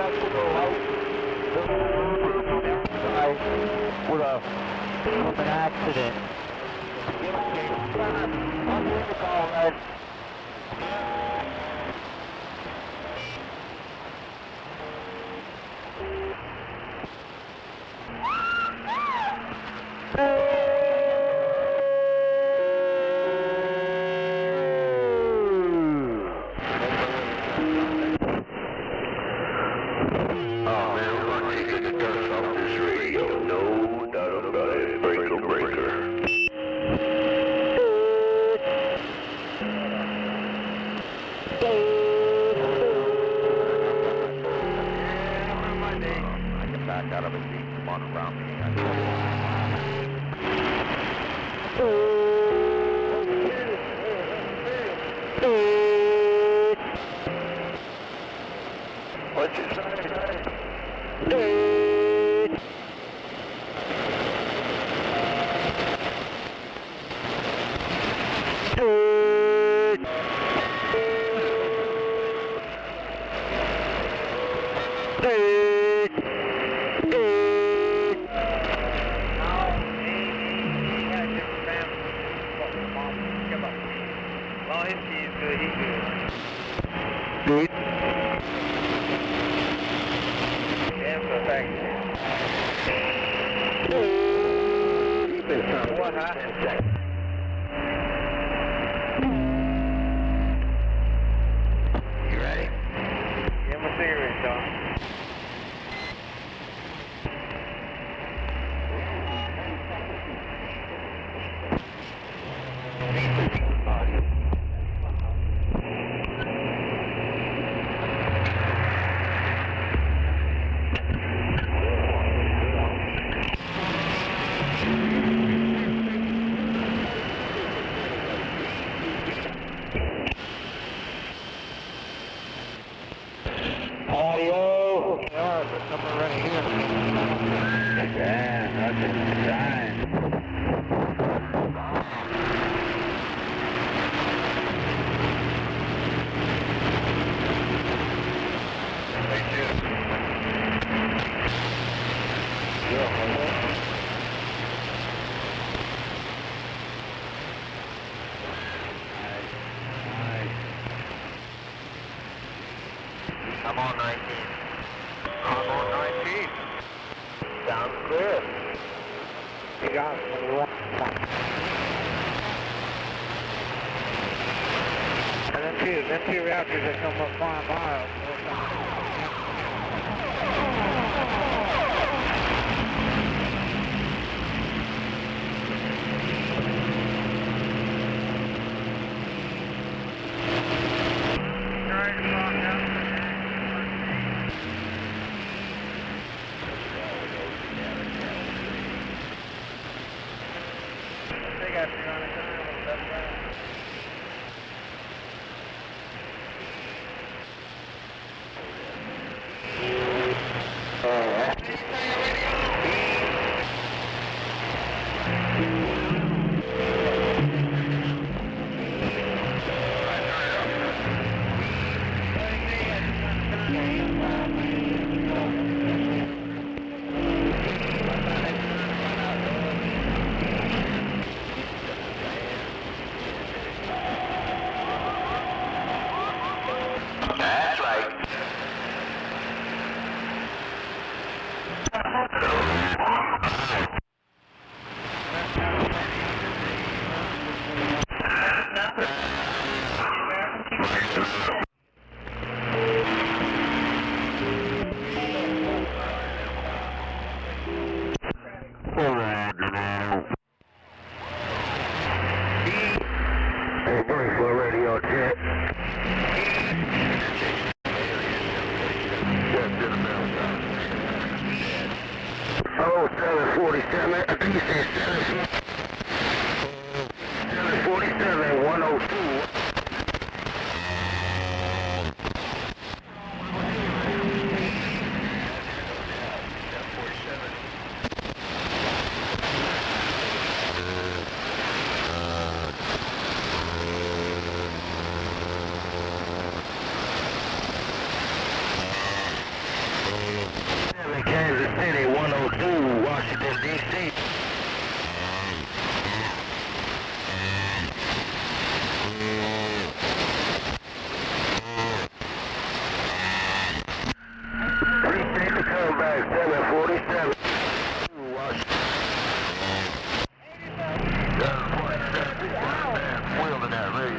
about to go out with an accident. I'm going to call that. Out of a seat, come on around me. What's your sign? Well, he's good, he's good. Good. Yeah, so thank you. What happened? You ready? Give him a cigarette, John. Audio. Yeah, but somewhere right here. Yeah, that's a sign. I'm on 19. I'm on 19. Sounds clear. You got it. What do you want? And them two Raptors that come up flying by us. They got you on it. That's right. Hey, break for radio check. Oh, 747, I think you said 747, 102.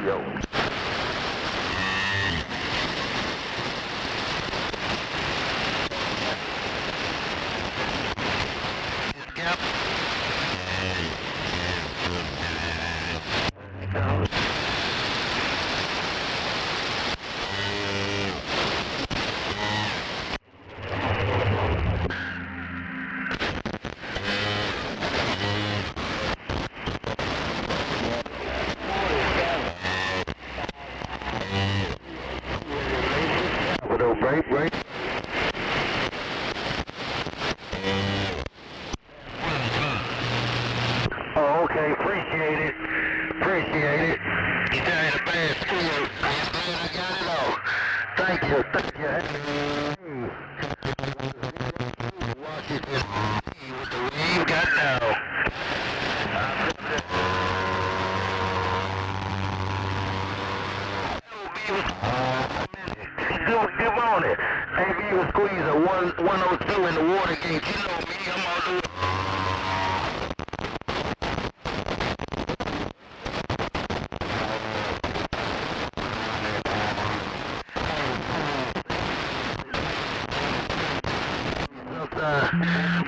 radio. Yep. Break. Oh, okay, appreciate it. You had a bad squeal. I'm glad I got it off. Thank you. Washington, with the wave got down. Good morning. AB was squeezing 102 in the water gate. You know me, I'm all doing.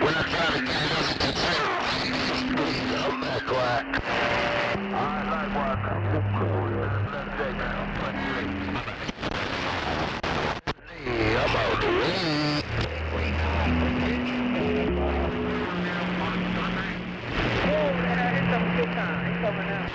When I try to get it under control, I'm back quiet. Alright, likewise. Hey, I'm out the way. Oh, man, I hit some good time. He's coming out.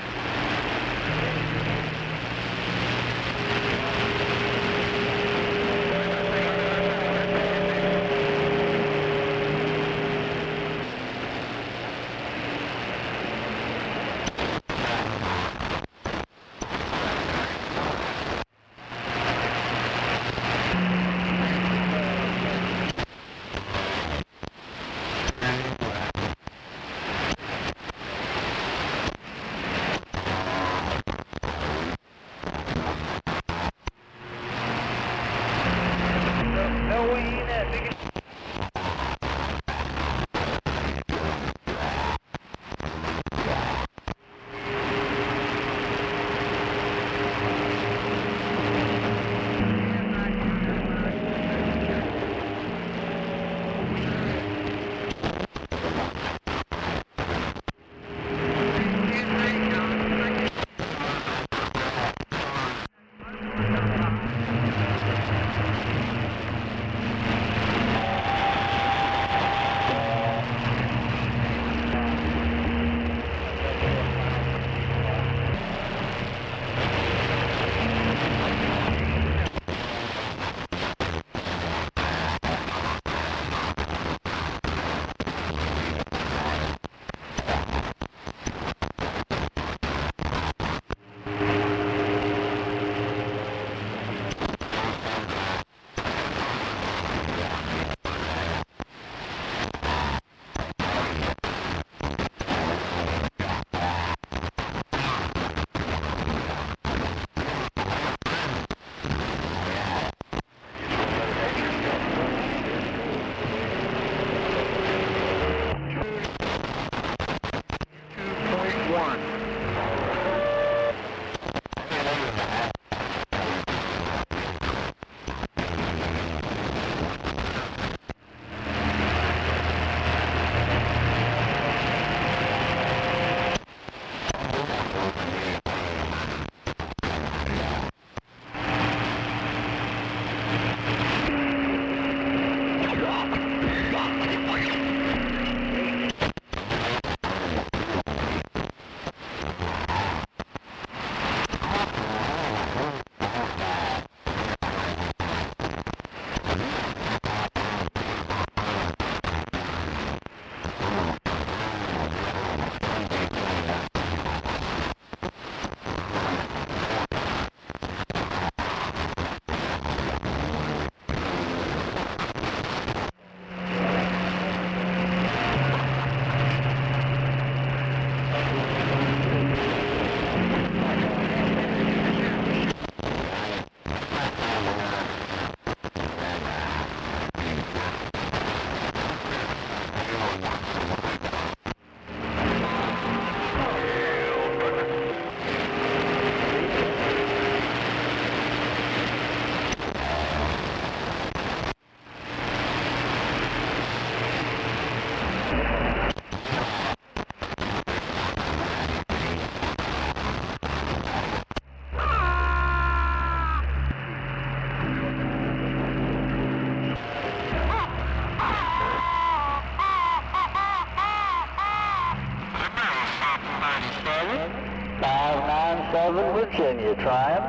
trying.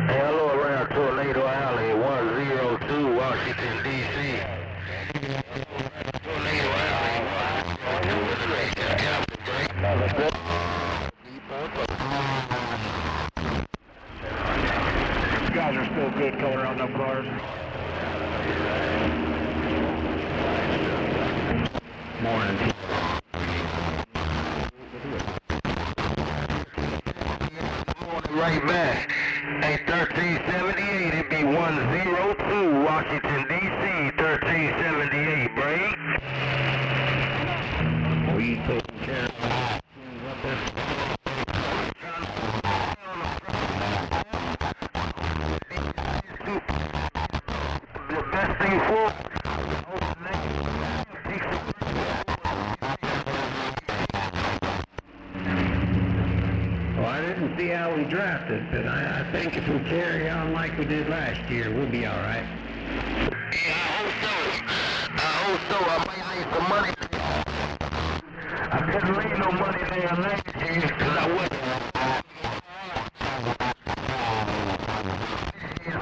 Hey, hello around Tornado Alley, 102 Washington, D.C. Tornado Alley, 102. You guys are still good color on them cars. Morning. Right back. Hey, 1378, it'd be 102 Washington, D.C., 1378, break. We taking care of The best thing for Well, I didn't see how we drafted, but I think if we carry on like we did last year, we'll be all right. Yeah, I hope so. I might need some money. I couldn't leave no money there last year because I wasn't.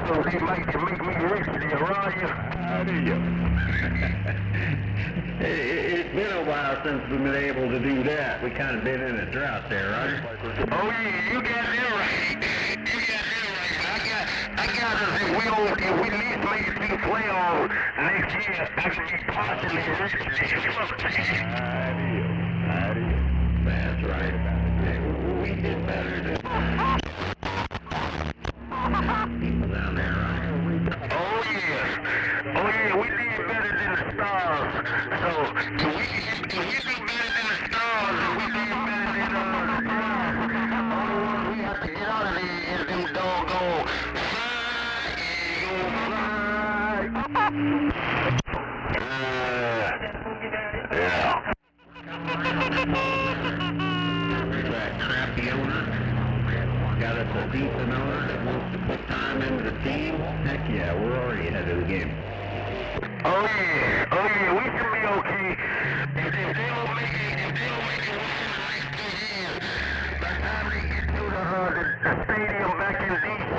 So they might make me rich there, right? How do you? It's been a while since we've been able to do that. We kind of been in a drought there, right? Oh yeah, you got that right. You got that right. I got us if we at least make it to the playoffs next year, I should be partially rich. That's right. We did better than people down there, right? Oh yeah, we did better than the Stars. So if we do better than the Stars, if we did better than the Stars, only one we have to get out of there is them doggone yeah. That crappy owner got us a decent owner that wants to put time into the team. Heck yeah, we're already ahead of the game. Oh yeah, we should be okay. If they don't make it within the next 2 years, by the time they get to the stadium back in D.C.,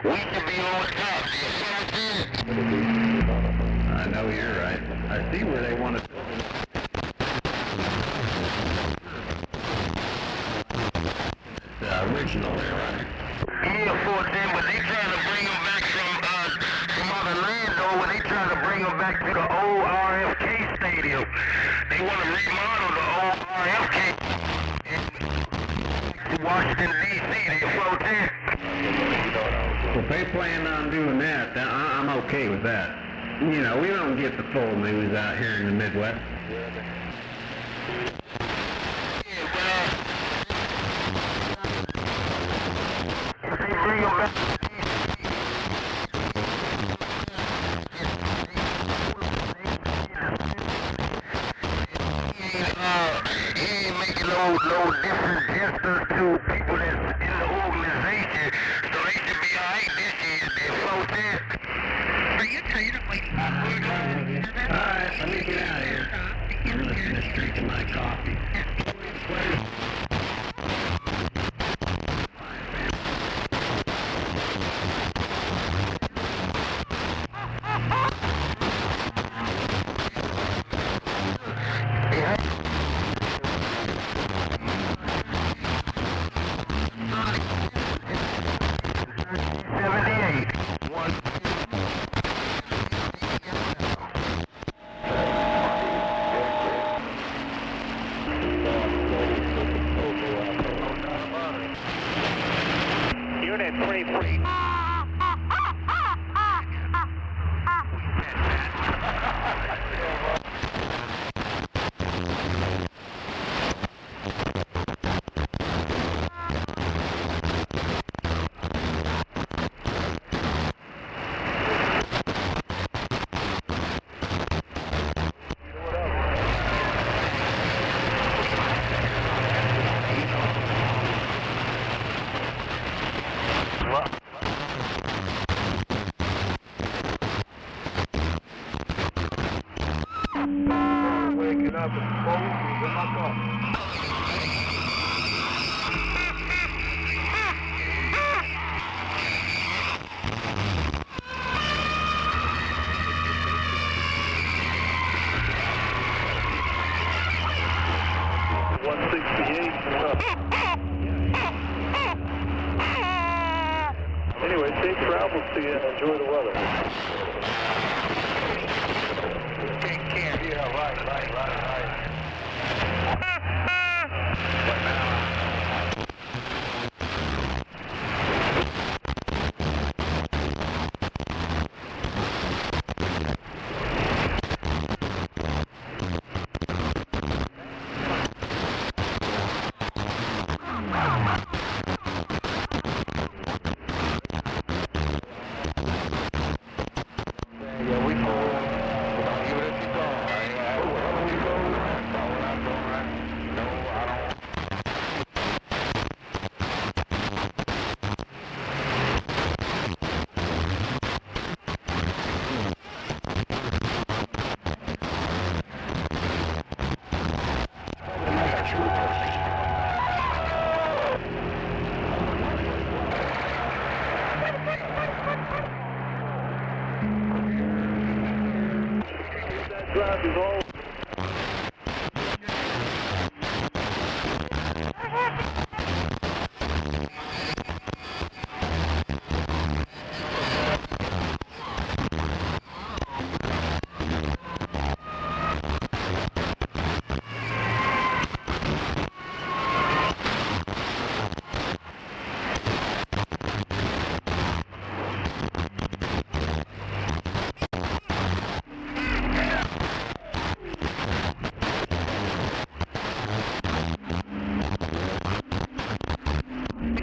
we should be on top. I know you're right. I see where they want to. Original there, right? Yeah, 14, but they trying to bring them back from other land, though, when they trying to bring them back to the old RFK Stadium. They want to remodel the old RFK in Washington, D.C., they 14. If they plan on doing that, then I'm okay with that. You know, we don't get the full news out here in the Midwest. Bring them back. He ain't making no different gestures to people that's in the organization, so they should be alright this year. They're 14. Are you tired of waiting for food? Alright, let me get out of here. I'm listening to drinking my coffee. traffic. Close. In my car. Anyway, safe travels to you and enjoy the weather. Take care. Yeah, right. Drive is all.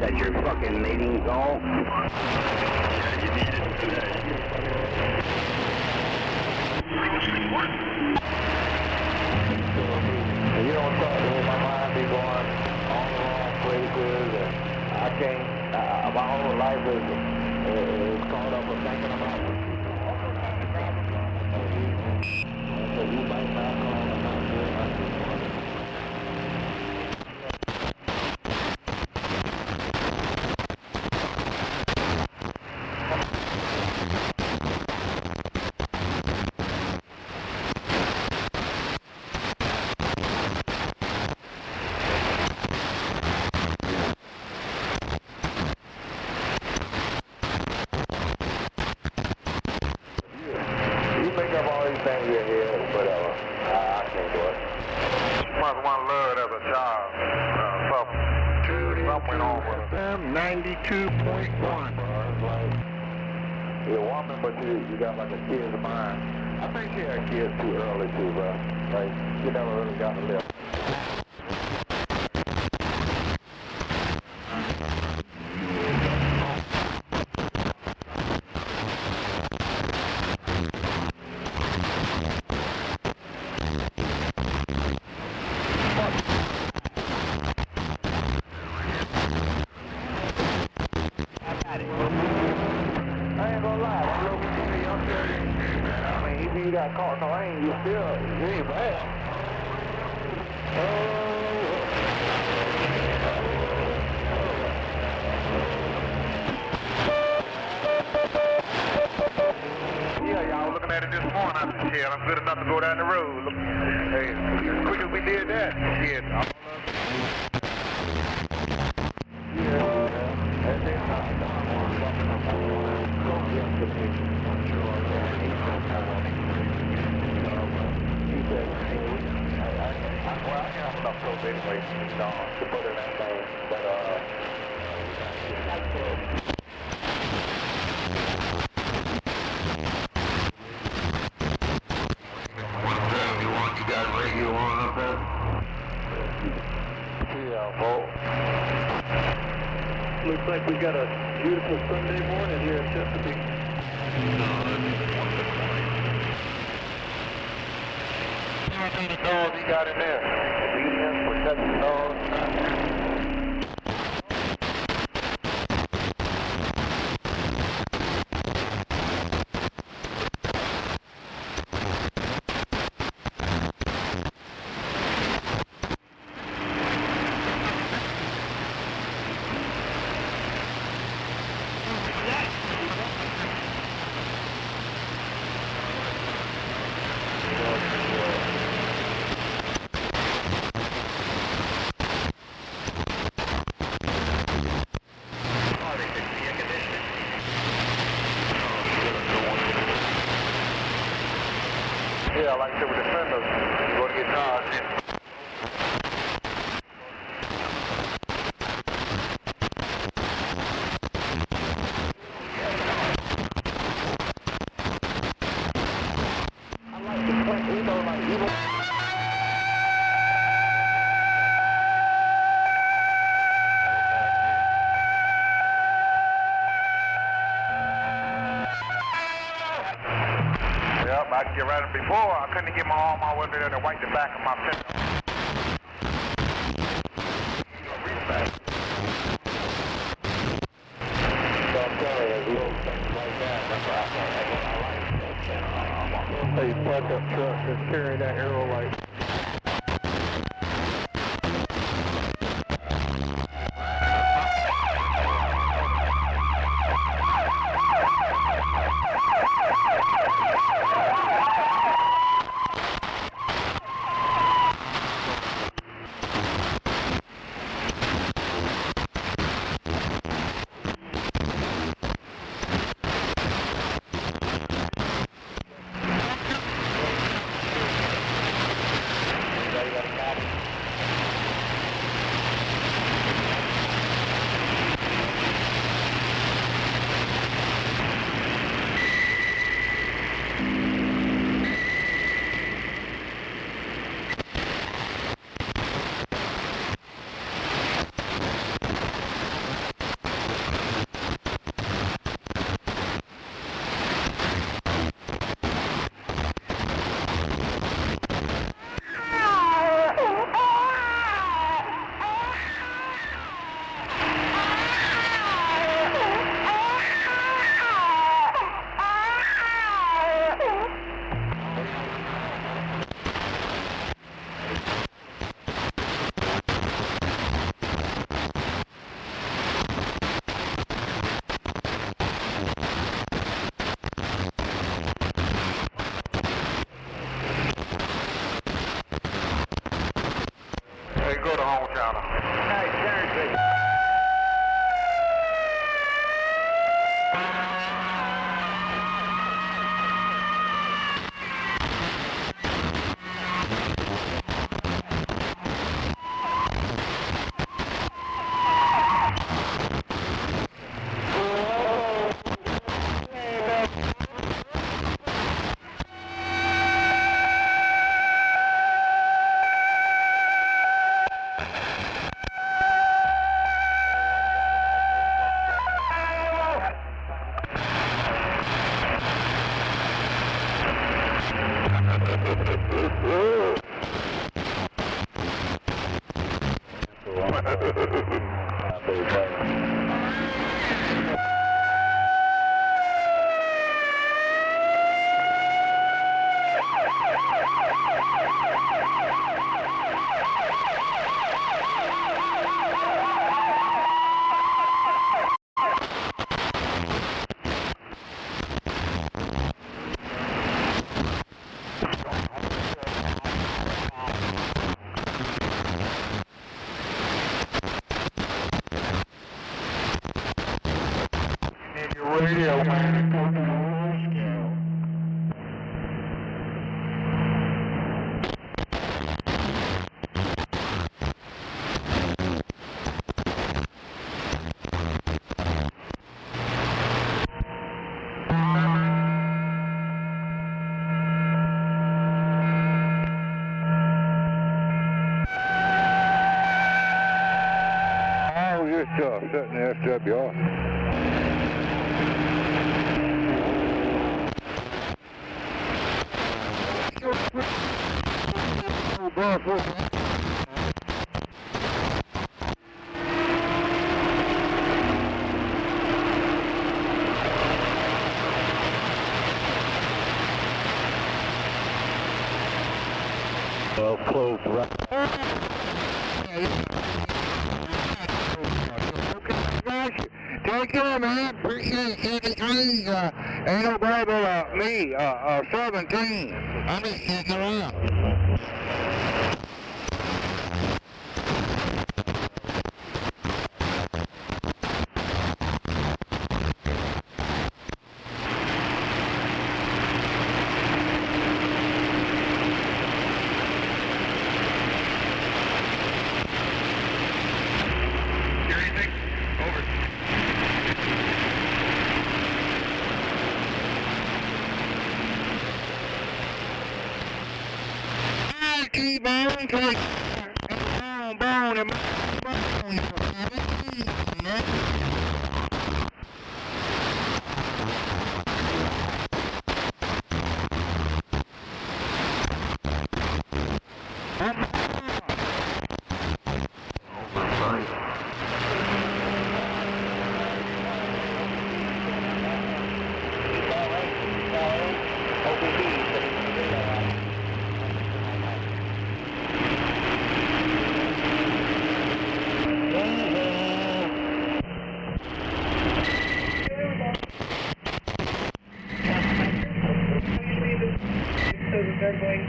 That's your fucking mating call? Yeah, you need it today. You don't talk to me, my mind be going all the wrong places, and I can't, my whole life is caught up with thinking about what so you might not call them out there. Make up all these things in your head, whatever. I can't do it. Must want to learn as a child. Something went on with them. 92.1. You're a woman, but you got like a kid's mind. I think she had kids too early too, bro. Like, you never really got to live. You got caught in the lane, you ain't bad. Yeah, y'all was looking at it this morning. I said, shit, I'm good enough to go down the road. Look, hey, as quick as we did that, shit. Well, I have enough clothes anyway, to put in that thing, but, You got radio on up there? yeah, folks. Looks like we got a beautiful Sunday morning here in Chesapeake. How many dogs you got in there? Obedience, protecting dogs. Yep, I can get right before I couldn't get my arm all the way there to wipe the back of my fence. So I'm telling you, little things like that, that's why I like these pickup trucks that's carrying that arrow light. Hey, go to home channel. Hey, seriously. Radio, man. Oh, you're sitting there, SWR. Well, close right. Take care, man. Appreciate it. Ain't nobody but me, 17. I'm just sitting around. key, man. Like, bone, and they're going to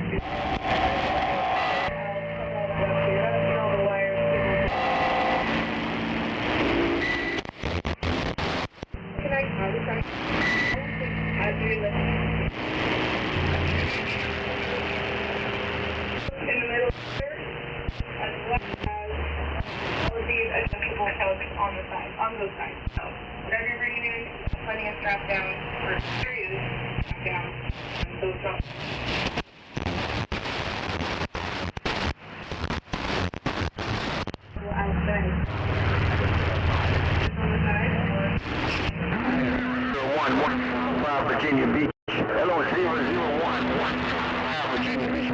on the side, on those sides. So whatever you're bringing in, plenty of strap down for screws, strap down, and those drops. Outside. On the side. 115 Virginia Beach. Hello, 00115 Virginia Beach.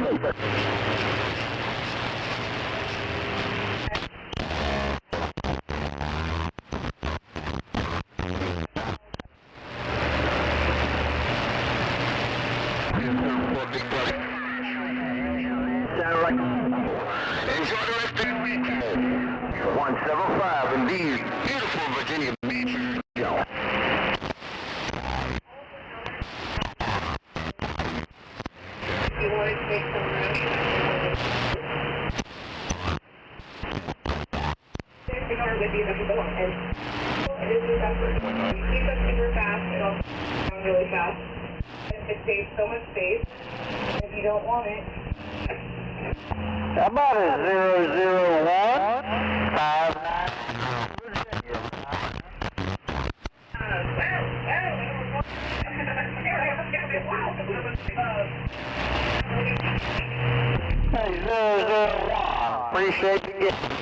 Sound like enjoy the rest of the week. 175 indeed. Beautiful Virginia Beach. Yo. You want to take some room? With you, that's the one. And it is super fast. Keep it super fast. It'll go down really fast. It saves so much space. If you don't want it. How about a 00159? Hey, 001. Appreciate you getting.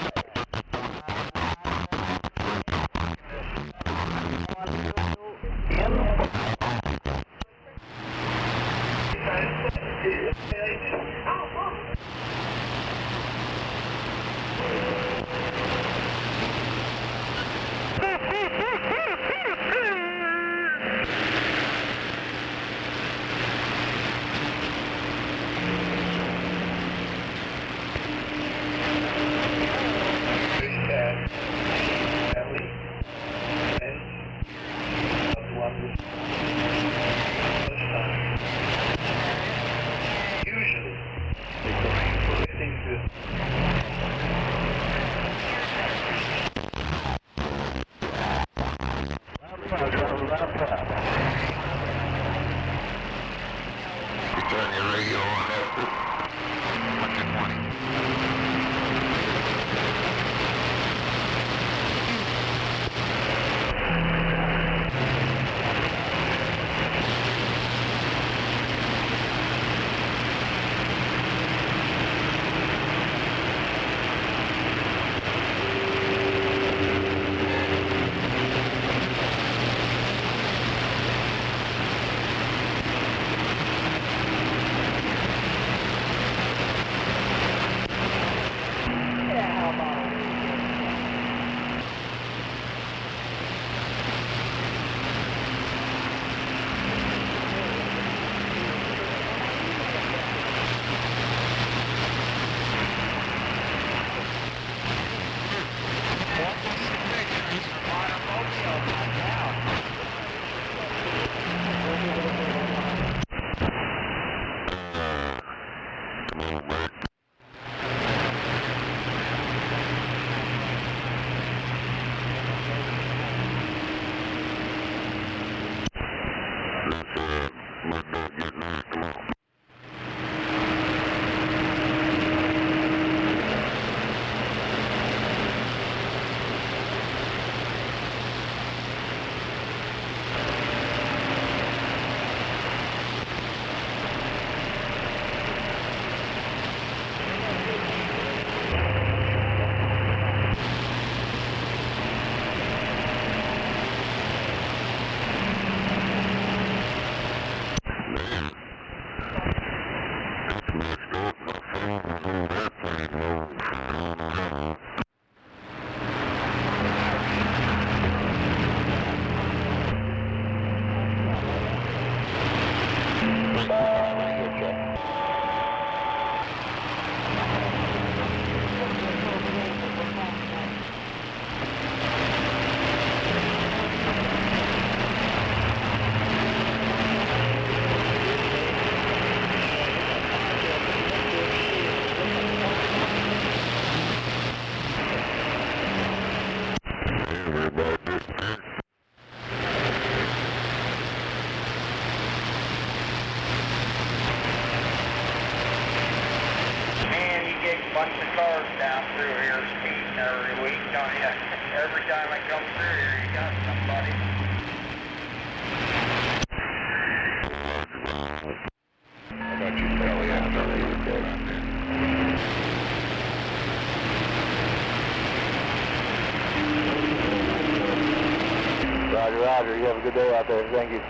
Turn your radio on. What you want? bunch of cars down through here speeding every week, don't you? Every time I come through here, you got somebody. I got you, Sally. Yeah, I know you're okay. Roger, roger. You have a good day out there. Thank you.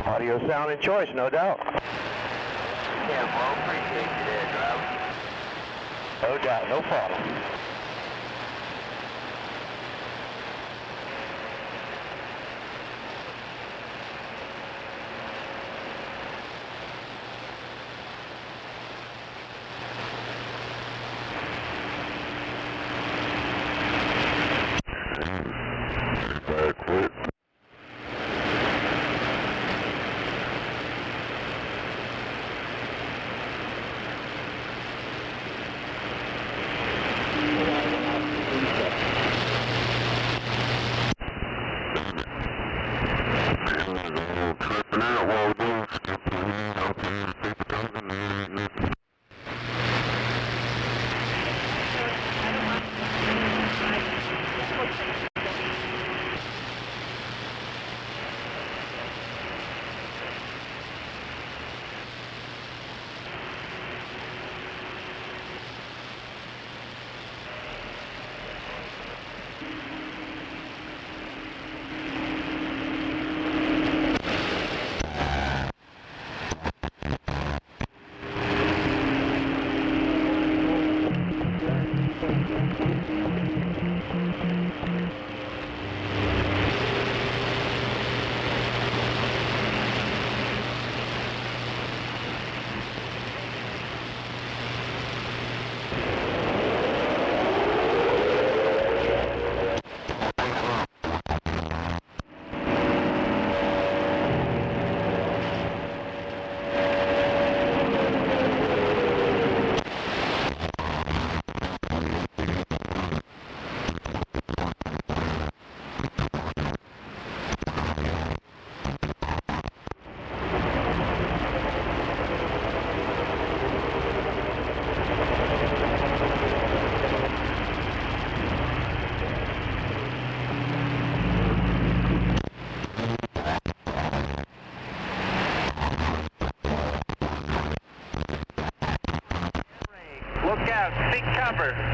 Audio, sound, and choice, no doubt. Yeah, well, appreciate you there, driver. No doubt, no problem. Look out, seek cover.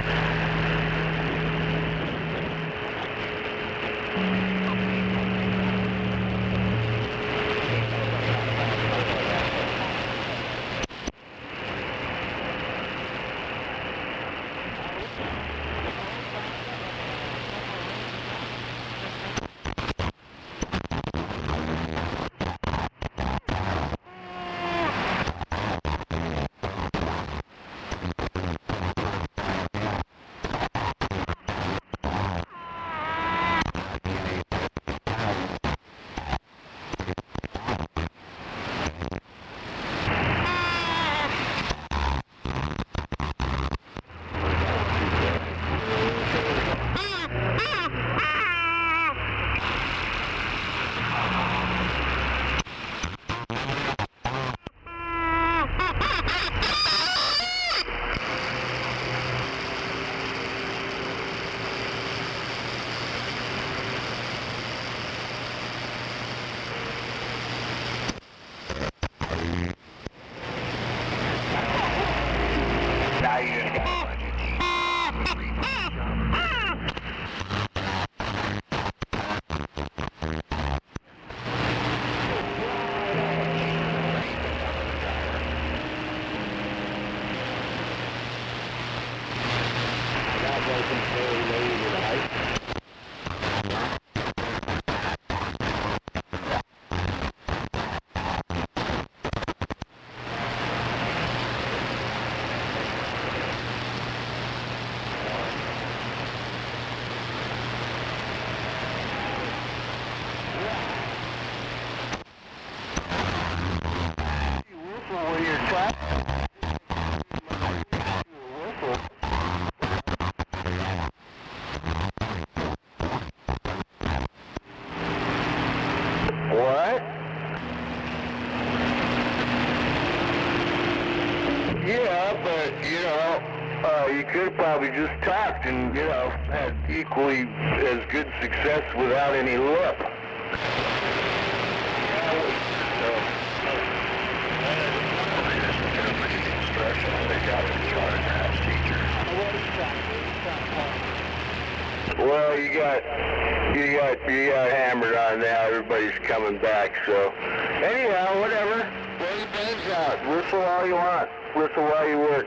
What? Yeah, but, you could have probably just talked and, had equally as good success without any lip. Well, you got hammered on now. Everybody's coming back, so anyhow, whatever. Blow your brains out. Whistle all you want. Whistle while you work.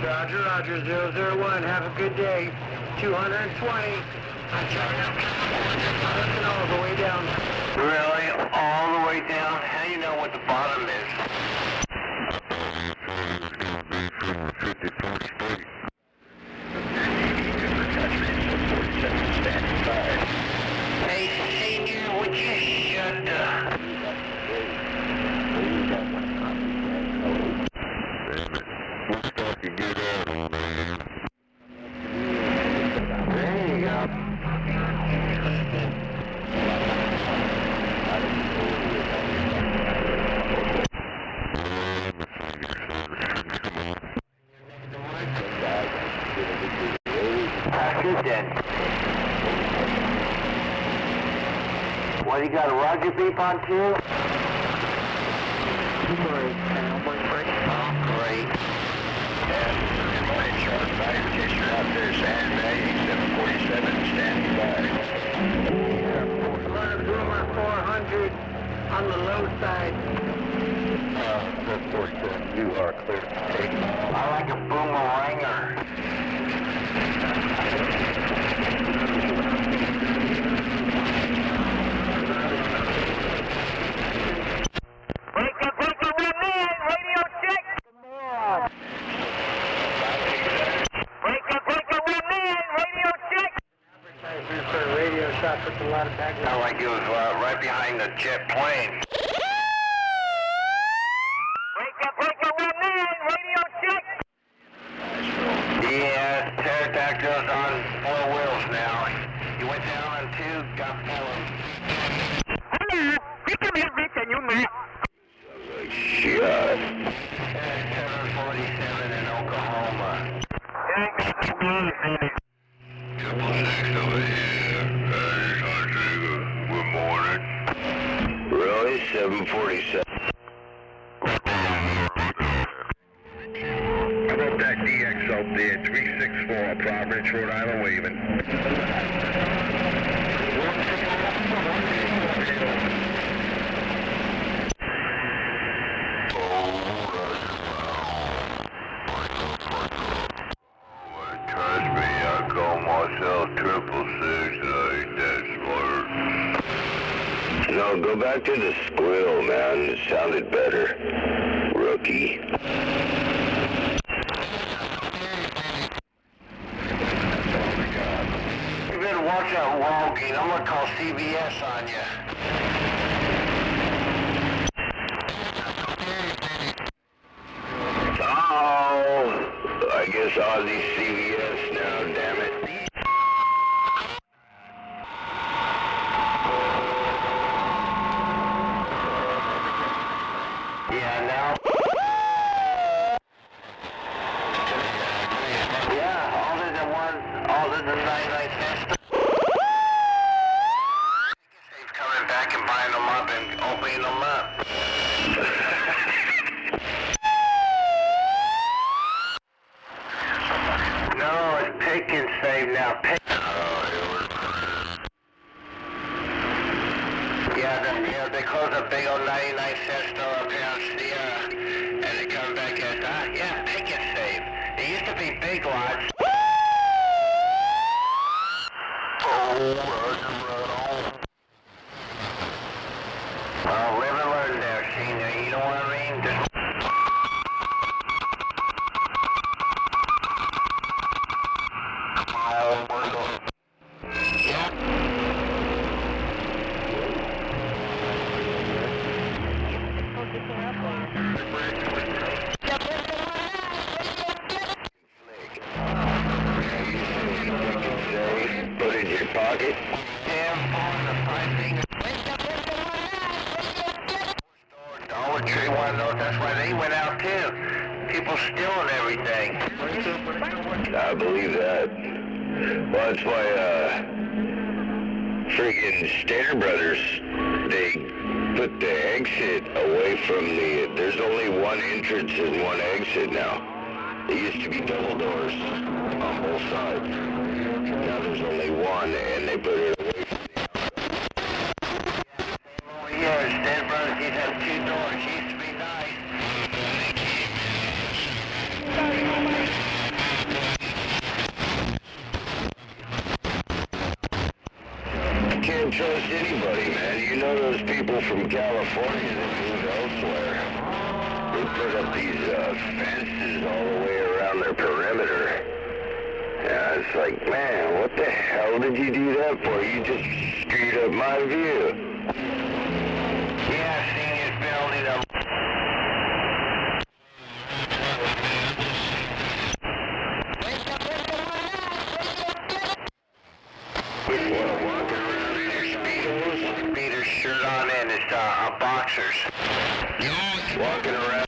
Roger, Roger, 001. Have a good day. 220. Listen all the way down. Really? All the way down? How do you know what the bottom is? Hey, senior, would you shut up? There you go. Good then. What, you got a Roger beep on too? Great. Great. And morning, Charles. Fire Kisher out there, Saturday, 747, standing by. 400 on the low side. 747, you are clear to take. I like a boomeranger. Radio shot puts a lot of background. Sound like it was right behind the jet plane. Yeah, pterodactyls on 4 wheels now. You went down on 2, got 4. Shut. 747 in Oklahoma. 666 over here. Good morning. Really? 747. How about that DX out there? 364 Providence, Rhode Island, waving. Trust me, I call myself 666 and I ain't that smart. No, go back to the squeal, man. It sounded better. Rookie. You better watch that walking. I'm gonna call CBS on you. Oh, I guess Ozzy's CVS now, damn it. Yeah, now. Yeah, all than the 99 cents. He's coming back and buying them up and opening them up. No, it's pick and save now. Yeah, they close a big old 99 cent store up here on Sierra, and they come back as, pick and save. It used to be big lots. Oh, live and learn there, senior. You know what I mean? Put it in your pocket. Damn, on the 5 fingers. Dollar Tree, one of those. That's why they went out too. People stealing everything. I believe that. Well, that's why, friggin' Stater Brothers, they put the exit away from there's only one entrance and one exit now. There used to be double doors on both sides. Now there's only one, and they put it away from the Over here, Stater Brothers used to have 2 doors. Used to be nice. anybody, man. You know those people from California that moved elsewhere. They put up these fences all the way around their perimeter. Yeah, it's like, man, what the hell did you do that for? You just screwed up my view. Yeah, senior's building up. Speedo's shirt on and it's boxers. Walking around.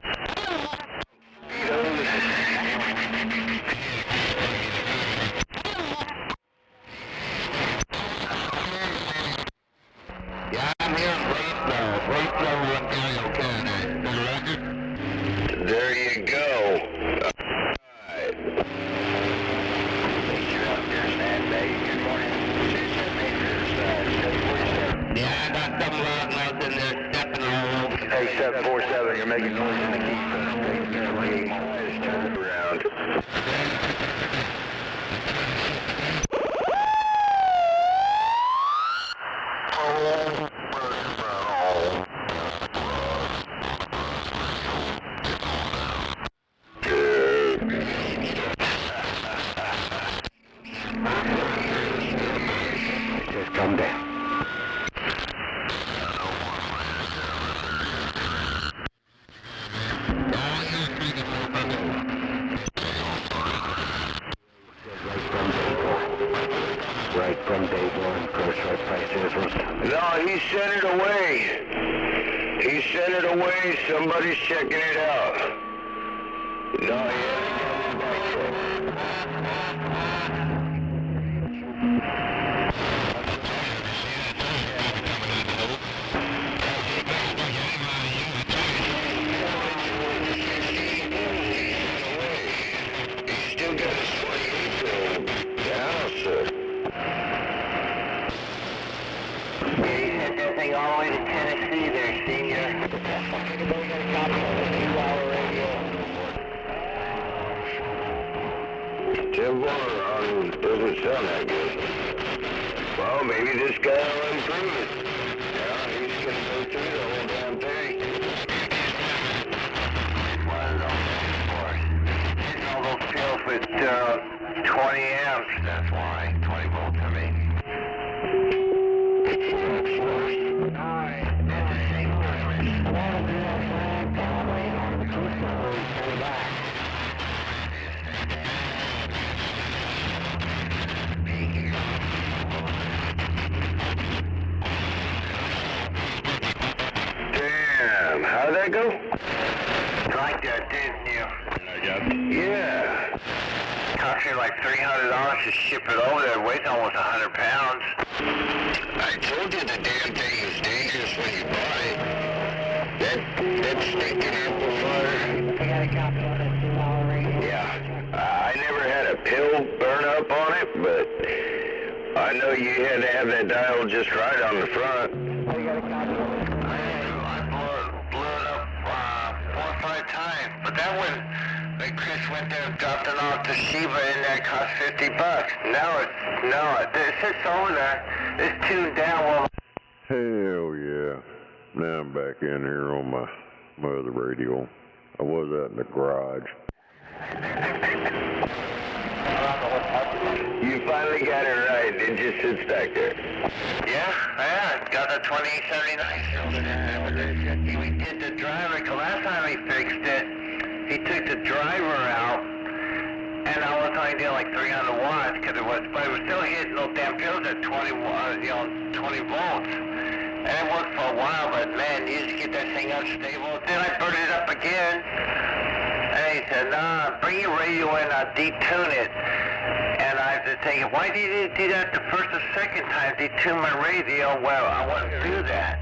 Yeah, I'm here right now, okay. There you go. Yeah, I got some loud in there stepping all over. Hey, 747, you're making noise in the key. Turn around. Just come down. Right from day one, course, right price is No, he sent it away. He sent it away. Somebody's checking it out. No, he hasn't come back He's still got his 28 film. Yeah, sir. Yeah, you sent that thing all the way to Tennessee there, senior. Timber doesn't sound that good. Well, maybe this guy will improve it. Yeah, he's gonna go through the whole damn thing. Hitting all those pills with 20 amps, that's why. 20 volts, I mean. Damn, how'd that go? Like that, didn't you? Yeah. Cost me like $300 to ship it over there. It weighs almost 100 pounds. I told you the damn thing was dangerous when you bought it. That stinking amplifier. Yeah. I never had a pill burn up on it, but I know you had to have that dial just right on the front. I blew it up 4 or 5 times, but that one, when Chris went there and dropped it off to Sheba and that cost $50. It sits over there. It's tuned down. Well, Hell yeah. Now I'm back in here on my other radio. I was out in the garage. You finally got it right. It just sits back there. yeah, got the 2079. We did the driver, 'cause last time he fixed it, he took the driver out, and I was only doing like 300 watts, but it was still hitting those damn pills at 20 volts. And it worked for a while, but man, you just get that thing unstable. Then I burned it up again, and he said, nah, bring your radio in, I'll detune it. And I was thinking, why did you do that the first or second time, detune my radio? Well, I wouldn't do that.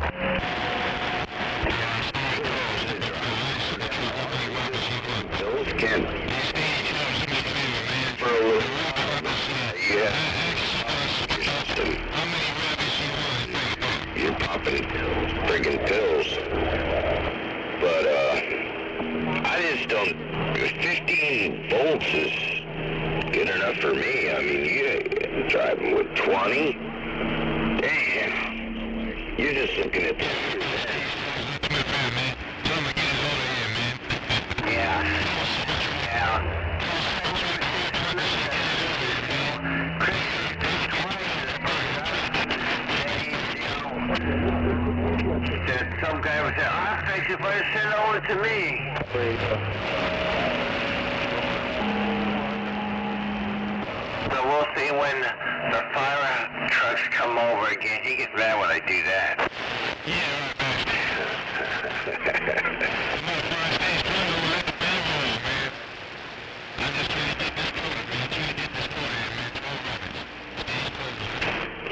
Those can't. For a little. Yeah. You're popping friggin' pills. But, I just don't. 15 volts is good enough for me. I mean, you driving with 20? Damn. You're just looking at the Yeah. Some guy was saying, I'll fix it, but send it over to me. So we'll see when the fire trucks come over again. He gets mad when I do that. Yeah.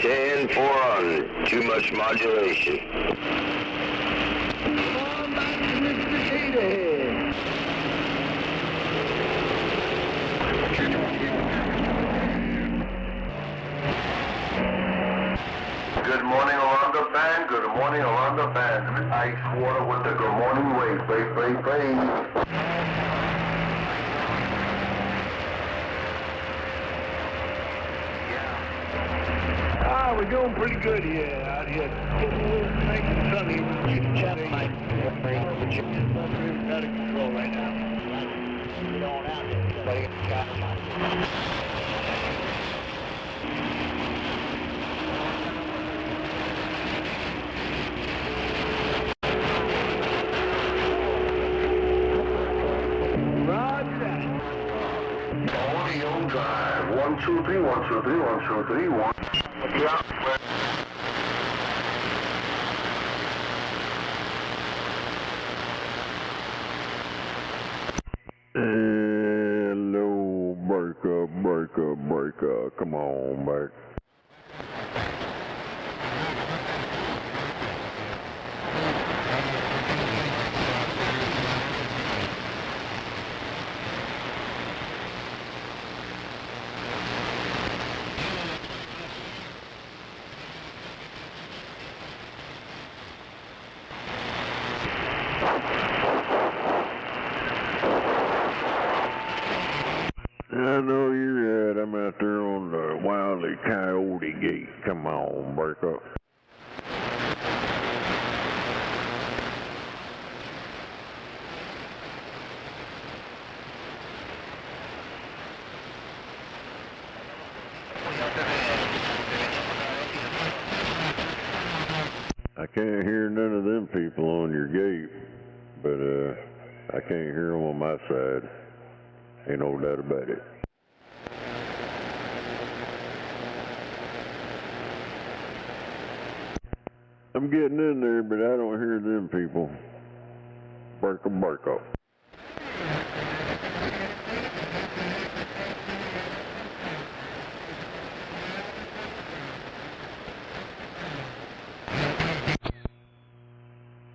10-4 on too much modulation. Good morning, Orlando band. Good morning, Orlando band. Ice water with the good morning wave. Wave. We're doing pretty good here out here. Getting a little nice and sunny. Out of control right now. Going out there. But it's Audio drive. 1, 2, 3, 1, 2, 3, 1, 2, 3, 1. Yeah. Hello, breaker. Come on back. I know you're at. I'm out there on the Wily Coyote Gate. Come on, break up. I can't hear none of them people on your gate, but I can't hear them on my side. Ain't no doubt about it. I'm getting in there, but I don't hear them people. Bark up.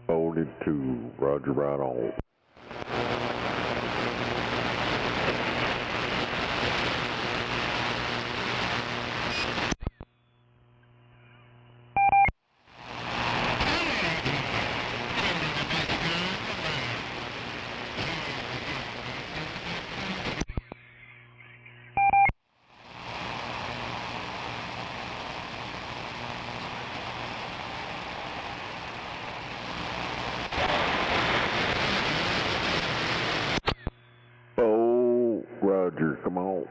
Folded 2, Roger, right on. Oh, Roger, come on.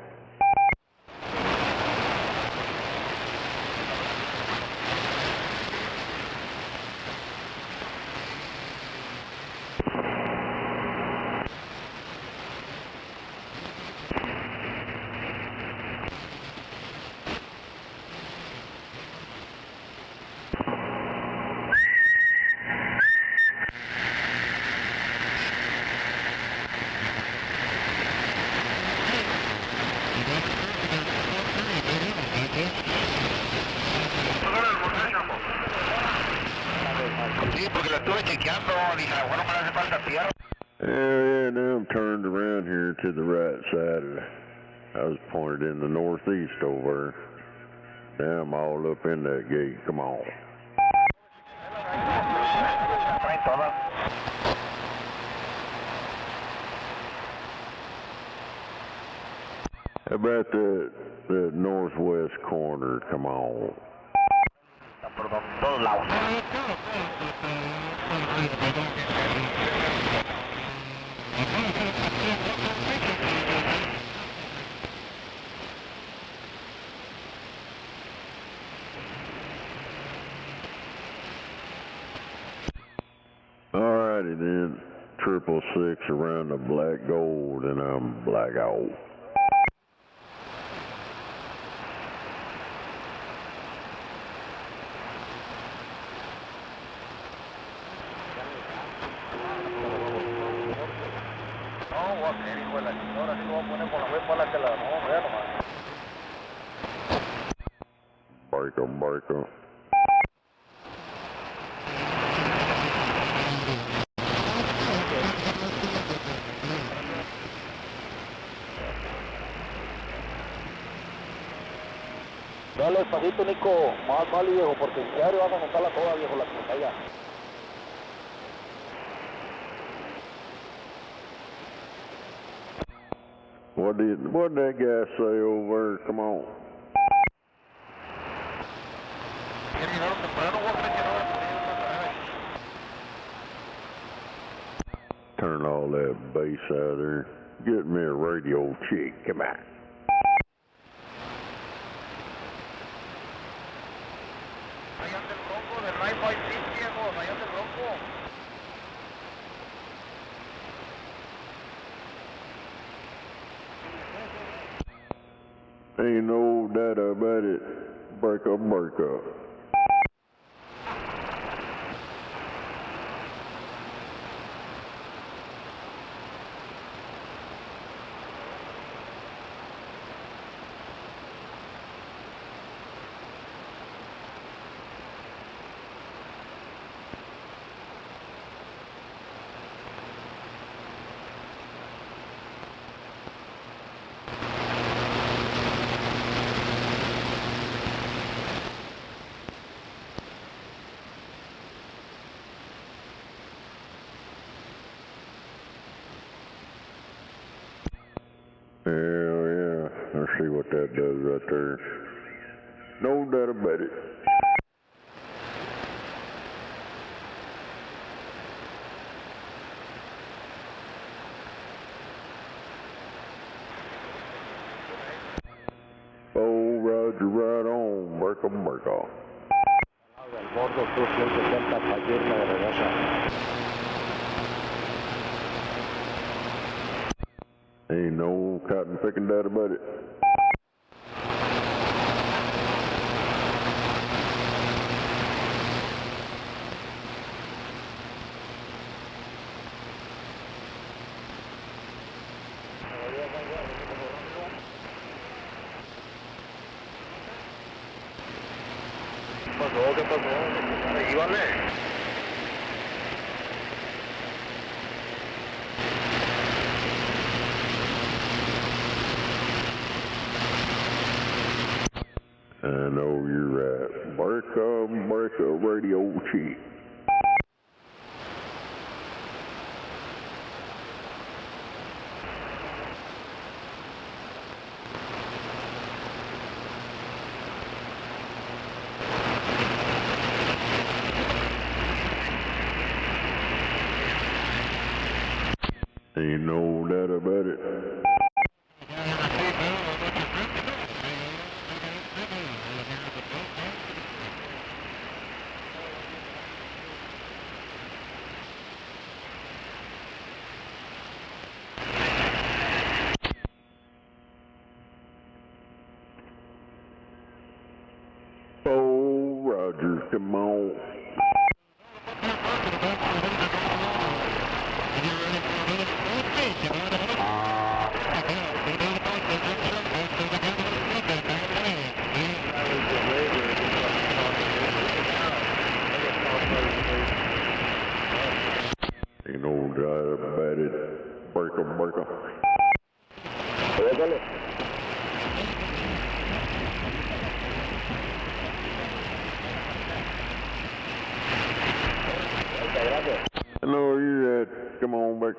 Sí, porque lo estuve chequeando, dije, bueno, me hace falta tierra. Yeah, now I'm turned around here to the right side. I was pointed in the northeast over. Now I'm all up in that gate. Come on. How about the northwest corner? Come on. por todos lados. Alrighty then, 666 around the black gold, and I'm black out. No, ok, hijo de la chingada, así lo voy a poner con la web para que la vamos a ver nomás. Barco. Dale despacito, Nico, más vale, viejo, porque en diario vas a montarla toda, viejo, la que me caiga. What did that guy say over there? Come on. Turn all that bass out of there. Get me a radio chick. Come on. Allá anda el bronco del Nake Vi Ion, viejo, allá anda el bronco. Ain't no doubt about it. Break up. Yeah. Let's see what that does right there. No doubt about it. Oh, Roger, right on. Break 'em. El bordo, tú 170 para irme de regreso. Ain't no cotton picking doubt about it. ¿Qué pasó? Ahí vale. I know you're right. Break a radio cheat. Ain't no doubt about it. Oh, Roger, come on. Ain't no doubt about it. Break 'em. Dale. I know where you're at. Come on back.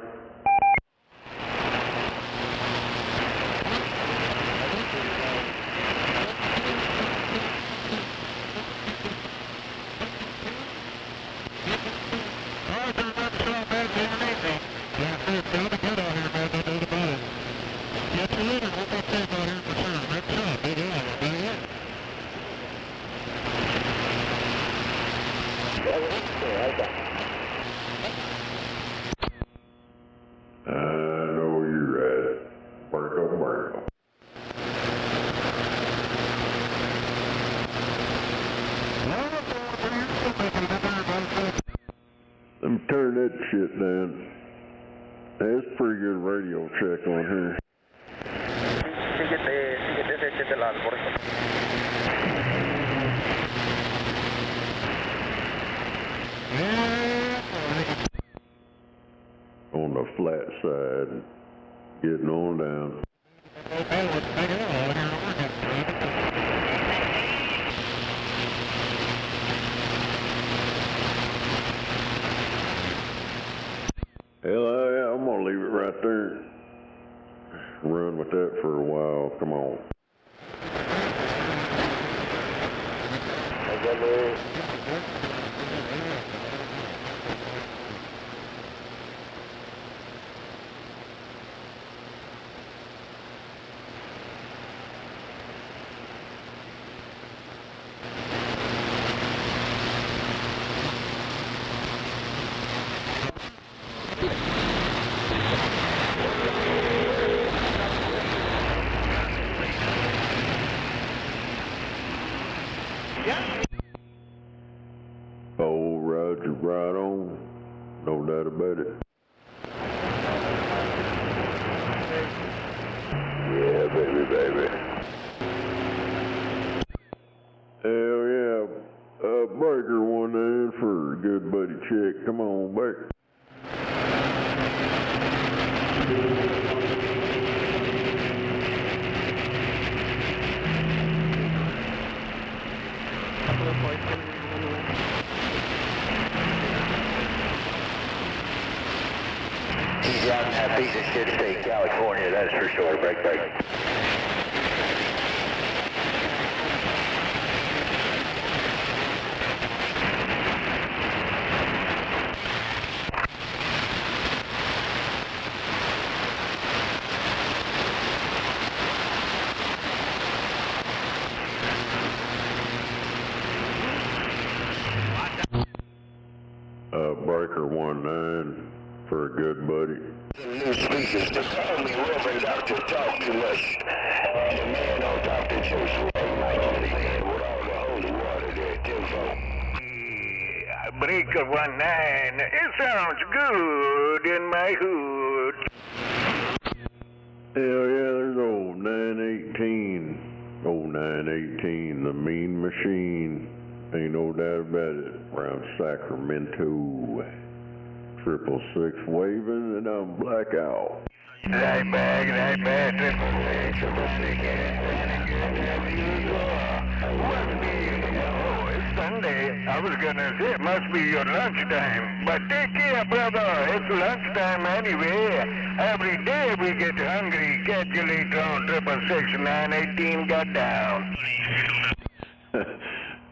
I know you're at Marco. Let me turn that shit down. That's pretty good radio check on here. On the flat side, getting on down. Hell yeah, I'm gonna leave it right there. Run with that for a while. Come on. Oh, Roger, right on. No doubt about it. Yeah, baby. Hell yeah. Breaker 19 for a good buddy check. Come on, back. He's out in that piece of shit state, California, that's for sure. Break. Breaker 19 for a good buddy. New speakers, they call me Reverend Doctor Talk Too Much. The man on top the church with all the holy water there, tenfold. Breaker 19, it sounds good in my hood. Hell yeah, there's old 918. Old 918, the mean machine. Ain't no doubt about it. Around Sacramento. 666 waving and I'm blackout. Right back, 666. Oh, it's Sunday. I was gonna say it must be your lunchtime. But take care, brother. It's lunchtime anyway. Every day we get hungry. Catch you later on 666 918 got down. Hell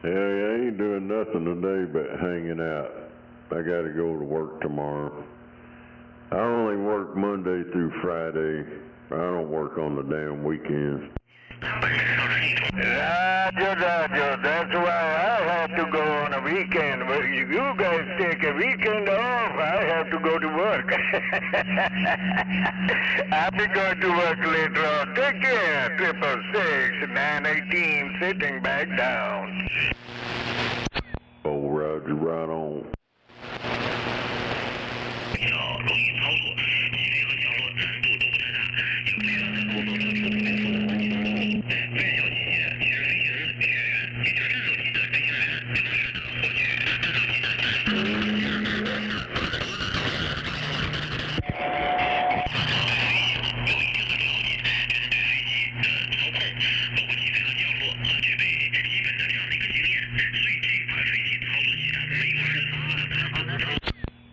yeah, I ain't doing nothing today but hanging out. I gotta go to work tomorrow. I only work Monday through Friday. I don't work on the damn weekends. Roger. That's why I have to go on a weekend. Well, you guys take a weekend off, I have to go to work. I'll be going to work later on. Take care, 666 918 sitting back down. Oh, Roger, right on.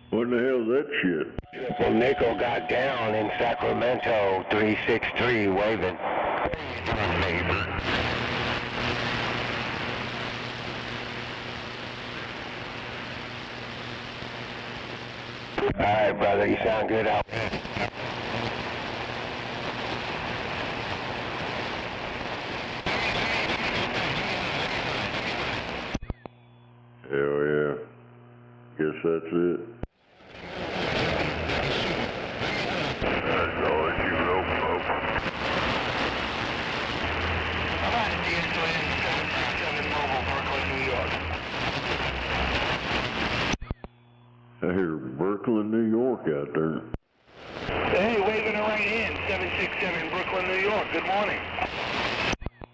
What the hell's that shit? Well, Nico got down in Sacramento, 363 waving. All right, brother, you sound good out there. that's it. That's all that you know, folks. I'm out at DSON 767 Mobile, Brooklyn, New York. I hear Brooklyn, New York out there. Hey, waving the right hand, 767 Brooklyn, New York. Good morning.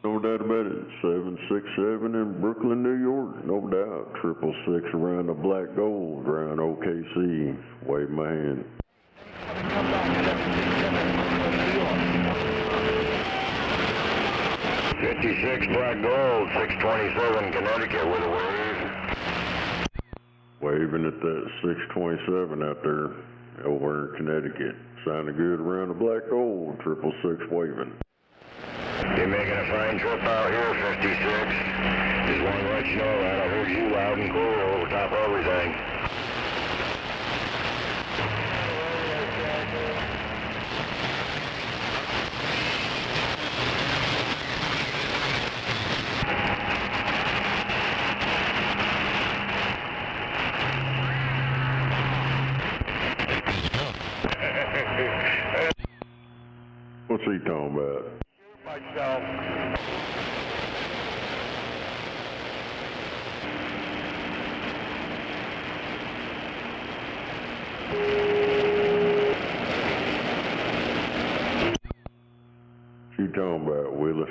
No doubt about it. 767 in Brooklyn, New York. No doubt. 666 around the black gold, around OKC. Wave my hand. Come back, 767 Brooklyn, New York. 56 Black Gold, 627 Connecticut with a wave. Waving at that 627 out there over in Connecticut. Sounding good around the black gold. 666 waving. You're making a fine trip out here, 56. Just want to let you know that I heard you loud and clear over top of everything. What's he talking about? Myself. What you talking about, Willis?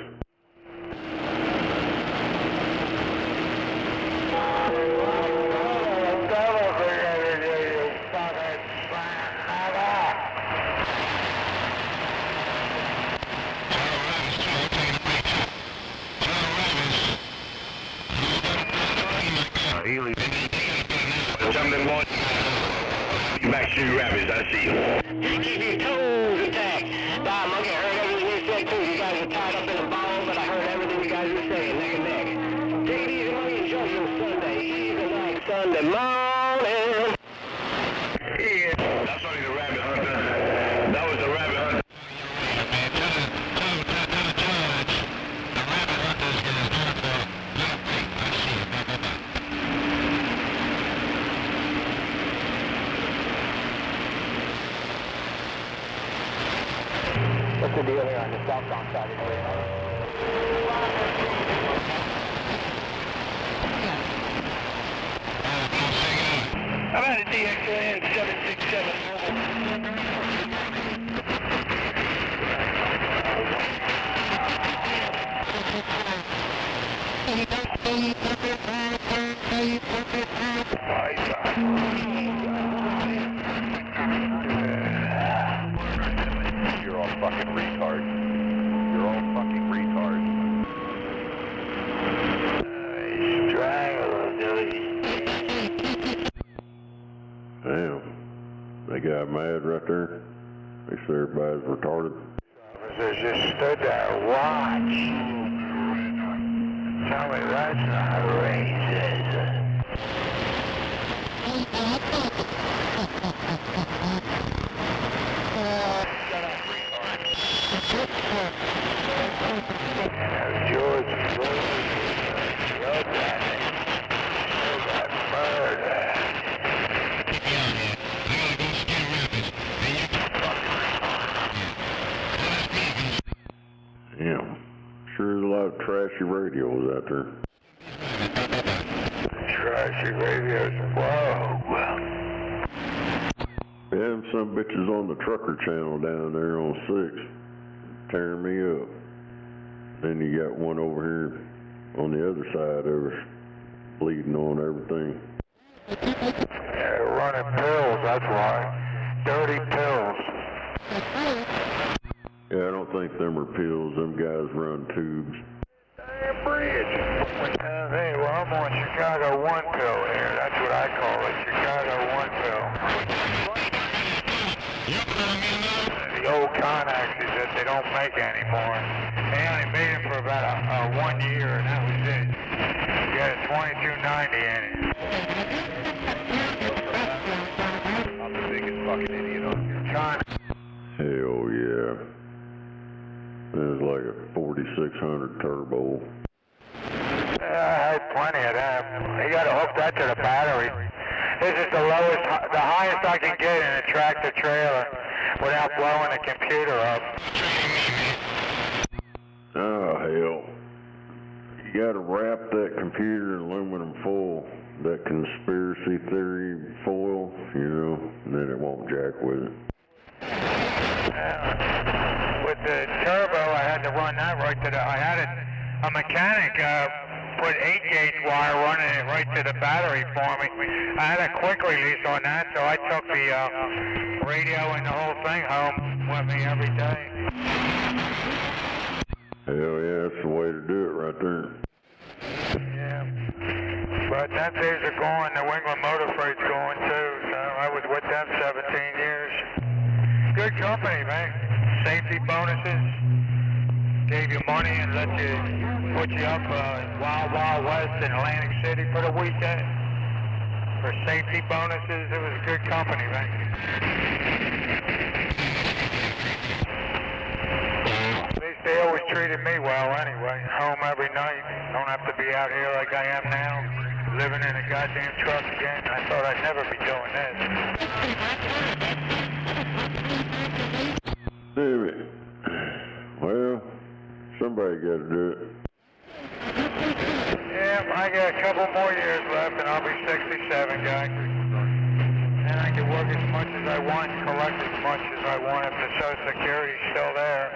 Something more. You back to your rabbits, I see you. Just keep your toes intact. Bob, Monkey, I heard everything you said too. You guys are tied up in a ball, but I heard everything you guys were saying, neck and neck. Take it easy, Monkey. Enjoy your Sunday. Easy like Sunday morning. Yeah. That's only the rabbit hunter. That was the rabbit hunter. What's the deal here on the southbound side of the way? I'm at a DXON 767 Mobile. You're all fucking retards. You're all fucking retards. Damn. They got mad right there. They said everybody's retarded. Officers just stood there, watch. Tell me that's not racist. George Floyd, wrote that murder. Damn. Sure is a lot of trashy radios out there. Trashy radios, whoa. Yeah, some bitches on the trucker channel down there on 6. Tearing me up. Then you got one over here on the other side of us, bleeding on everything. Yeah, running pills, that's why. Dirty pills. Yeah, I don't think them are pills. Them guys run tubes. Damn bridge. Hey, well, I'm on Chicago 1 pill here. That's what I call it, Chicago 1 pill. The old Connaxes that they don't make anymore. They only made them for about 1 year, and that was it. You got a 2290 in it. I'm the biggest fucking idiot on here. Hell yeah. There's like a 4600 turbo. I had plenty of them. You gotta hook that to the battery. This is the lowest, the highest I can get in a tractor trailer without blowing the computer up. Oh, hell. You gotta wrap that computer in aluminum foil, that conspiracy theory foil, you know, and then it won't jack with it. With the turbo, I had to run that right to the, I had a mechanic put 8-gauge wire running it right to the battery for me. I had a quick release on that, so I took the radio and the whole thing home with me every day. Hell yeah, that's the way to do it right there. Yeah. But that days are gone. The England Motor Freight's gone too, so I was with them 17 years. Good company, man. Safety bonuses. Gave you money and let you put you up Wild Wild West in Atlantic City for the weekend. For safety bonuses, it was a good company, man. They always treated me well anyway. Home every night. Don't have to be out here like I am now. Living in a goddamn truck again. I thought I'd never be doing this. Damn it. Well, somebody gotta do it. Yeah, I got a couple more years left and I'll be 67, guy. And I can work as much as I want, collect as much as I want if the Social Security's still there.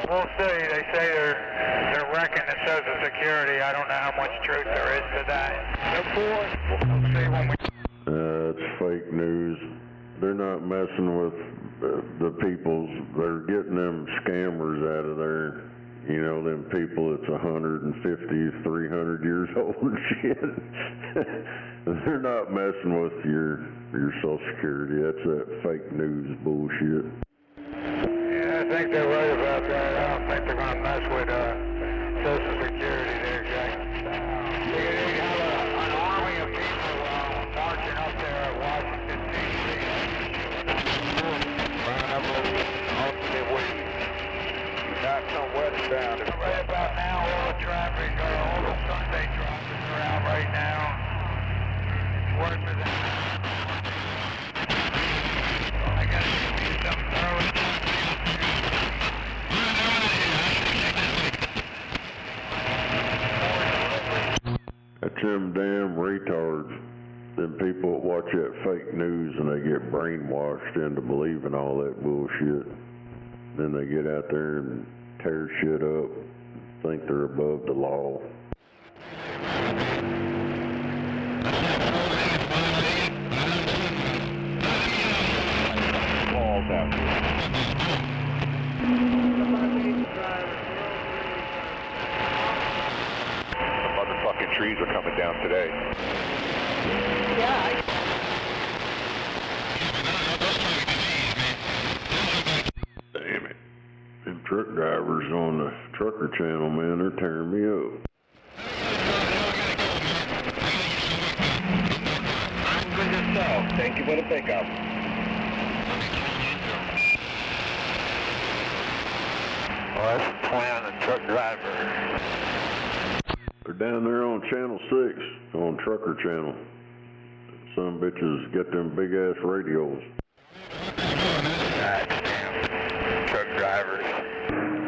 We'll see. They say they're wrecking the Social Security. I don't know how much truth there is to that. We'll see when we... It's fake news. They're not messing with the peoples. They're getting them scammers out of there. You know, them people that's 150, 300 years old and shit. They're not messing with your Social Security. That's that fake news bullshit. Yeah, I think they're right about that. I don't think they're going to mess with Social Security there, Jay. You have an army of people marching up there at Washington, D.C. Not no westbound. Right about now, all the traffic, all the Sunday drivers are out right now. It's worse than I got to do something early. That's them damn retards. Them people that watch that fake news and they get brainwashed into believing all that bullshit. Then they get out there and tear shit up, think they're above the law. Falls out. The motherfucking trees are coming down today. Yeah. Damn it. Them truck drivers on the trucker channel, man, they're tearing me up. I'm good yourself. Thank you for the pickup. Well, that's the plan on the truck driver. They're down there on Channel 6, on Trucker Channel. Some bitches get them big ass radios. Goddamn truck drivers.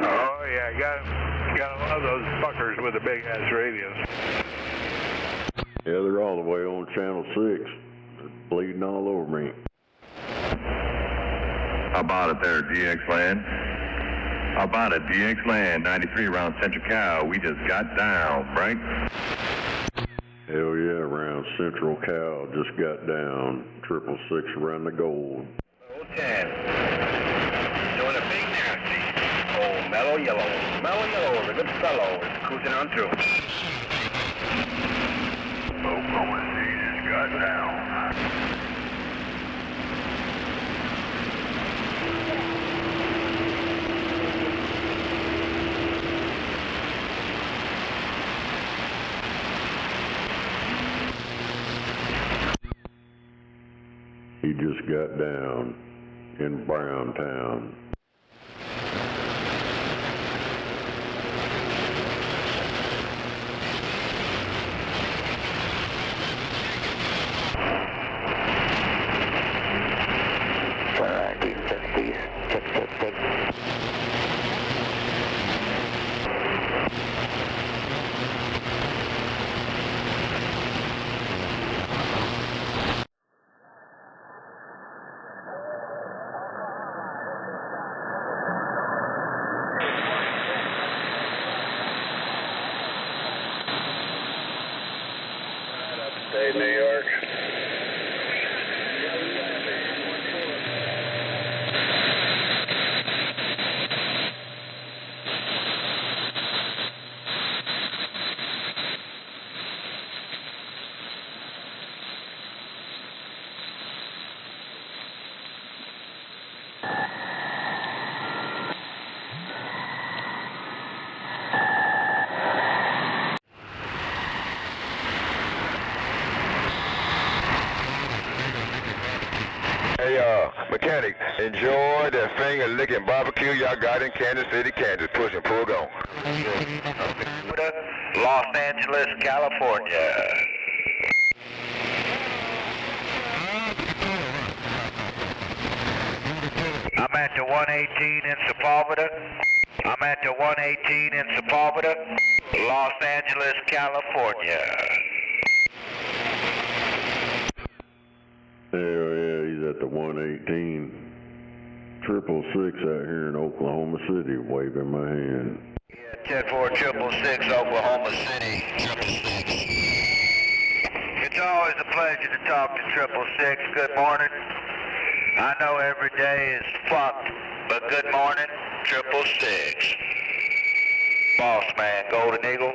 Oh yeah, gotta love those fuckers with the big ass radios. Yeah, they're all the way on Channel 6. They're bleeding all over me. How about it there, DX Land? How about it, DX Land, 93 around Central Cal. We just got down, Frank. Hell yeah, around Central Cal, just got down. 666 around the gold. 010. Doing a big nasty. Oh, mellow yellow. Mellow yellow is a good fellow. It's cruising on through. Oklahoma City just got down. He just got down in Browntown. enjoy that finger-licking barbecue y'all got in Kansas City, Kansas. Push and pull on. Los Angeles, California. I'm at the 118 in Sepulveda. I'm at the 118 in Sepulveda, Los Angeles, California. Hell yeah, he's at the 118. 666 out here in Oklahoma City, waving my hand. Yeah, 10-4-666, Oklahoma City. It's always a pleasure to talk to 666. Good morning. I know every day is fucked, but good morning, 666. Boss man, Golden Eagle,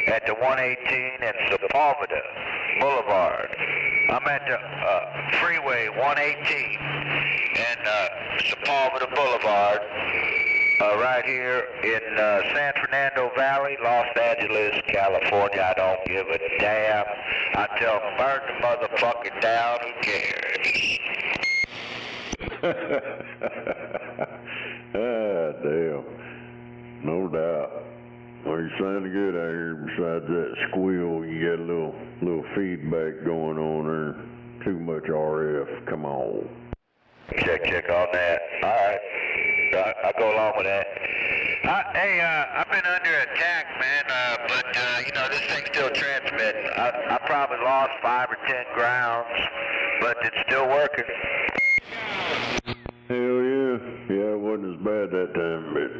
at the 118 and Sepulveda Boulevard. I'm at the freeway 118 and Sepulveda Boulevard, right here in San Fernando Valley, Los Angeles, California. I don't give a damn. I tell them, burn the motherfucker down, who cares? Ah, damn. No doubt. Well, you're sounding good out here. Besides that squeal, you got a little feedback going on there. Too much RF. Come on. Check on that. All right. I'll go along with that. Hey, I've been under attack, man, but, you know, this thing's still transmitting. I probably lost 5 or 10 grounds, but it's still working. Hell yeah. Yeah, it wasn't as bad that time, but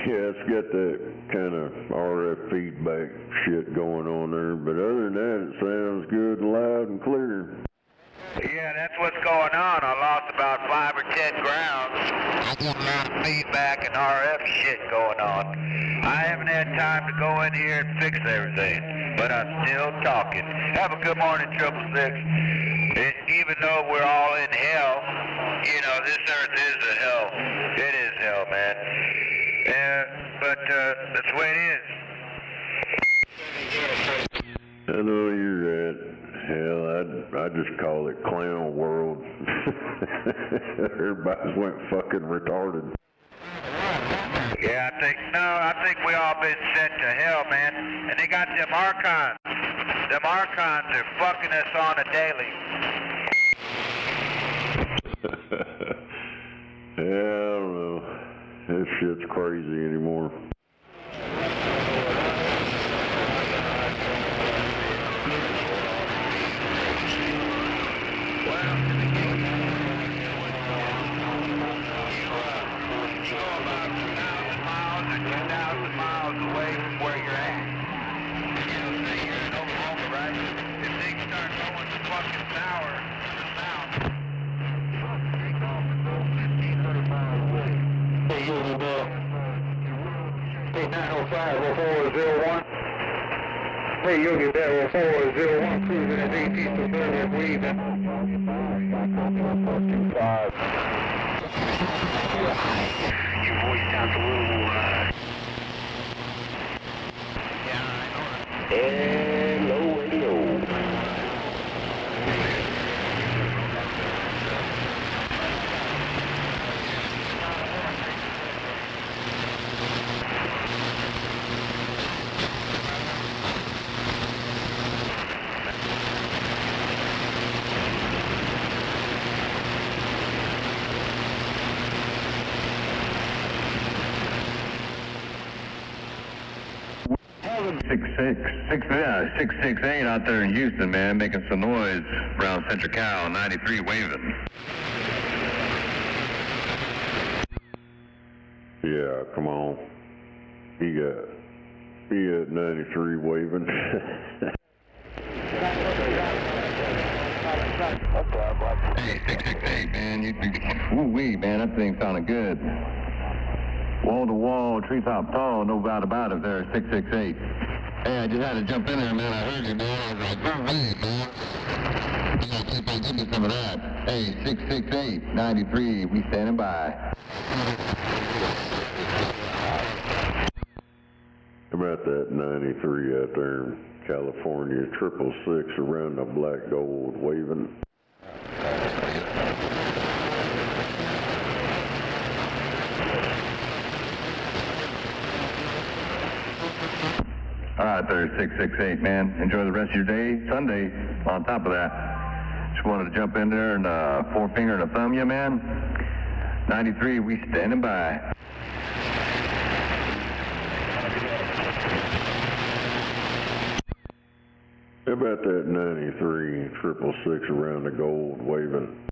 yeah, it's got that kind of RF feedback shit going on there. But other than that, it sounds good and loud and clear. Yeah, that's what's going on. I lost about 5 or 10 grounds. I got a lot of feedback and RF shit going on. I haven't had time to go in here and fix everything, but I'm still talking. Have a good morning, 666. Even though we're all in hell, you know, this earth is a hell. It is hell, man. But that's the way it is. I know you're at hell. I just call it clown world. Everybody's went fucking retarded. Yeah, I think we all been sent to hell, man. And they got them archons. Them archons are fucking us on a daily. Yeah, I don't know. This shit's crazy anymore. Hey, Yogi Barrel 401, cruising at 18 to 30, I'm leaving. 25. Your voice sounds a little, Hello, hello. Yeah, 668 out there in Houston, man, making some noise around Central Cal, 93 waving. Yeah, come on. He got 93 waving. Hey, 668, man, ooh-wee, man, that thing sounded good. Wall-to-wall, treetop tall, no doubt about it there, 668. Hey, I just had to jump in there, man. I heard you, man. I was like, oh, hey, man. You gotta keep on giving me some of that. Hey, 668, 93, we standing by. About that 93 out there in California, 666 around the black gold waving. All right, there, 668, man. Enjoy the rest of your day. Sunday, on top of that. Just wanted to jump in there and four finger and a thumb you, man. 93, we standing by. How about that 93, 666 around the gold waving?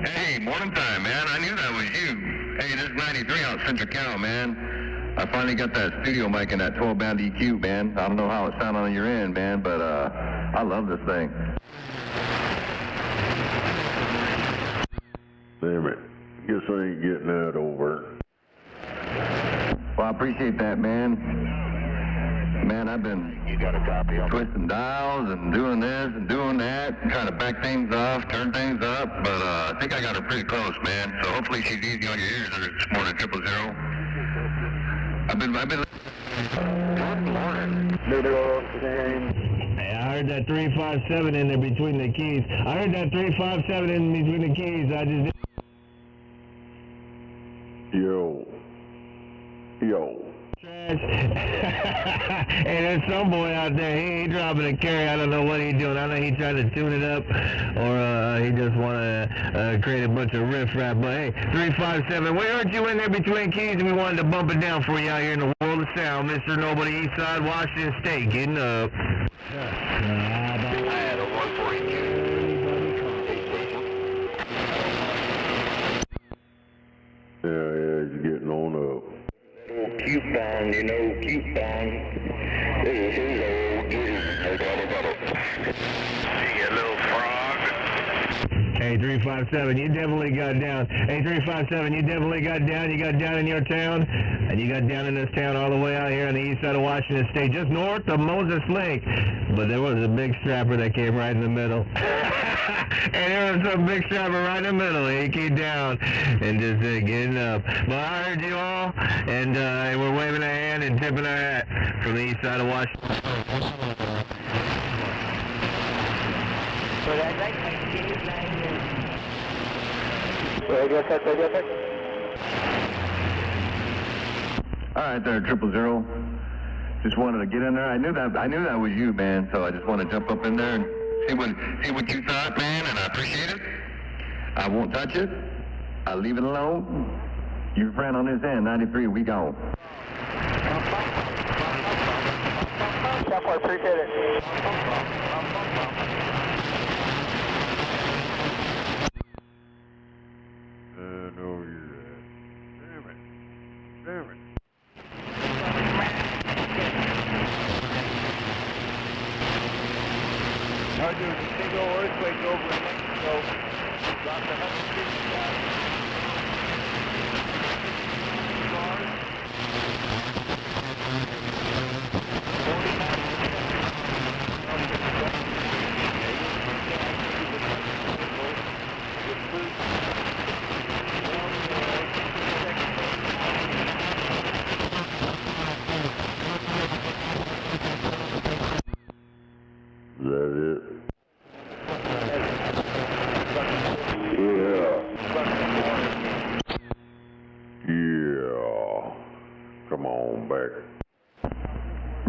Hey, morning time, man. I knew that was you. Hey, this is 93 out Central Cal, man. I finally got that studio mic and that 12-band EQ, man. I don't know how it sounded on your end, man, but I love this thing. Damn it. Guess I ain't getting that over. Well, I appreciate that, man. Man, I've been twisting dials and doing this and doing that, and trying to back things off, turn things up, but I think I got her pretty close, man. So hopefully she's easy on your ears this morning, 000. I've been. Good morning. Hey, I heard that 357 in there between the keys. I heard that 357 in between the keys. I just. Yo. Hey, there's some boy out there, he ain't dropping a carry. I don't know what he's doing. I know he tried to tune it up, or he just want to create a bunch of riff-raff. But hey, 357, we heard you in there between keys, and we wanted to bump it down for you out here in the world of sound. Mr. Nobody, Eastside, Washington State, getting up. I had a 142. Yeah, he's getting on up. Coupon, you know, coupon. This is old gear, no doubt about it. See a little frog. Hey, 357, you definitely got down. Hey, 357, you definitely got down. You got down in your town, and you got down in this town all the way out here on the east side of Washington State, just north of Moses Lake. But there was a big strapper that came right in the middle. And there was some big strapper right in the middle. He came down and just getting up. But I heard you all, and we're waving our hand and tipping our hat from the east side of Washington. All right, there, 000. Just wanted to get in there. I knew that was you, man. So I just want to jump up in there and see what you thought, man. And I appreciate it. I won't touch it. I'll leave it alone. Your friend on his end, 93. We gone. I appreciate it. I know you're right. Damn it. Damn it. There was a big old earthquake over in Mexico. Dropped 150 guys. Is that it? Yeah. Come on back.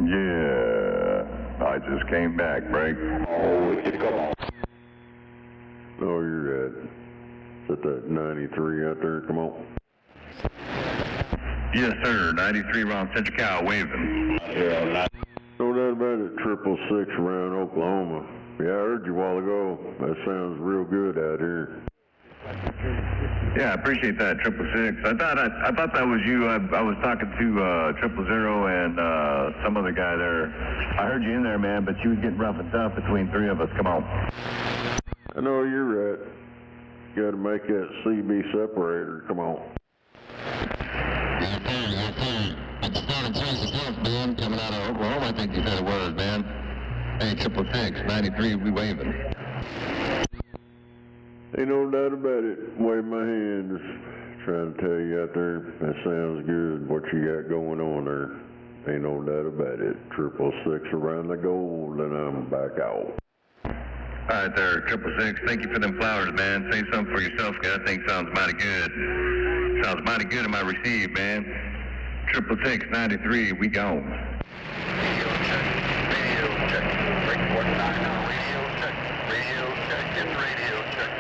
Yeah. I just came back, Frank. Oh, come on. No, you're right. Is that 93 out there? Come on. Yes, sir. 93 around Central Cal, waving. Yeah, No doubt about it, 666 around Oklahoma. Yeah, I heard you a while ago. That sounds real good out here. Yeah, I appreciate that, 666. I thought that was you. I was talking to 000 and some other guy there. I heard you in there, man, but you was getting rough and tough between three of us. Come on. I know you're right. You gotta make that CB separator. Come on. It's starting to man, coming out of Oklahoma, I think you said it was, man. Hey, 666, 93, we waving. Ain't no doubt about it. Wave my hand. Just trying to tell you out there, that sounds good, what you got going on there. Ain't no doubt about it. 666 around the gold, and I'm back out. All right there, 666, thank you for them flowers, man. Say something for yourself, 'cause that thing sounds mighty good. Sounds mighty good in my receive, man. 666-93, we gone. Radio check. Report 9 on radio check. Radio check. It's radio check.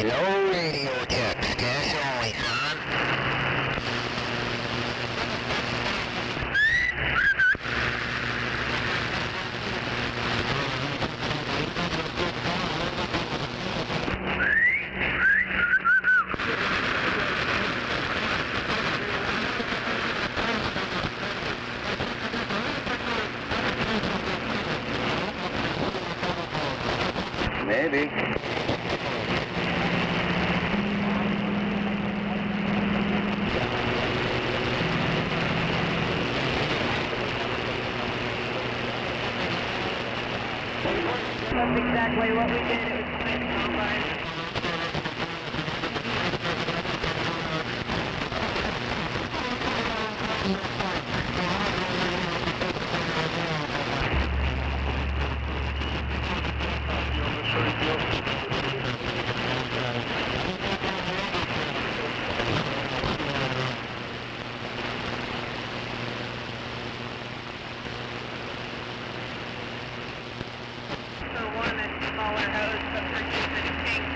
No radio checks, cash only, son. Maybe. That's exactly what we did. It was nice combine. Smaller hose, but for using tanks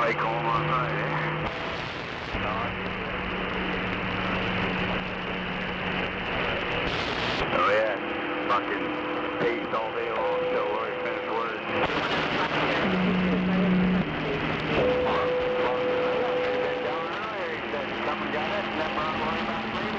Lake home on Friday. Oh yeah, fucking paced all day long till we finished work. Come and got it, and then we're on the way back later.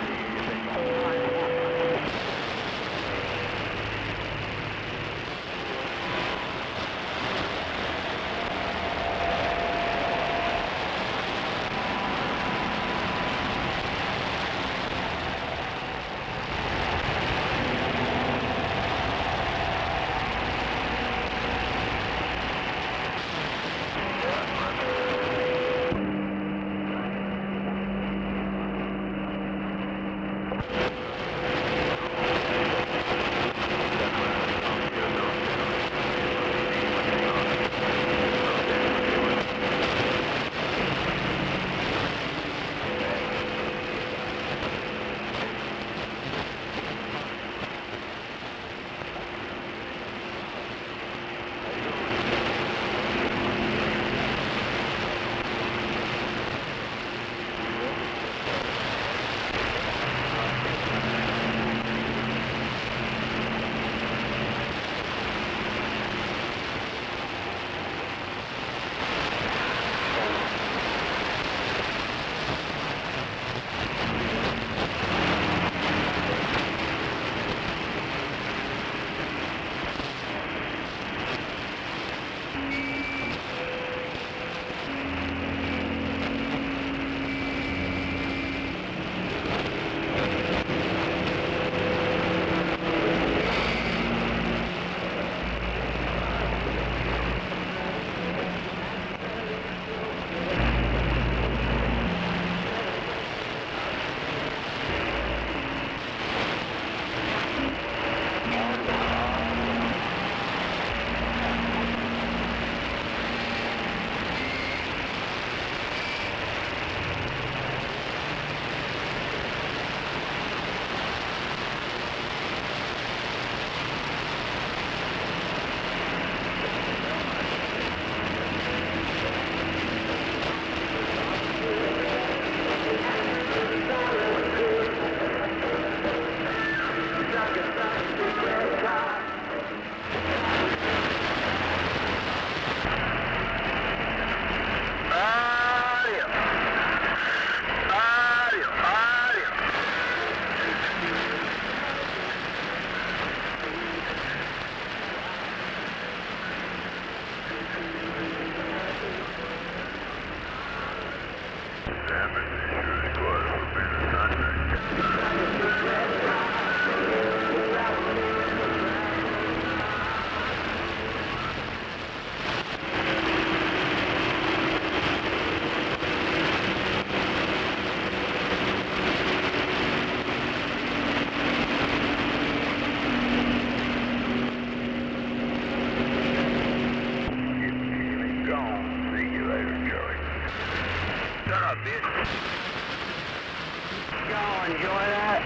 Y'all enjoy that?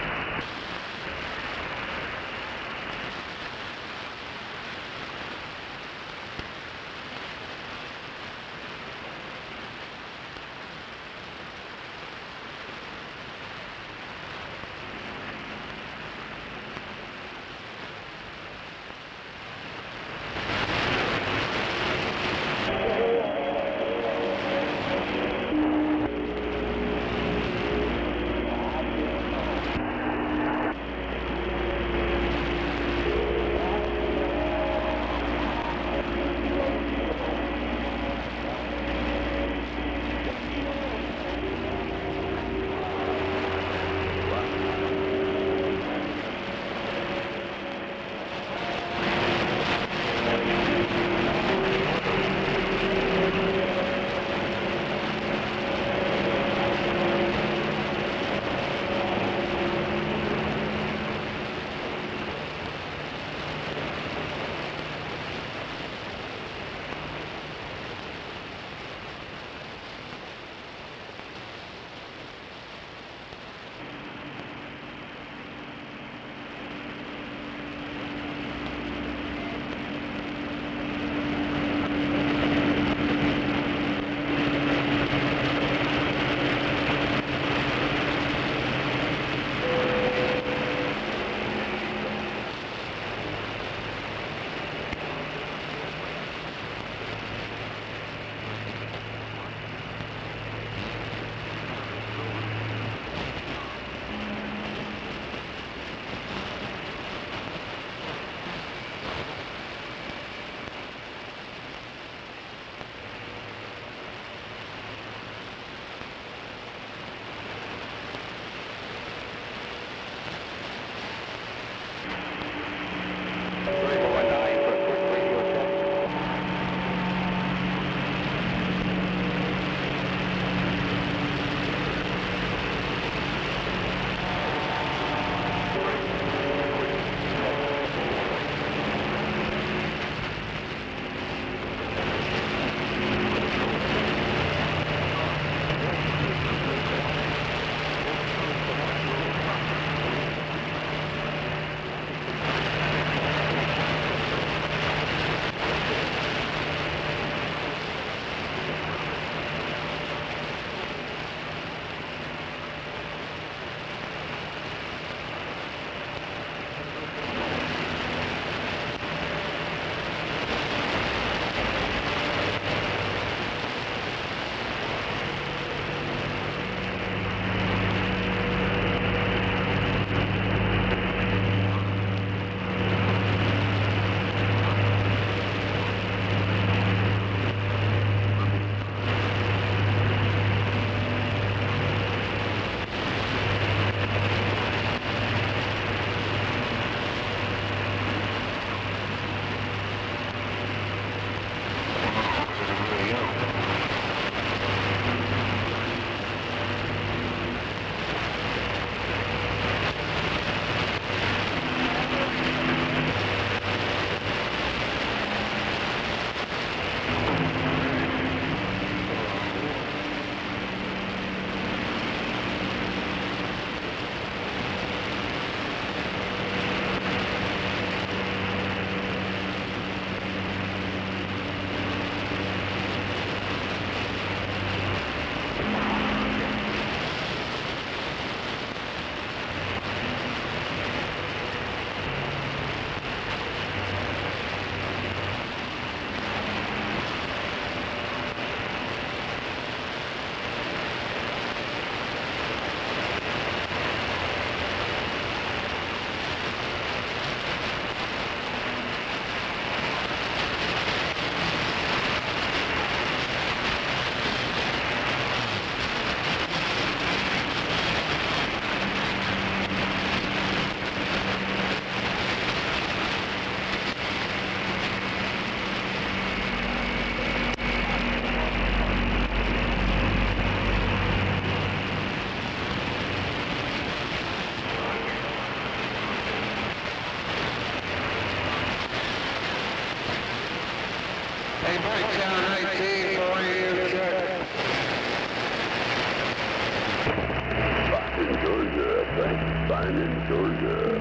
in Georgia.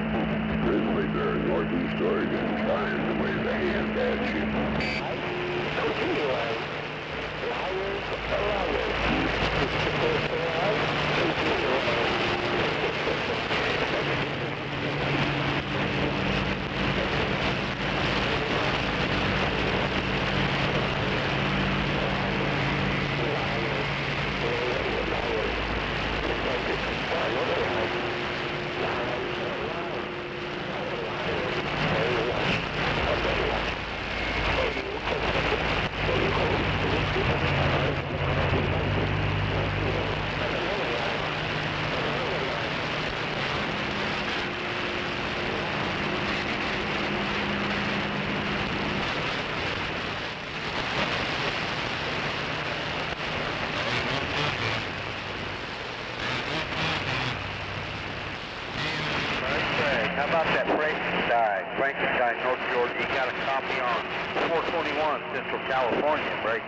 Grizzly bear in northeast Oregon trying to wave a hand at you. Continuing. Liars, liars. How about that Frankenstein, North Georgia? You got a copy on 421 Central California. Great.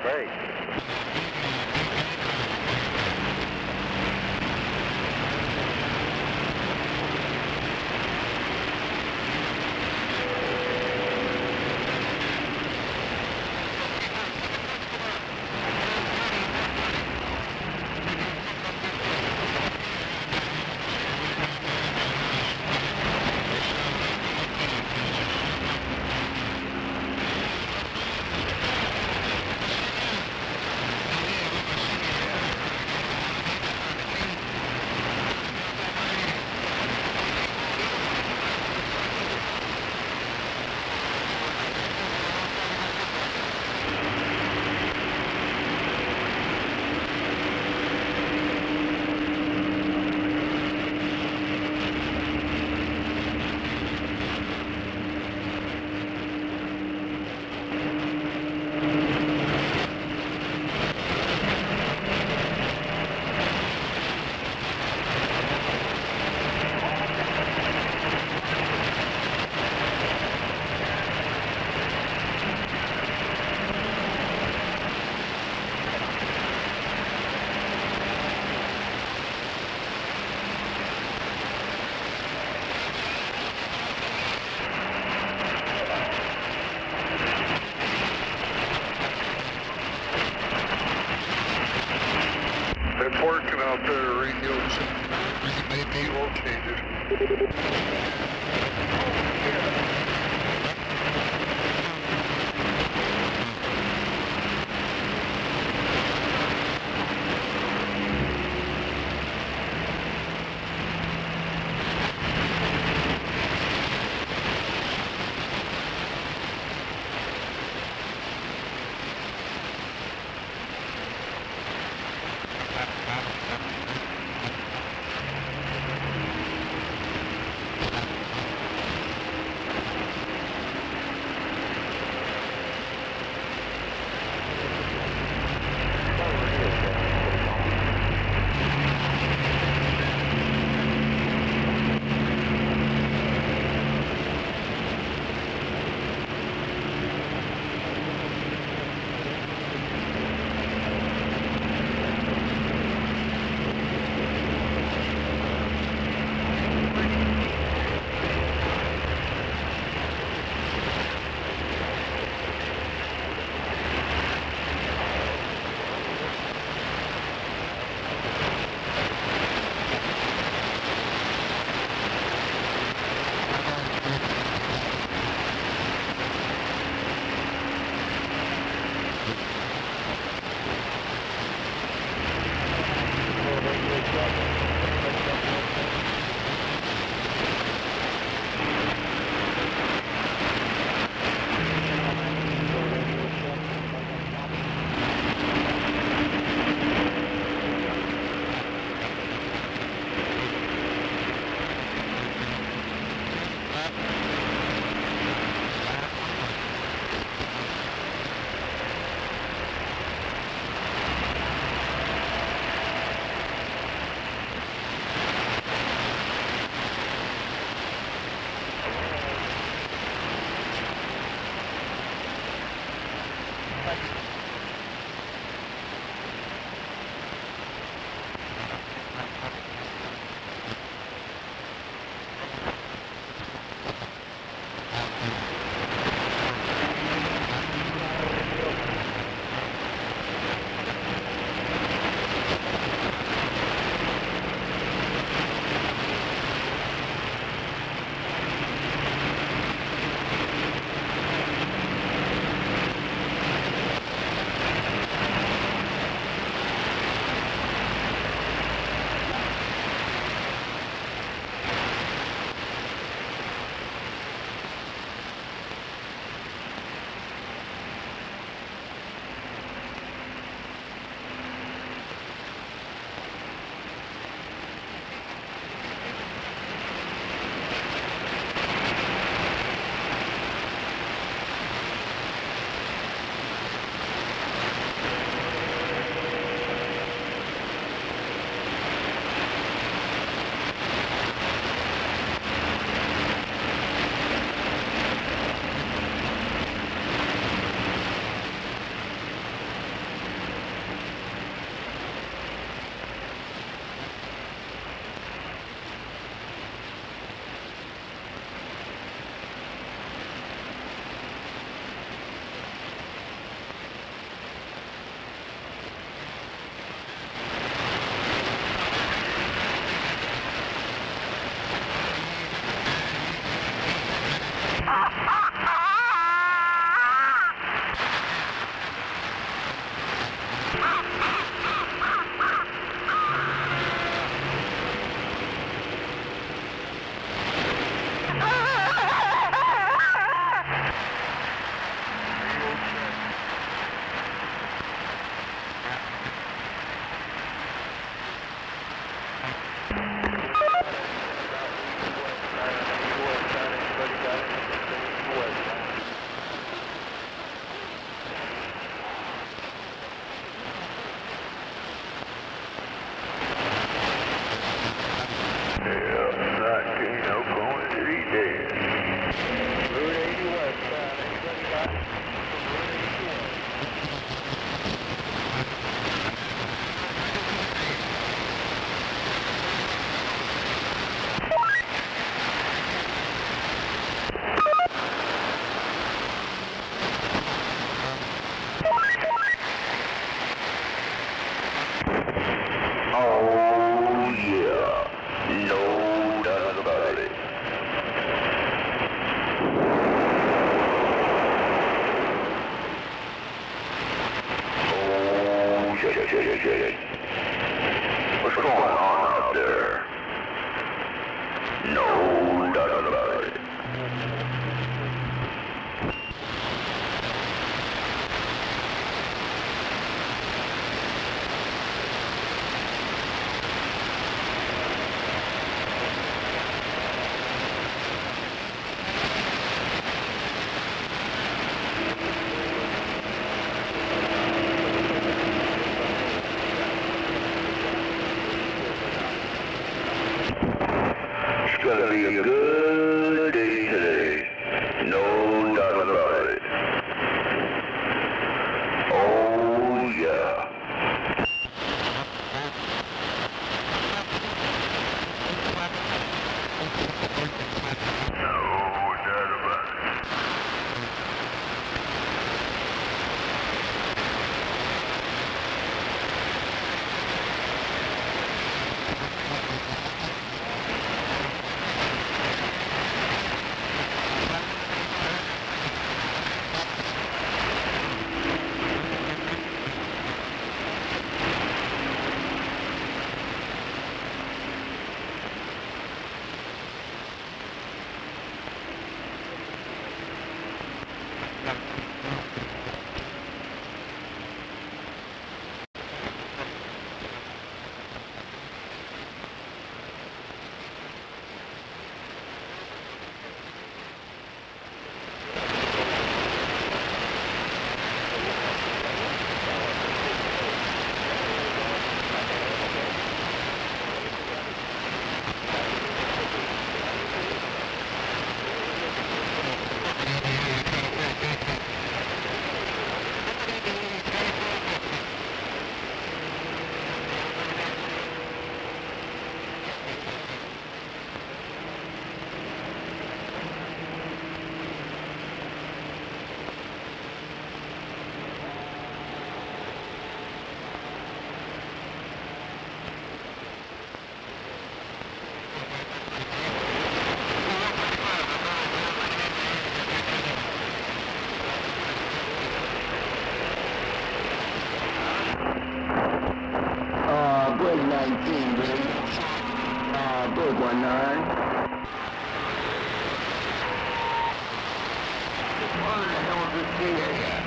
It's working out there, radios. We need oil changes. check. What's going on out there? No doubt about it. It's gonna be a good day today. No doubt about it. Oh yeah. Break 19, baby. Break 19. What the hell is this thing here?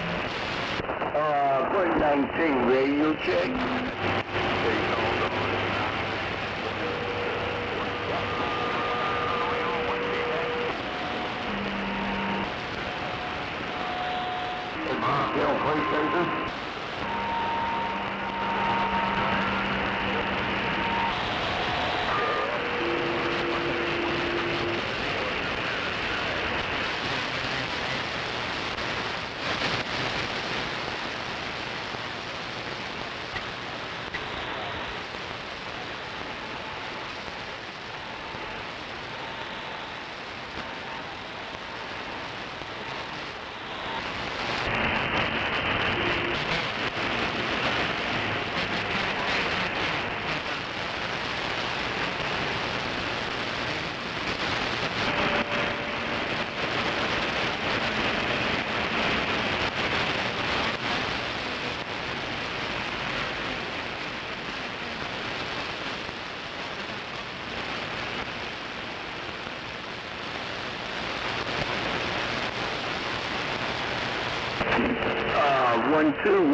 Break 19, radio check. Still PlayStation?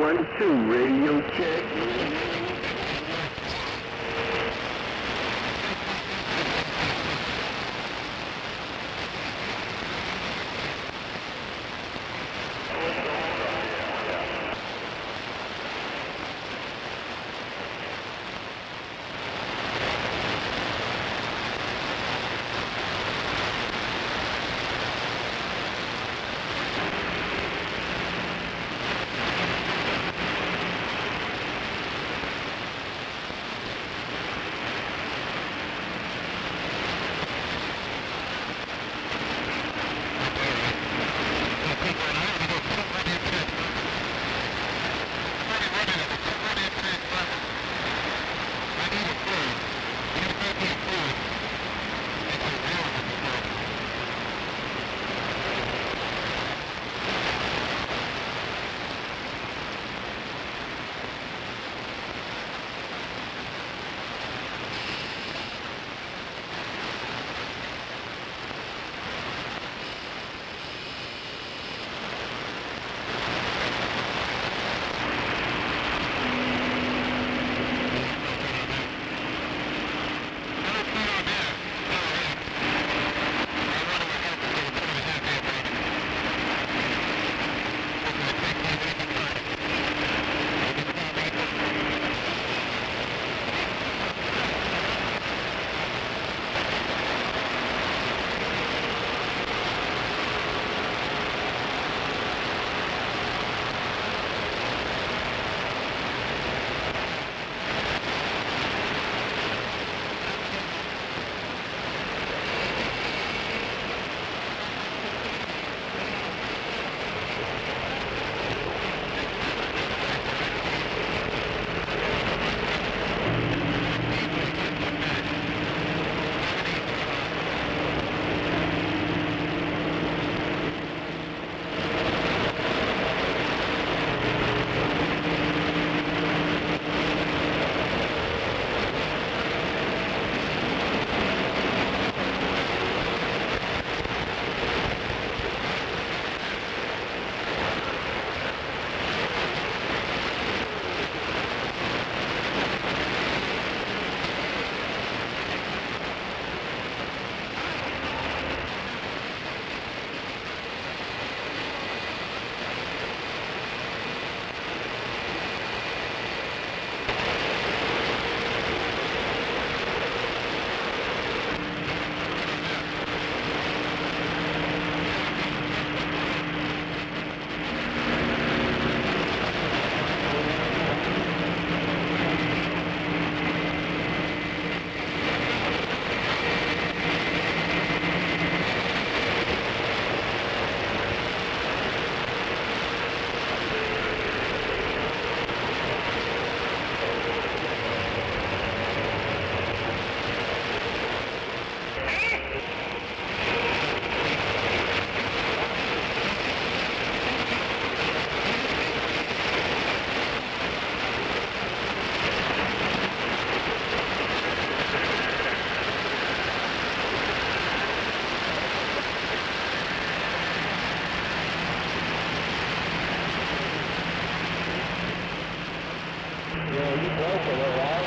One, two, radio check. Yeah, you broke it, all right?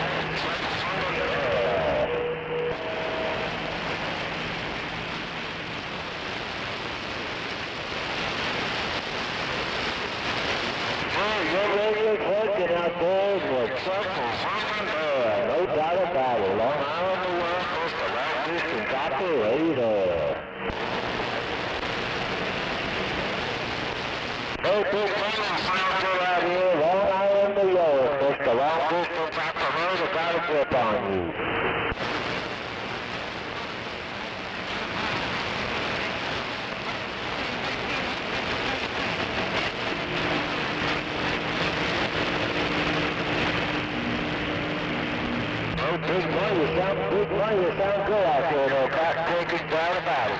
Your radio's working out there with truffles. No doubt about it. Long Island, the West Coast, the last distance operator. No big money out here. Long Island, New York. Just the long distance operator got a grip on you. Big money, you sound good out there, no back-breaking down about it.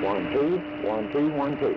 One, two, one, two, one, two.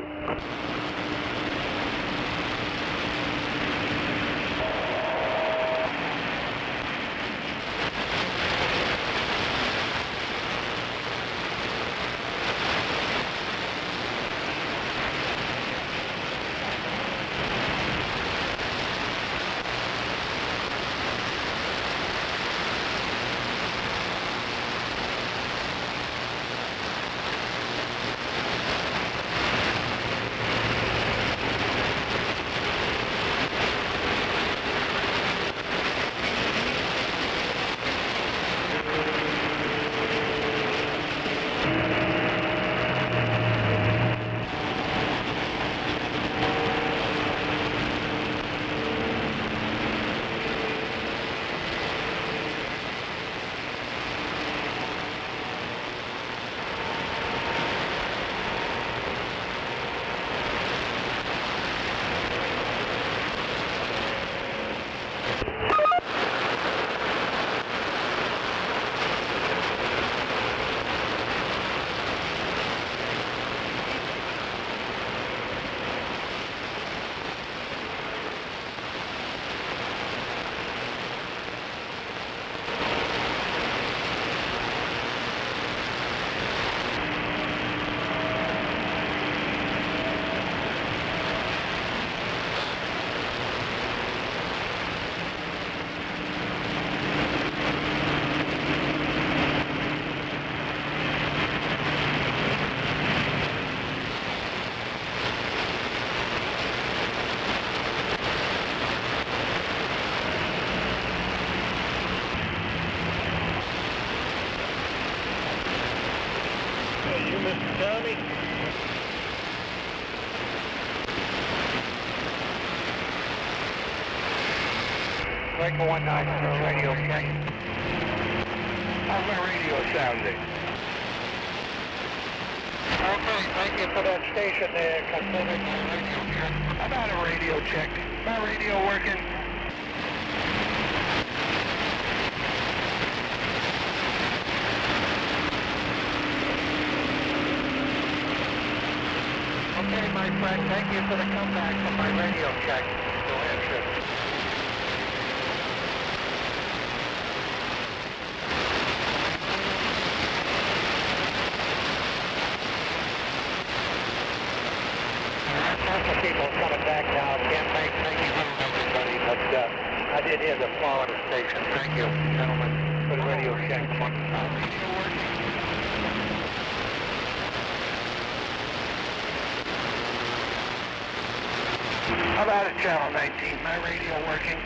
Breaker 190, radio check. How's my radio sounding? Okay, thank you for that station there, confirming my radio check. How about a radio check? Is my radio working? Okay, my friend, thank you for the comeback from my radio check. New Hampshire. Lots of people coming back now. Can't thank you everybody, but I did hear the fall of the station. Thank you, gentlemen, for the radio check. How about it, Channel 19? My radio working?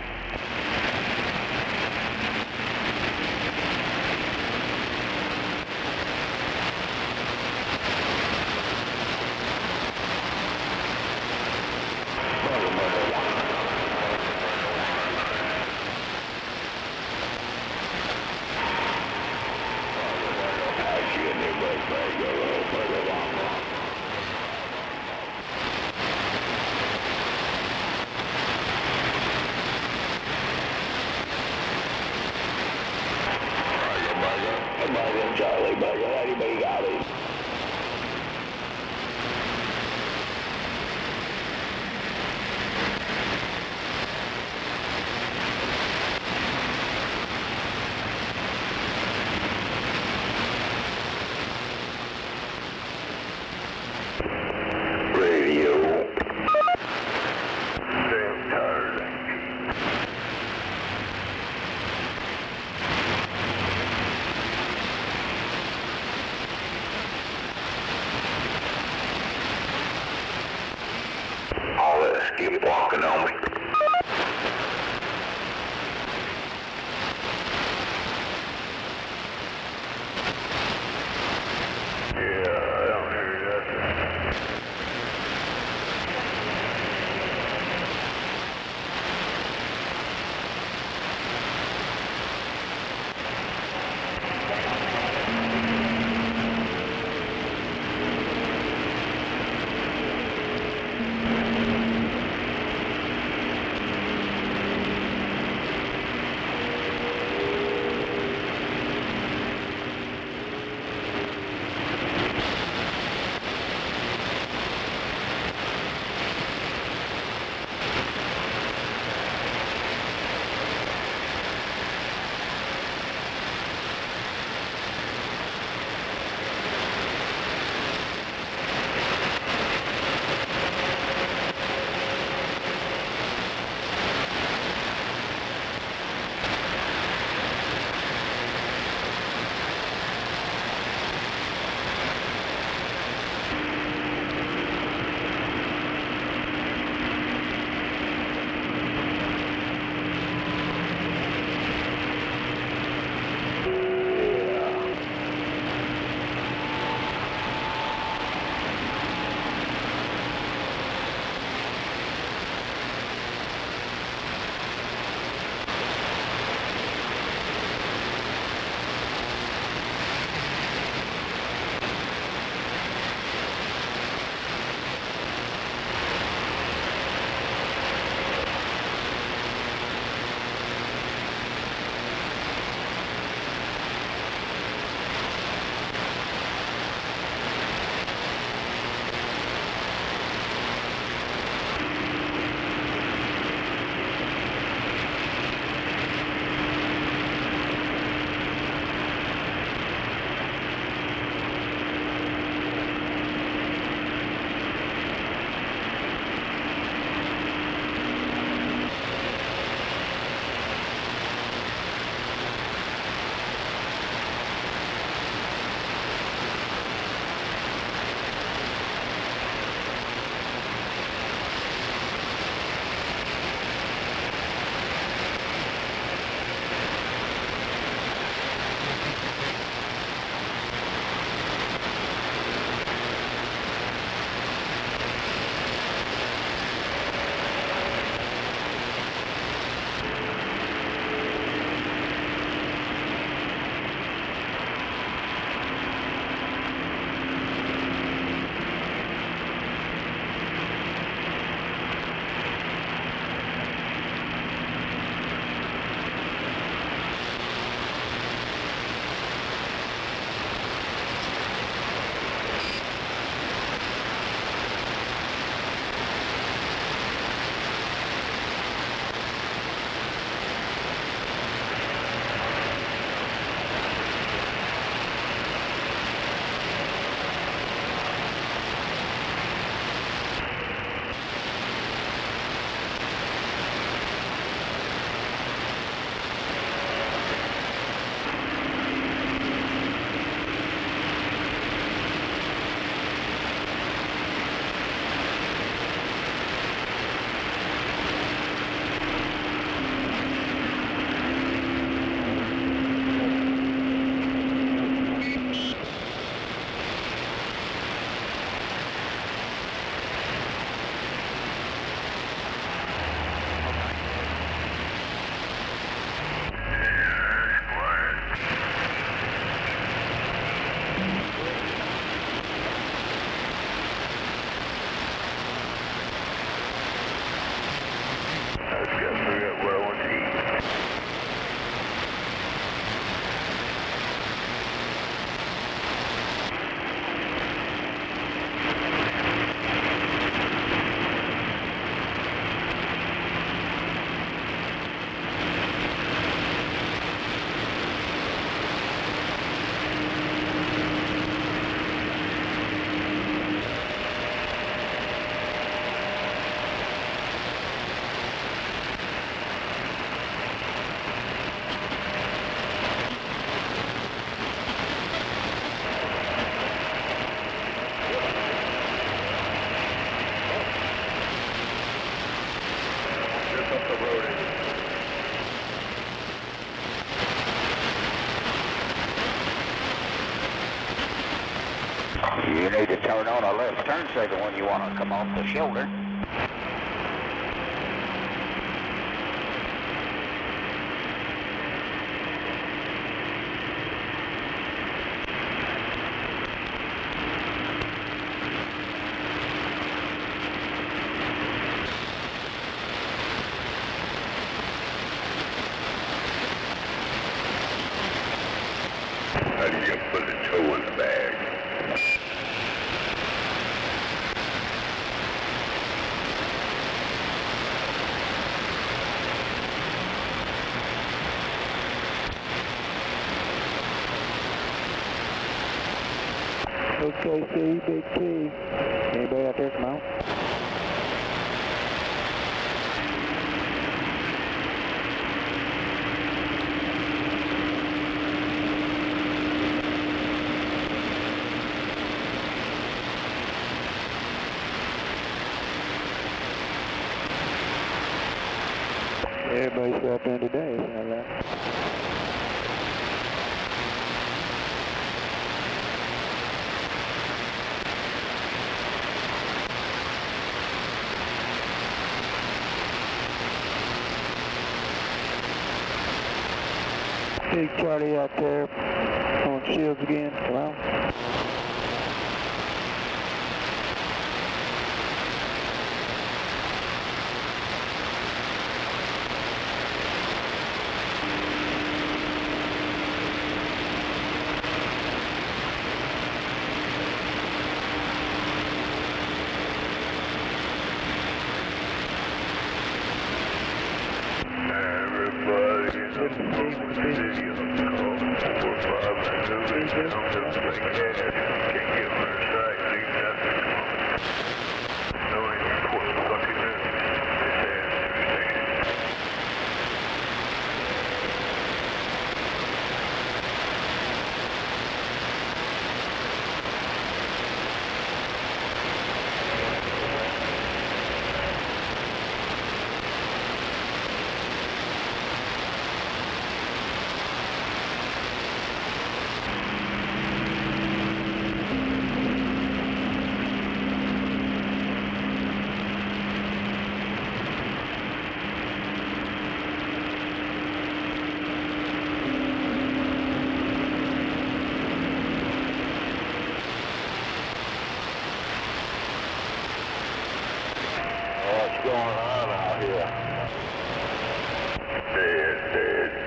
Charlie, Bugger, anybody got it? Radio. Damn tired. Keep walking on me. Yeah, I don't hear that. forward on a left turn signal when you want to come off the shoulder. How do you put a toe in the bag? Okay, C, Big T. Anybody out there come out? Everybody's up in today, sounds like. Big Charlie out there on shields again. Come on. Everybody's on the city of the call. 452 is down to the big cash. Can't get her sight, leave nothing. No ain't important fucking news. This ass understand. What's going on out here?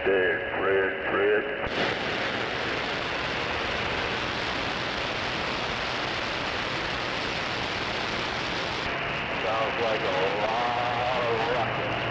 Dead, Fred. Sounds like a lot of rockets.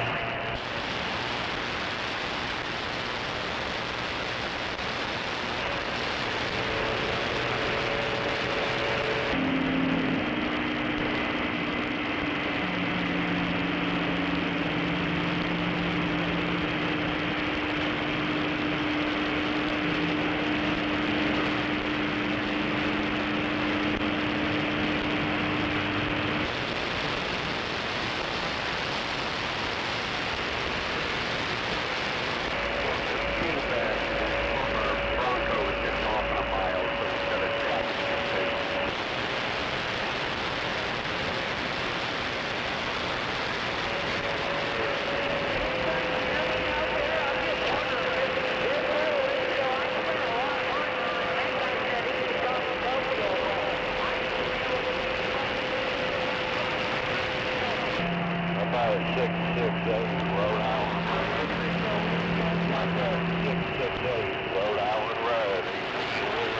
About 668 Rhode Island Road. 668 Rhode Island Road.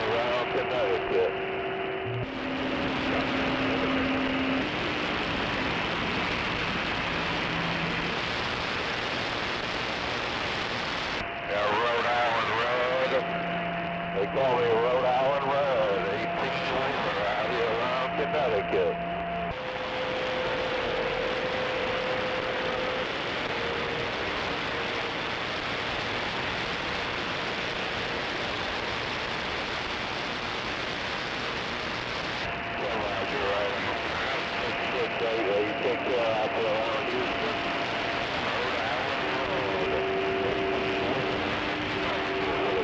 Around Connecticut. Yeah, Rhode Island Road. They call me Rhode Island Road. 18 around here around Connecticut. Take care out there around Houston.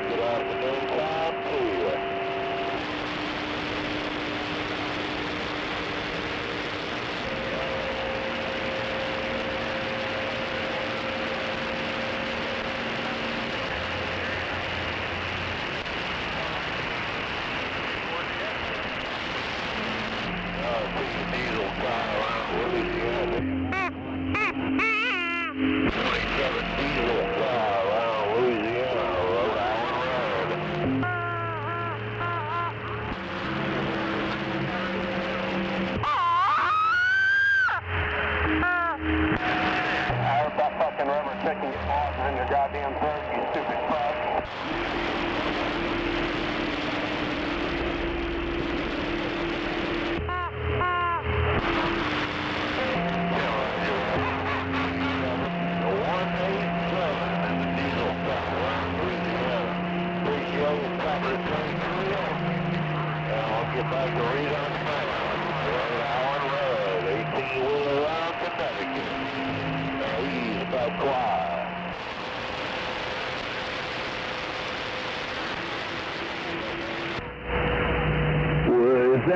Good afternoon time to you.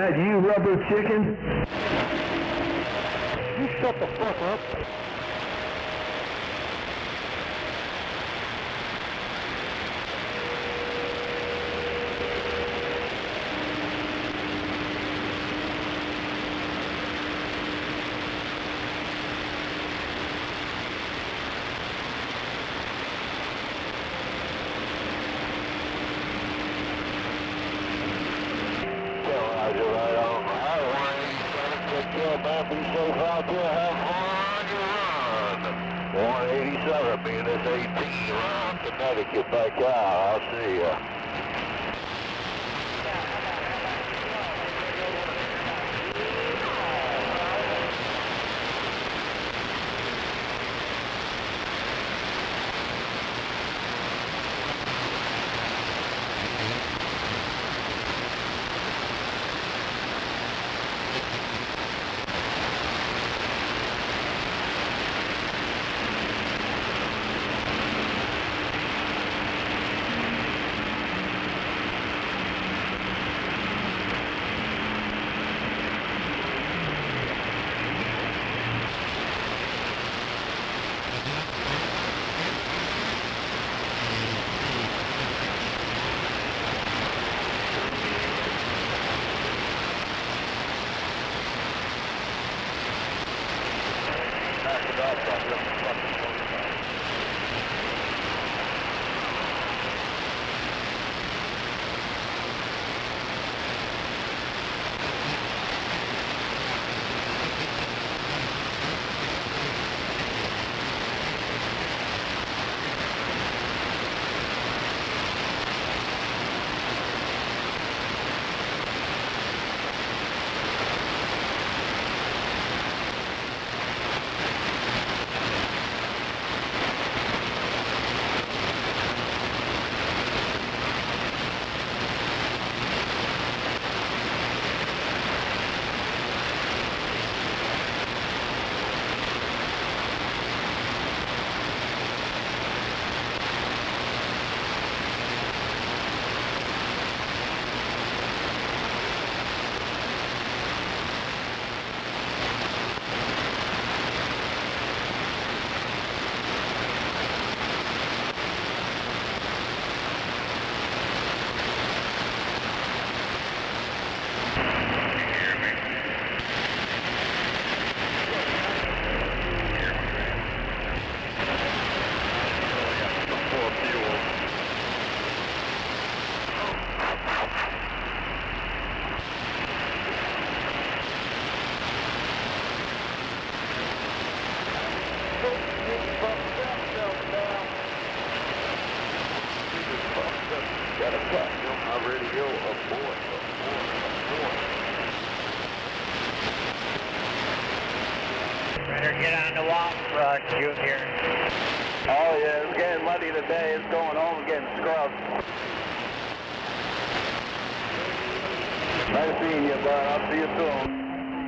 that you, rubber chicken? You shut the fuck up. Roger, right on. I-187, take care, man. Be safe out there. Have fun on your run. 187, being this 18 around Connecticut back out. I'll see ya. Better get on the walk front, Junior. Oh yeah, it's getting muddy today. It's going home, getting scrubbed. Nice seeing you, bud. I'll see you soon.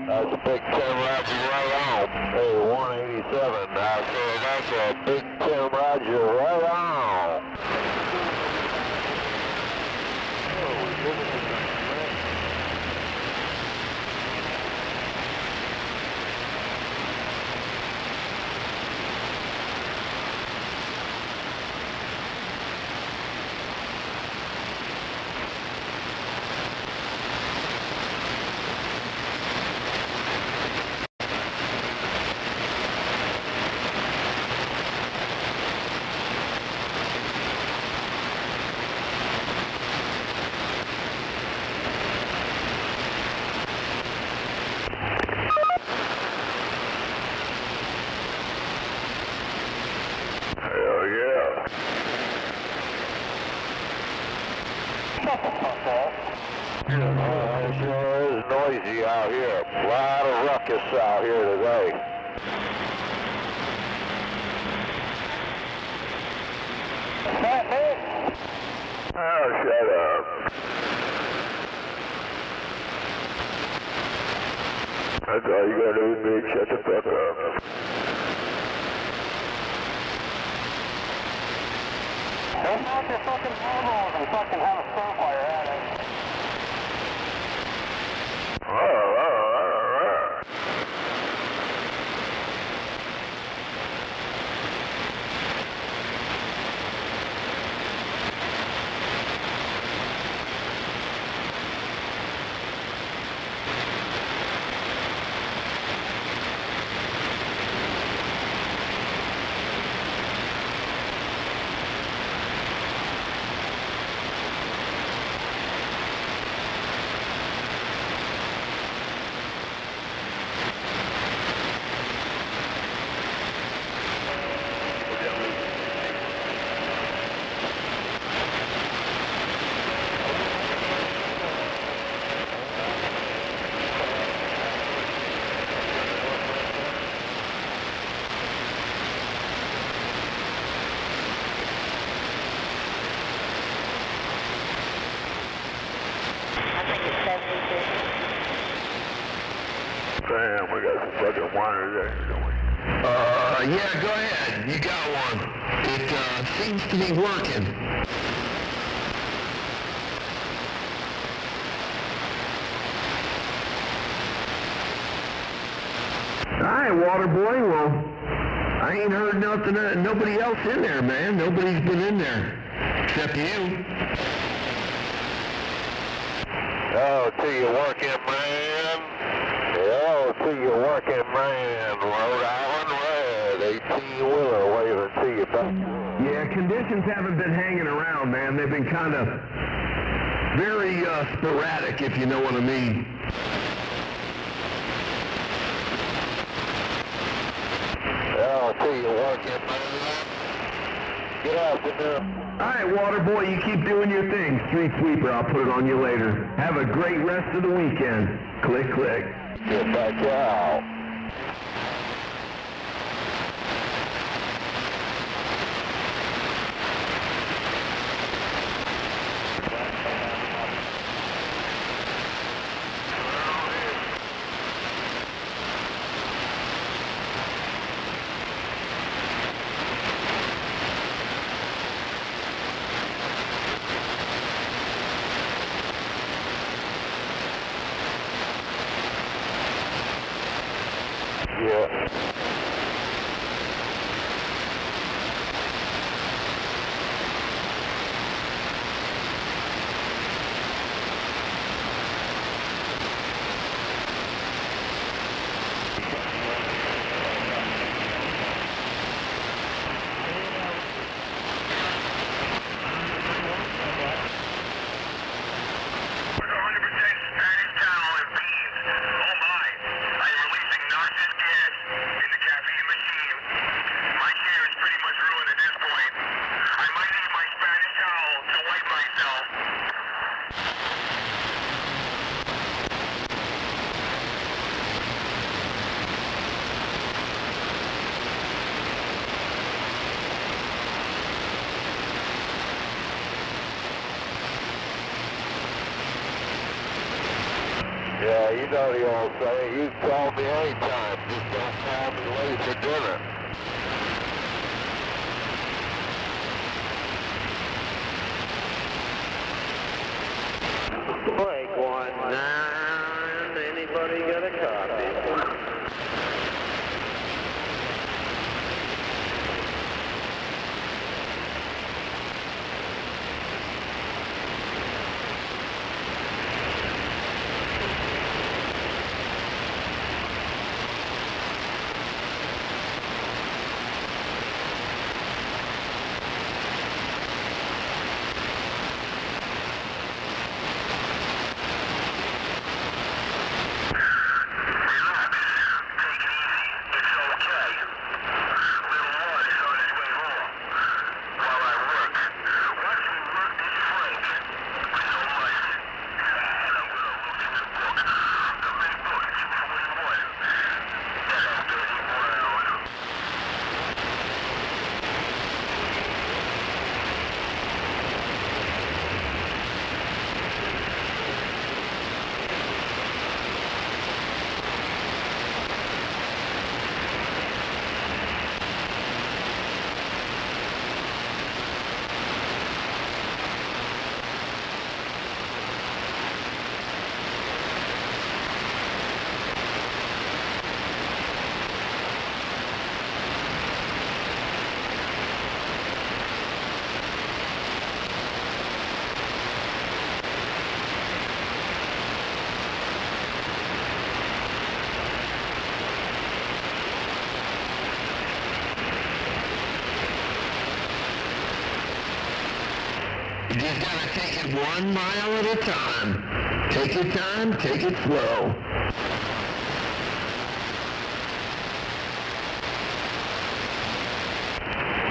That's a big 10 Roger right on. Hey, 187. I said that's a big 10 Roger right on. Hell yeah. It sure is noisy out here. A lot of ruckus out here today. Oh, shut up. That's all you gotta do, big. Shut the fuck up. Don't knock your fucking eyeballs and fucking have a starfire at it. man. We got some fucking wires there, don't we? Yeah, go ahead. You got one. It seems to be working. All right, water boy. Well, I ain't heard nothing. Nobody else in there, man. Nobody's been in there except you. Oh, to you working man. Oh, to you working man. Rhode Island Red, 18-wheeler waving to you back. Yeah, conditions haven't been hanging around, man. They've been kind of very sporadic, if you know what I mean. Oh, to you working man. Get out there. All right, water boy, you keep doing your thing. Street sweeper, I'll put it on you later. Have a great rest of the weekend. Click, click. Get back out. Yeah. Yeah, you know the old saying, you can call me anytime, just don't call me late for dinner. Break 19, anybody got a copy? You just gotta take it 1 mile at a time. Take your time, take it slow.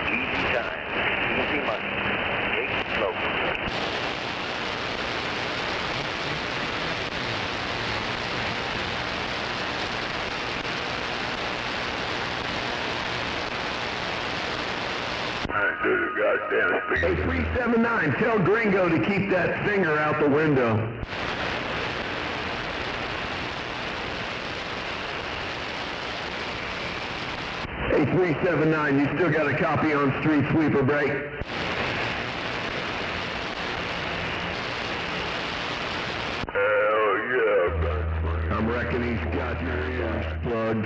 Easy time, easy money. Take it slow. Hey, 379, tell Gringo to keep that finger out the window. Hey, 379, you still got a copy on street sweeper break? Hell yeah. I'm reckon he's got your ears plugged.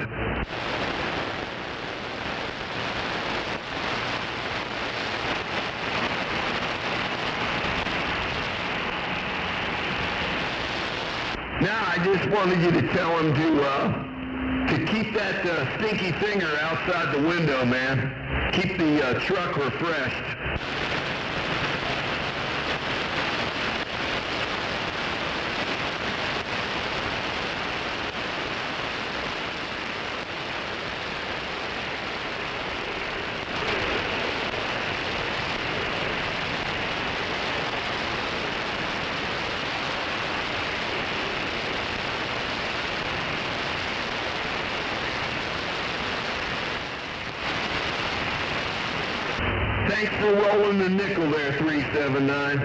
Now, I just wanted you to tell him to keep that stinky finger outside the window, man. Keep the truck refreshed. Thanks for rolling the nickel there, 379.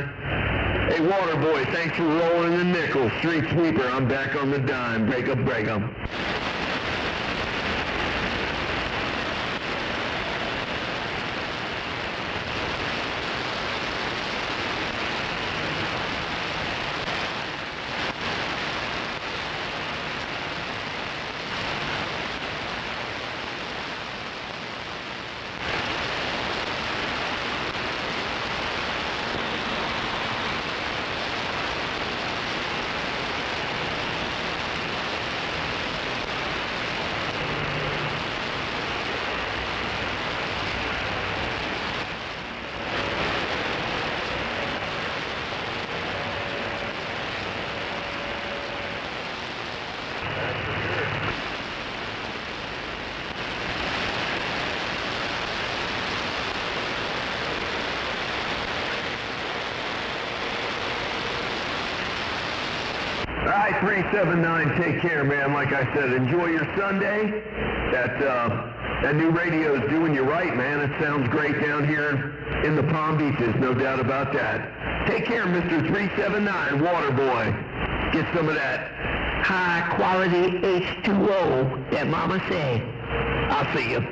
Hey, water boy, thanks for rolling the nickel. Street sweeper, I'm back on the dime. Break 'em, break 'em. All right, 379, take care, man. Like I said, enjoy your Sunday. That new radio is doing you right, man. It sounds great down here in the Palm Beaches, no doubt about that. Take care, Mr. 379, water boy. Get some of that high quality H2O that mama say. I'll see you.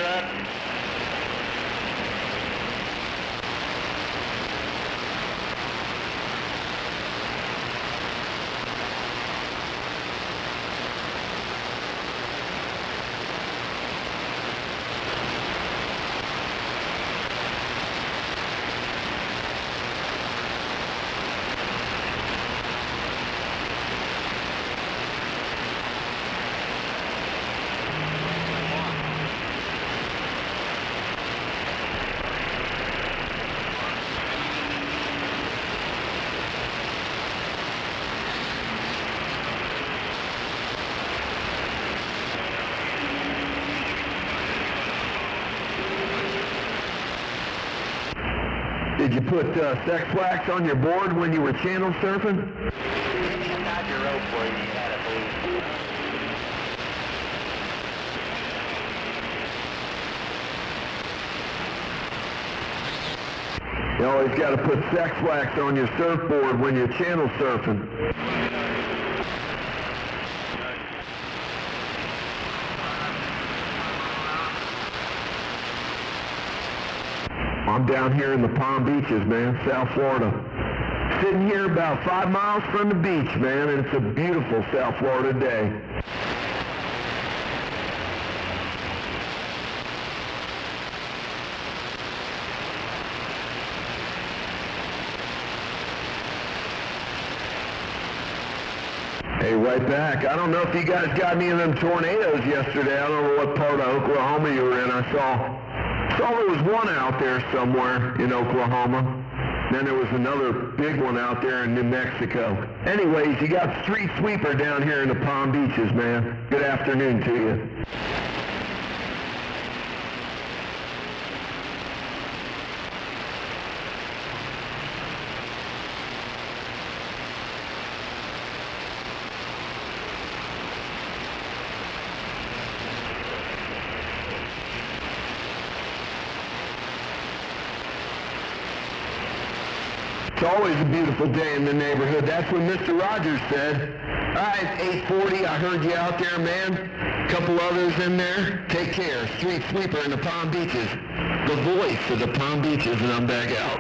truck. Did you put sex wax on your board when you were channel surfing? Inside your rope where you had it, please. You always got to put sex wax on your surfboard when you're channel surfing. I'm down here in the Palm Beaches, man, South Florida. Sitting here about 5 miles from the beach, man, and it's a beautiful South Florida day. Hey, right back. I don't know if you guys got any of them tornadoes yesterday. I don't know what part of Oklahoma you were in. I saw there was one out there somewhere in Oklahoma. Then there was another big one out there in New Mexico. Anyways, you got Street Sweeper down here in the Palm Beaches, man. Good afternoon to you. It's always a beautiful day in the neighborhood. That's what Mr. Rogers said. All right, 840, I heard you out there, man. Couple others in there. Take care. Street Sweeper in the Palm Beaches. The voice of the Palm Beaches, and I'm back out.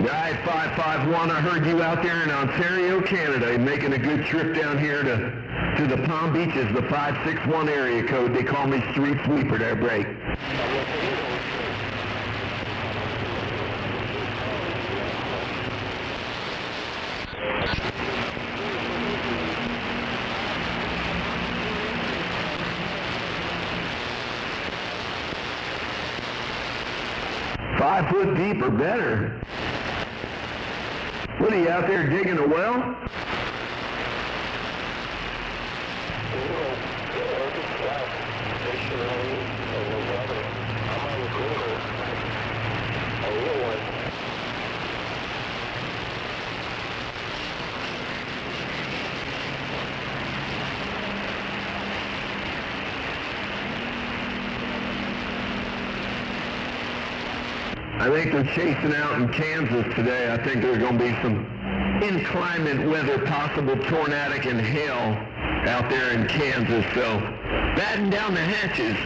Guy 551, I heard you out there in Ontario, Canada, making a good trip down here to the Palm Beaches, the 561 area code. They call me Street Sweeper there, break. Foot deep or better. What are you out there digging a well? I think they're chasing out in Kansas today. I think there's going to be some inclement weather, possible tornadic and hail out there in Kansas. So batten down the hatches.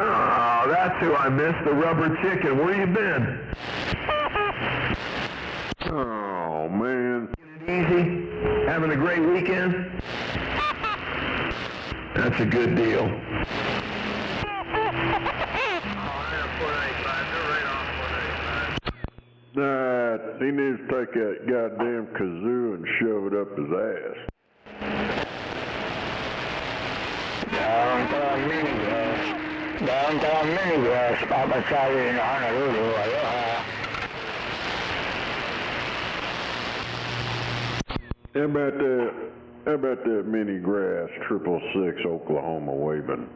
Oh, that's who I missed, the rubber chicken. Where you been? Oh, man. Easy? Having a great weekend? That's a good deal. Nah, he needs to take that goddamn kazoo and shove it up his ass. Downtown minibus, Papa Charlie in Honolulu, aloha. How about that mini grass 666 Oklahoma waving?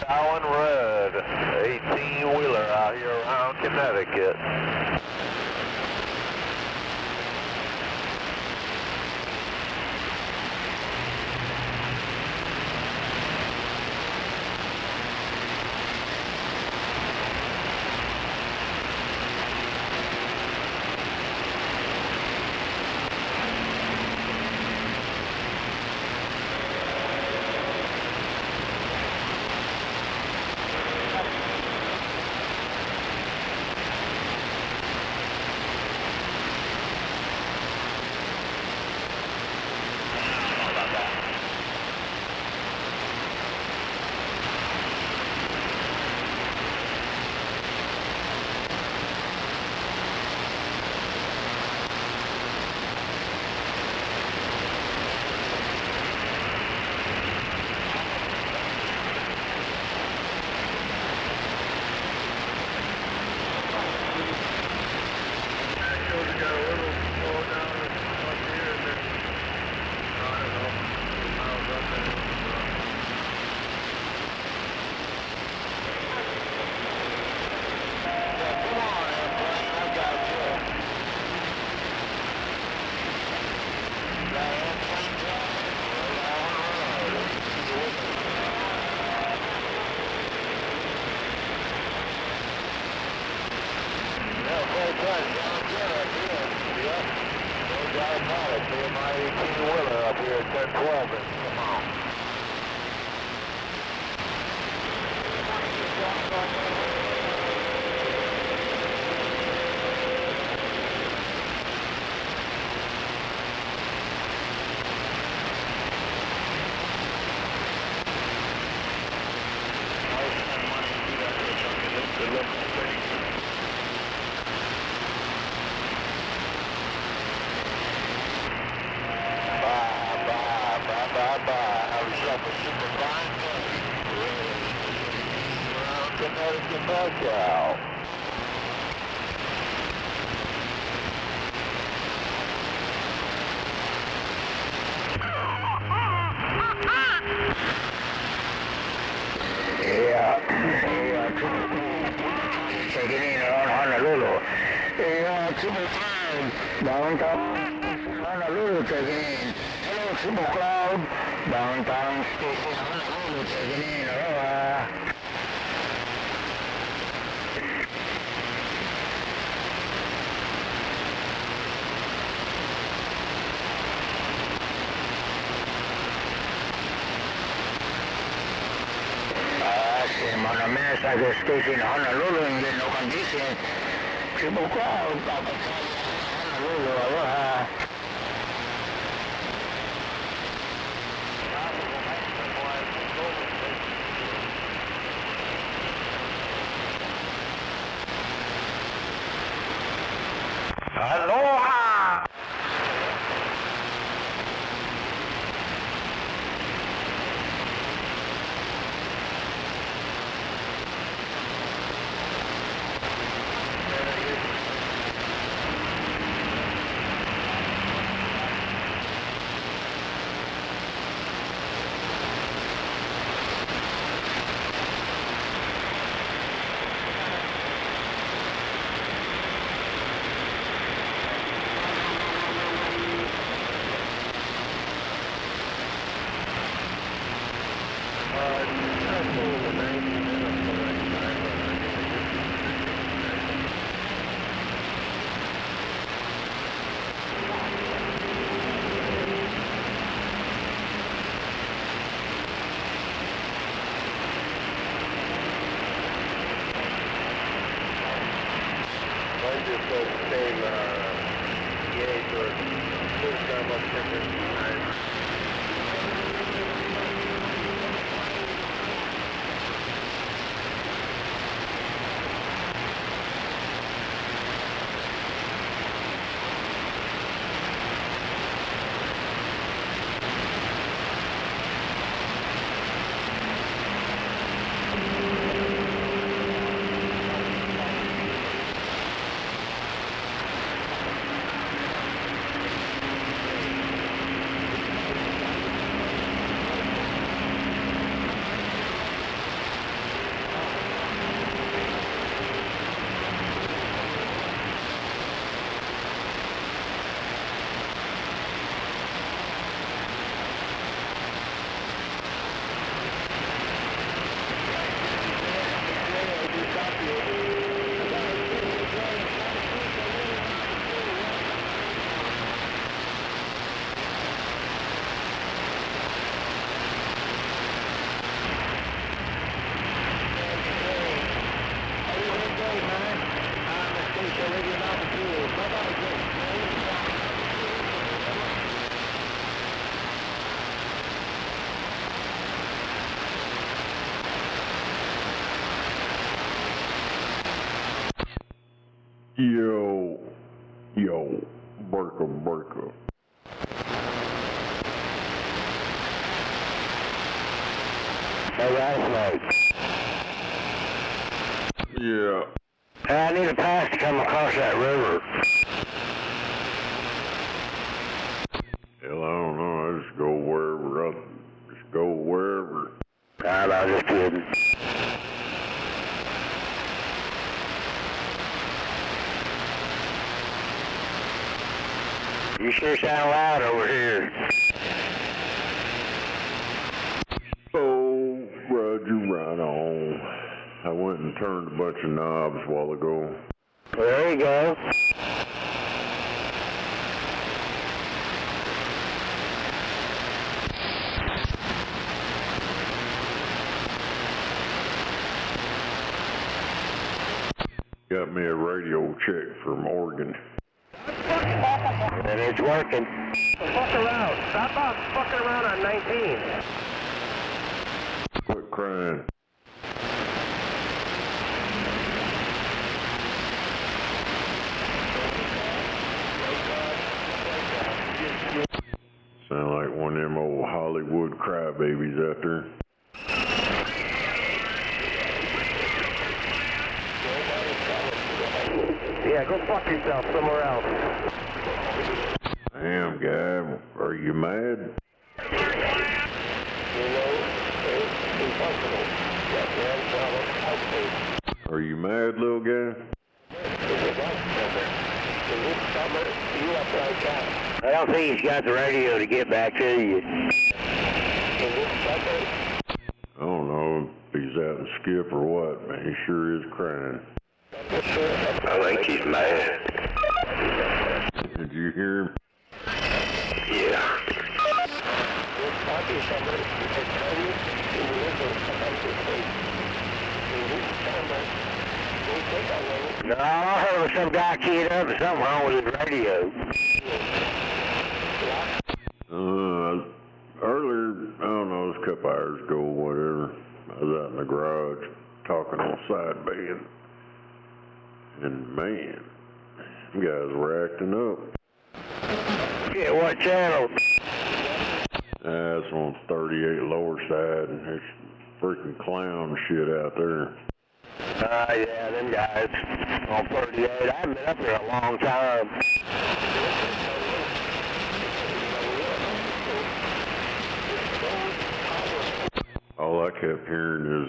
Alan Rudd, 18-wheeler out here around Connecticut. My 18-wheeler up here at 1012. Come on. Connecticut back out. Taking in around Honolulu. Triple Cloud, downtown Honolulu taking in. Hello, Triple Cloud, downtown station Honolulu taking in. Aloha. Monomena Cycle Station Honolulu and get no condition. Triple Cloud, Honolulu, aloha. Aloha! just the same gauge or just that much different. Yo, Burka. Hey, Rattlesnake. Yeah. I need a pass to come across that river. Hell, I don't know. I just go wherever. Just go wherever. I'm just kidding. You sure sound loud over here. Oh, Roger, right on. I went and turned a bunch of knobs a while ago. Well, there you go. Got me a radio check from Oregon. And it's working. Fuck around. Stop fucking around on 19. Quit crying. Sound like one of them old Hollywood crybabies out there. Yeah, go fuck yourself somewhere else. Damn, guy, are you mad? Are you mad, little guy? I don't think he's got the radio to get back to you. I don't know if he's out and skip or what, man. He sure is crying. I think he's mad. Did you hear him? Yeah. No, I heard some guy keyed up and something wrong with his radio. Earlier, I don't know, it was a couple hours ago, whatever. I was out in the garage talking on sideband. And man, you guys were acting up. Yeah, what channel? That's on 38 lower side, and there's freaking clown shit out there. Yeah, them guys on 38. I haven't been up there a long time. All I kept hearing is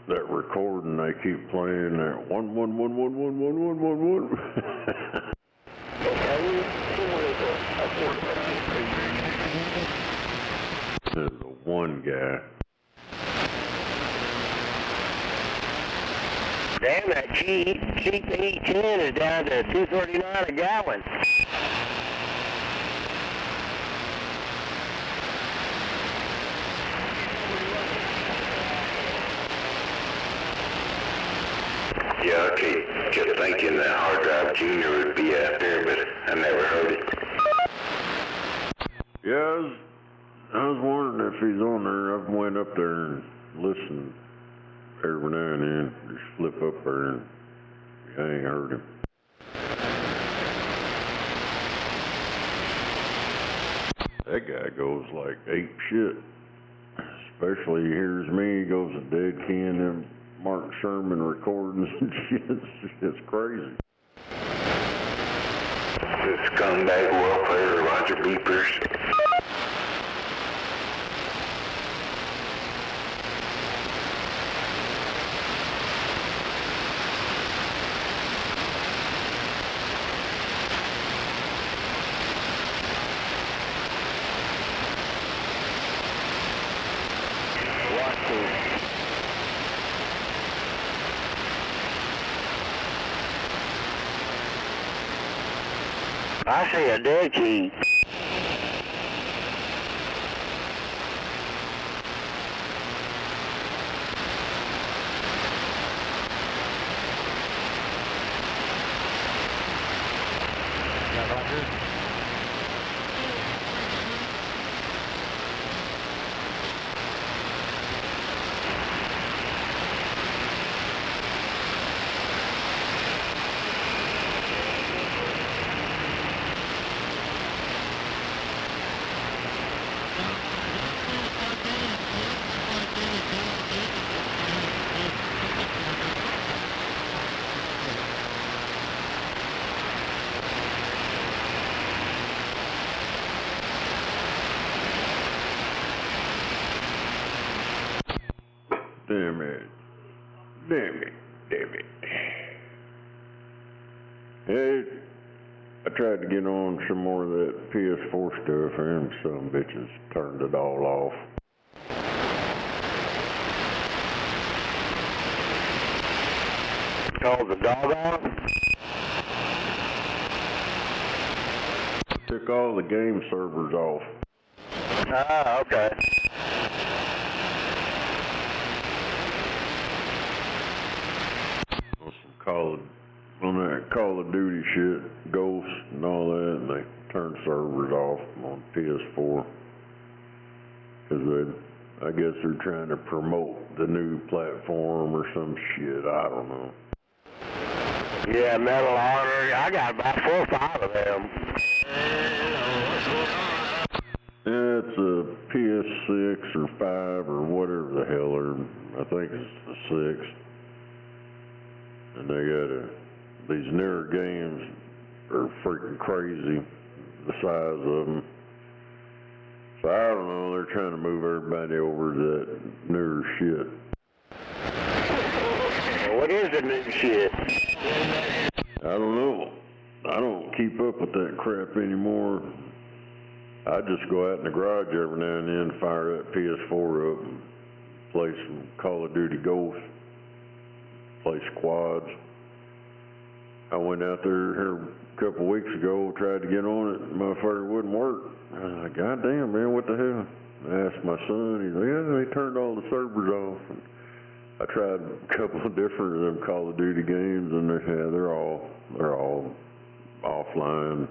that recording they keep playing, that 111111111. There's the one guy. Damn, that cheap E10 is down to $2.39 a gallon. Yeah, I kept thinking that Hard Drive Jr. would be out there, but I never heard it. Yeah, I was wondering if he's on there. I've went up there and listened every now and then. Just flip up there and I ain't heard him. That guy goes like ape shit. Especially he hears me, he goes to dead can them Mark Sherman recordings and shit. It's crazy. This scumbag welfare, Roger Beepers. I see a dead key. Damn it. Damn it. Damn it. Hey, I tried to get on some more of that PS4 stuff and some bitches turned it all off. Oh, the dog off? Took all the game servers off. Ah, okay. On that Call of Duty shit, Ghosts and all that, and they turned servers off on PS4. Because I guess they're trying to promote the new platform or some shit, I don't know. Yeah, Metal Artery, I got about 4 or 5 of them. Yeah, it's a PS6 or 5 or whatever the hell, I think it's the 6. And they got these newer games are freaking crazy, the size of them. So I don't know, they're trying to move everybody over to that newer shit. What is the new shit? I don't know. I don't keep up with that crap anymore. I just go out in the garage every now and then, fire that PS4 up and play some Call of Duty Ghosts, play squads. I went out there here a couple of weeks ago, tried to get on it, motherfucker wouldn't work. I was like, God damn, man, what the hell? I asked my son, he's like, yeah, they turned all the servers off. And I tried a couple of different of them Call of Duty games, and they're all offline.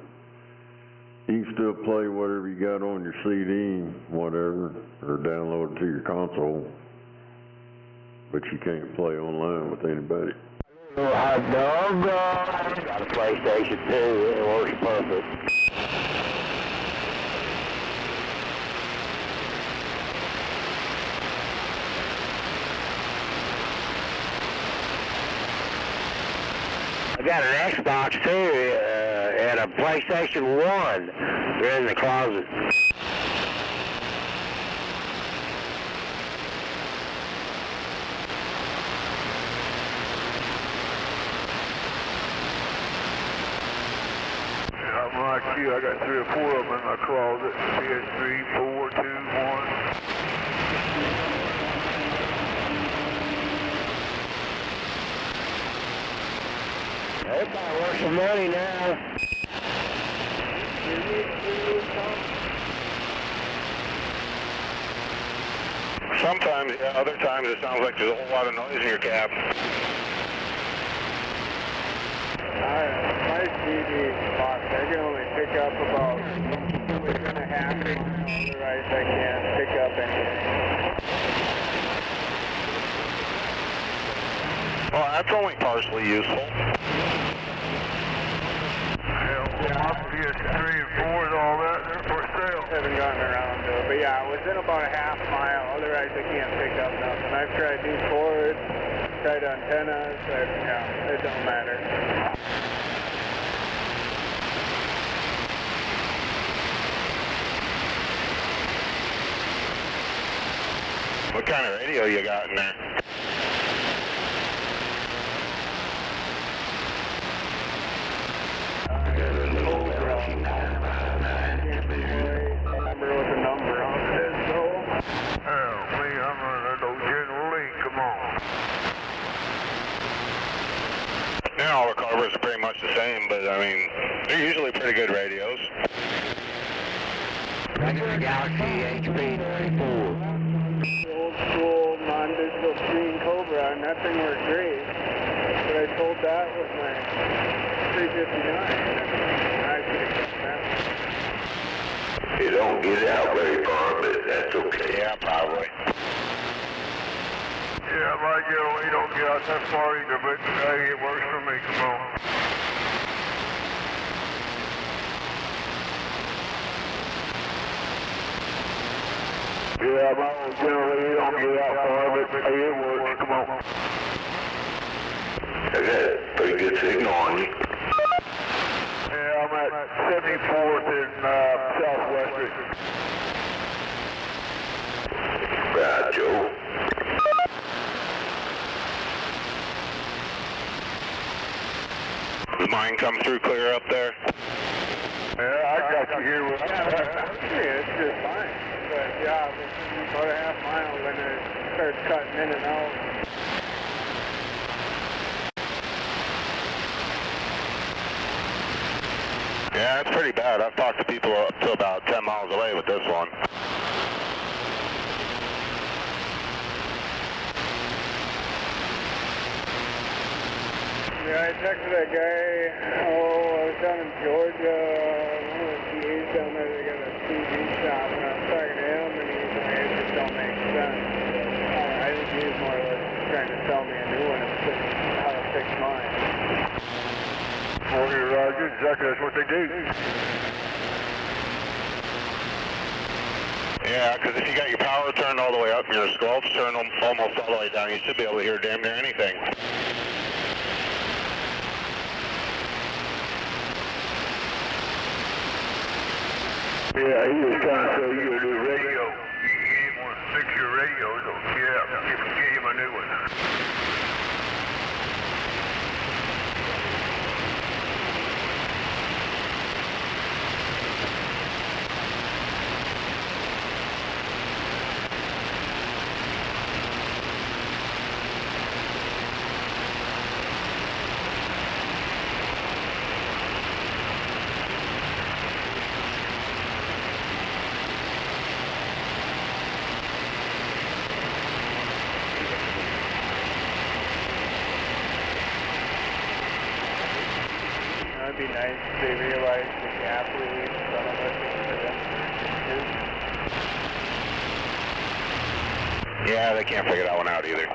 You can still play whatever you got on your CD, whatever, or download it to your console, but you can't play online with anybody. Hot dog, I got a PlayStation 2, it works perfect. I got an Xbox too, and a PlayStation 1. They're in the closet. I'm like you, I got 3 or 4 of them in my closet. PS3, 4, 2, 1. Everybody wants some money now. Sometimes, other times it sounds like there's a whole lot of noise in your cab. TV box, I can only pick up about within a half mile, otherwise I can't pick up anything. Well, that's only partially useful. Yeah, PS3 and 4 and all that, they're for sale. Haven't gotten around to it, but yeah, within about a half mile, otherwise I can't pick up nothing. I've tried new cords, tried antennas, yeah, it don't matter. What kind of radio you got in there? Remember what the number on it is, though. Hell, me, I'm running no General Lee, come on. Yeah, all the carburetors are pretty much the same, but I mean, they're usually pretty good radios. Regular Galaxy HP34. The old school non-digital screen Cobra, and that thing worked great. But I sold that with my 359, and I should have kept that. It don't get out very far, but that's okay. Yeah, probably. Yeah, my General Lee don't get out that far either, but hey, it works for me, come on. Yeah, my old General Lee don't get out far, but hey, it works. Come on. I got a pretty good signal on you. Yeah, I'm at 74th in Southwest. Right, Joe. Does mine come through clear up there? Yeah, I got you here with It's just fine. But yeah, about a half mile when it starts cutting in and out. Yeah, it's pretty bad. I've talked to people up to about 10 miles away with this one. Yeah, I texted that guy, I was down in Georgia, one of the TAs down there, they got a TV shop, and I was talking to him, and he's like, it just don't make sense. I think he was more or less trying to sell me a new one and how to fix mine. Well, you're right, exactly, that's what they do. Yeah, because if you got your power turned all the way up and your sculpts turned almost all the way down, you should be able to hear damn near anything. Yeah, he was trying to sell you a new radio. You didn't want to fix your radio, so yeah, you can get him a new one. It'd be nice if they realized the gap release son of a bitch. Yeah, they can't figure that one out either.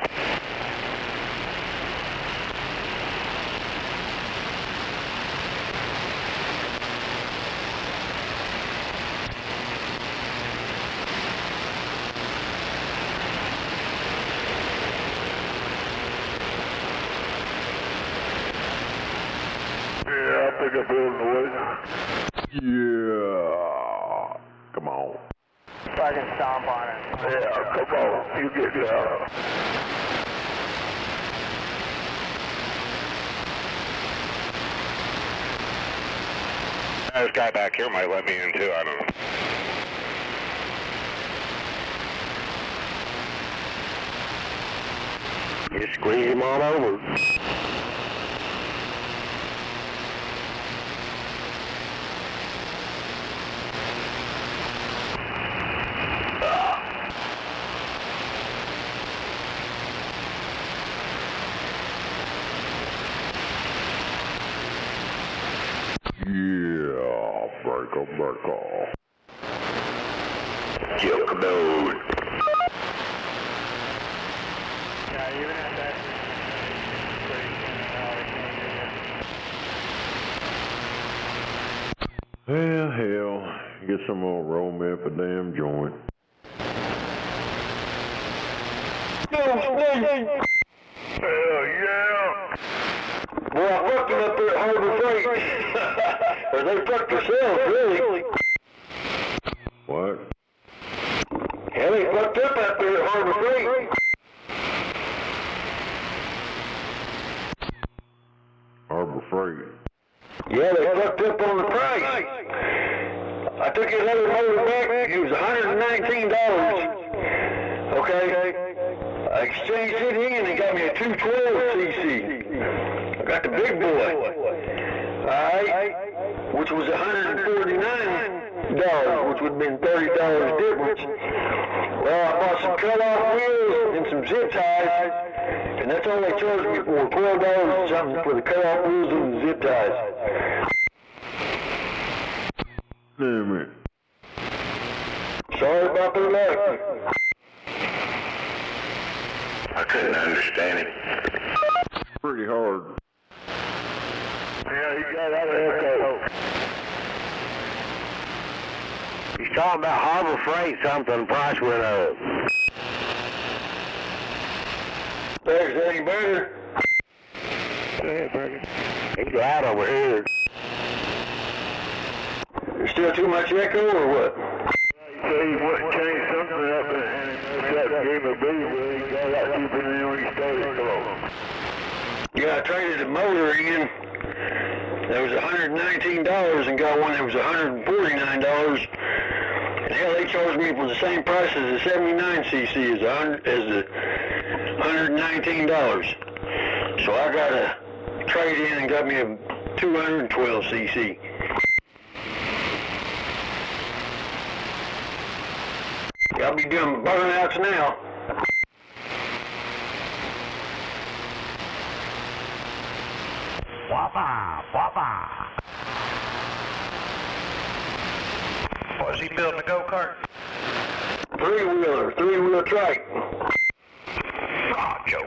Yeah, I think I built the way. Yeah. Come on. If I can stomp on it. Yeah, come on. You get down. This guy back here might let me in too, I don't know. You squeeze him on over. Breaker. Joke mode. Yeah, even at that, Well, hell, get some more roll me up a damn joint. Hell yeah! Boy, I fucked it up there at Harbor Freight. Or they fucked themselves, really. What? Yeah, they fucked up out there at Harbor Freight. Harbor Freight. Yeah, they fucked up on the price. I took his other motor back, it was $119. Okay? I exchanged it in and got me a 212cc. I got the big boy. Alright? Which was $149, which would have been $30 difference. Well, I bought some cut-off wheels and some zip ties, and that's all they charged me for, $12 or something for the cut-off wheels and the zip ties. Damn it. Sorry about their luck. I couldn't understand it. Pretty hard. Yeah, he got out of echo. He's talking about Harbor Freight, something, price went up. There's any better? Go ahead, Burger. He's loud over here. There's still too much echo or what? He said he wouldn't change something up and that gave a big wheel. He got out cheaper than when he started slow. Yeah, I traded the motor in. That was $119 and got one that was $149. And hell, they charged me for the same price as the 79cc as the $119. So I got a trade in and got me a 212cc. I'll be doing burnouts now. Whoppa. Was he building a go-kart? Three-wheel trike. Roger.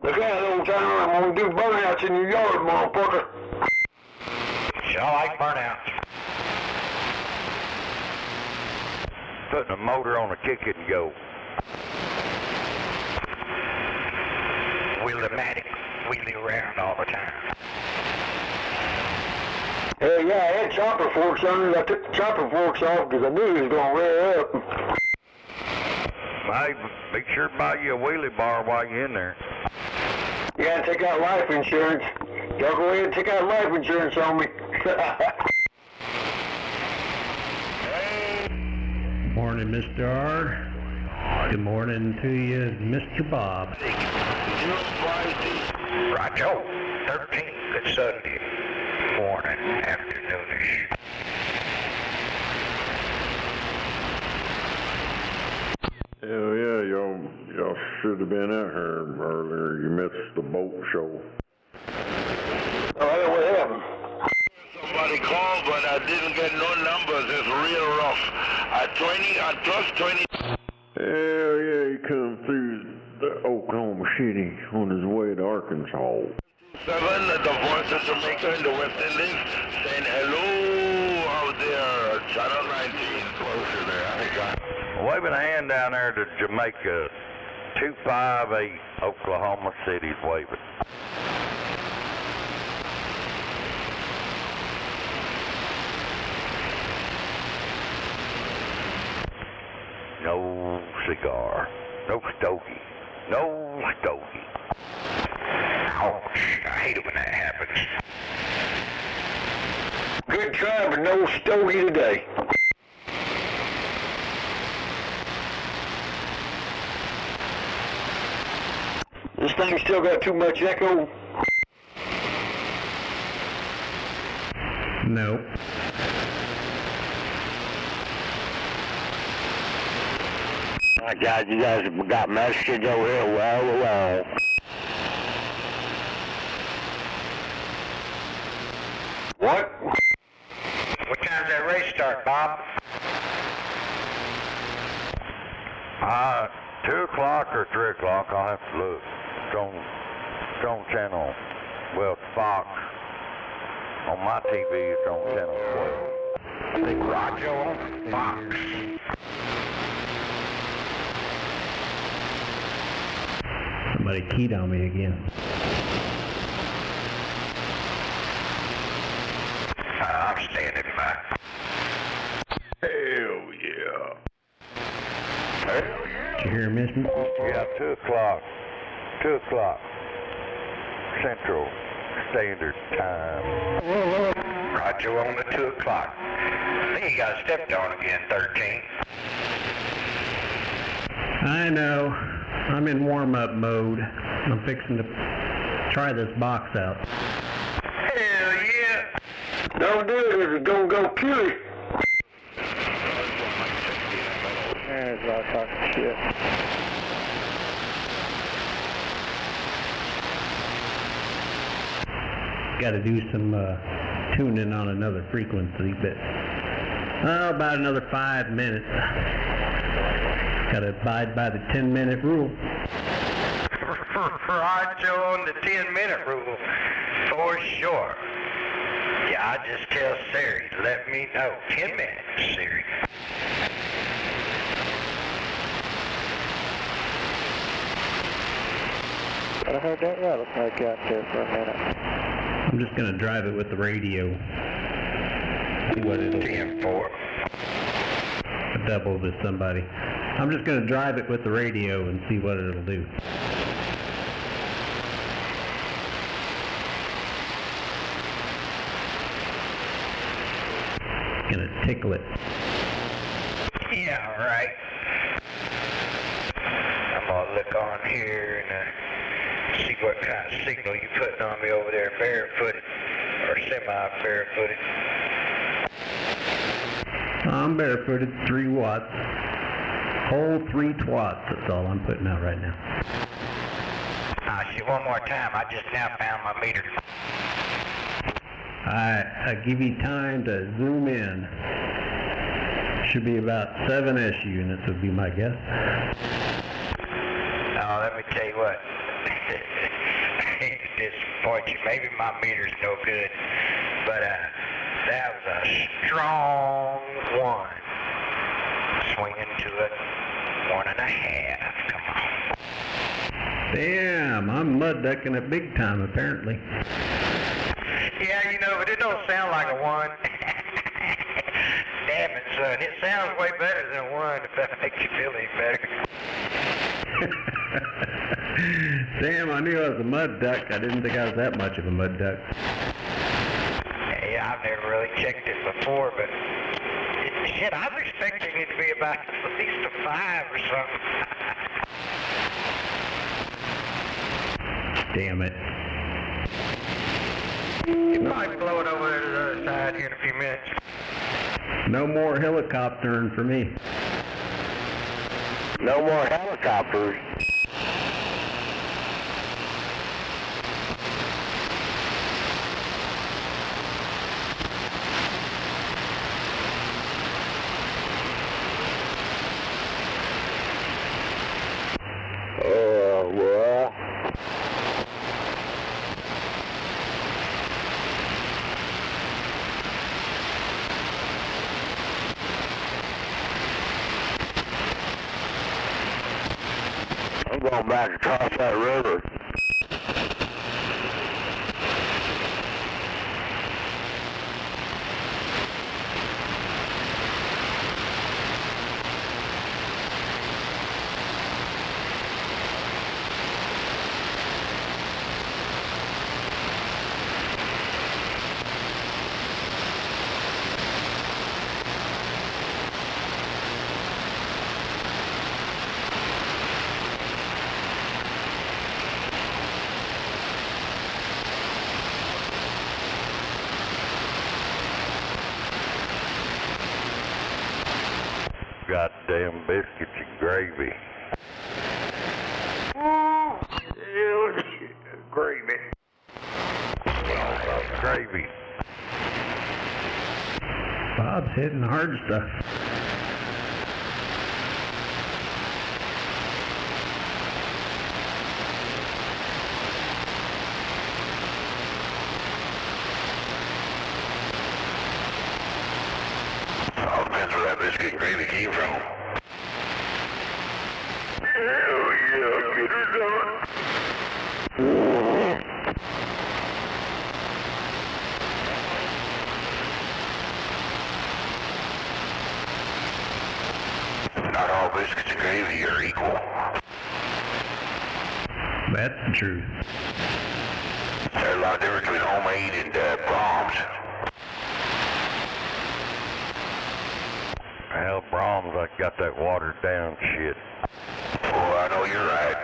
Look at it, old timer. I'm gonna do burnouts in your yard, motherfucker. I like burnouts. Putting a motor on a kick it and go. Wheel-o-matic, wheeling around all the time. Hell yeah, I had chopper forks on it. I took the chopper forks off because I knew it was gonna rear up. Hey, make sure to buy you a wheelie bar while you're in there. Yeah, take out life insurance. Y'all go ahead and take out life insurance on me. Morning, Mr. R. Good morning to you, Mr. Bob. Roger. 13th, good Sunday. Morning, afternoonish. Hell yeah, y'all should have been out here earlier. You missed the boat show. Oh, what happened? Somebody called, but I didn't get no numbers. It's real rough. At plus 20. Hell yeah, he come through the Oklahoma City on his way to Arkansas. 7, the voice of Jamaica in the West Indies, saying hello out there, Channel 19, closer there. I think Waving a hand down there to Jamaica, 258 Oklahoma City's waving. No cigar, no stogie, no stogie. Ouch, I hate it when that happens. Good try, but no stogie today. This thing still got too much echo. No. Alright guys, you guys have got messages over here. Well. What? What time 2 o'clock or 3 o'clock, I'll have to look. It's on channel, well, Fox. On my TV, it's on channel 12. Roger on Fox. Somebody keyed on me again. I'm standing by. Hell yeah. Did you hear him, Miss? Yeah, 2 o'clock. 2 o'clock. Central Standard Time. Roger on the 2 o'clock. I think you got stepped on again, 13. I know. I'm in warm-up mode. I'm fixing to try this box out. Hell yeah. Don't do it if you're gonna go kill it. There's a lot of talking shit. Got to do some tuning on another frequency, but about another 5 minutes. Got to abide by the 10-minute rule. Roger on the 10-minute rule, for sure. Yeah, I just tell Siri, let me know. 10 minutes, Siri. I heard that rattlesnake out there for a minute. I'm just going to drive it with the radio. See what it'll do. 10-4. Double to somebody. I'm just going to drive it with the radio and see what it'll do. Gonna tickle it. Yeah, right. I'm gonna look on here and see what kind of signal you putting on me over there, barefooted or semi-barefooted. I'm barefooted, 3 watts. Whole 3 twats, that's all I'm putting out right now. See, one more time, I just now found my meter. I give you time to zoom in. Should be about 7S units would be my guess. Oh, let me tell you what. I hate to disappoint you. Maybe my meter's no good, but that was a strong one. Swinging to it, 1.5. Come on. Damn, I'm mud ducking it big time apparently. Yeah, you know, but it don't sound like a 1. Damn it, son. It sounds way better than a 1 if that makes you feel any better. Damn, I knew I was a mud duck. I didn't think I was that much of a mud duck. Yeah, I've never really checked it before, but shit, I was expecting it to be about at least a 5 or something. Damn it. You might blow it over there to the other side here in a few minutes. No more helicoptering for me. No more helicopters. Well. I'm going back across that river. Goddamn biscuits and gravy. Gravy. Gravy. Bob's hitting the hard stuff. biscuit and gravy came from. Hell yeah, get her done. Not all biscuits and gravy are equal. That's the truth. There's a lot of difference between homemade and Brahms. Hell, Brahms, I got that watered down shit. Oh, I know you're right.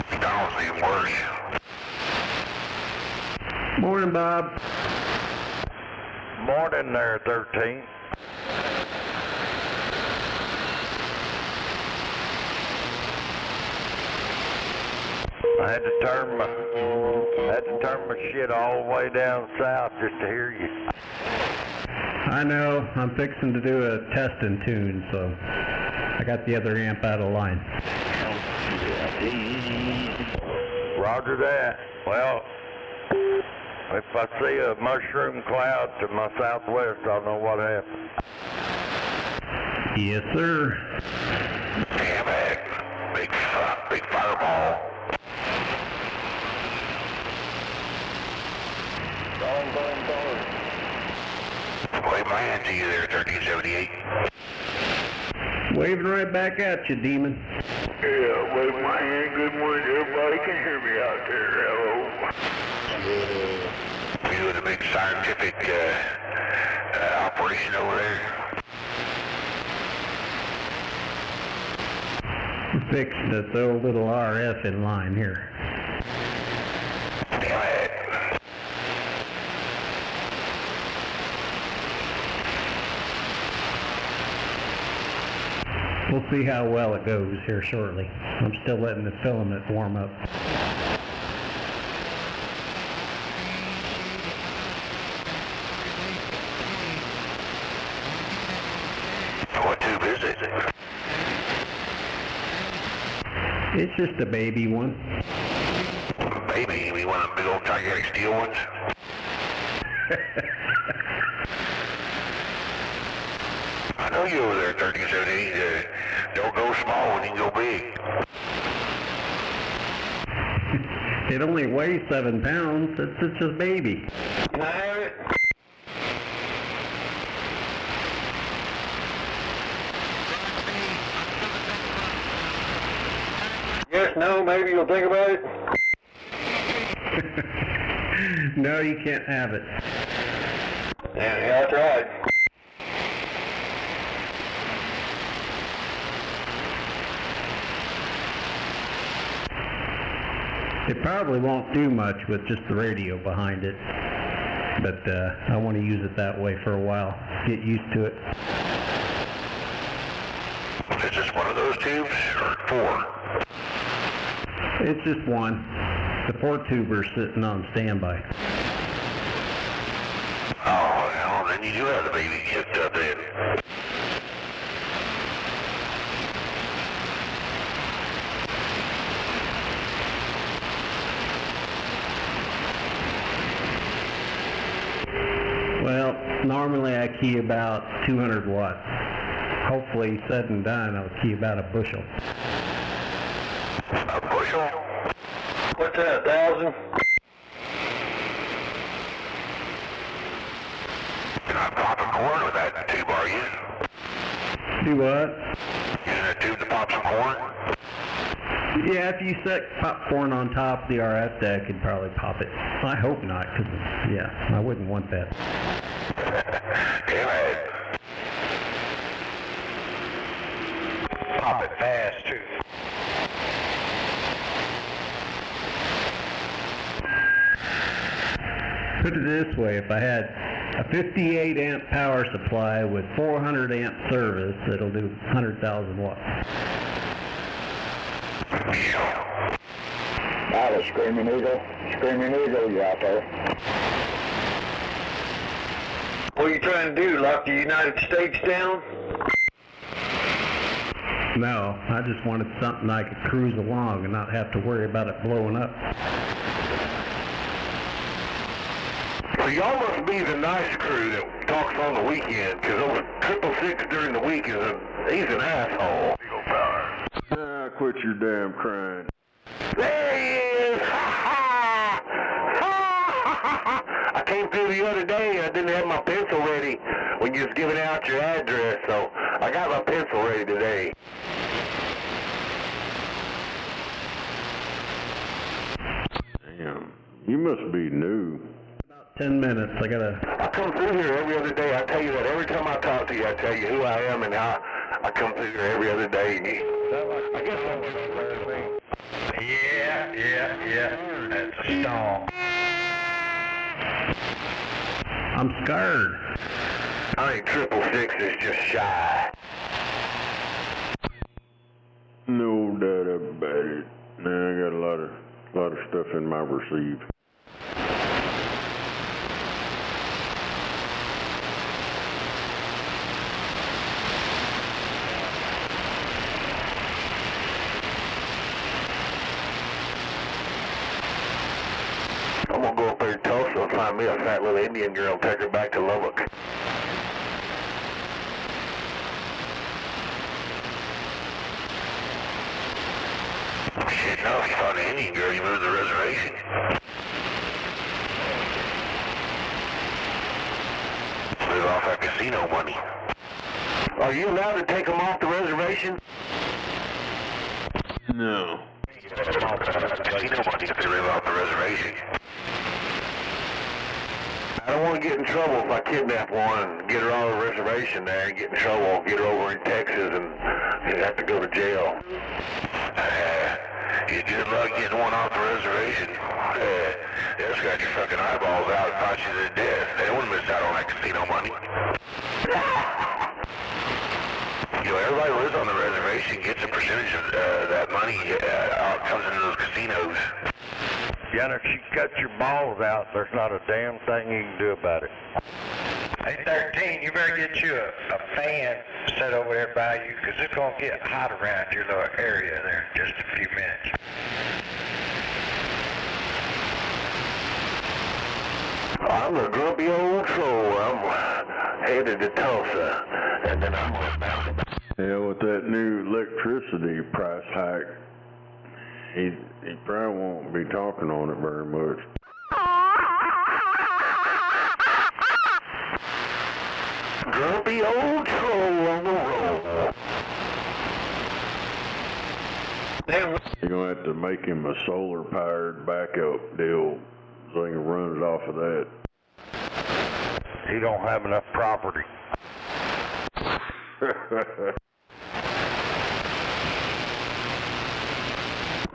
McDonald's even worse. Morning, Bob. Morning there, 13. I had to turn my shit all the way down south just to hear you. I know. I'm fixing to do a test and tune, so I got the other amp out of line. Roger that. Well, if I see a mushroom cloud to my southwest, I'll know what happened. Yes, sir. Damn it. Big fireball. Wave my hand to you there, 1378. Waving right back at you, demon. Yeah, wave my hand. Good morning. Everybody can hear me out there. Hello. You doing a big scientific operation over there? We're fixing to throw a little RF in line here. Damn it. We'll see how well it goes here shortly. I'm still letting the filament warm up. What tube is it? It's just a baby one. Baby, you mean one of them big old gigantic steel ones? I know you over there, 1378. Don't go small when you can go big. It only weighs 7 pounds. It's just a baby. Can I have it? Yes, no, maybe you'll think about it. No, you can't have it. Yeah, that's right. It probably won't do much with just the radio behind it, but I want to use it that way for a while. Get used to it. Is this one of those tubes, or 4? It's just one. The 4-tuber's sitting on standby. Oh, well, then you do have the baby hooked up in. Well, normally I key about 200 watts. Hopefully, said and done, I'll key about a bushel. A bushel? What's that, 1,000? You're not popping corn with that tube, are you? Do what? Using a tube to pop some corn? Yeah, if you set popcorn on top of the RF deck, it'd probably pop it. I hope not, because, yeah, I wouldn't want that. Damn it. Pop it fast, too. Put it this way, if I had a 58 amp power supply with 400 amp service, it'll do 100,000 watts. That was Screaming Eagle. Screaming Eagle, you out there? What are you trying to do, lock the United States down? No, I just wanted something I could cruise along and not have to worry about it blowing up. Well, y'all must be the nice crew that talks on the weekend, because those 666 during the week he's an asshole. Eagle Power. Quit your damn crying. There he is! Ha ha! Ha ha! I came through the other day and I didn't have my pencil ready when you was giving out your address, so I got my pencil ready today. Damn, you must be new. 10 minutes, I come through here every other day. I tell you that every time I talk to you, I tell you who I am and how I come through here every other day. I guess I'm just a thing. Yeah. That's a stone. I'm scared. I think 666 is just shy. No doubt about it. Now I got a lot of stuff in my receive. I'm gonna go up there to Tulsa and find me a fat little Indian girl and take her back to Lubbock. Shit, no, if you found an Indian girl, you moved to the reservation. Live off that casino money. Are you allowed to take them off the reservation? No. Casino money if they live off the reservation. I don't want to get in trouble if I kidnap one and get her on the reservation there and get in trouble, get her over in Texas and have to go to jail. You good luck getting one off the reservation. They'll scratch your fucking eyeballs out and fight you to death. They don't want to miss out on that casino money. You know, everybody who lives on the reservation gets a percentage of that money comes into those casinos. Yeah, if you cut your balls out, there's not a damn thing you can do about it. Hey, 13, you better get you a fan set over there by you, because it's going to get hot around your little area there in just a few minutes. I'm a grumpy old troll. I'm headed to Tulsa, and then I'm going to bounce back. Yeah, with that new electricity price hike, he probably won't be talking on it very much. Grumpy old troll on the road. You're going to have to make him a solar-powered backup deal so he can run it off of that. He don't have enough property.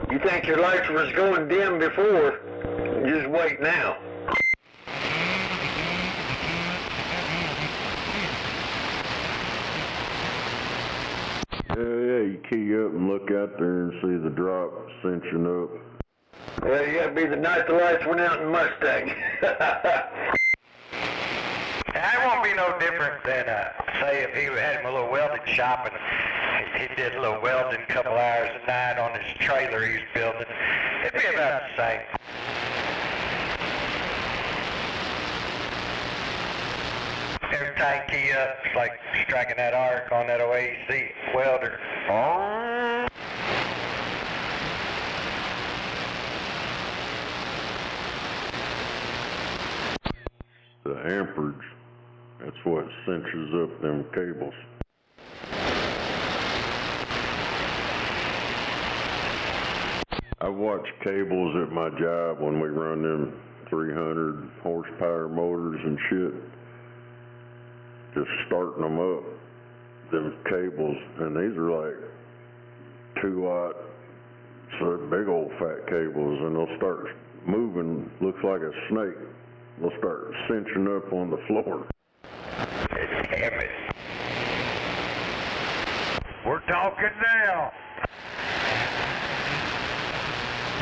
You think your lights was going dim before? Just wait now. Yeah, you key up and look out there and see the drop cinching up. Well, you gotta be the night the lights went out in Mustang. That won't be no different than, say, if he had him a little welding shop and he did a little welding a couple hours a night on his trailer he was building. It'd be about the same. Every time you key up, it's like striking that arc on that OAC welder. Oh. The amperage, that's what cinches up them cables. I watch cables at my job when we run them 300 horsepower motors and shit. Just starting them up, them cables, and these are like 2-watt, so big old fat cables, and they'll start moving, looks like a snake. They'll start cinching up on the floor. Damn it. We're talking now.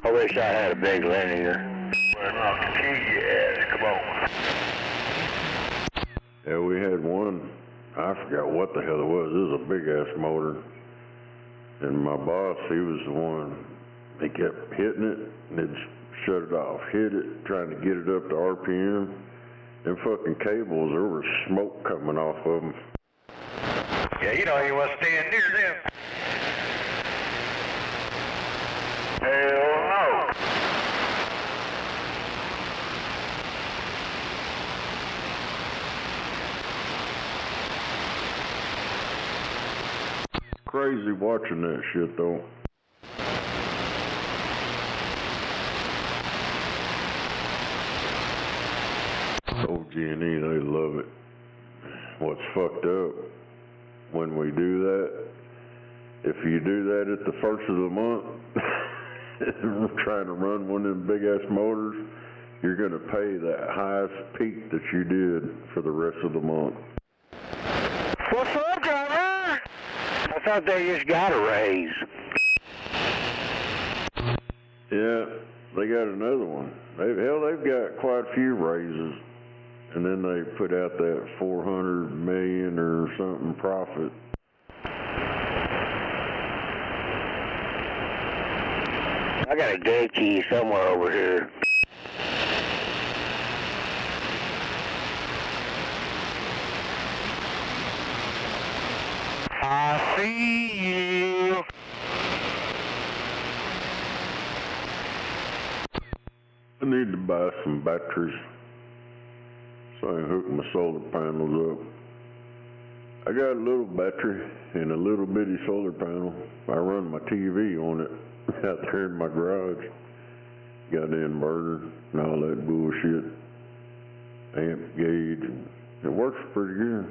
I wish I had a big linear. Where the key is, come on. Yeah, we had one, I forgot what the hell it was. It was a big ass motor. And my boss, he was the one, he kept hitting it and it'd shut it off. Hit it, trying to get it up to RPM. Them fucking cables, there was smoke coming off of them. Yeah, you know you want to stand near them. Hell no. Crazy watching that shit though. OG&E, they love it. What's fucked up, when we do that, if you do that at the first of the month, trying to run one of them big ass motors, you're gonna pay that highest peak that you did for the rest of the month. What's up, driver? I thought they just got a raise. Yeah, they got another one. They've got quite a few raises. And then they put out that 400 million or something profit. I got a gate key somewhere over here. I see you. I need to buy some batteries so I can hook my solar panels up. I got a little battery and a little bitty solar panel. I run my TV on it out there in my garage. Got the inverter and all that bullshit. Amp gauge. It works pretty good.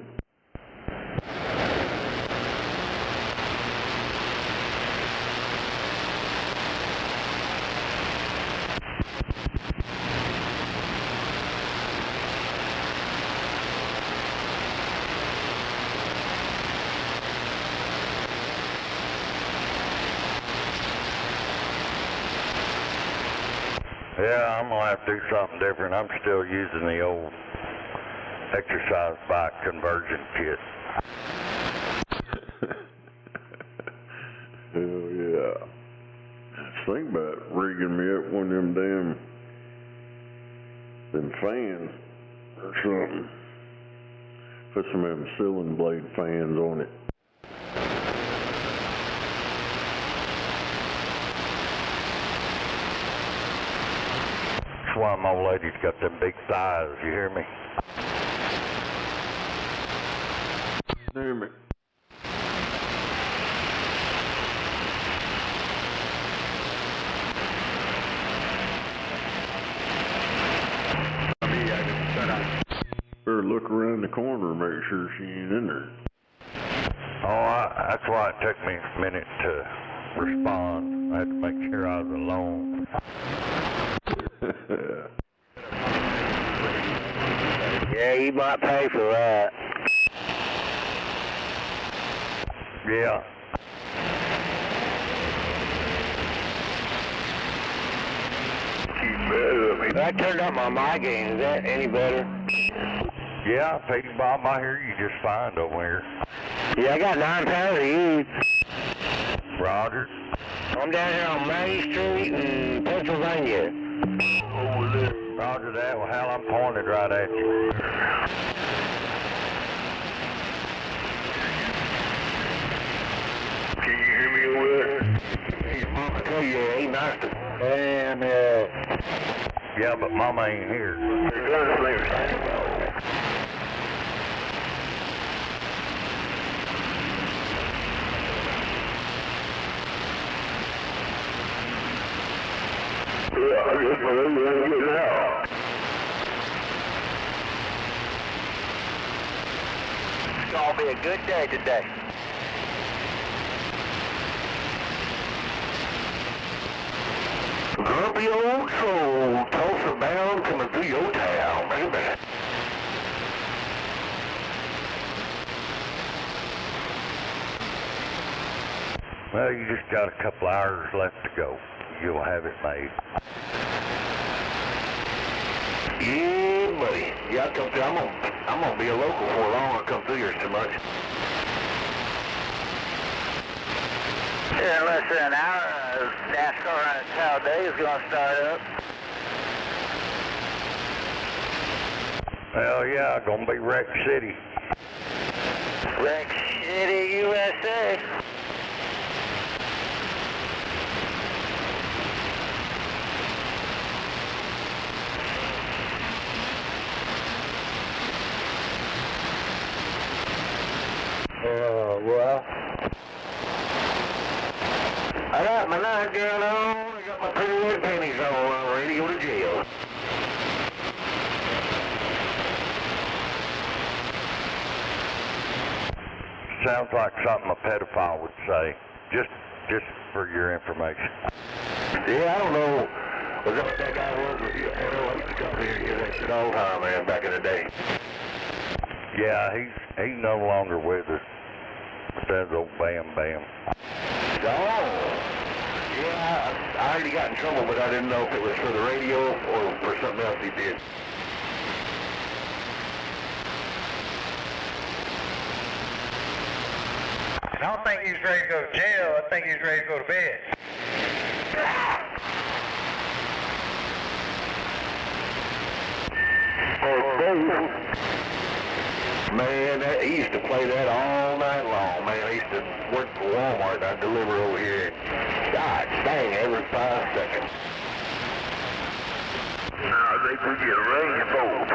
Yeah, I'm gonna have to do something different. I'm still using the old exercise bike conversion kit. Hell yeah. Think about rigging me up one of them fans or something. Put some of them ceiling blade fans on it. That's why my old lady's got them big thighs, you hear me? Damn it. Better look around the corner and make sure she ain't in there. Oh, that's why it took me a minute to respond. I had to make sure I was alone. Yeah, you might pay for that. Yeah. I turned up my mic gain. Is that any better? Yeah, Peggy Bob, I hear you just fine over here. Yeah, I got 9 pounds of you. Roger. I'm down here on Main Street in Pennsylvania. Roger that. Well, hell, I'm pointed right at you. Can you hear me over there? Your mama tell you it ain't nice to... Damn it. Yeah, but Mama ain't here. It's gonna be a good day today. Grumpy old soul, Tulsa bound, coming through your town, baby. Well, you just got a couple hours left to go. You'll have it made. Yeah, buddy. Yeah, I come through. I'm gonna be a local for long. I come through here too much. In less than an hour, NASCAR on Talladega is going to start up. Hell yeah, gonna be Wreck City. Wreck City, USA. Well, I got my nightgown on, I got my pretty red panties on, I'm ready to go to jail. Sounds like something a pedophile would say, just for your information. Yeah, I don't know what that guy was with you. I used to come here and hear that shit all the time, man, back in the day. Yeah, he's no longer with us. Says old Bam Bam. Oh, yeah, I already got in trouble, but I didn't know if it was for the radio or for something else he did. I don't think he's ready to go to jail. I think he's ready to go to bed. Man, he used to play that all night long, man. I used to work for Walmart and I'd deliver over here. God dang, every 5 seconds. I think we get a rainbow.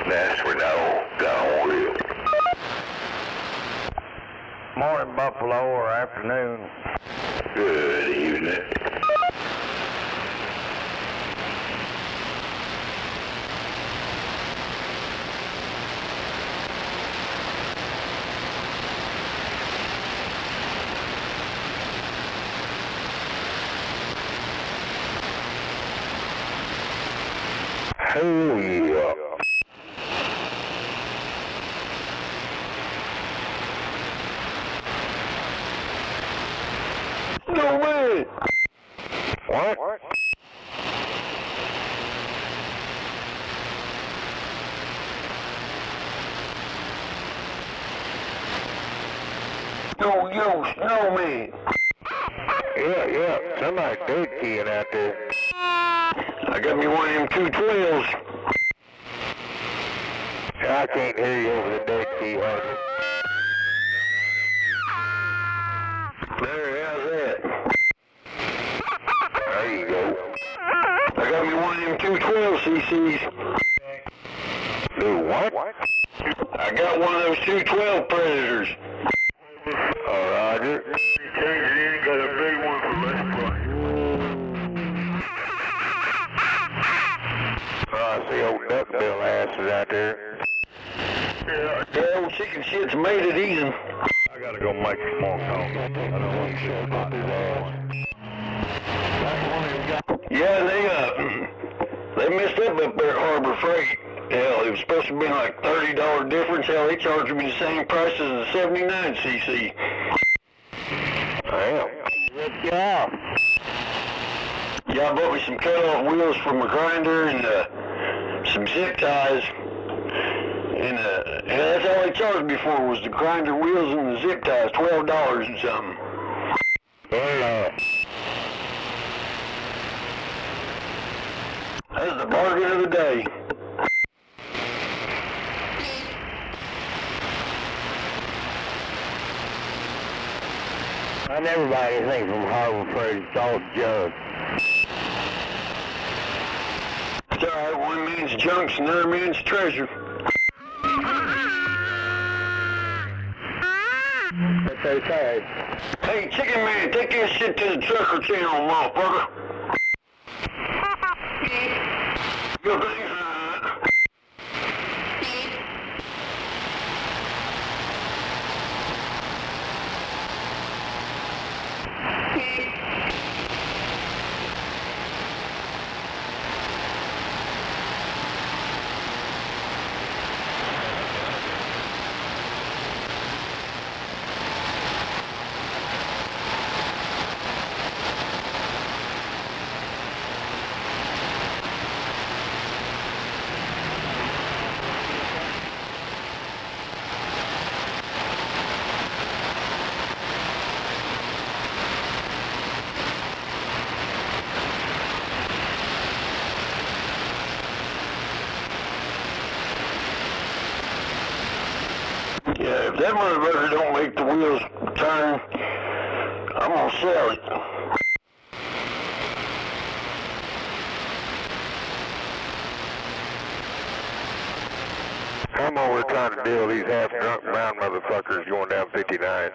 That's where doggone real. Morning, Buffalo, or afternoon. Good evening. Oh, yeah. No way! What? Yo, snowman! Yeah, somebody dead keying out there. I got me one of them 212s. I can't hear you over the dead key, hardly. There, how's that? There you go. I got me one of them 212 CCs. Do what? I got one of those 212 Predators. Roger. Change it in, got a big one for less price. I see old duckbill asses out there. Yeah, old chicken shit's made it easy. I gotta go make some more coffee. I don't want to shit about his ass. Yeah, they messed up there at Harbor Freight. Hell, it was supposed to be like $30 difference. Hell, they charged me the same price as the 79cc. Damn. Good job. Yeah, I bought me some cut-off wheels from a grinder and some zip ties. And that's all they charged me for was the grinder wheels and the zip ties, $12 and something. That's the bargain of the day. I never buy anything from Harbor Freight. It's all junk. It's alright, one man's junk's another man's treasure. That's okay. Hey, Chicken Man, take this shit to the trucker channel, motherfucker. Your thing's that motherfucker don't make the wheels turn, I'm gonna sell it. I'm over trying to deal with these half-drunk brown motherfuckers going down 59.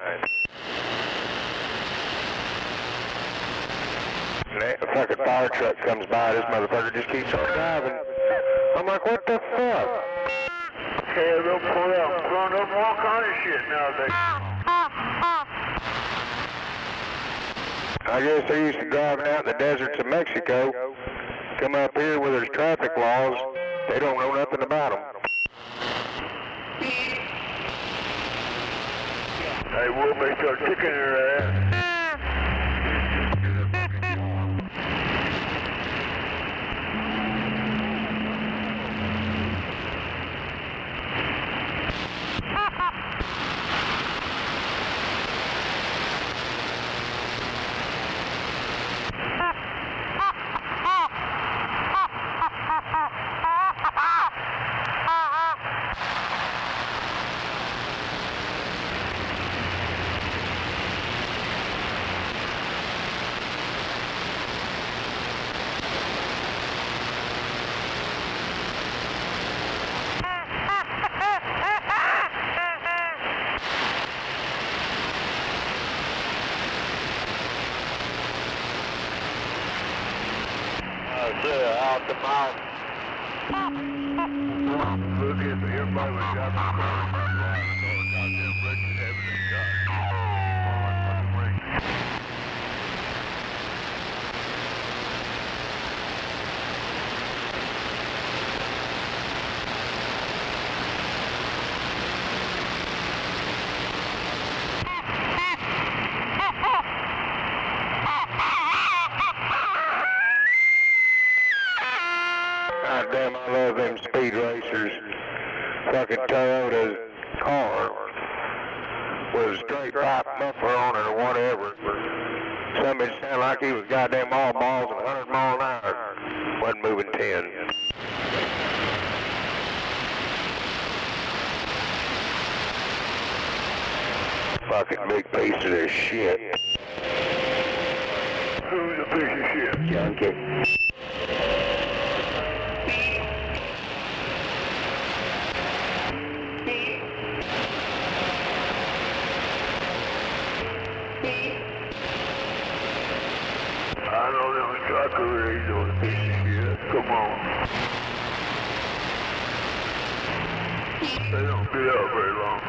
A fucking fire truck comes by, this motherfucker just keeps on driving. I'm like, what the fuck? Hey, they'll pull out in front of them, all kind of shit nowadays. I guess they're used to driving out in the deserts of Mexico. Come up here where there's traffic laws, they don't know nothing about them. Hey, we'll make our chicken in their ass. Out the mouth. Look at everybody was got the car. Goddamn wretched evidence God damn, I love them speed racers. Fucking Toyota's car with a straight pipe muffler on it or whatever. Somebody sounded like he was goddamn all balls at 100 miles an hour. Wasn't moving 10. Fucking big piece of this shit. Who's a piece of shit? Junkie. I know them trucker rigs on a piece of shit. Come on. They don't get out very long.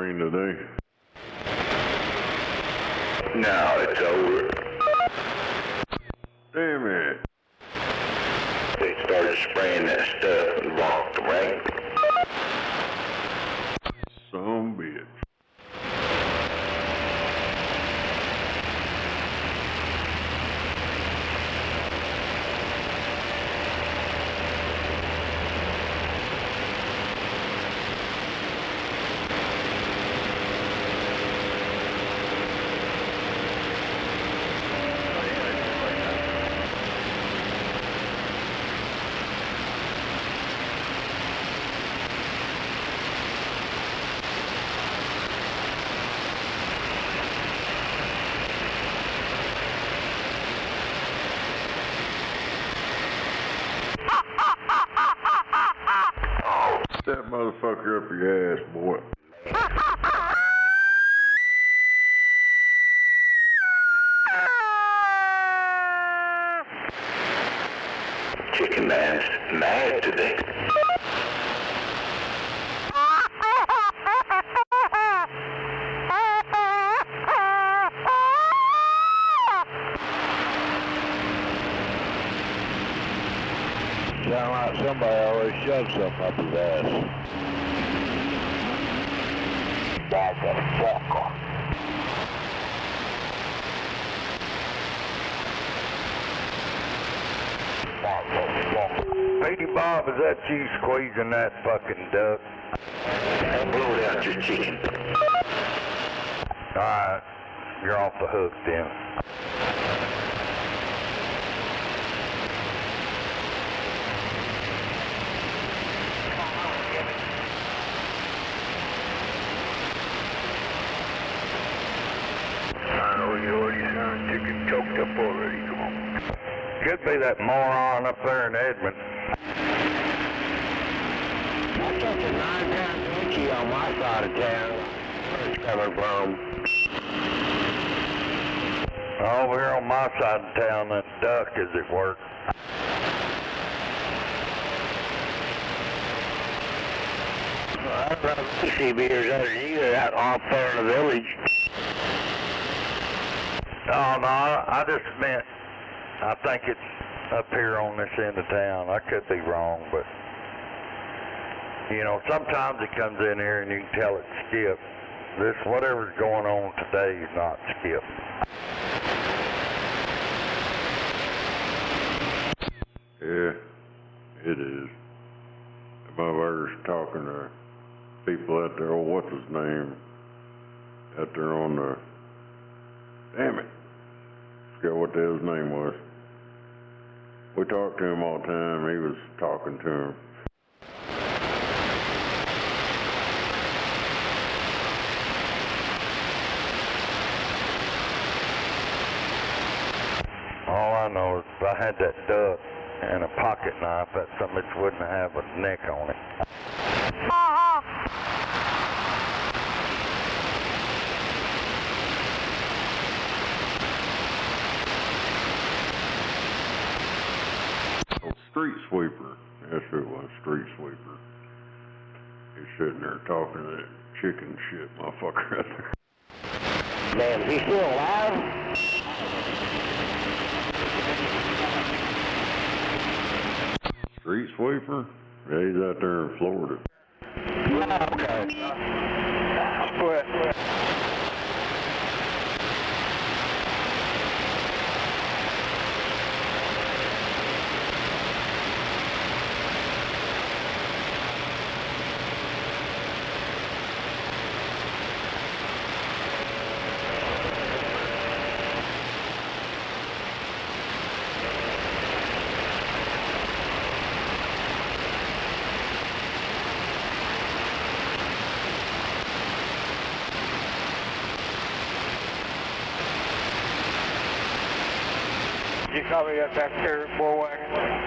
rain today? No, it's over. Damn it. They started spraying that stuff and blocked the rain. Some bitch. That motherfucker up your ass, boy. Chicken man's mad today. Sound like somebody already shoved something up his ass. Motherfucker. Hey Bob, is that you squeezing that fucking duck? I blew out your chicken. Alright, you're off the hook then. Chicken choked up already, come on. Could be that moron up there in Edmond. I catch a 9-pound Yankee on my side of town. Where it's coming from. Over here on my side of town, that duck is at work. I'd rather see beers underneath it out off there in the village. Oh, no, I just meant, I think it's up here on this end of town. I could be wrong, but, you know, sometimes it comes in here and you can tell it's Skip. This, whatever's going on today is not Skip. Yeah, it is. My brother's talking to people out there, oh, what's his name? Out there on the, damn it. Forgot what the hell's name was. We talked to him all the time, he was talking to him. All I know is if I had that duck and a pocket knife, that's something that wouldn't have a neck on it. Street sweeper. That's who it was, street sweeper. He's sitting there talking to that chicken shit motherfucker out there. Man, is he still alive? Street sweeper? Yeah, he's out there in Florida. Okay. Split. You copy that back there, Bullwagon?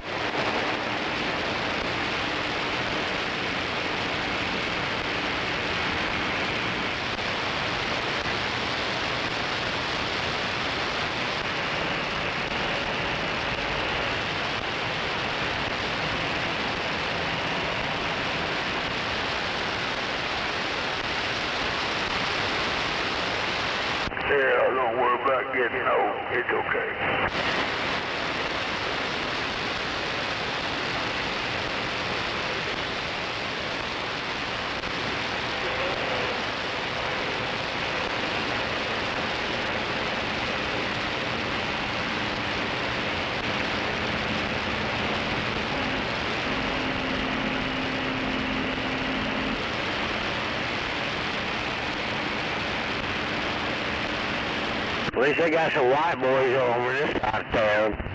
don't worry about getting old. It's okay. At least they got some white boys over this side of town.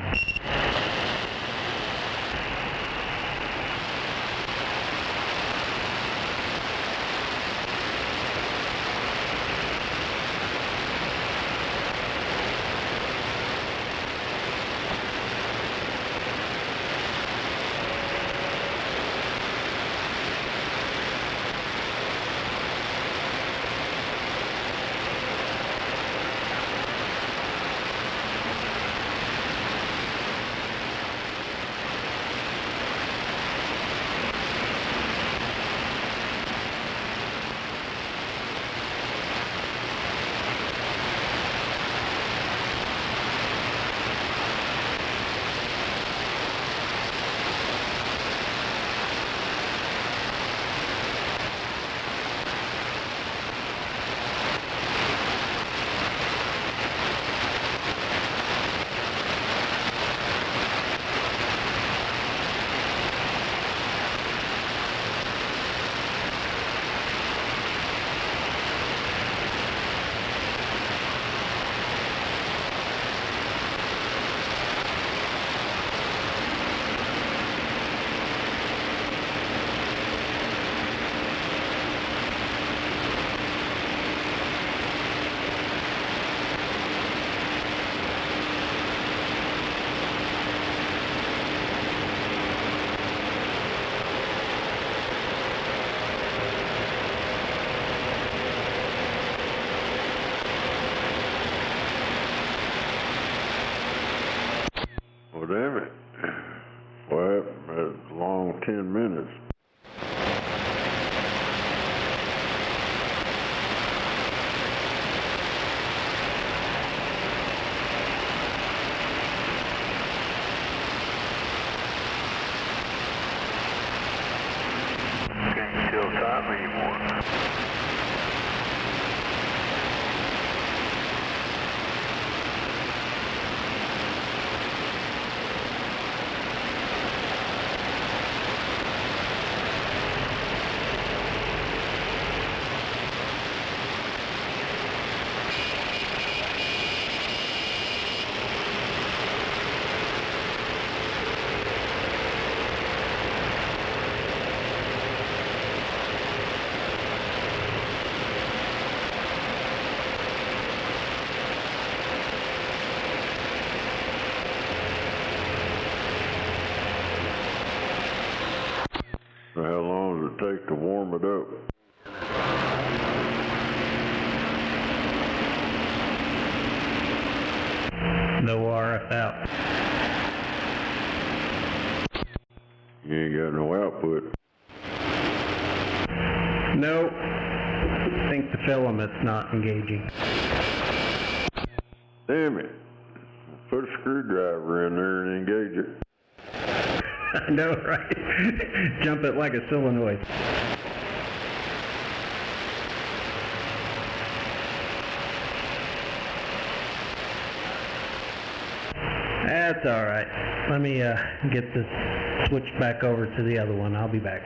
Well, damn it. Well, that's a long 10 minutes. Can't tell time anymore. So how long does it take to warm it up? No RF out. You ain't got no output. Nope. I think the filament's not engaging. Damn it. Put a screwdriver in there and engage it. I know, right? Jump it like a solenoid. That's all right. Let me get this switched back over to the other one. I'll be back.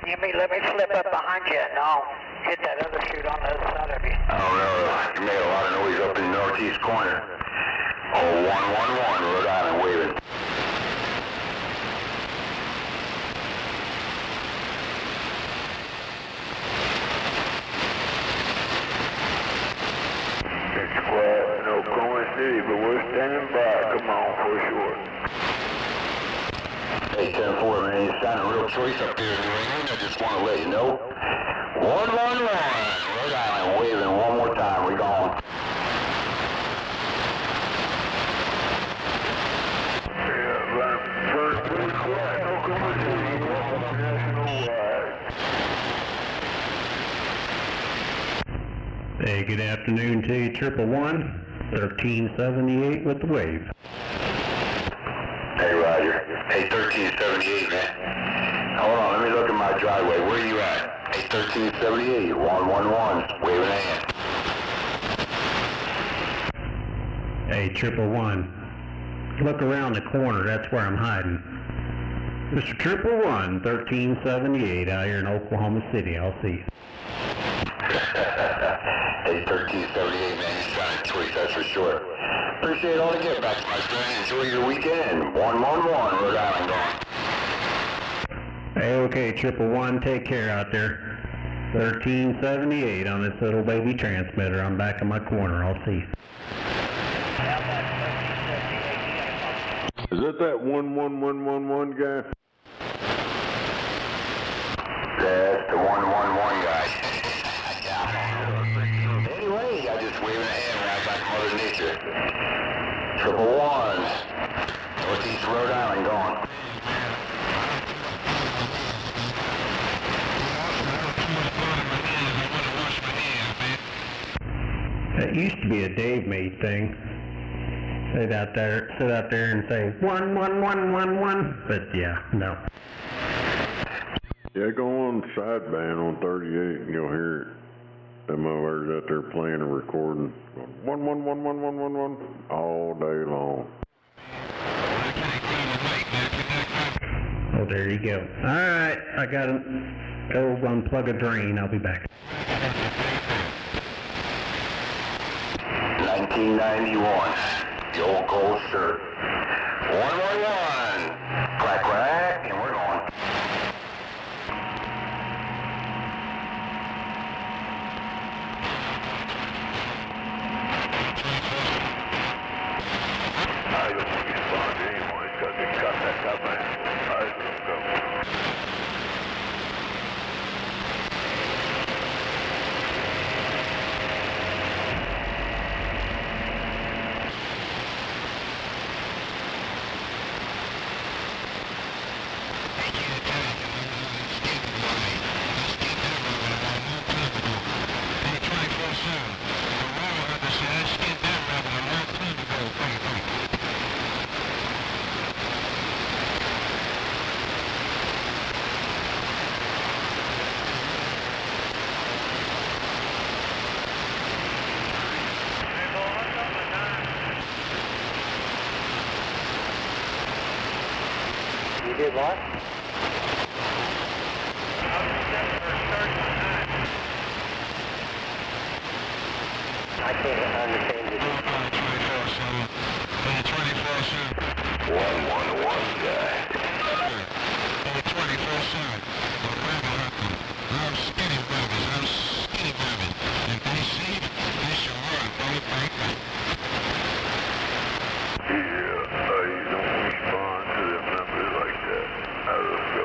Let me slip up behind you and I'll hit that other chute on the other side of you. Oh no, you made a lot of noise up in the northeast corner. Oh, 111, Rhode Island waving. It's quiet in Oklahoma City, but we're standing by. Come on, for sure. Hey, 10-4, man, you sounding real choice up there in New England. I just want to let you know. 111, Rhode Island waving one more time. We're gone. Yeah, right. First pretty quiet in Oklahoma City. National-wide. Hey, good afternoon to you, 111, 1378 with the wave. Hey, Roger. Hey, 1378, man. Hold on, let me look at my driveway. Where are you at? Hey, 1378, 111, waving a hand. Hey, 111, look around the corner, that's where I'm hiding. Mr. 111, 1378 out here in Oklahoma City, I'll see you. Hey, 1378, man, you sounded choice, that's for sure. Appreciate all the get back, my friend. Enjoy your weekend. 111, Rhode Island gone. Hey, okay, 111, take care out there. 1378 on this little baby transmitter. I'm back in my corner, I'll see you. Is that 11111 guy? That's the 111 guy. Anyway, I just waving a hand right back to Mother Nature. 111, Northeast Rhode Island gone. That used to be a Dave made thing. Sit out there and say 11111, but yeah, no. Yeah, go on sideband on 38 and you'll hear it. Them motherfuckers out there playing and recording. 1111111 all day long. Oh, there you go. Alright, I gotta go unplug a drain. I'll be back. 1991, the old gold shirt. 111, crack rack, and we're going. I don't respond anymore because they cut that up, man. I don't go. You did what? I can't understand you. 111 guy. I'm skinny babies. If they see, they should run. Yeah, I don't respond to them numbers like that. I don't go.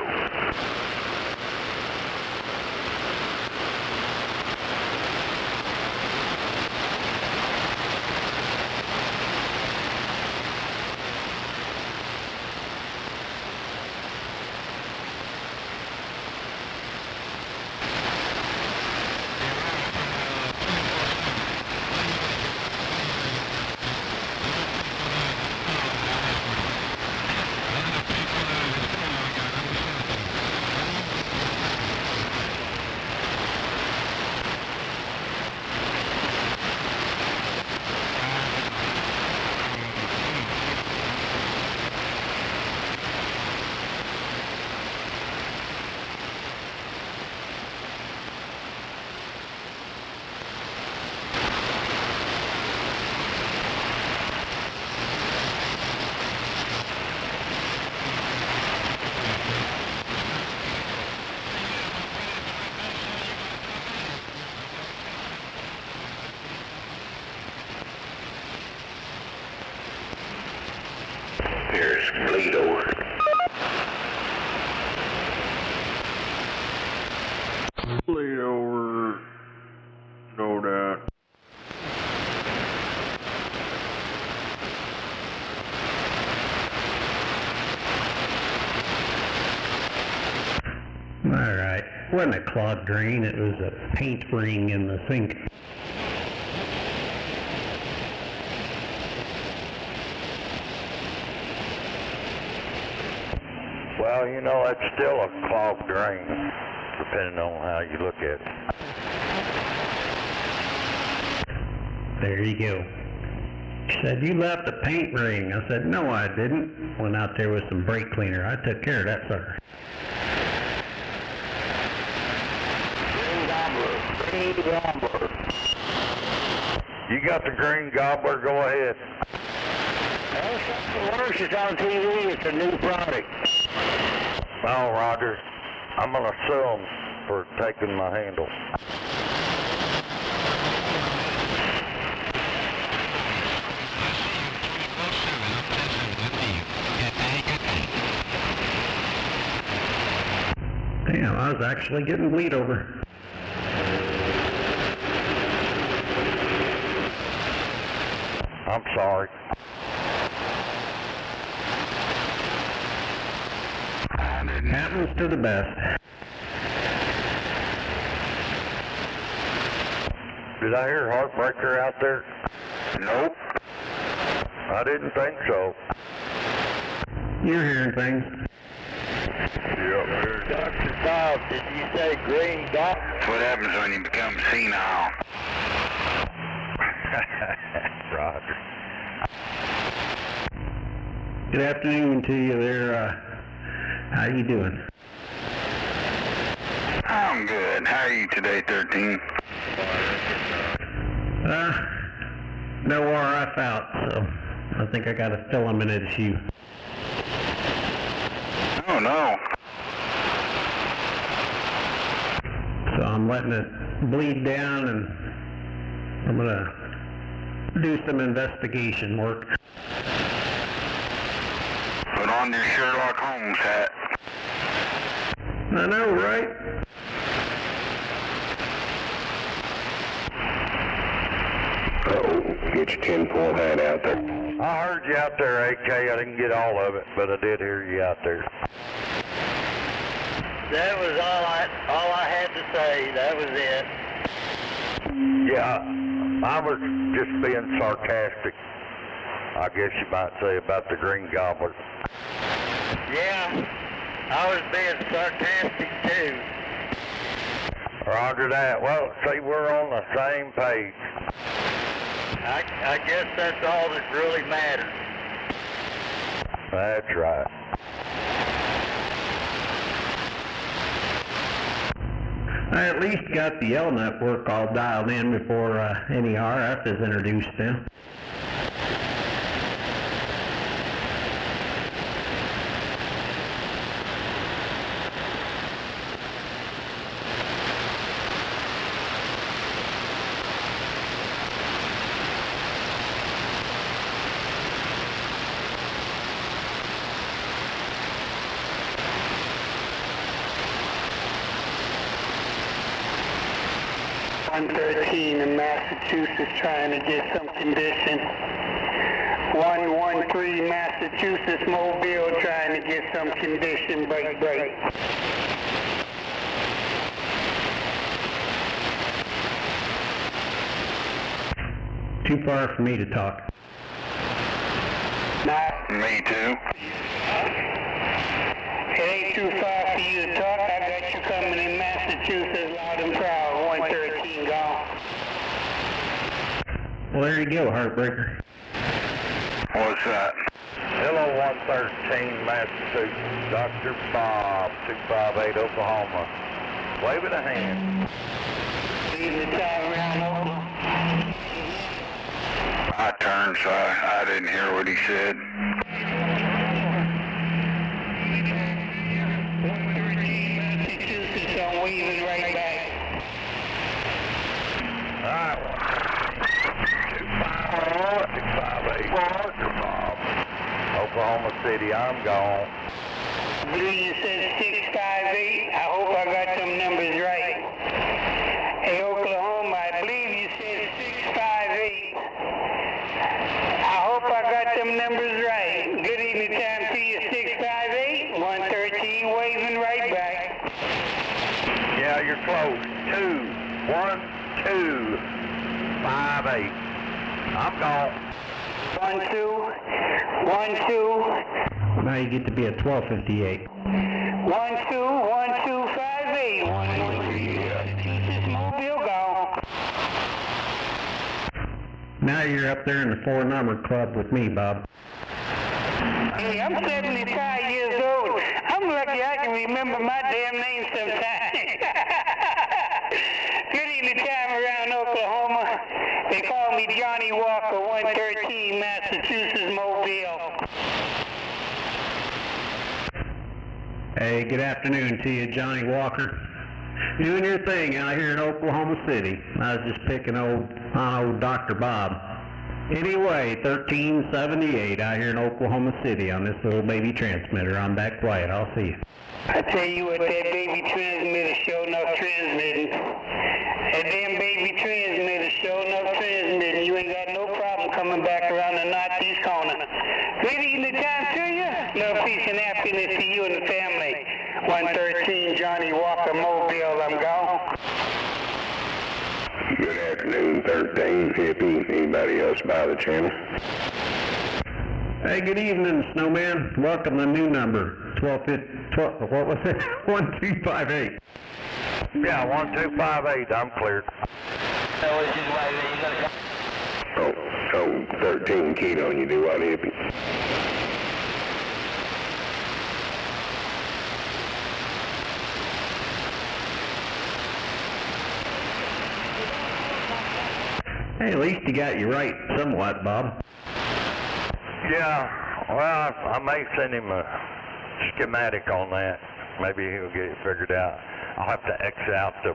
bleed over. Bleed over, no doubt. Alright, it wasn't a clogged drain, it was a paint ring in the sink. Well, you know, it's still a clogged drain, depending on how you look at it. There you go. She said, you left a paint ring. I said, no, I didn't. Went out there with some brake cleaner. I took care of that sucker. Green gobbler. You got the green gobbler, go ahead. Well, something worse is on TV. It's a new product. Well, Roger, I'm going to sue them for taking my handle. Damn, I was actually getting bleed over. I'm sorry. Happens to the best. Did I hear Heartbreaker out there? Nope. I didn't think so. You're hearing things. Yep. Dr. Bob, did you say green dot? That's what happens when you become senile. Roger. Good afternoon to you there. How you doing? I'm good. How are you today, 13? No RF out, so I think I got a filament issue. Oh, no. So I'm letting it bleed down, and I'm going to do some investigation work. Put on your Sherlock Holmes hat. I know, right? Uh-oh, get your tinfoil hat out there. I heard you out there, AK. I didn't get all of it, but I did hear you out there. That was all I had to say. That was it. Yeah, I was just being sarcastic, I guess you might say, about the green gobbler. Yeah, I was being sarcastic too. Roger that. Well, see, we're on the same page. I guess that's all that really matters. That's right. I at least got the L network all dialed in before any RF is introduced now. in Massachusetts trying to get some condition. 113 Massachusetts Mobile trying to get some condition. Break. Too far for me to talk. Me too. It ain't too far for you to talk. I got you coming in Massachusetts loud and proud. 113 gone. Well, there you go, Heartbreaker. What's that? Hello, 113 Massachusetts. Dr. Bob, 258 Oklahoma. Waving a hand. Leave the time around Oklahoma. I turned, so I didn't hear what he said. Massachusetts, I'm waving right back. Alright, 258 Dr. Bob. Oklahoma City. I'm gone. Blue, you said 658. I hope I got them numbers right. Hey, Oklahoma, I believe you said 658. I hope I got them numbers right. Good evening time to you, 658. 113 waving right back. Yeah, you're close. 21258. I'm gone. 1212. Now you get to be at 1258. 121258. Massachusetts Mobile gone. Now you're up there in the 4-number club with me, Bob. Hey, I'm 75 years old. I'm lucky I can remember my damn name sometimes. Good evening time around Oklahoma. They call me Johnny Walker, 113 Massachusetts Mobile. Hey, good afternoon to you, Johnny Walker. Doing your thing out here in Oklahoma City. I was just picking on old Dr. Bob. Anyway, 1378 out here in Oklahoma City on this little baby transmitter. I'm back quiet. I'll see you. I tell you what, that baby transmitter sure enough transmitting. That damn baby transmitter sure enough transmitting. You ain't got no problem coming back around the northeast corner. Good evening time to you. Love, peace, and happiness to you and the family. 113 Johnny Walker Mobile, I'm gone. Good afternoon, 13 hippie. Anybody else by the channel? Hey, good evening, Snowman. Welcome to new number. 12, what was it? 1258. Yeah, 1258. I'm cleared. Oh, 13 keto, and you do what, hippie? Hey, at least he got you right somewhat, Bob. Yeah, well, I may send him a schematic on that. Maybe he'll get it figured out. I'll have to X out the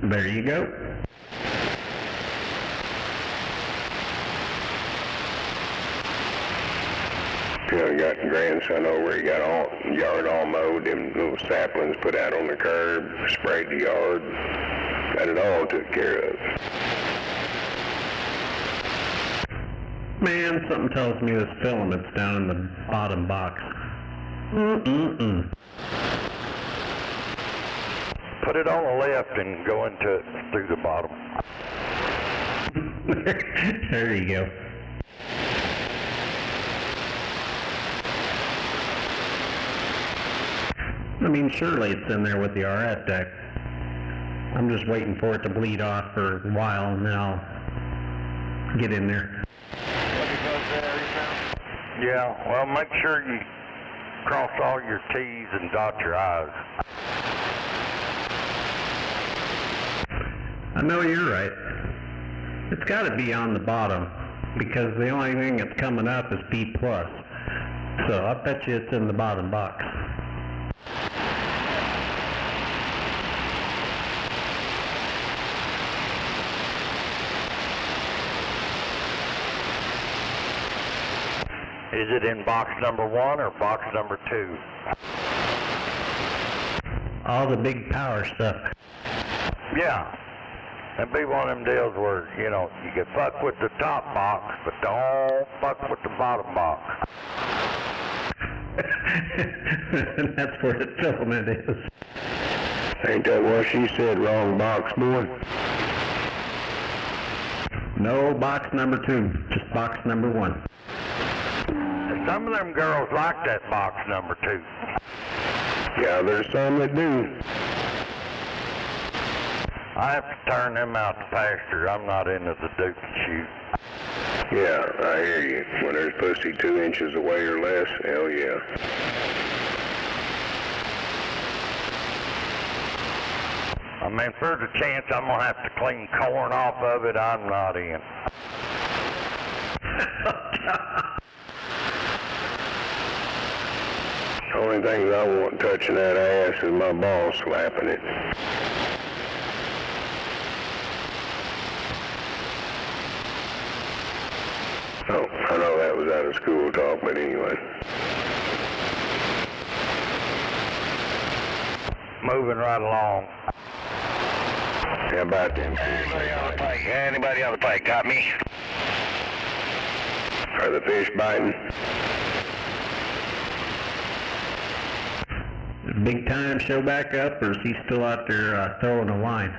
1. There you go. Yeah, I got the grandson over. He got all yard all mowed. Them little saplings put out on the curb. Sprayed the yard. Got it all took care of. Man, something tells me this filament's down in the bottom box. Put it on the left and go into it through the bottom. There you go. I mean, surely it's in there with the RF deck. I'm just waiting for it to bleed off for a while, and then I'll get in there. Yeah, well, make sure you cross all your T's and dot your I's. I know you're right. It's got to be on the bottom, because the only thing that's coming up is B+. So I bet you it's in the bottom box. Is it in box number 1 or box number 2? All the big power stuff. Yeah. That'd be one of them deals where, you know, you can fuck with the top box, but don't fuck with the bottom box. And that's where the filament is. Ain't that what she said? Wrong box, boy? No box number 2, just box number 1. Some of them girls like that box number 2. Yeah, there's some that do. I have to turn them out to pasture. I'm not into the dookie shoot. Yeah, I hear you. When there's pussy 2 inches away or less, hell yeah. I mean, if there's a chance I'm going to have to clean corn off of it, I'm not in. The only thing I want touching that ass is my ball slapping it. Oh, I know that was out of school talk, but anyway. Moving right along. How about them? Anybody on the pike? Got me? Are the fish biting? Big time show back up, or is he still out there throwing a line?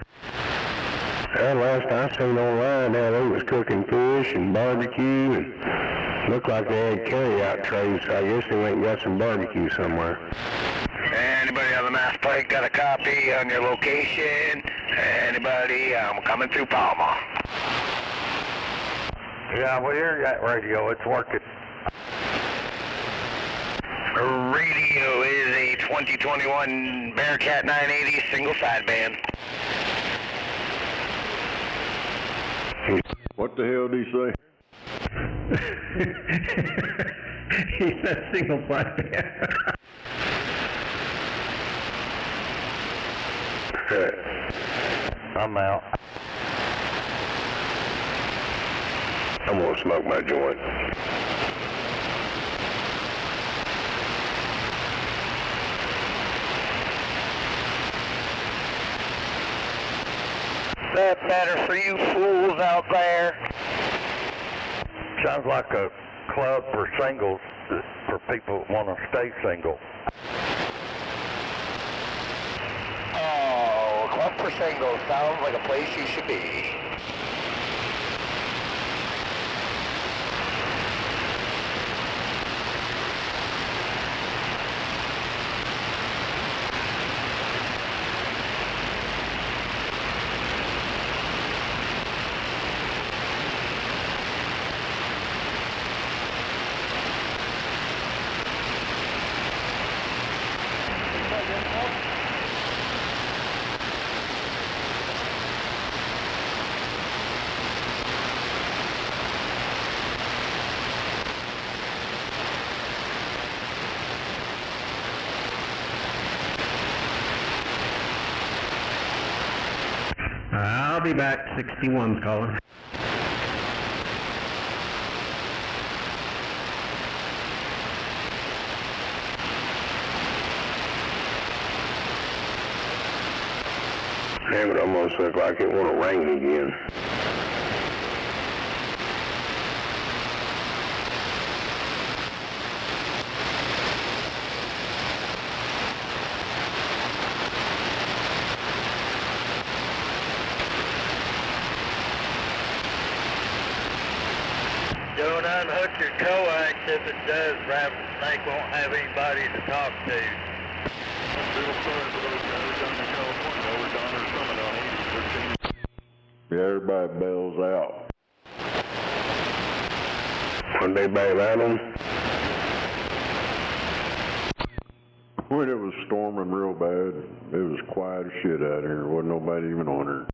Well, last I seen online, how they was cooking fish and barbecue, and looked like they had carry-out trays, so I guess they went and got some barbecue somewhere. Anybody on the Mass Pike got a copy on your location? Anybody? I'm coming through Palma. Yeah, we hear that radio. It's working. Radio is a 2021 Bearcat 980 single sideband. What the hell did he say? He said single sideband. I'm out. I'm gonna smoke my joint. That better for you fools out there. Sounds like a club for singles, for people that want to stay single. Oh, club for singles sounds like a place you should be. I'll be back. 61's calling. Damn, it almost looked like it want to rain again. Don't unhook your coax. If it does, perhaps the snake won't have anybody to talk to. Yeah, everybody bails out. When they bail out on? When it was storming real bad, it was quiet as shit out here. Wasn't nobody even on her.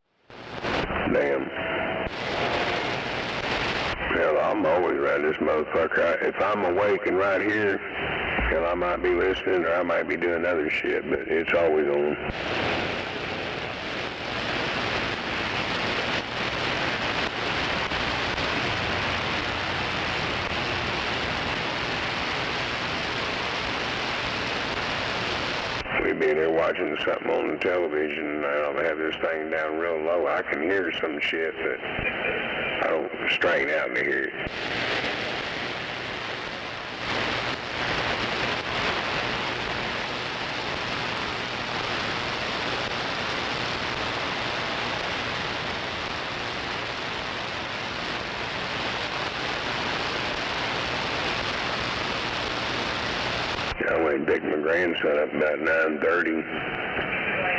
Damn. Hell, I'm always around this motherfucker. If I'm awake and right here, hell, I might be listening or I might be doing other shit, but it's always on. Being here watching something on the television, and I don't have this thing down real low. I can hear some shit, but I don't strain out to hear it. I went and picked my grandson up about 9:30.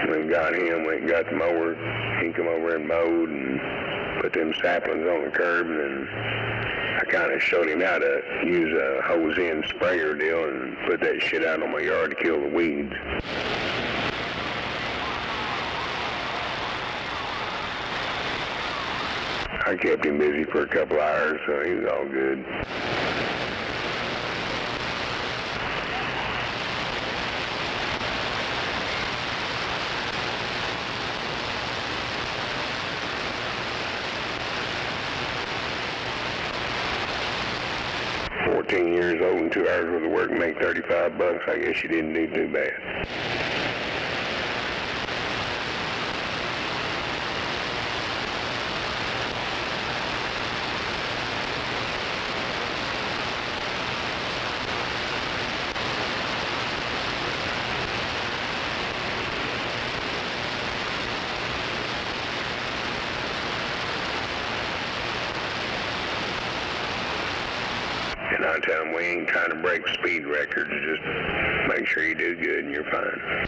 Went and got him, went and got the mower. He come over and mowed and put them saplings on the curb, and then I kind of showed him how to use a hose-in sprayer deal and put that shit out on my yard to kill the weeds. I kept him busy for a couple hours, so he was all good. 14 years old and 2 hours worth of work and make $35, I guess you didn't do too bad. And I tell them we ain't trying to break speed records, just make sure you do good and you're fine.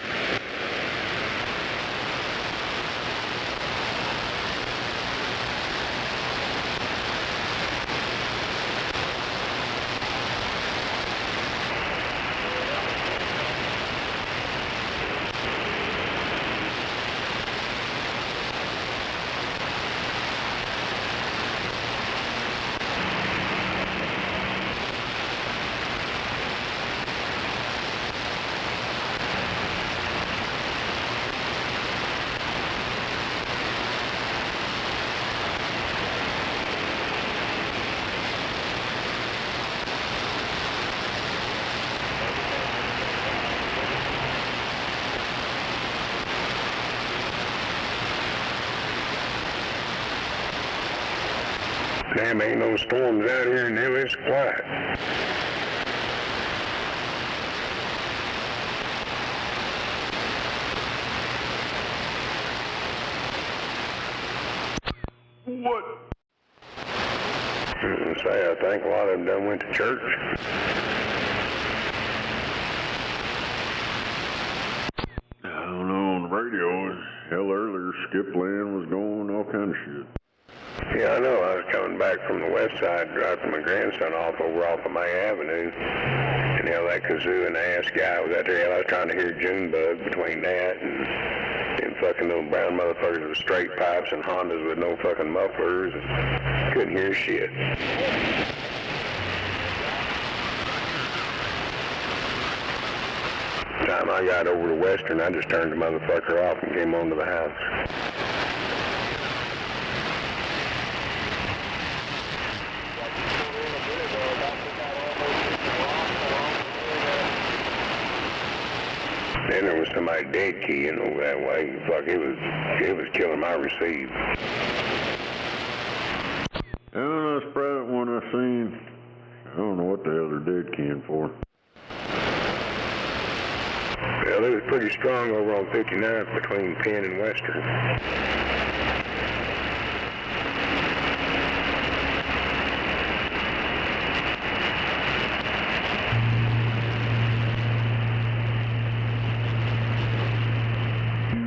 Damn, ain't no storms out here, and now it's quiet. What? Say, I think a lot of them done went to church. I don't know, on the radio, hell earlier, Skip Land was going, all kind of shit. Yeah, I know. I was coming back from the west side, dropping my grandson off of May Avenue. And hell, that kazoo and ass guy was out there. Hell, I was trying to hear Junebug between that and them fucking little brown motherfuckers with straight pipes and Hondas with no fucking mufflers. And couldn't hear shit. The time I got over to Western, I just turned the motherfucker off and came on to the house. Then there was somebody dead keying over that way. Fuck, it was killing my receive. Yeah, that's probably one I seen. I don't know what the hell they're dead keying for. Well, it was pretty strong over on 59th between Penn and Western.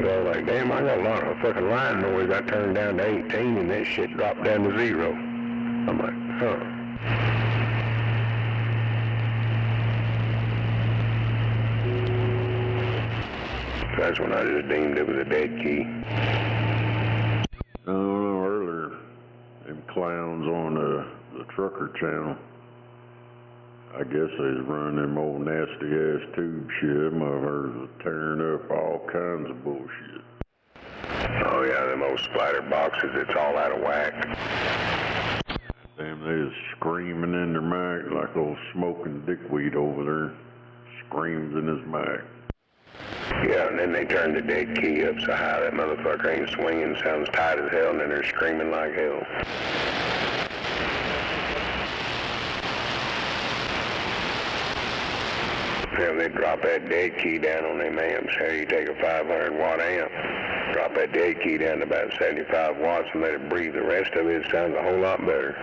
So like, damn, I got a lot of fucking line noise. I turned down to 18 and that shit dropped down to 0. I'm like, huh. That's when I just deemed it was a dead key. I don't know, earlier, them clowns on the trucker channel, I guess they was running them old nasty ass tube shit. Motherfuckers was tearing up all kinds of bullshit. Oh yeah, them old splatter boxes, it's all out of whack. Damn, they was screaming in their mic like old smoking dickweed over there. Screams in his mic. Yeah, and then they turned the dead key up so high that motherfucker ain't swinging, sounds tight as hell, and then they're screaming like hell. Yeah, they drop that dead key down on them amps. Here you take a 500 watt amp, drop that dead key down to about 75 watts and let it breathe the rest of it. It sounds a whole lot better.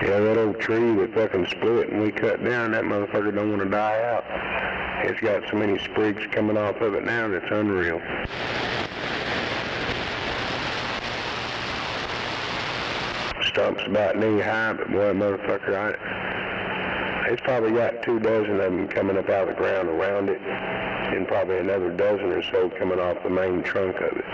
Yeah, that old tree that fucking split and we cut down, that motherfucker don't want to die out. It's got so many sprigs coming off of it now that's unreal. Stump's about knee high, but boy, motherfucker, It's probably got 2 dozen of them coming up out of the ground around it, and probably another dozen or so coming off the main trunk of it.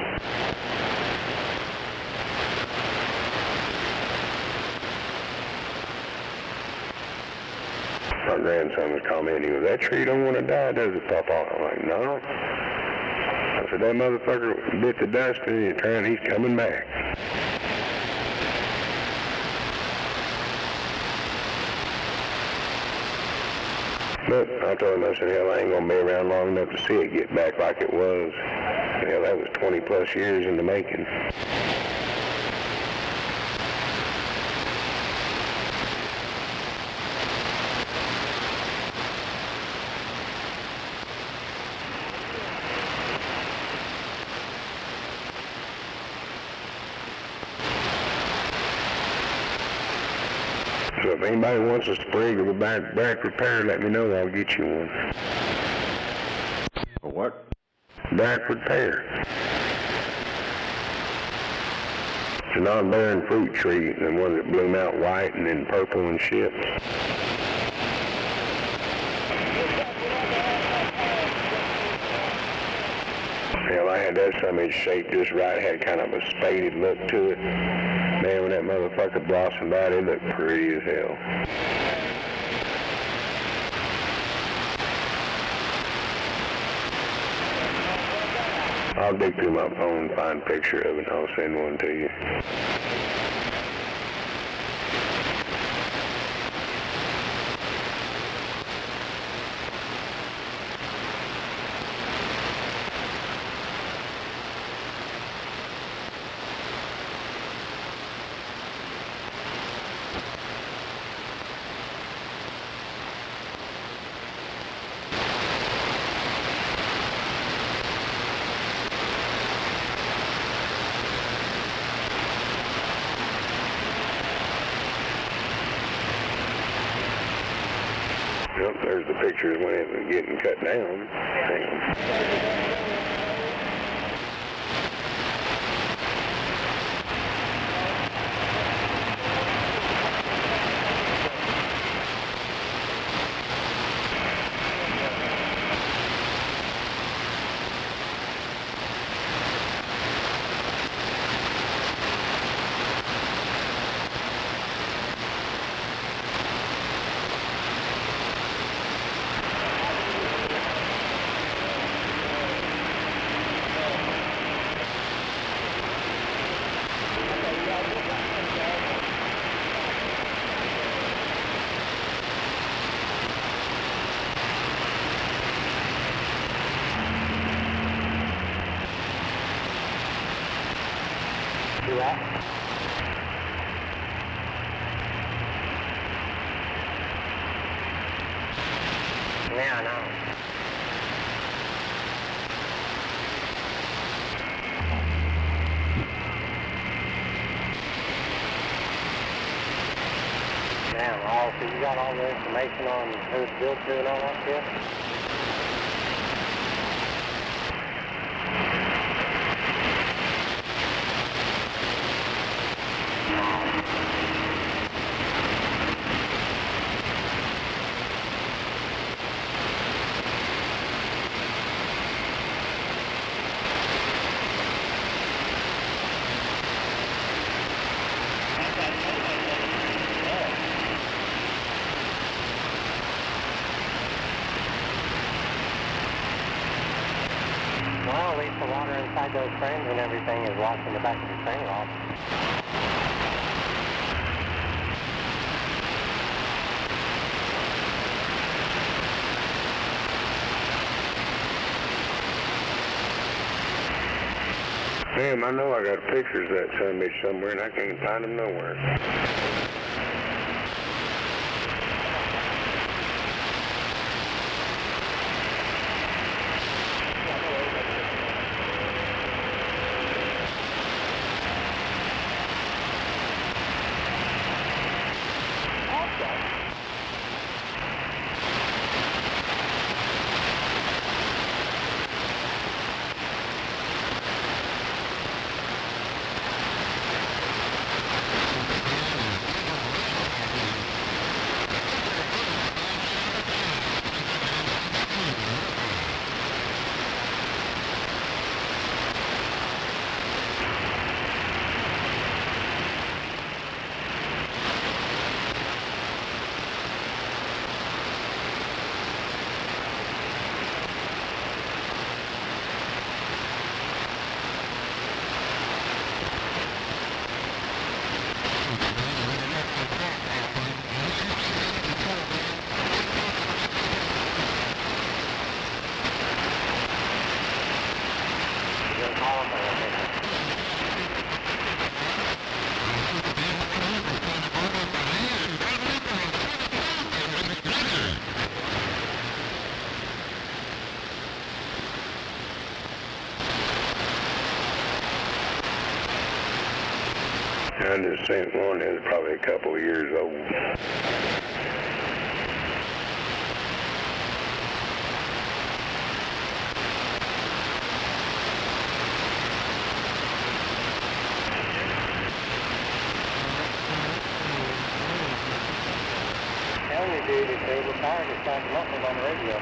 My grandson was commenting, he goes, that tree don't want to die, does it, Papa? I'm like, no. I said, that motherfucker bit the dust and he's coming back. But I told him, I said, hell, I ain't going to be around long enough to see it get back like it was. Hell, that was 20 plus years in the making. So if anybody wants a sprig of a back repair, let me know. I'll get you one. A what? Back repair. It's a non-bearing fruit tree, and one that bloom out white and then purple and shit. Hell, I had that summit shaped just right, had kind of a spaded look to it. Man, when that motherfucker blossomed out, it looked pretty as hell. I'll dig through my phone and find a picture of it, and I'll send one to you. Yep, there's the pictures when it was getting cut down. Hang on. Do that? Yeah, I know. Damn, so you got all the information on who it's built to and all that shit? Well, at least the water inside those frames and everything is washing the back of the trailer off. Damn, I know I got pictures of that son bitch somewhere and I can't find them nowhere. I just sent one that's probably a couple of years old. Tell you, dude, if they were tired, it's like muffled on the radio.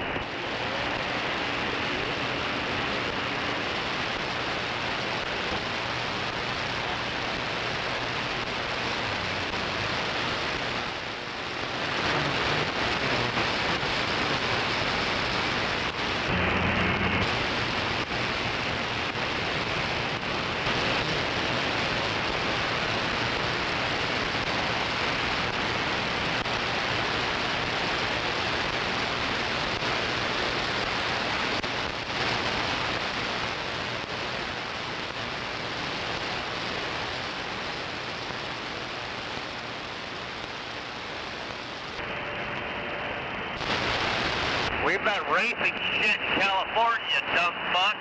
We've been racing shit in California, you dumb fuck.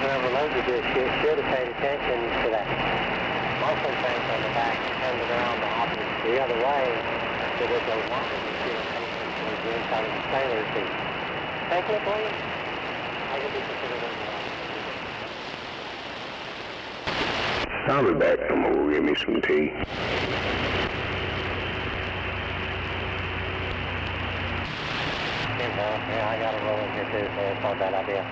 Whoever loaded this shit should have paid attention to that muffling tank on the back and turned it around the other way so that those mufflers would feel attention towards the inside of the trailer. See, technically, I could be considered over. I'll be back. I'm gonna go get me some tea. Yeah, I got a roll in here too, so it's not a bad idea.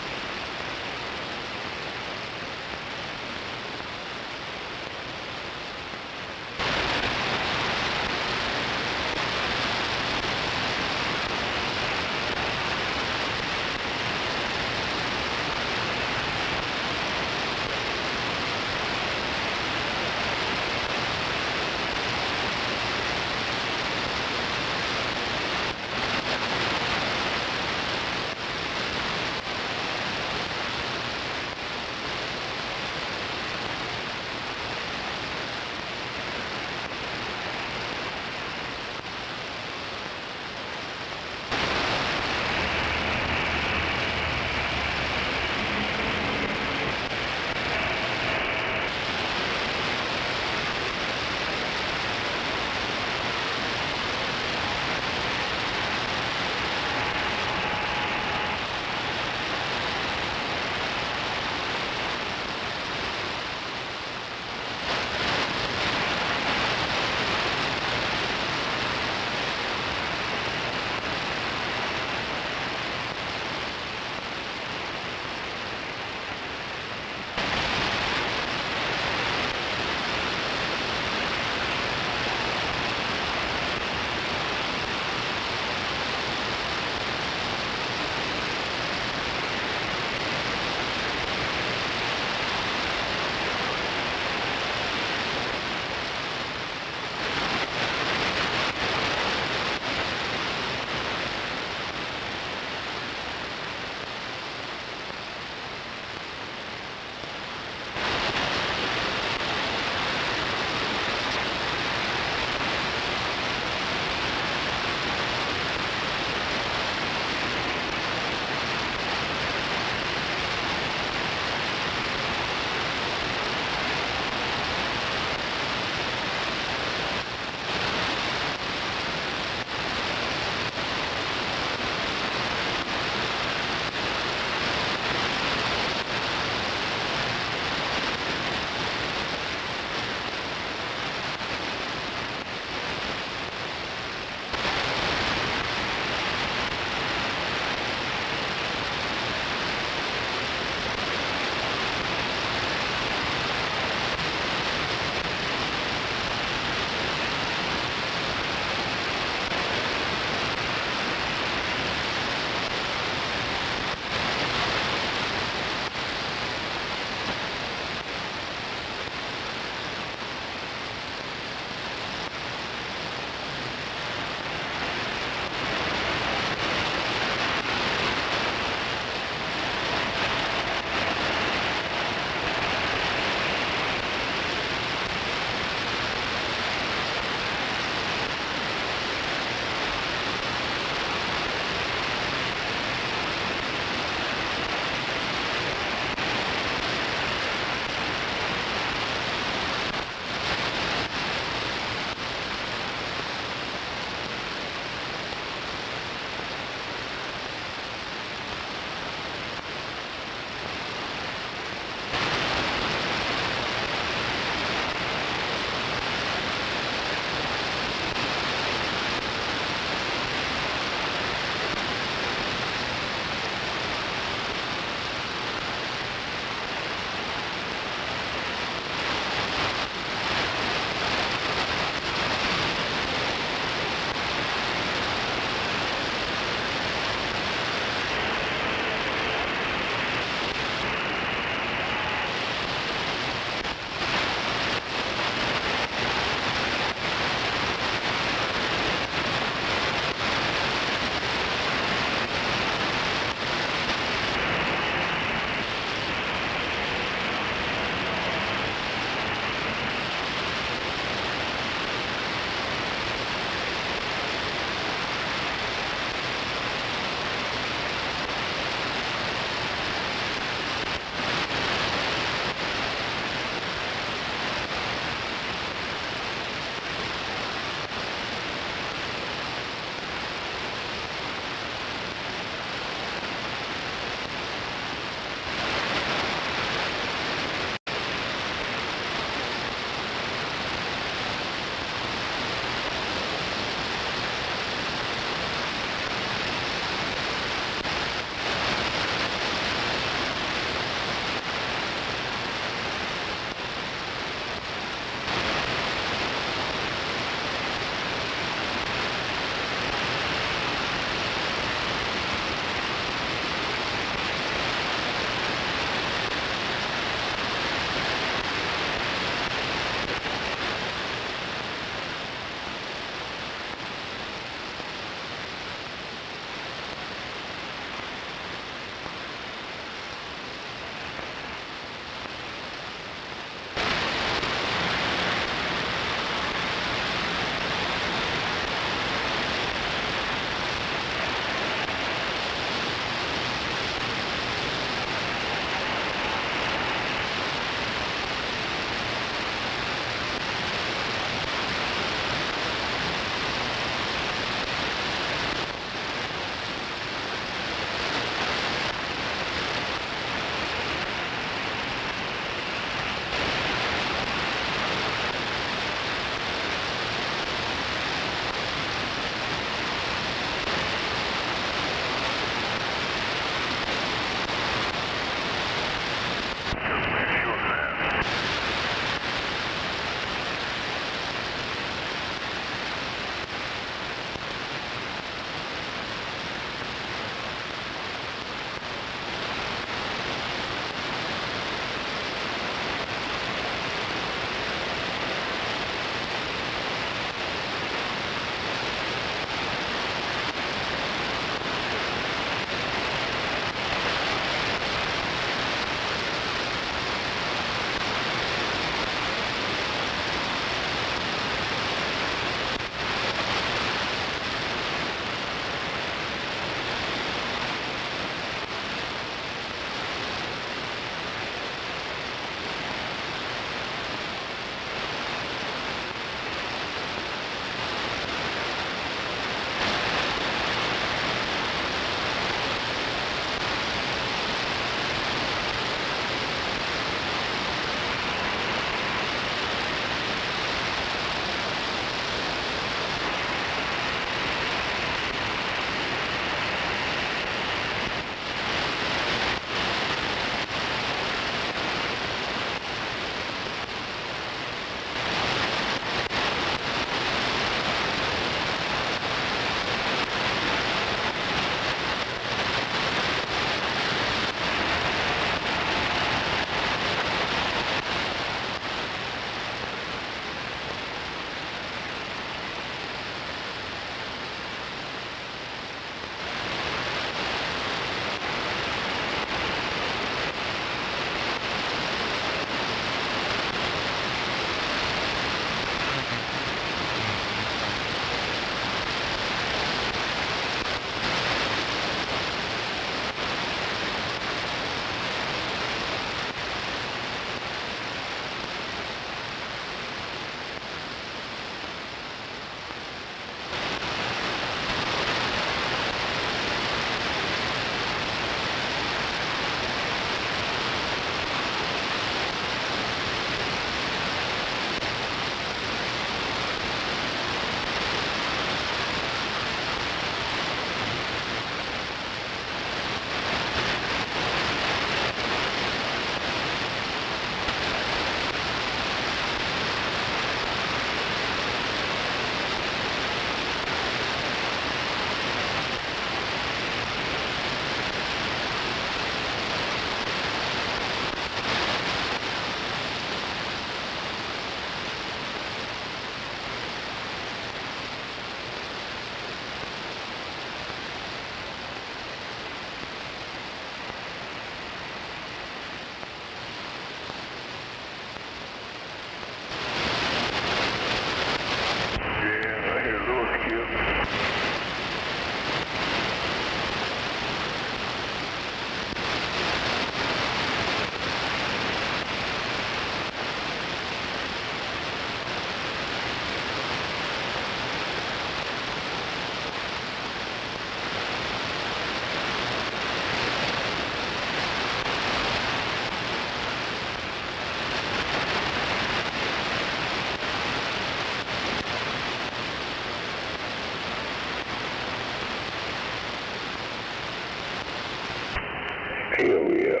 Hell yeah.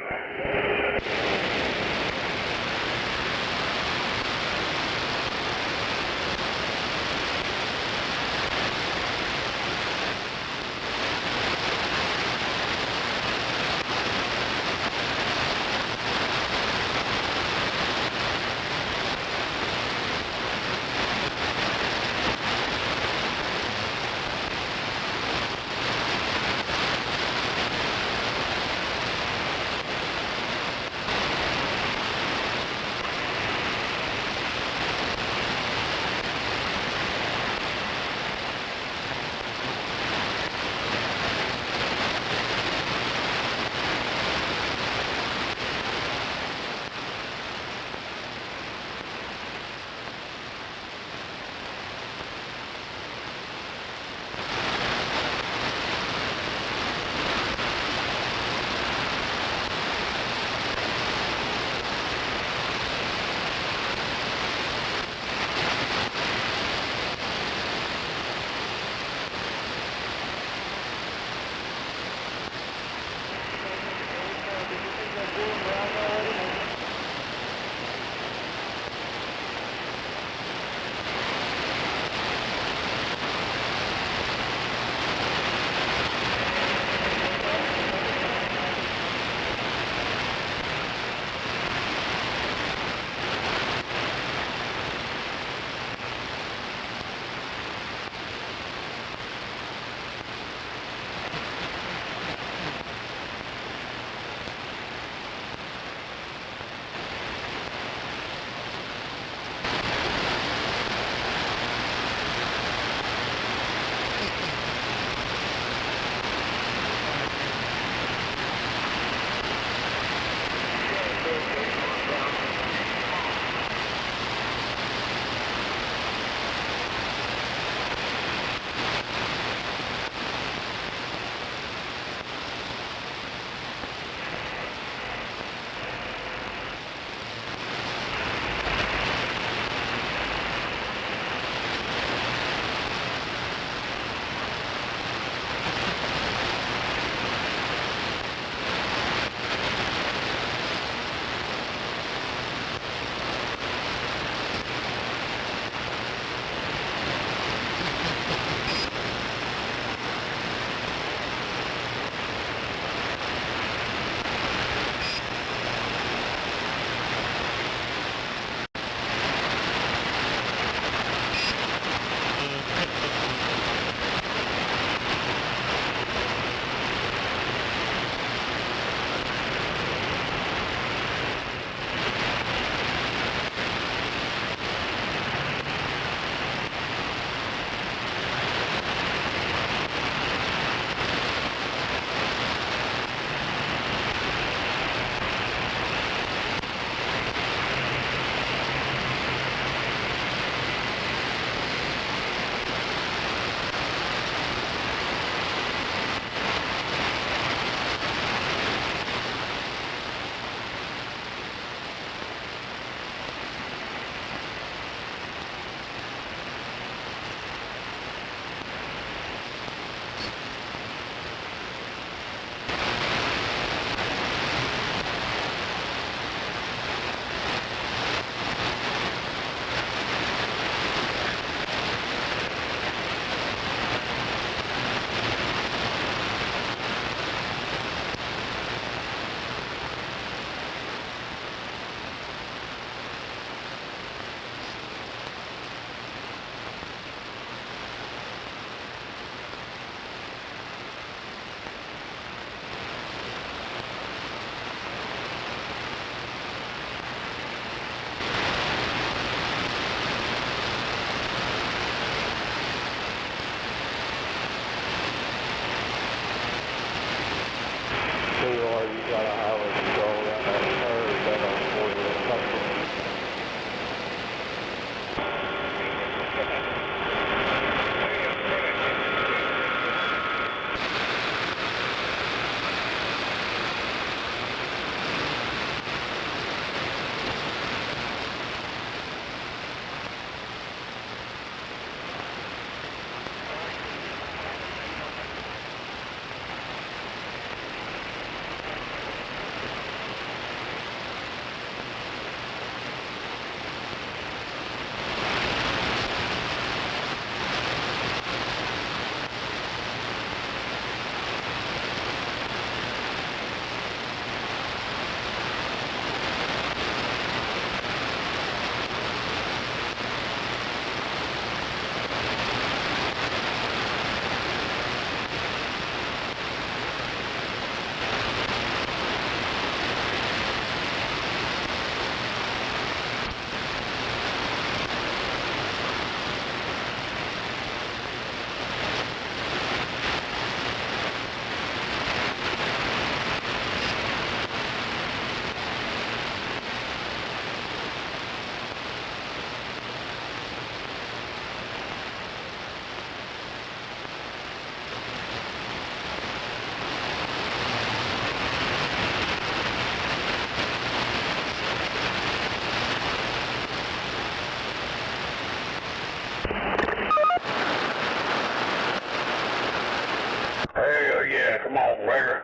Come on, Rager.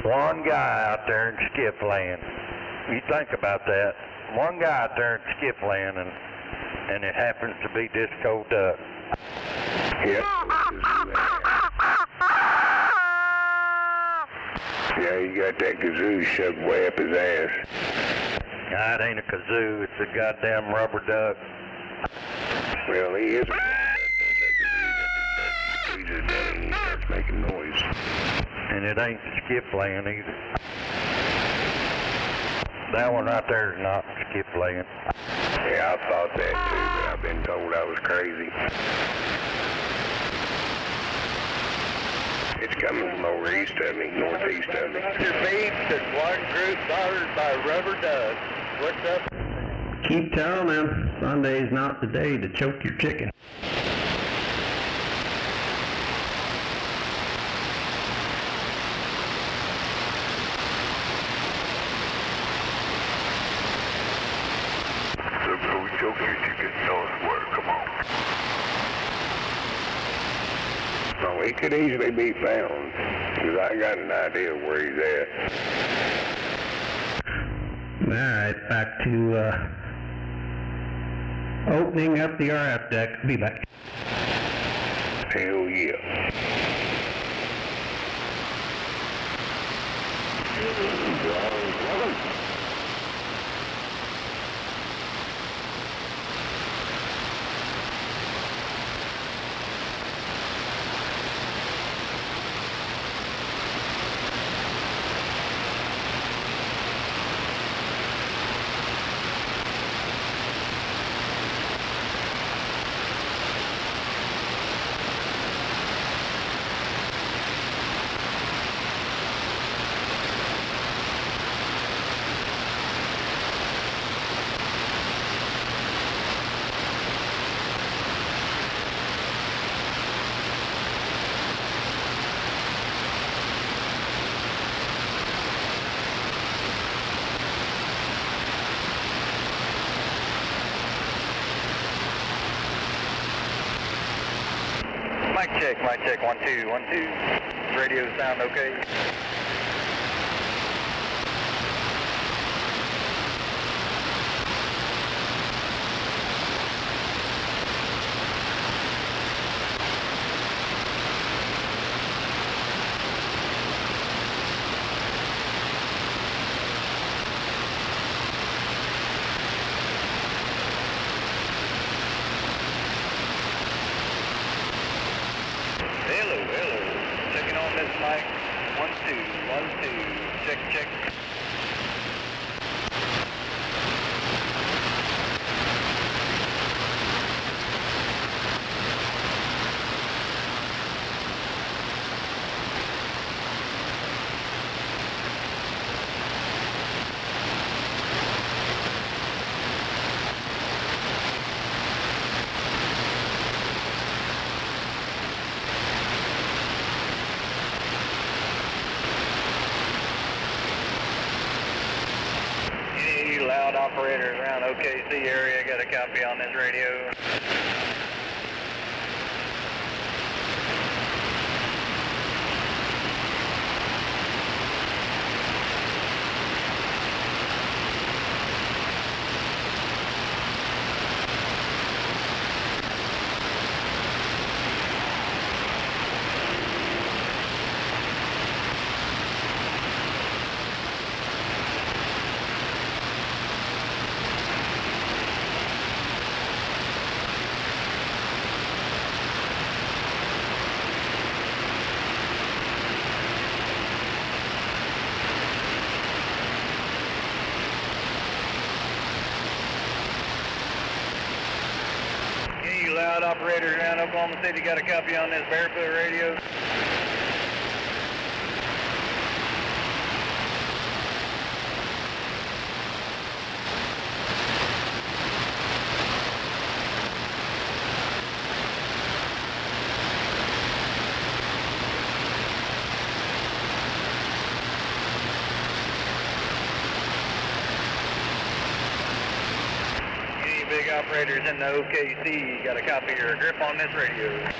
One guy out there in skip land. You think about that. One guy out there in skip land, and it happens to be Disco Duck. Yep. Yeah, he got that kazoo shoved way up his ass. Nah, it ain't a kazoo, it's a goddamn rubber duck. Well, he is. He starts making noise. And it ain't skip land either. That one right there is not skip land. Yeah, I thought that too, but I've been told I was crazy. It's coming from over east of me, northeast of me. Your beeps and one group bothered by rubber ducks. What's up? Keep telling them Sunday's not the day to choke your chicken. Choke your chicken, tell us where, come on. No, he could easily be found, because I got an idea where he's at. Alright, back to opening up the RF deck. Be back. Hell yeah. Mic check, 1 2 1 2. Radio sound okay? Mike, 1 2 1 2. Check. Loud operators around OKC area, got a copy on this radio. Loud operators around Oklahoma City, got a copy on this barefoot radio. Big operators in the OKC, got a copy or a grip on this radio.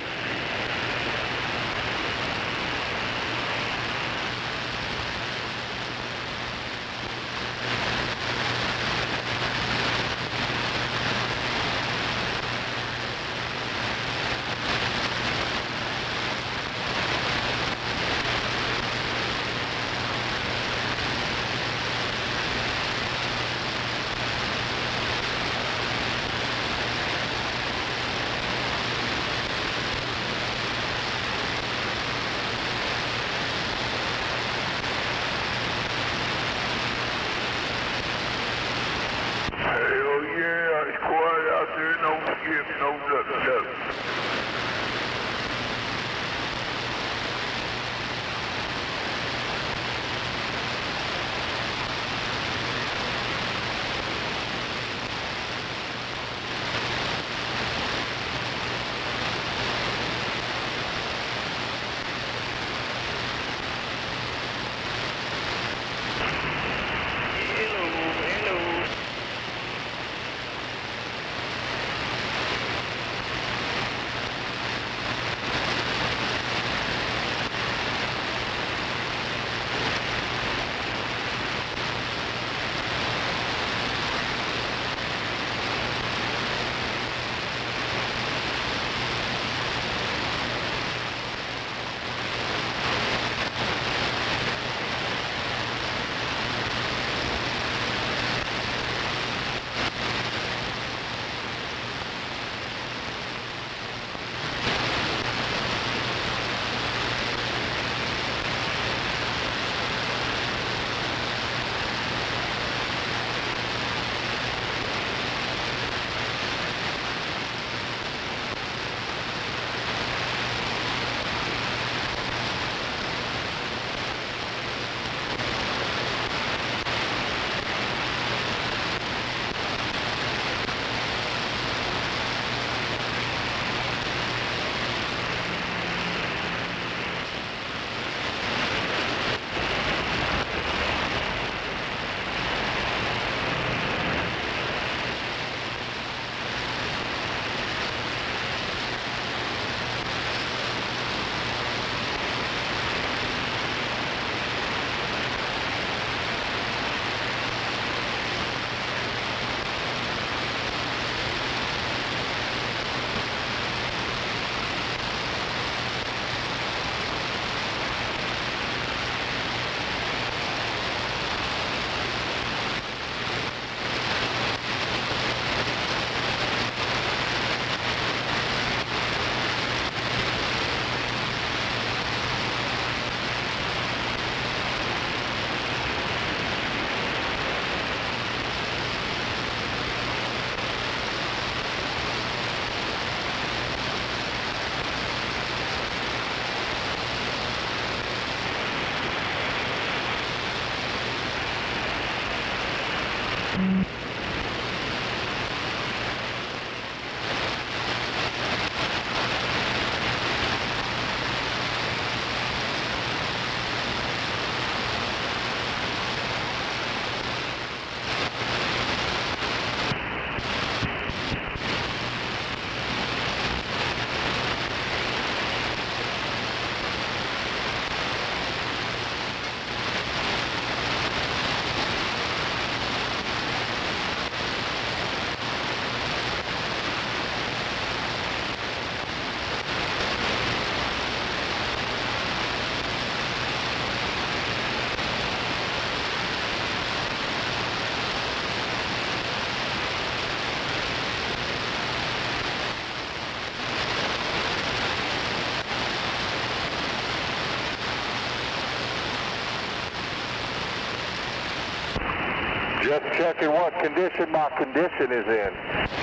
Just checking what condition my condition is in.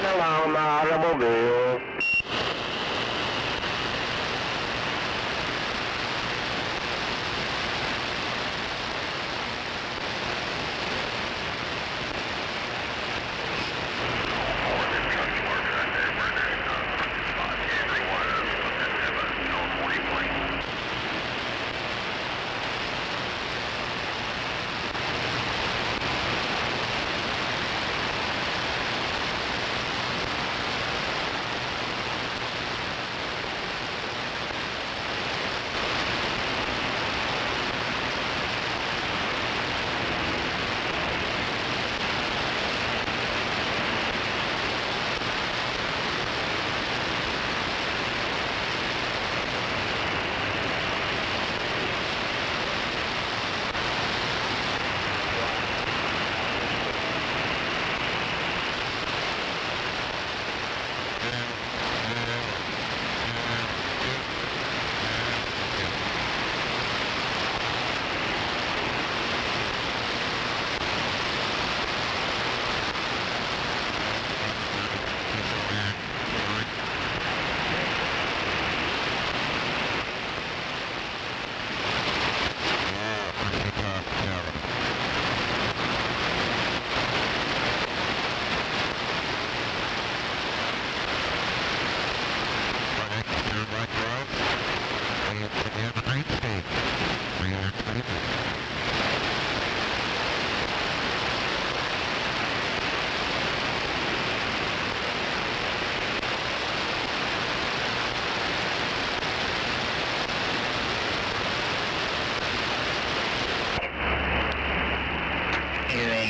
riding along my automobile.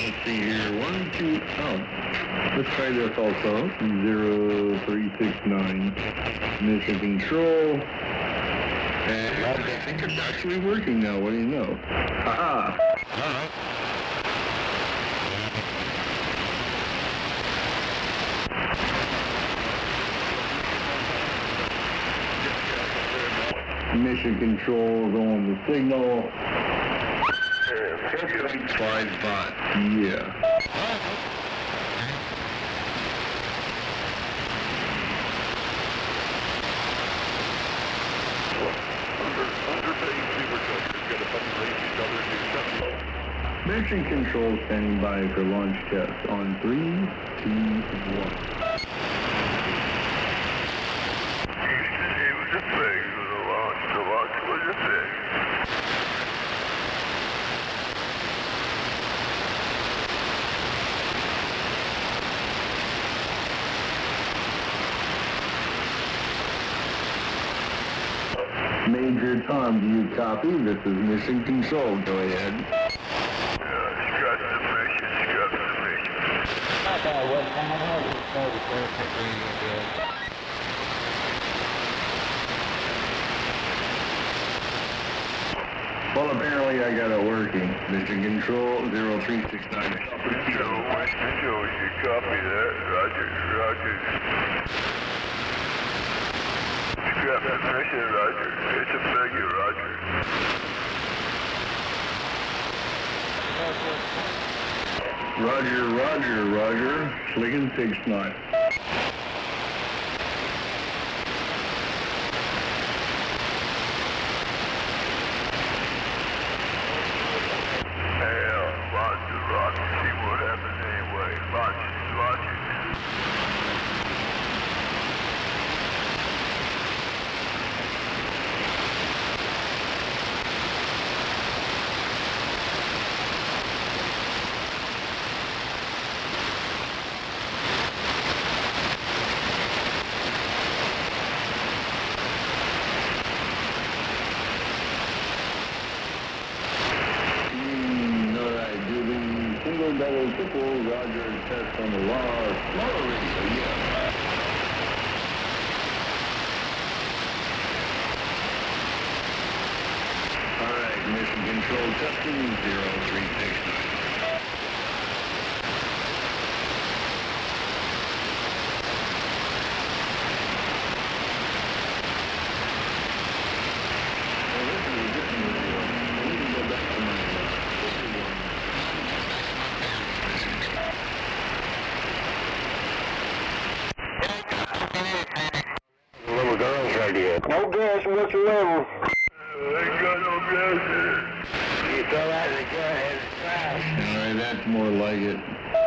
Let's see here, 1, 2, let's try this also, 0369, mission control, and I think it's actually working now, what do you know? Haha! Alright. Mission control is on the signal. 5 bot. Yeah. Mission control standing by for launch test on 3, 2, 1. Houston, it was a fake. The launch was a fake. Major Tom, do you copy? This is mission control. Go ahead. Scrap the mission. Not bad, what? I don't know the perfect radio good. Well, apparently I got it working. Mission control 0369. Joe, you copy that? Roger. Scrap the mission, Roger. It's a failure, Roger. Roger. Sliggin' 6 knot. Launch, see what happens anyway. Launch it. Single, double, triple, Roger, test on the law, smaller radio, yeah. All right, mission control testing, 0369. Well, this is a different radio. I need to go back to my, this is one. whatsoever. Ain't got no gas in it. You throw that in the gun and it's fast. Alright, that's more like it.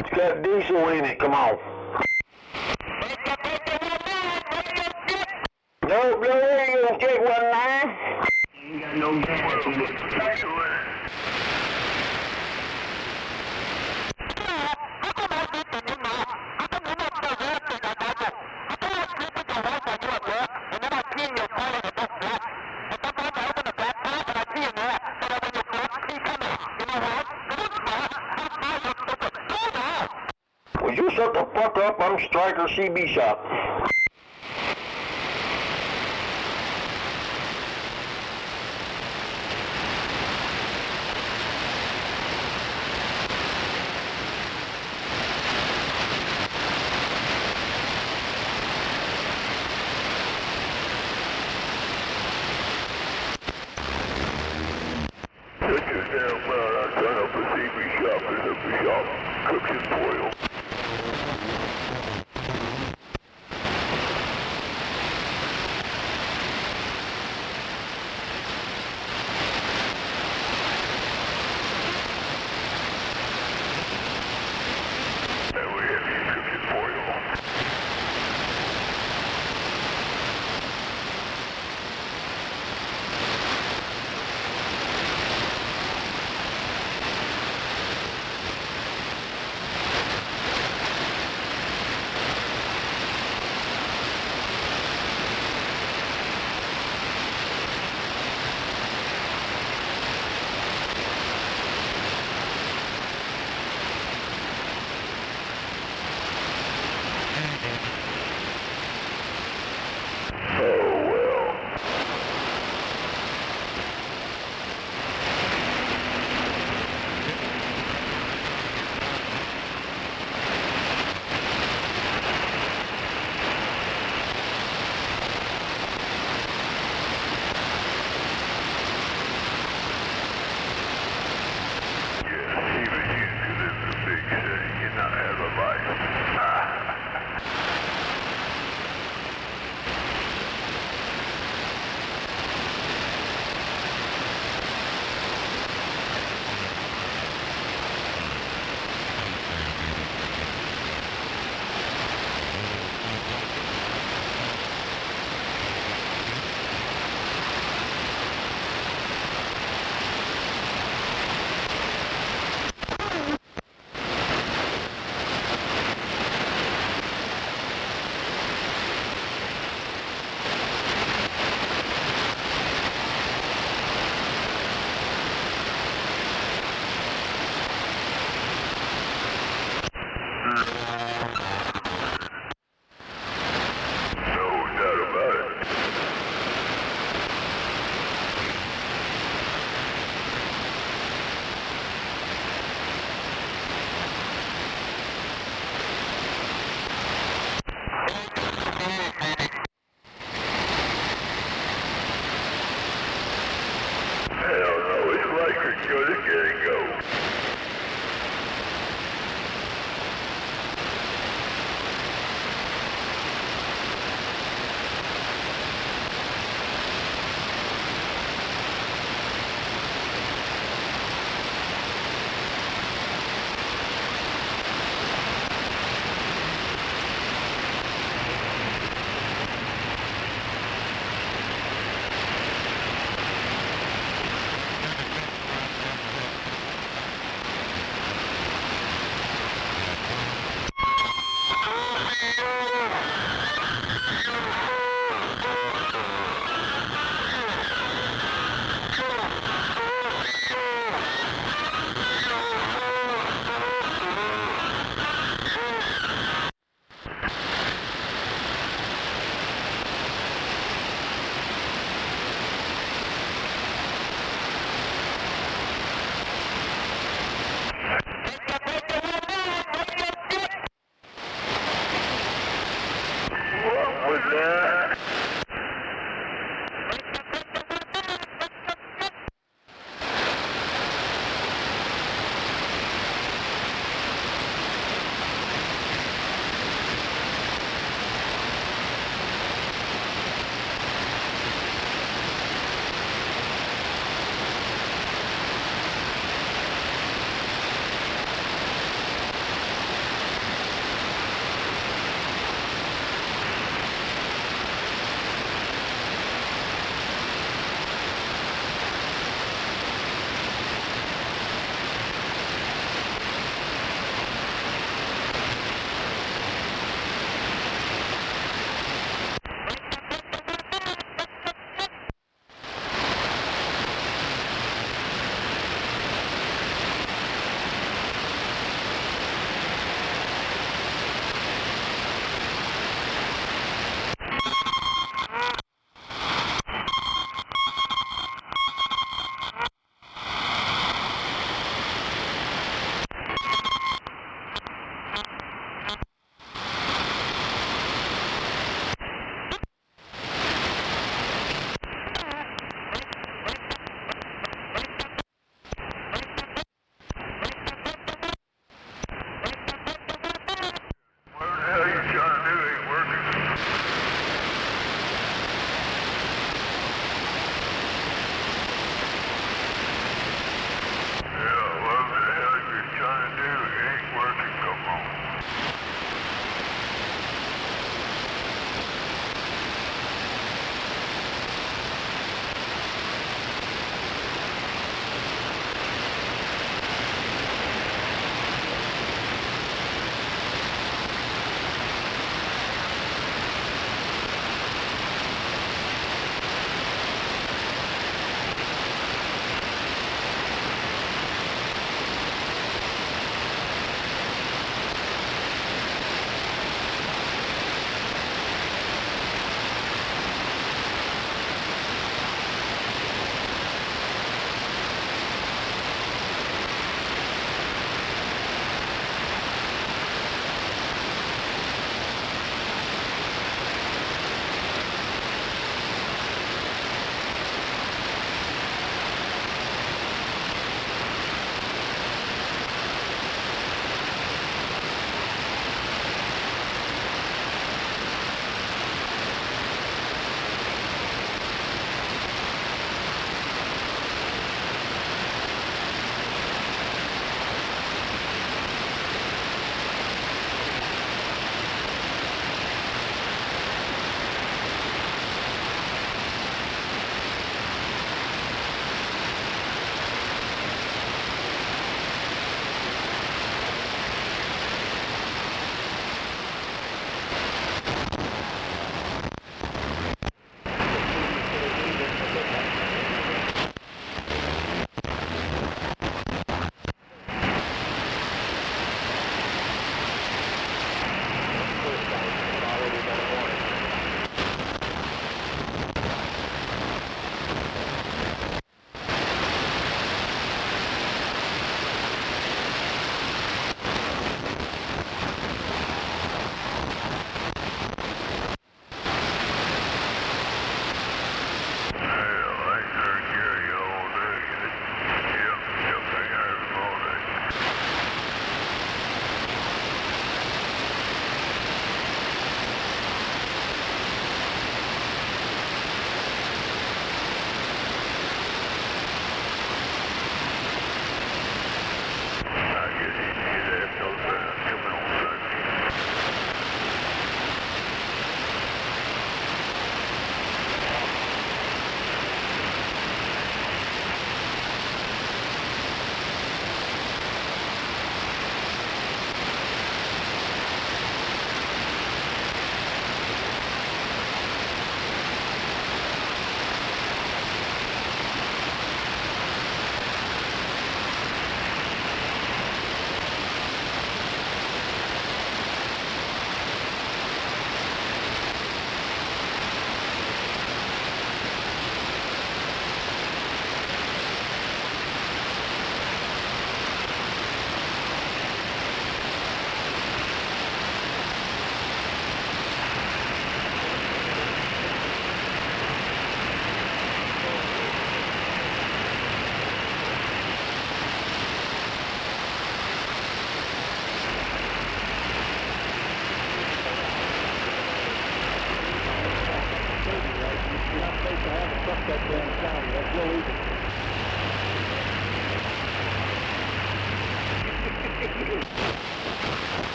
It's got diesel in it, come on. No, you don't take one line. Ain't got no gas in it. Will you shut the fuck up? I'm Striker CB Shop. Shut your damn mouth. I turn up a CB shop and up a shop. Cooking foil. And we have you cooking foil.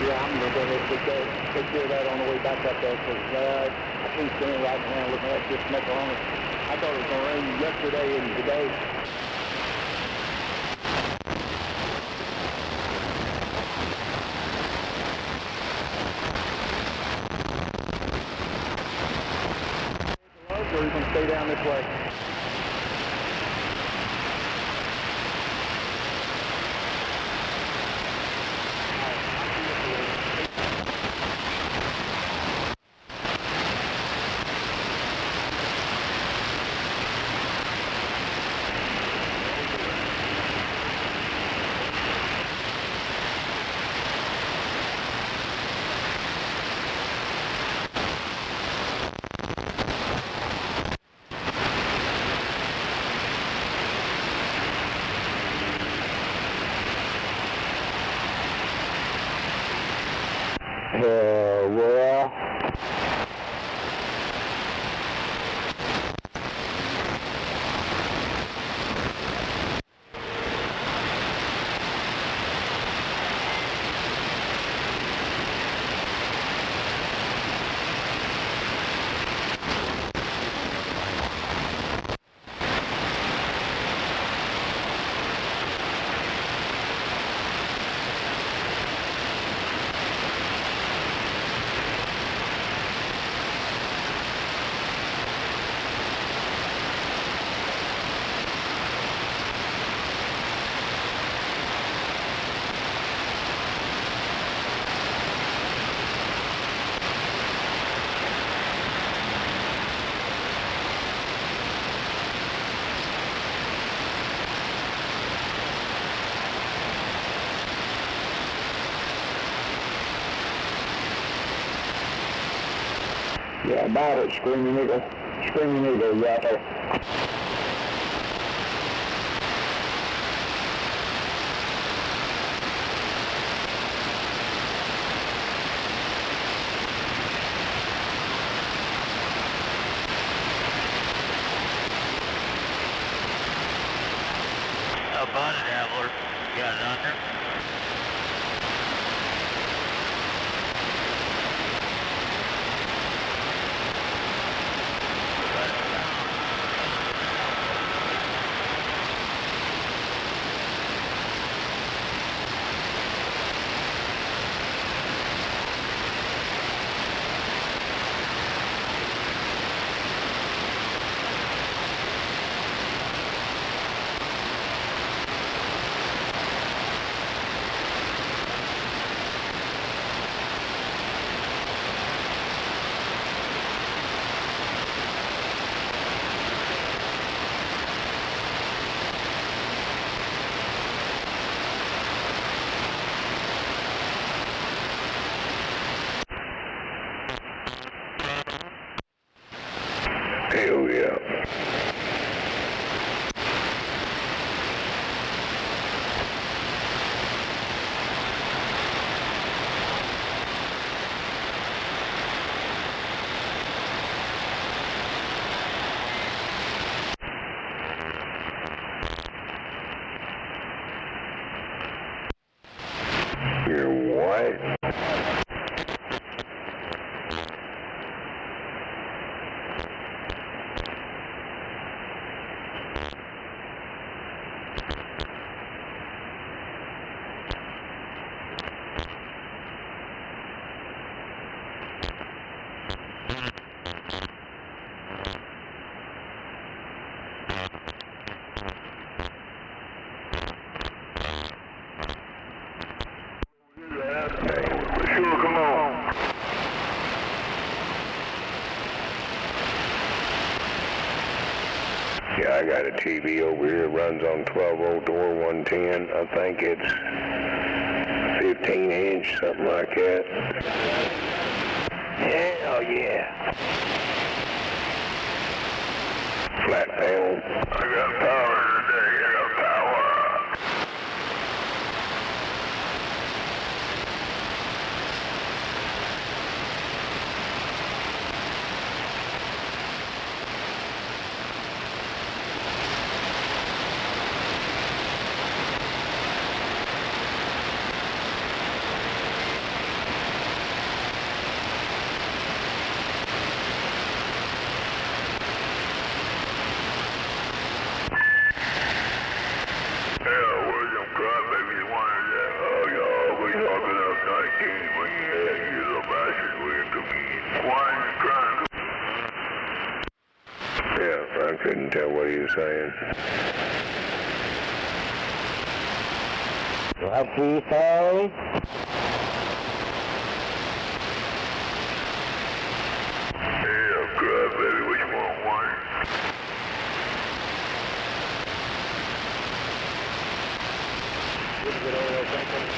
Yeah, I'm going to go ahead and take care of that on the way back up there, because I can't stand right now looking at this macaroni. I thought it was going to rain yesterday and today. Or are you going to stay down this way? Well. Yeah, about it, Screaming Eagle. Screaming Eagle, yeah. Body dabbler, got it on there. Hell yeah. You're what? Sure, come on. Yeah, I got a TV over here. It runs on 12-volt or 110. I think it's 15-inch, something like that. Hell yeah. Flat panel. I got power today. I got power. You little bastard, we're cooking. Why trying to... Yeah, I couldn't tell what he was saying. What do you say? Yeah, crap, baby, what you want, one? Good oil thinking.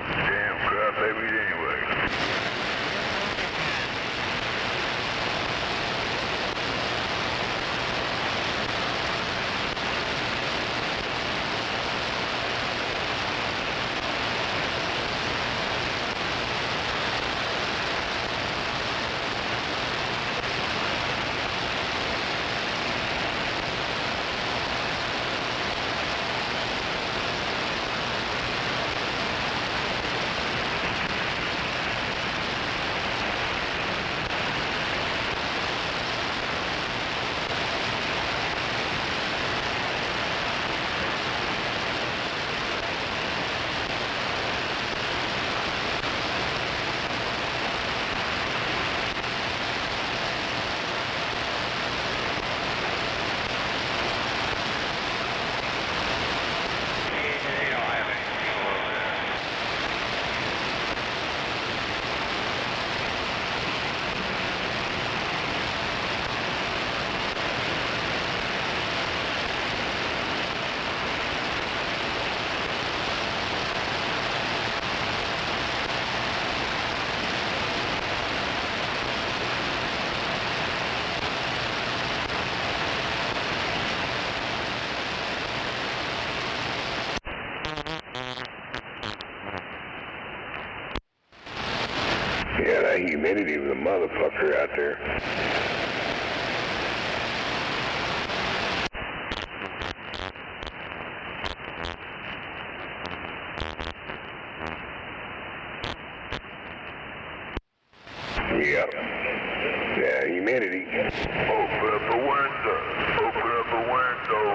Damn crap babies anyway. Yeah, that humidity was a motherfucker out there. Yep. Yeah, humidity. Open up a window. Open up a window.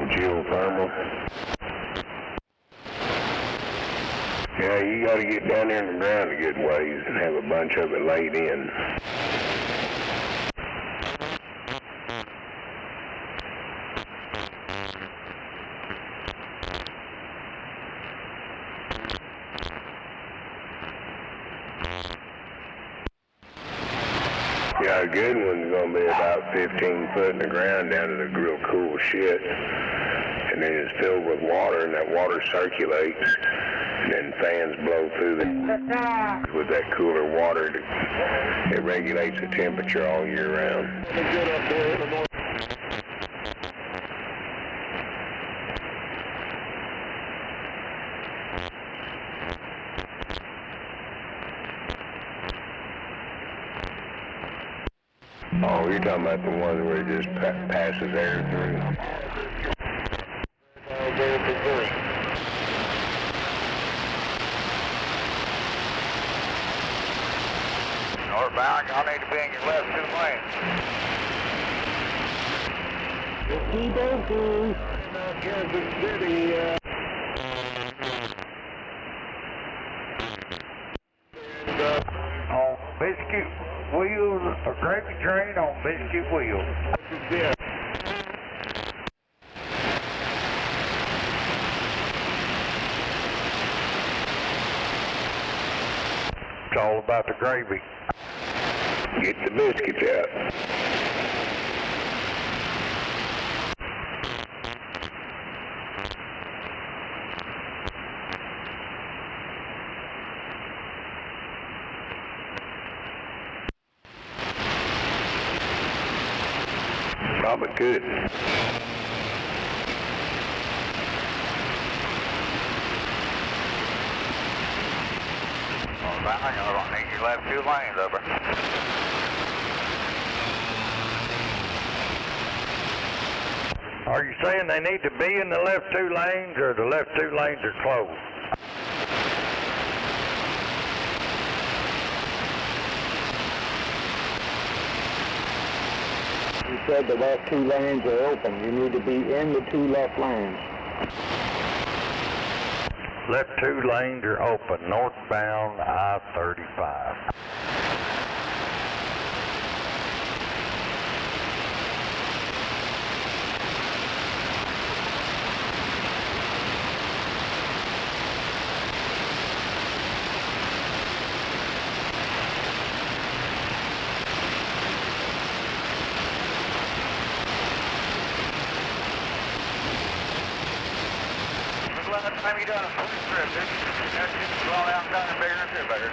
Geothermal. Yeah, you gotta get down there in the ground a good ways and have a bunch of it laid in. Yeah, a good one's gonna be about 15 foot in the ground down to the real cool shit. And then it's filled with water, and that water circulates, and then fans blow through with that cooler water. It regulates the temperature all year round. Oh, you're talking about the one where it just passes air through. Northbound, y'all need to be in your left two lanes. Okey-dokey. Kansas City, biscuit wheels, a gravy train on biscuit wheels. Yeah. It's all about the gravy. Get the biscuits out. Probably could. I don't think you left 2 lanes over. Are you saying they need to be in the left 2 lanes, or the left 2 lanes are closed? You said the left 2 lanes are open. You need to be in the 2 left lanes. Left 2 lanes are open, northbound I-35. Time you done a full trip, dude. That's just roll out and done bigger and bigger.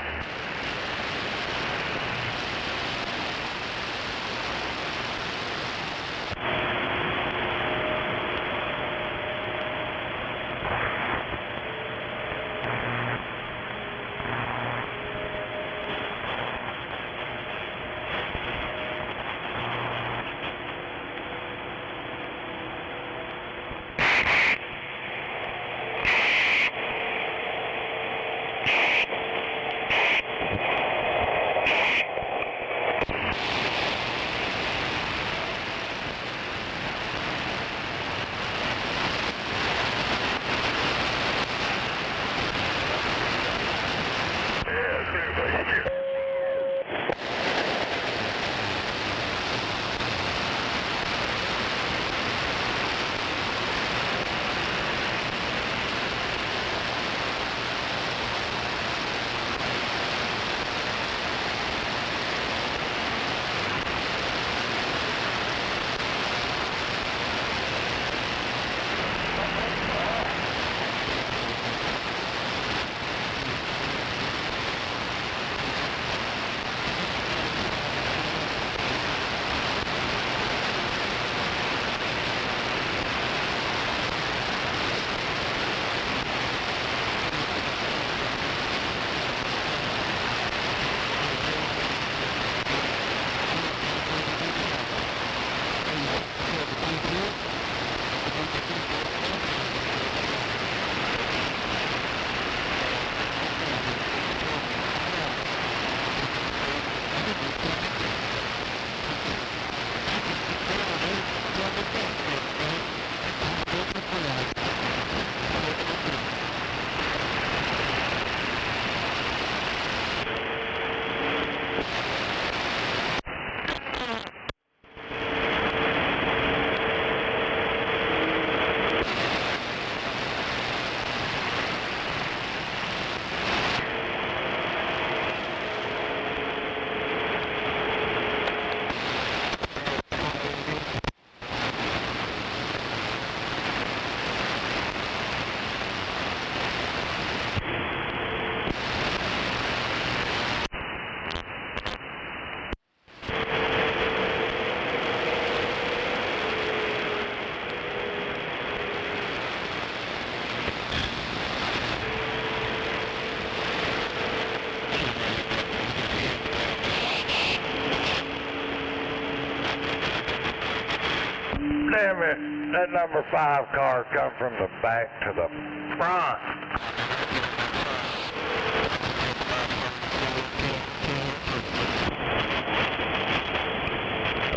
Damn it, that number 5 car come from the back to the front.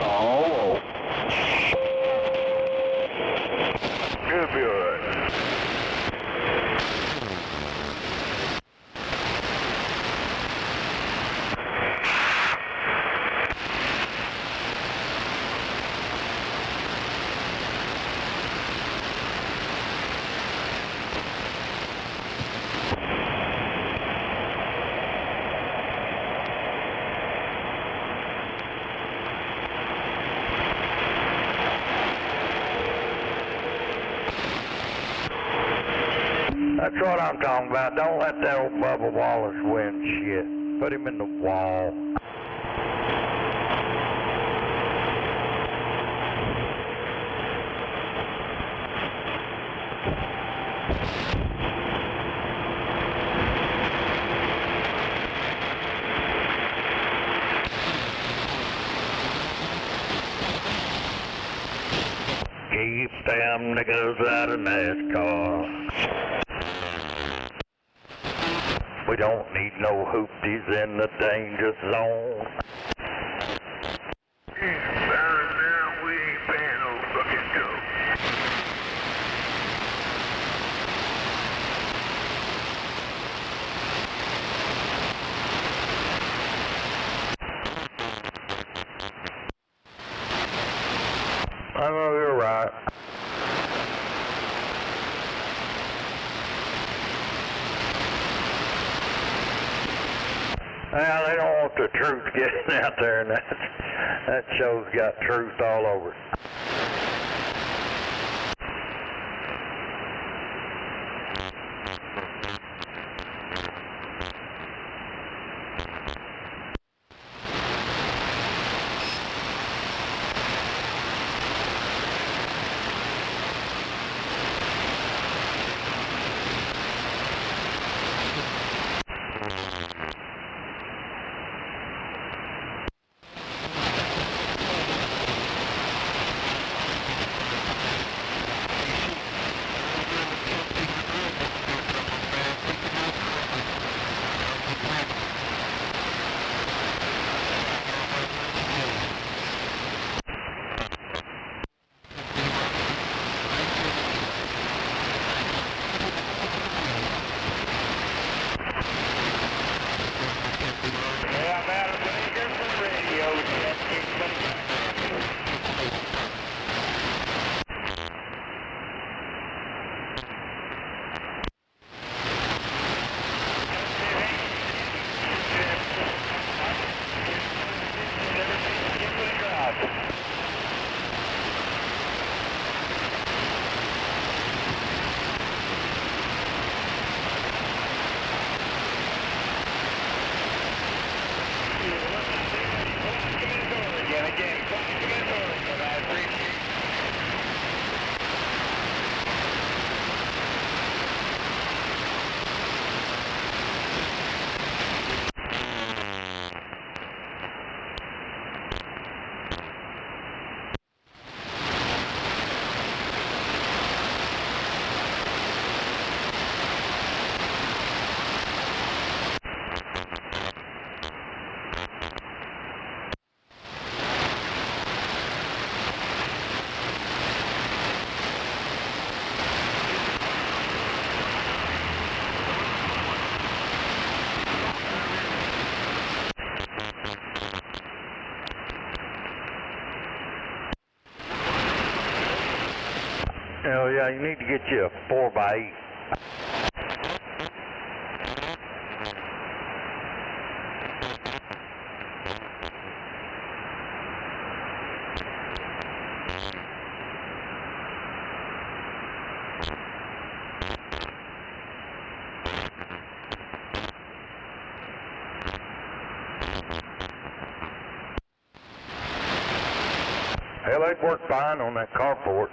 Oh. Should be alright. That's what I'm talking about. Don't let that old Bubba Wallace win shit. Put him in the wall. Keep them niggas out of NASCAR. We don't need no hoopties in the danger zone. Now we ain't paying no fucking joke. I know you're right. Well, they don't want the truth getting out there, and that show's got truth all over it. Hell yeah, you need to get you a 4x8. Hell, they'd work fine on that carport.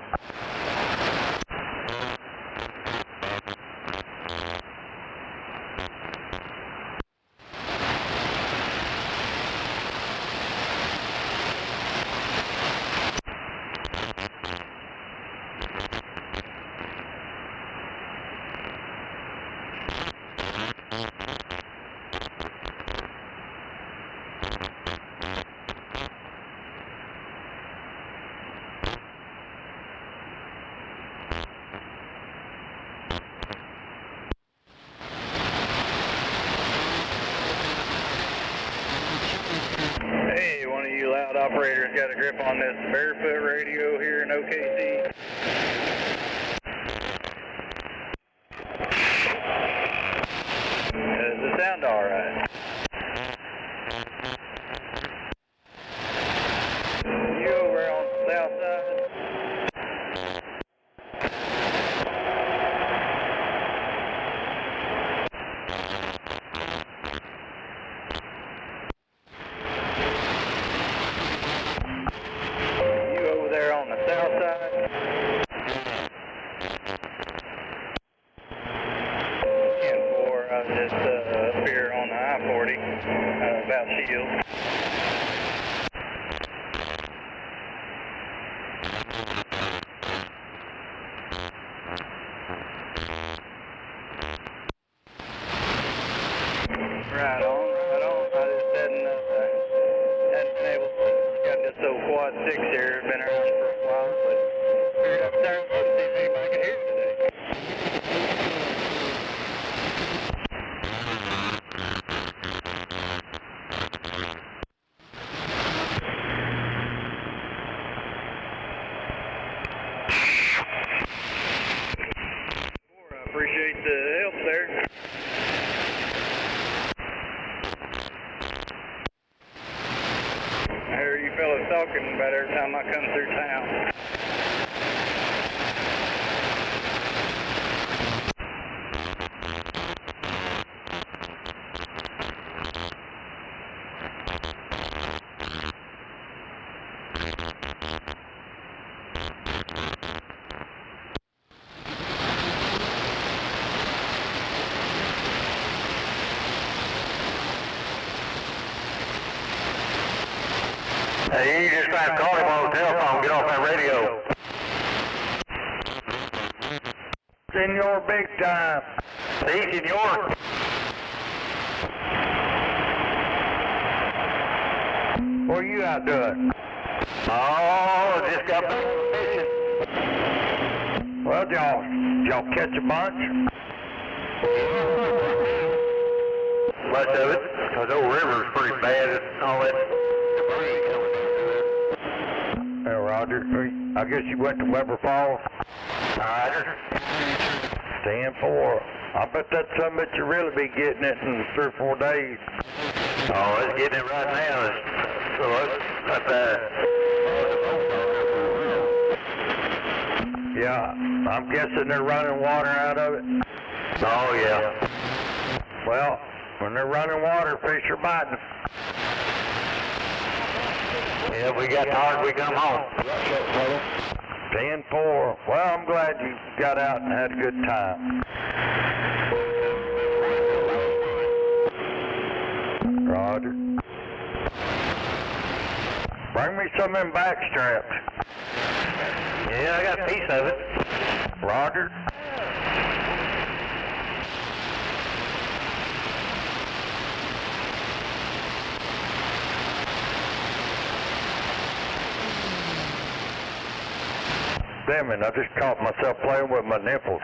Hey, one of you loud operators got a grip on this barefoot radio here in OKC? Does it sound alright? You over on the south side? Right on, right on. I just hadn't been able to get this old quad 6 here. Been around for a while, but figured I'd turn and see if anybody could hear it today. I appreciate the help there. I hear you fellas talking about every time I come through town. Hey, you just try to call him on the telephone. Get off that radio. Senor, big time. See, senor. What are you out doing? Oh, just got back fishing. Well, y'all catch a bunch? Much of it, because old river's pretty bad and all that debris coming through there. Hey, Roger, I guess you went to Weber Falls? Roger. 10-4. I bet that's something that you really be getting it in 3 or 4 days. Oh, it's getting it right now. So that's Yeah, I'm guessing they're running water out of it? Oh, yeah. Well, when they're running water, fish are biting. Yeah, we got tired, we come home. 10-4. Well, I'm glad you got out and had a good time. Roger. Bring me some of them back straps. Yeah, I got a piece of it. Roger. Damn it, I just caught myself playing with my nipples.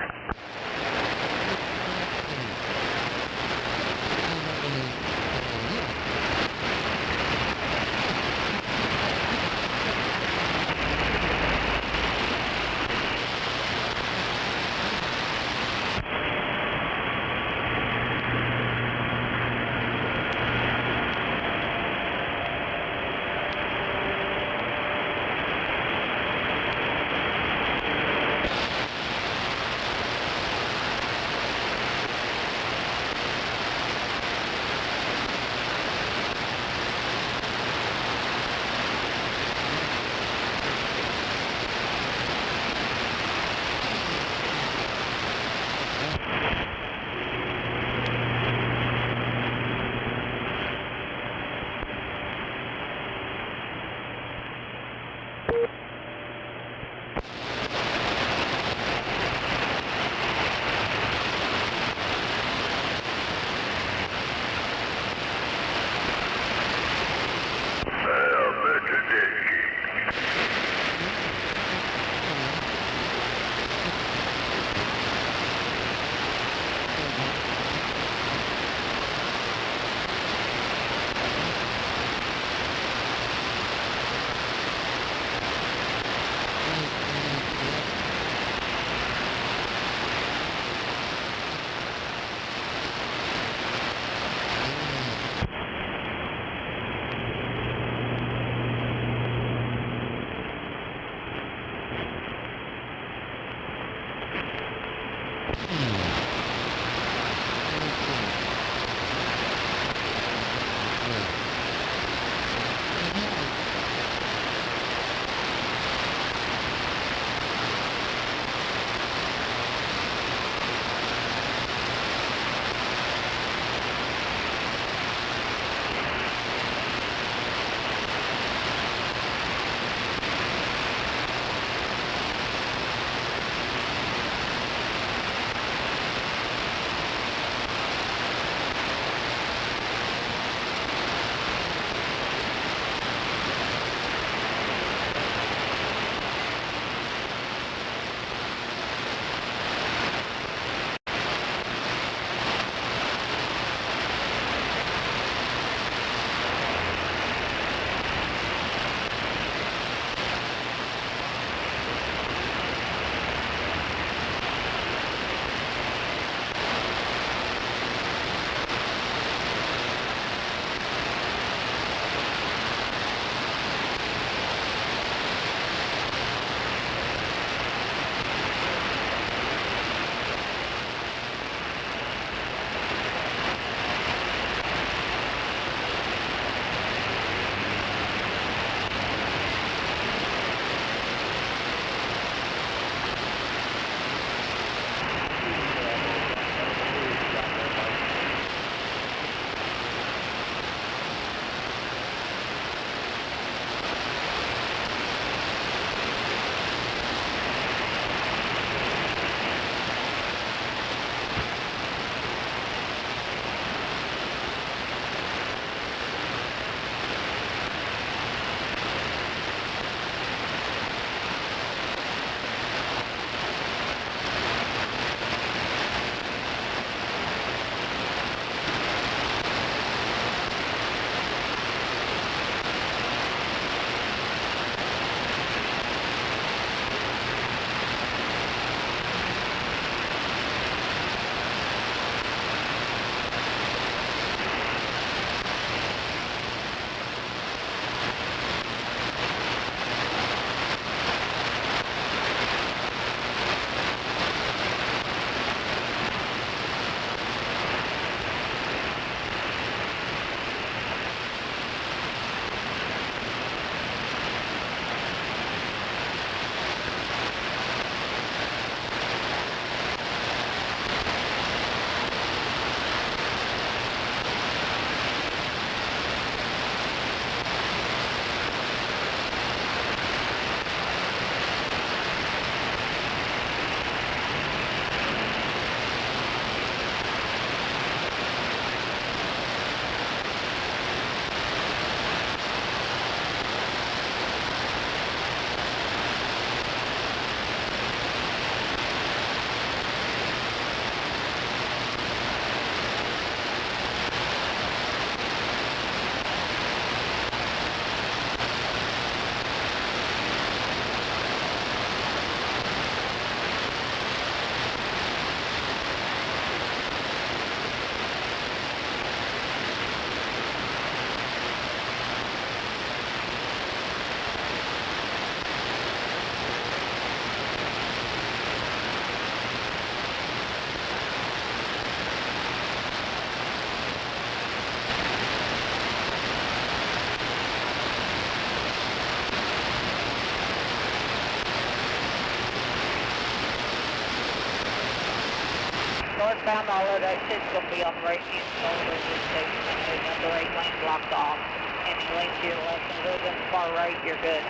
northbound, all of that shit's going to be on the right hand side of the station. And then the right lane blocked off. Any lane to your left and those on the far right, you're good.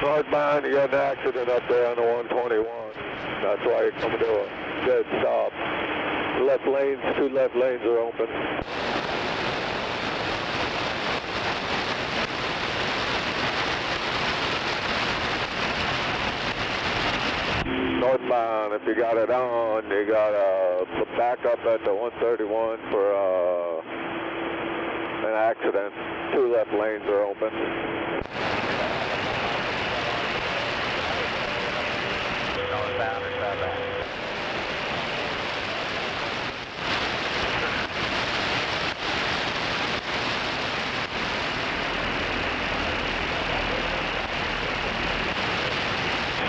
Northbound, you got an accident up there on the 121. That's why you're coming to a dead stop. Left lanes, 2 left lanes are open. Northbound, if you got it on, you got a backup at the 131 for an accident. 2 left lanes are open. Northbound or southbound?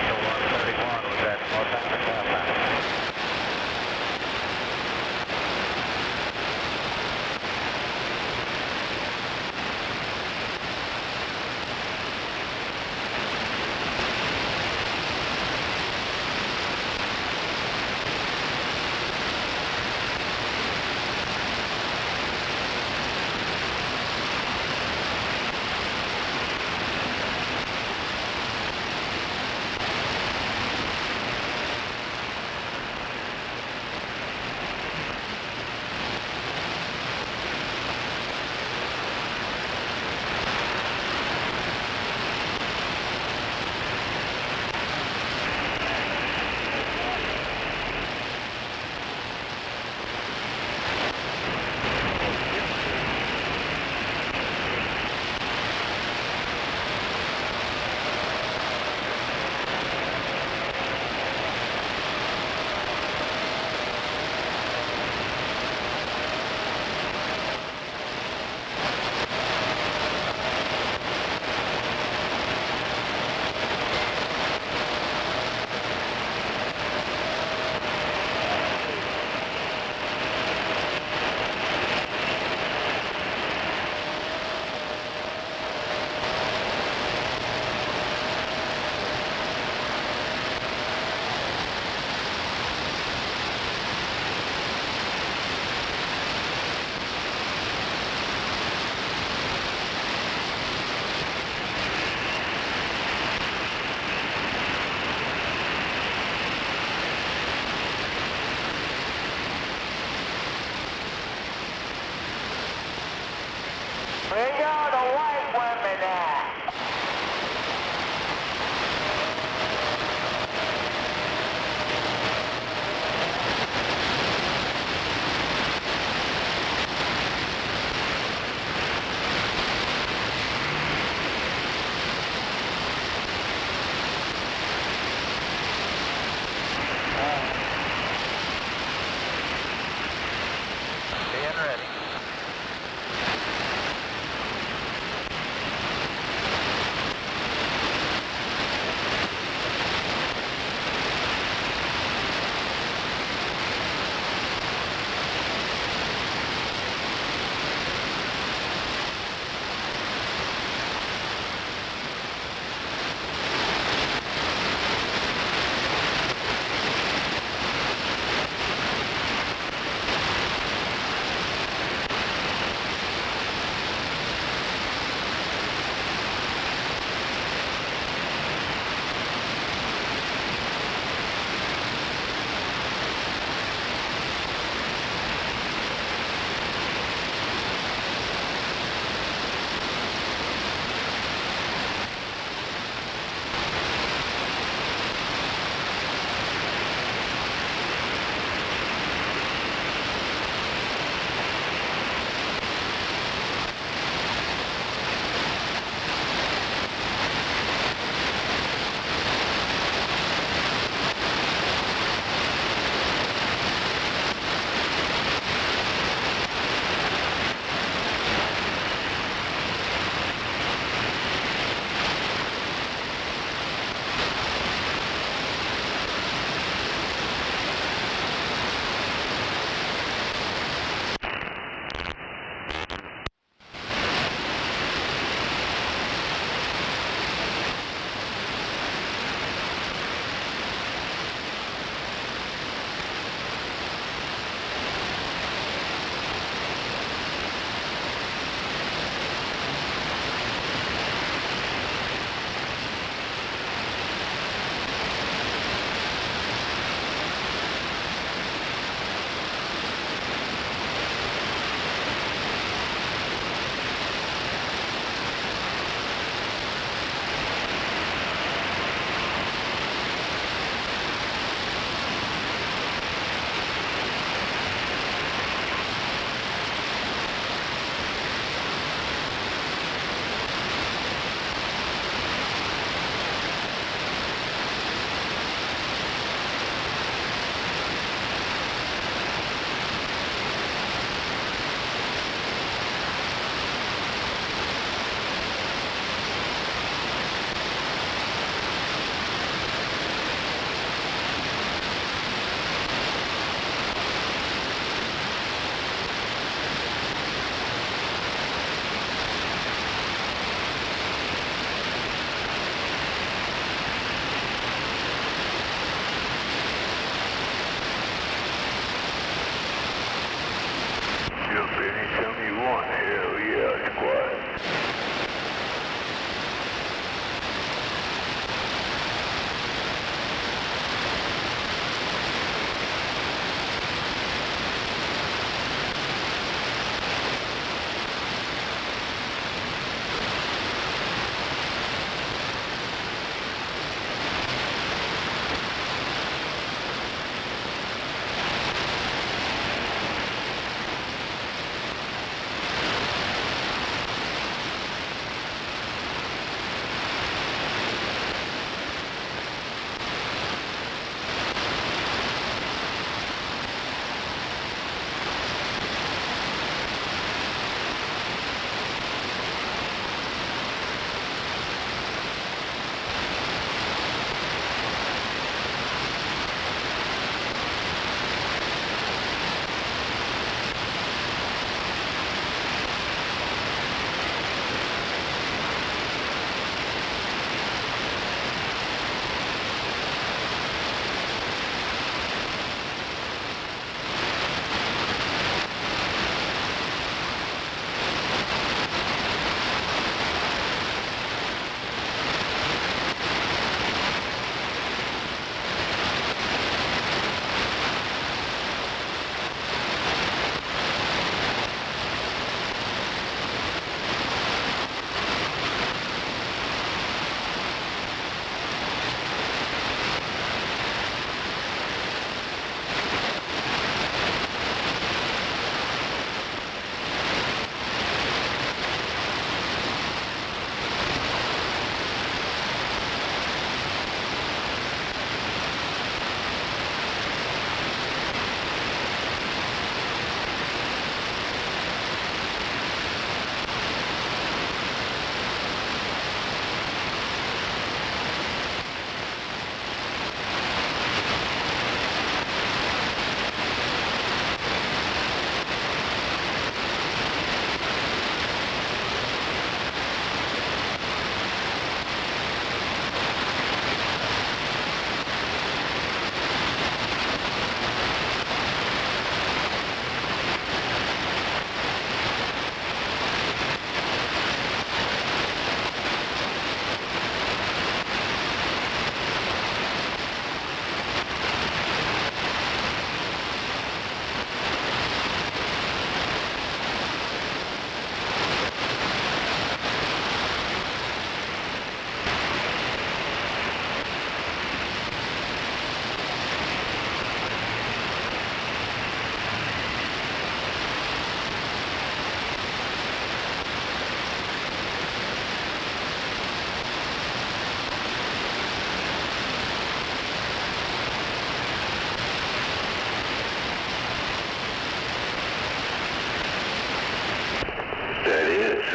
So 131, was that northbound or southbound?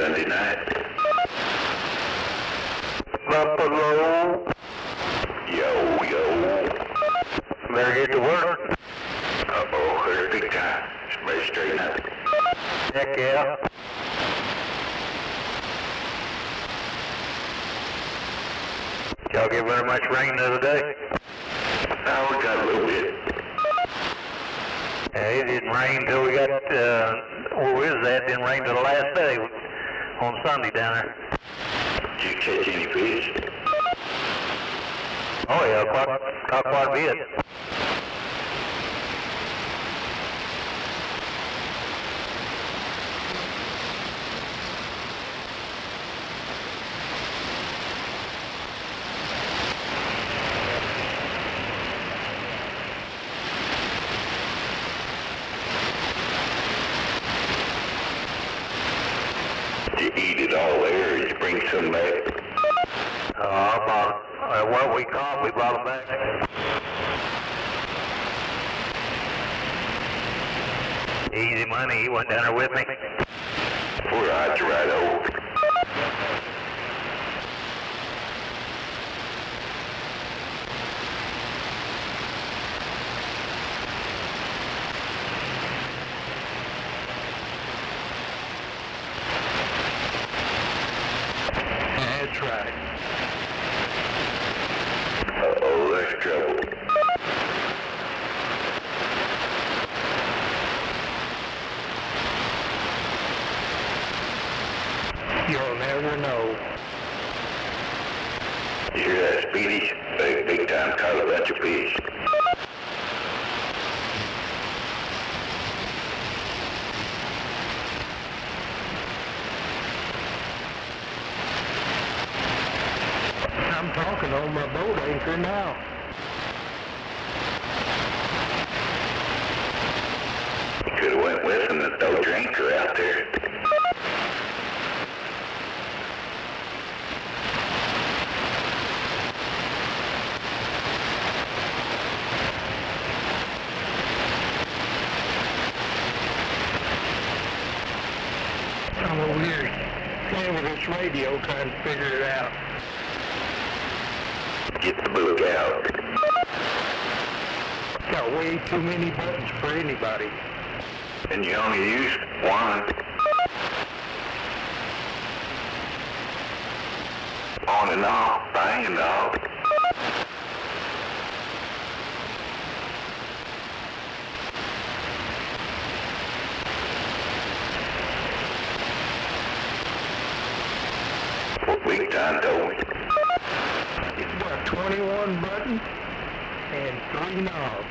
Sunday night. Buffalo. Yo. Better get to work. Uh-oh, there's big time. Somebody straighten up. Heck yeah. Y'all get very much rain the other day? No, we got a little bit. Yeah, it didn't rain till we got, where we was at, didn't rain till the last day on Sunday down there. Did you catch any fish? Oh yeah, caught quite a bit. Did you eat it all there, or did you bring some back? I bought what we caught, we brought them back. Easy money, he went down there with me. We're right over. That's right. Uh-oh, that's trouble. You'll never know. You hear that, Speedy? Big time caught a bunch of fish. I'm talking on my boat anchor now. You could have went with him and throw your anchor out there. I'm over here playing with this radio trying to figure it out. Get the book out. Got way too many buttons for anybody. And you only used one. On and off, bang and off. What Big Time told me. It's got 21 buttons and 3 knobs.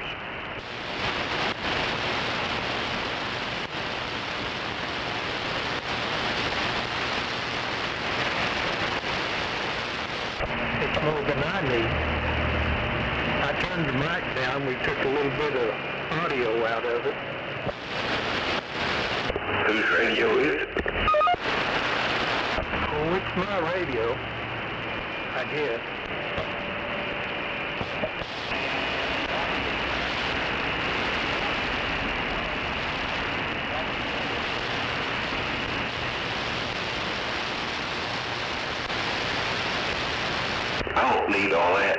It's more than I need. I turned the mic down. We took a little bit of audio out of it. Whose radio is it? Oh, it's my radio, I guess. I don't need all that.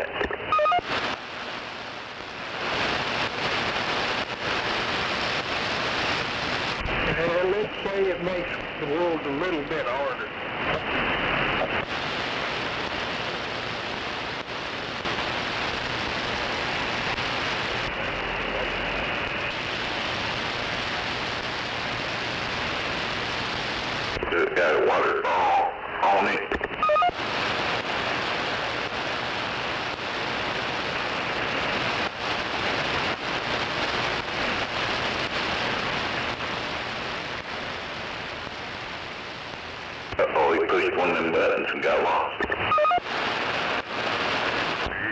Let's say it makes the world a little bit harder. It's got a waterfall on it. Uh-oh, he pushed one of them buttons and got lost.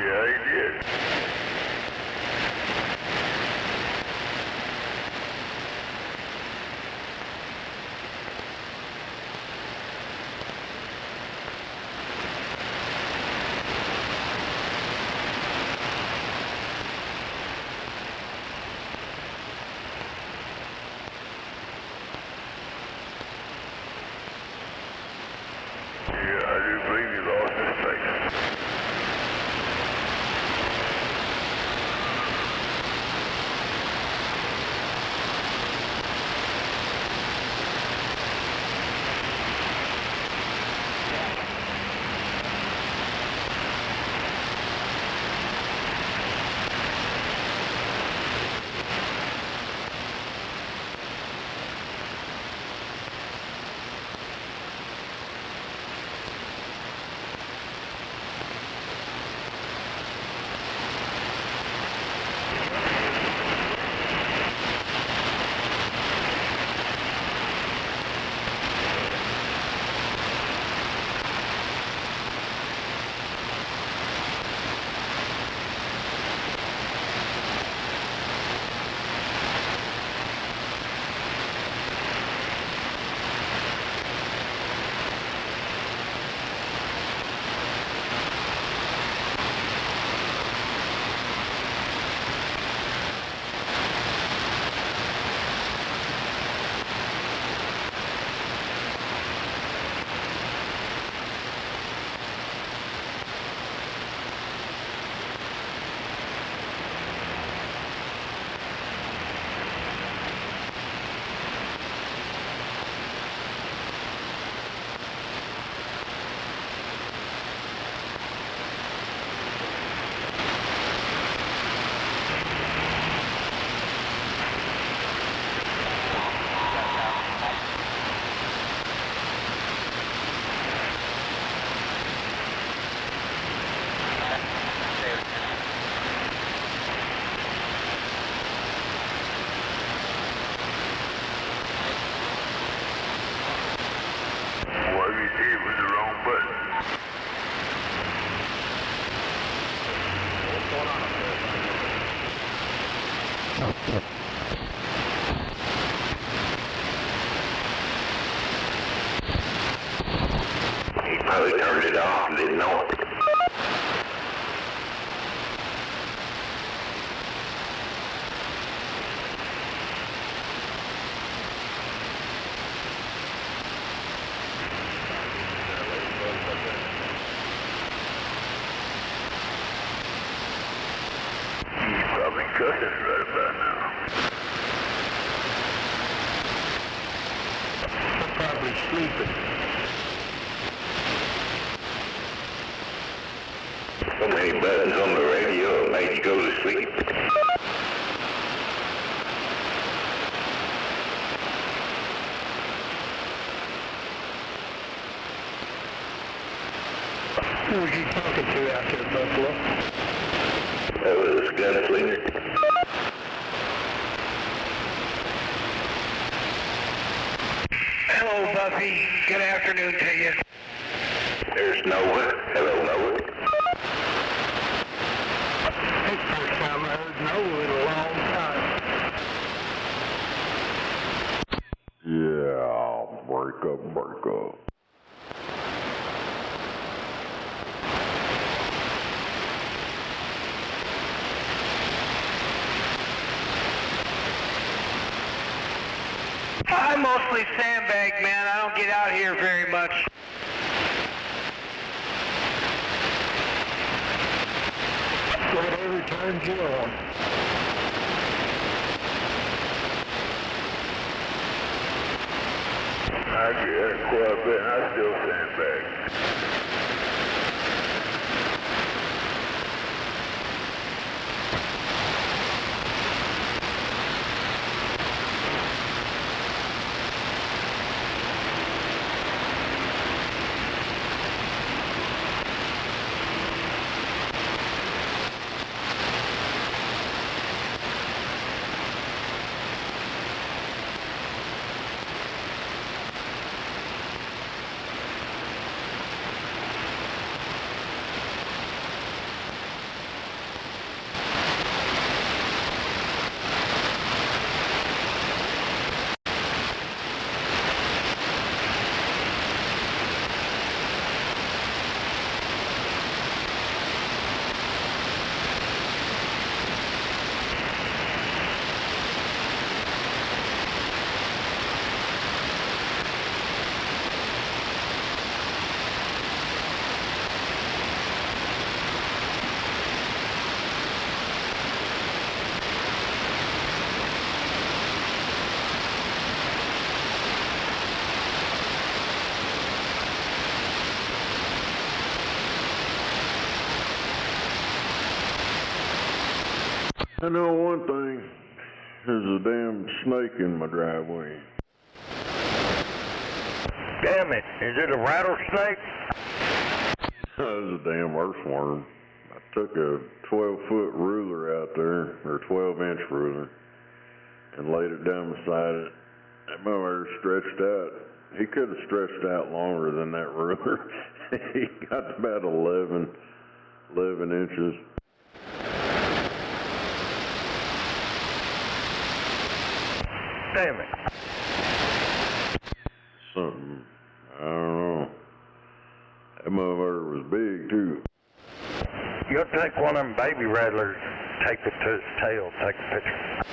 Yeah, he did. He probably turned it off and didn't know it. He's probably cussing right about now. I'm probably sleeping. So many buttons on the radio it made you go to sleep. Who was you talking to out there, Buffalo? That was a gunslinger. Hello, Buffy. Good afternoon to you. There's Nova. Hello, Nova. That's the first time I heard Noah in a long time. Yeah, break up, break up. I mostly sandbag, man. I don't get out here very much. Whatever turns you on. I get quite a bit, and I still sandbag. I know one thing. There's a damn snake in my driveway. Damn it, is it a rattlesnake? There's a damn earthworm. I took a 12-foot ruler out there, or 12-inch ruler, and laid it down beside it. That mother stretched out. He could have stretched out longer than that ruler. He got about 11 inches. Damn it. Something, I don't know. That motherfucker was big, too. You'll take one of them baby rattlers, take it to its tail, take a picture.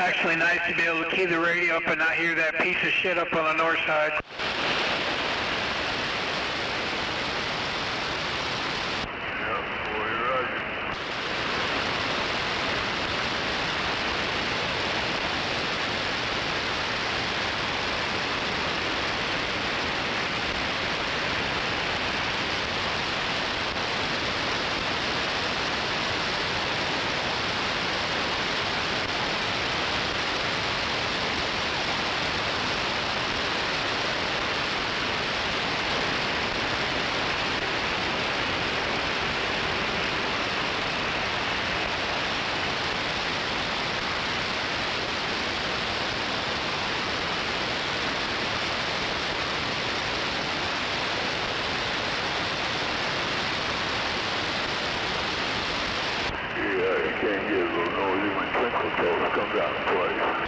actually nice to be able to keep the radio up and not hear that piece of shit up on the north side. Can't get a little noisy when Twinkle Toes comes out and plays.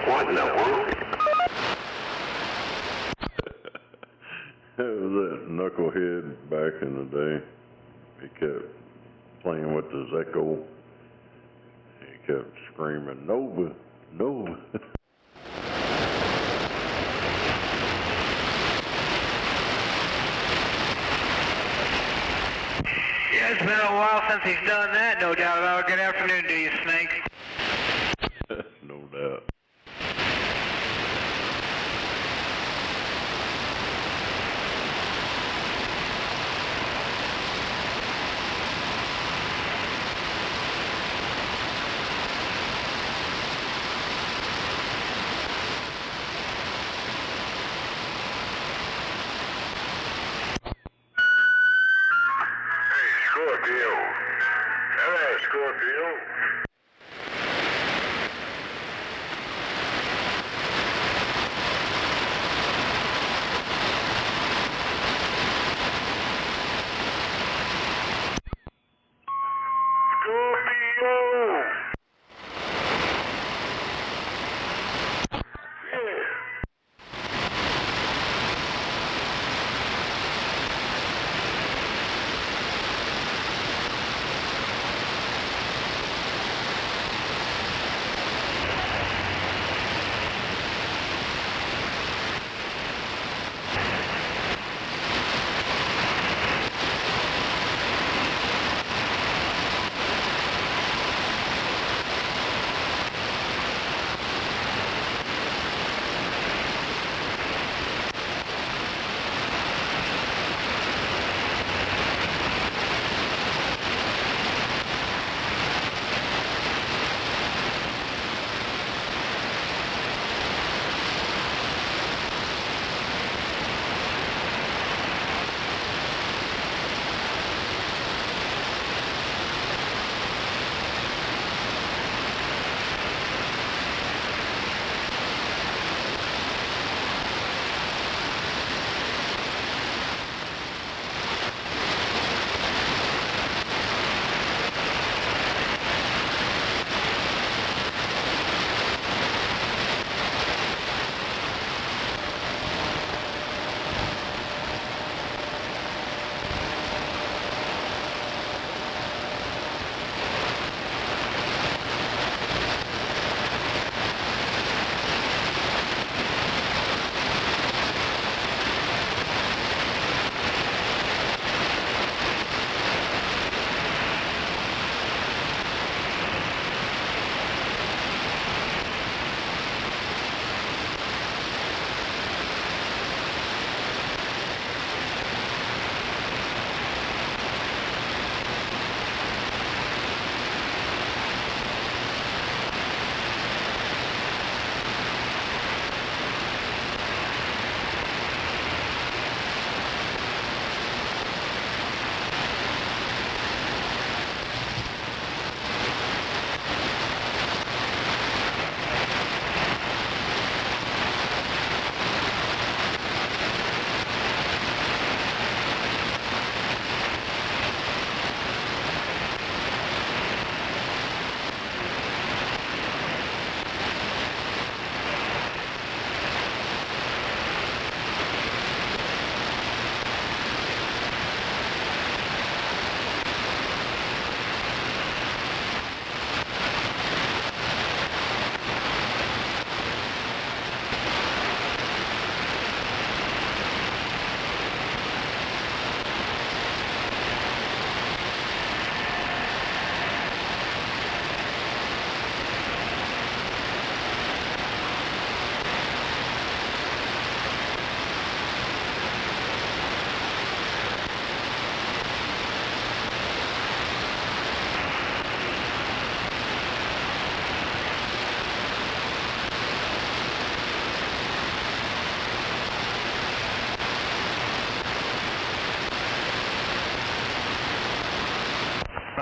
What in the world? It was that knucklehead back in the day. He kept playing with his echo. He kept screaming, Nova, Nova. Yeah, it's been a while since he's done that, no doubt about it. Good afternoon to you, Snake. No doubt. Scorpio. Hello, Scorpio.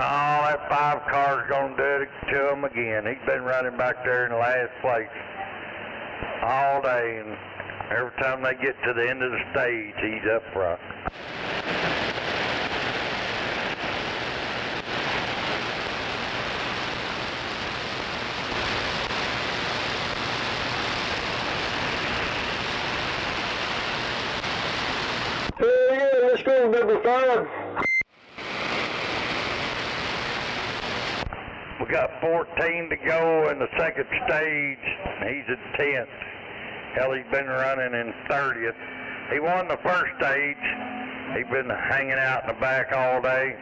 Oh, that 5 car's gonna do it to him again. He's been running back there in last place all day, and every time they get to the end of the stage, he's up front. Hey, let's go, number 5. We got 14 to go in the second stage, and he's in 10th. Hell, he's been running in 30th. He won the first stage. He's been hanging out in the back all day.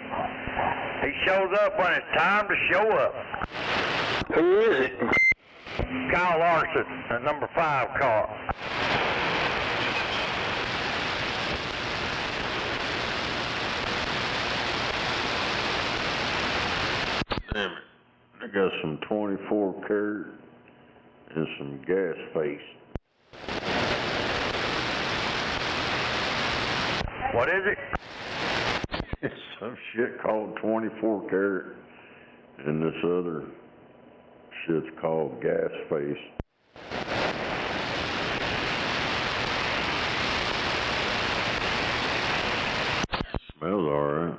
He shows up when it's time to show up. Who is it? Kyle Larson, the number 5 car. Damn it. I got some 24 karat and some gas face. What is it? It's some shit called 24 karat, and this other shit's called gas face. Smells alright.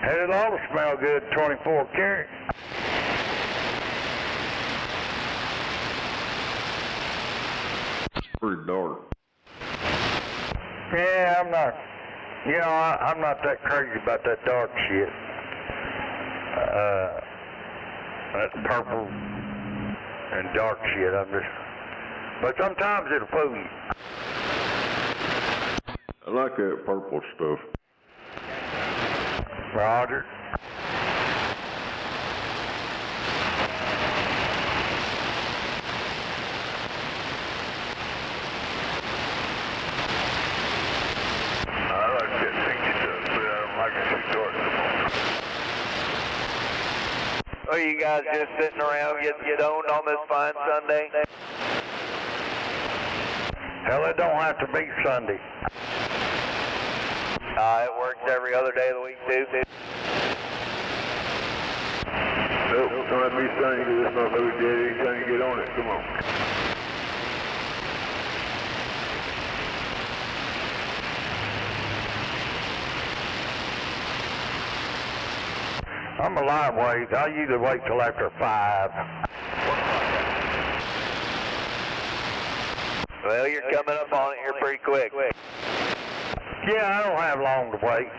It ought to smell good, 24 karat. It's pretty dark. Yeah, I'm not that crazy about that dark shit. That purple and dark shit, but sometimes it'll fool you. I like that purple stuff. Roger. I like that pinky stuff, but I don't like it too dark no more. Are you guys just sitting around getting stoned on this fine Sunday? Hell, it don't have to be Sunday. It works every other day of the week, too. Nope, don't have to be Sunday because it's not movie dead anytime you get on it. Come on. I'm a lightweight. I usually wait till after 5. Well, you're coming up on it here pretty quick. Yeah, I don't have long to wait.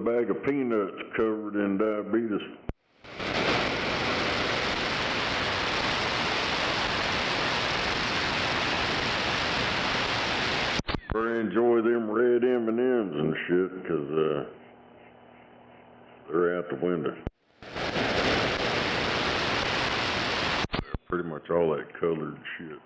bag of peanuts covered in diabetes. I enjoy them red M&Ms and shit, 'cause they're out the window. Pretty much all that colored shit.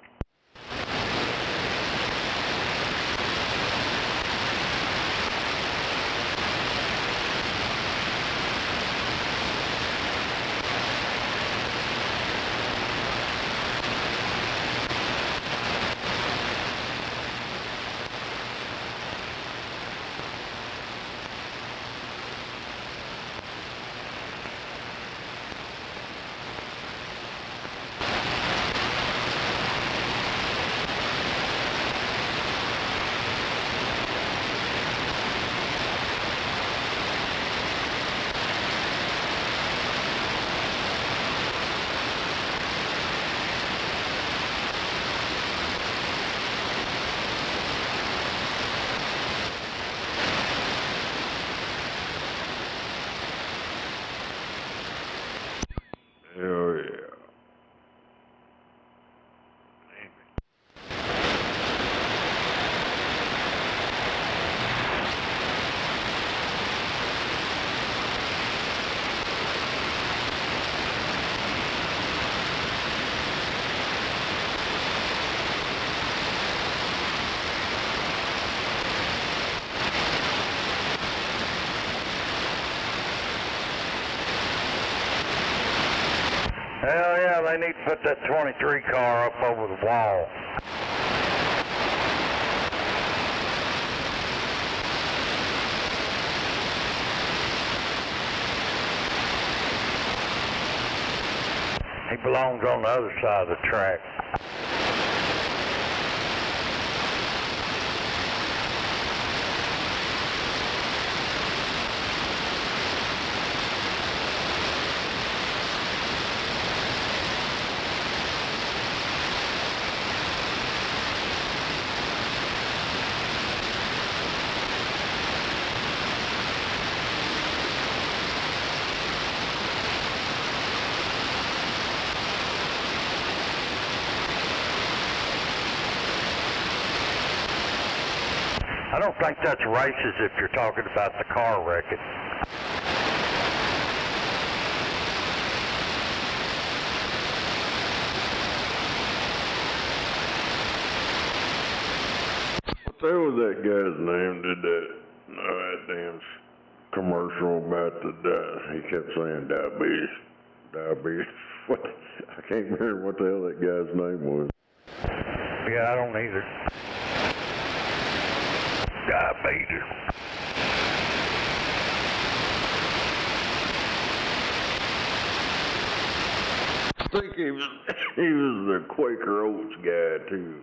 Hell yeah. Hell yeah, they need to put that 23 car up over the wall. He belongs on the other side of the track. I don't think that's racist if you're talking about the car wrecking. What the hell was that guy's name did that damn commercial about he kept saying diabetes. What? I can't remember what the hell that guy's name was. Yeah, I don't either. Diabetes. I think he was the Quaker Oats guy too.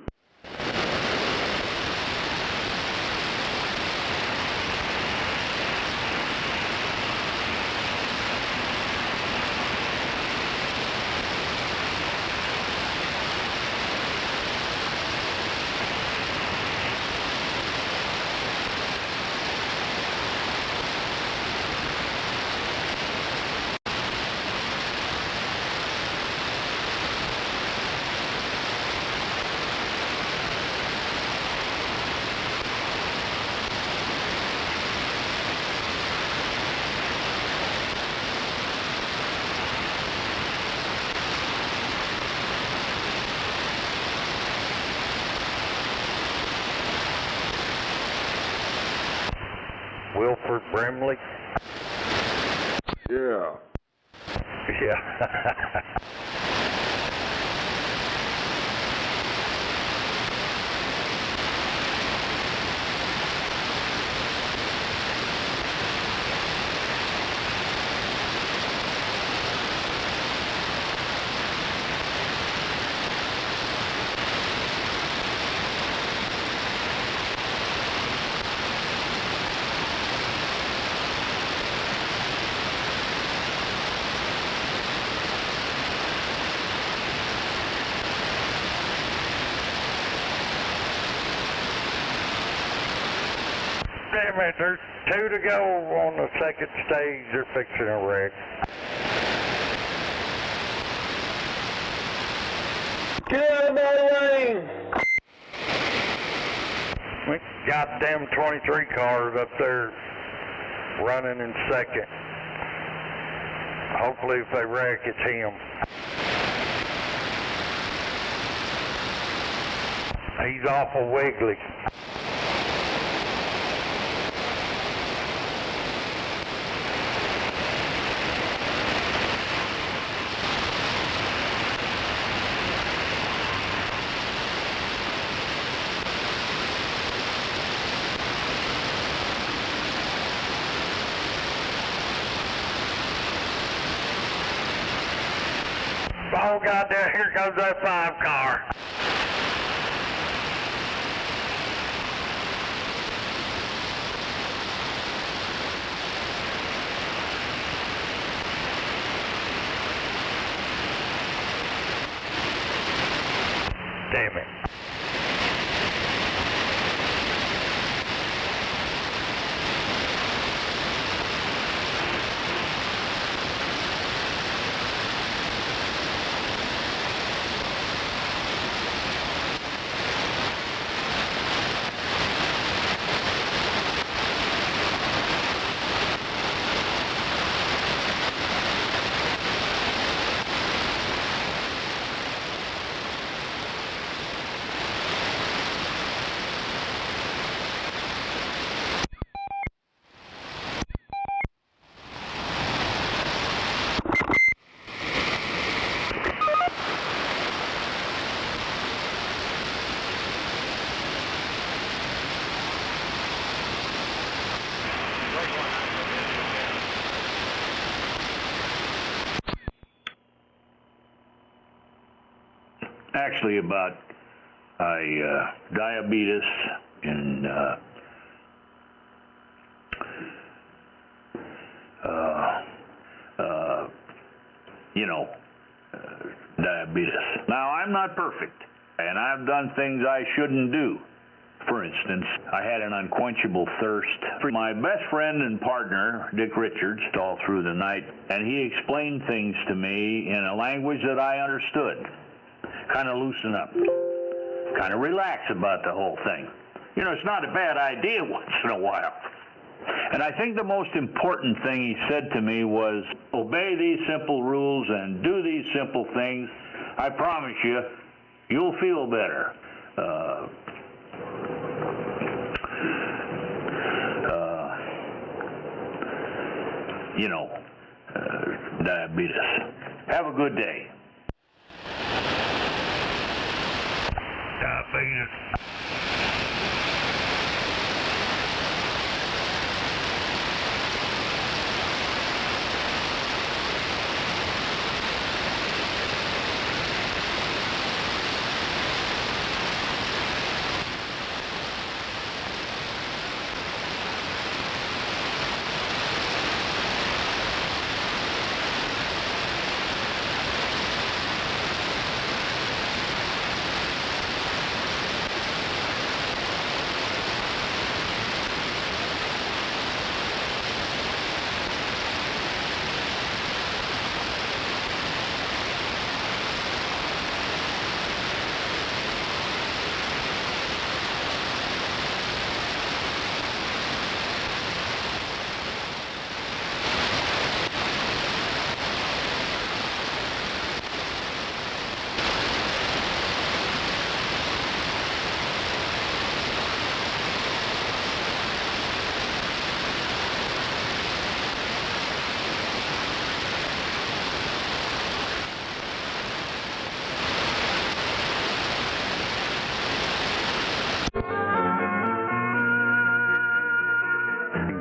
Wilford Brimley? Yeah. Yeah. damn it, there's 2 to go on the second stage. They're fixing a wreck. Get out of my lane! We got them 23 cars up there running in second. Hopefully if they wreck, it's him. He's awful wiggly. Oh, goddamn, here comes that 5 car. Damn it. Actually about diabetes and diabetes. Now, I'm not perfect, and I've done things I shouldn't do. For instance, I had an unquenchable thirst for my best friend and partner, Dick Richards, all through the night, and he explained things to me in a language that I understood. Kind of loosen up, kind of relax about the whole thing. You know, it's not a bad idea once in a while. And I think the most important thing he said to me was, obey these simple rules and do these simple things. I promise you, you'll feel better. Diabetes. Have a good day. Diabetes.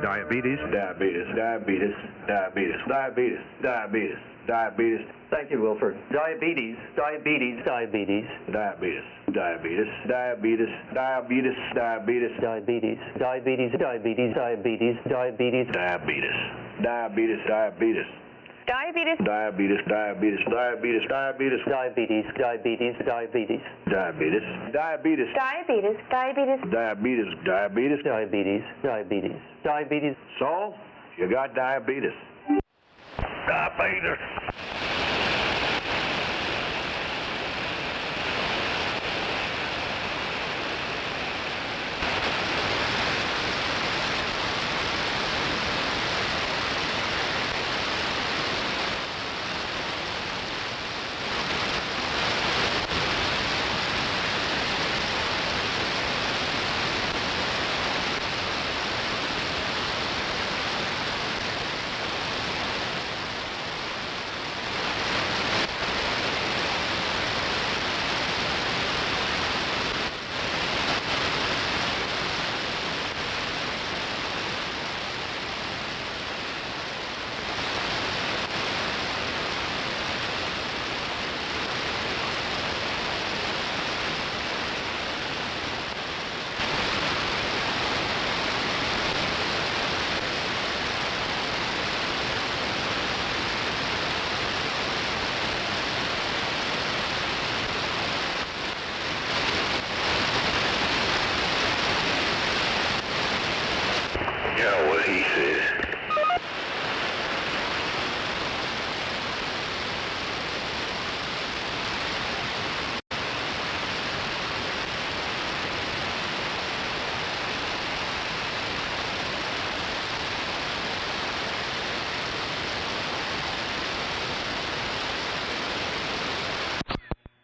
Diabetes, diabetes, diabetes, diabetes, diabetes, diabetes, diabetes. Thank you, Wilford. Diabetes, diabetes, diabetes, diabetes, diabetes, diabetes, diabetes, diabetes, diabetes, diabetes, diabetes, diabetes, diabetes, diabetes, diabetes, diabetes. Diabetes. Diabetes, diabetes, diabetes, diabetes. Diabetes, diabetes, diabetes. Diabetes, diabetes. Diabetes, diabetes. Diabetes, diabetes. Diabetes, diabetes, diabetes. So, you got diabetes. Diabetes. You know what he says.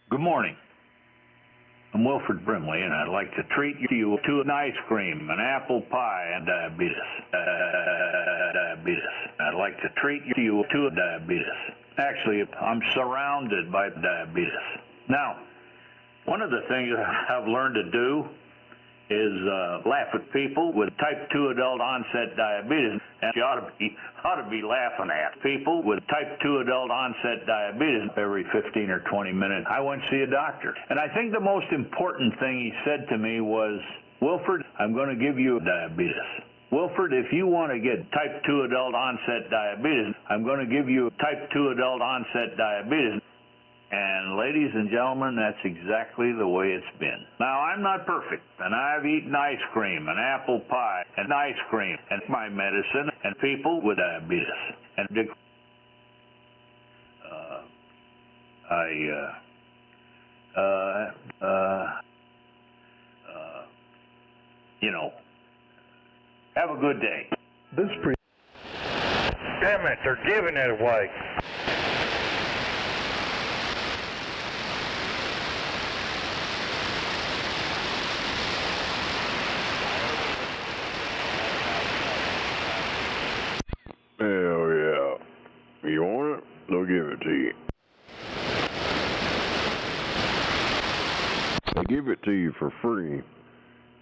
Good morning. I'm Wilford Brimley, and I'd like to treat you to an ice cream, an apple pie, and diabetes. Diabetes. I'd like to treat you to a diabetes. Actually, I'm surrounded by diabetes. Now, one of the things I've learned to do is laugh at people with type 2 adult onset diabetes. And you ought to be laughing at people with type 2 adult onset diabetes every 15 or 20 minutes. I went to see a doctor. And I think the most important thing he said to me was, Wilford, I'm going to give you diabetes. Wilford, if you want to get type 2 adult onset diabetes, I'm going to give you type 2 adult onset diabetes. And ladies and gentlemen, that's exactly the way it's been. Now, I'm not perfect, and I've eaten ice cream and apple pie and ice cream and my medicine and people with diabetes. And you know, have a good day. Damn it, they're giving it away. Hell yeah. You want it? They'll give it to you. They give it to you for free.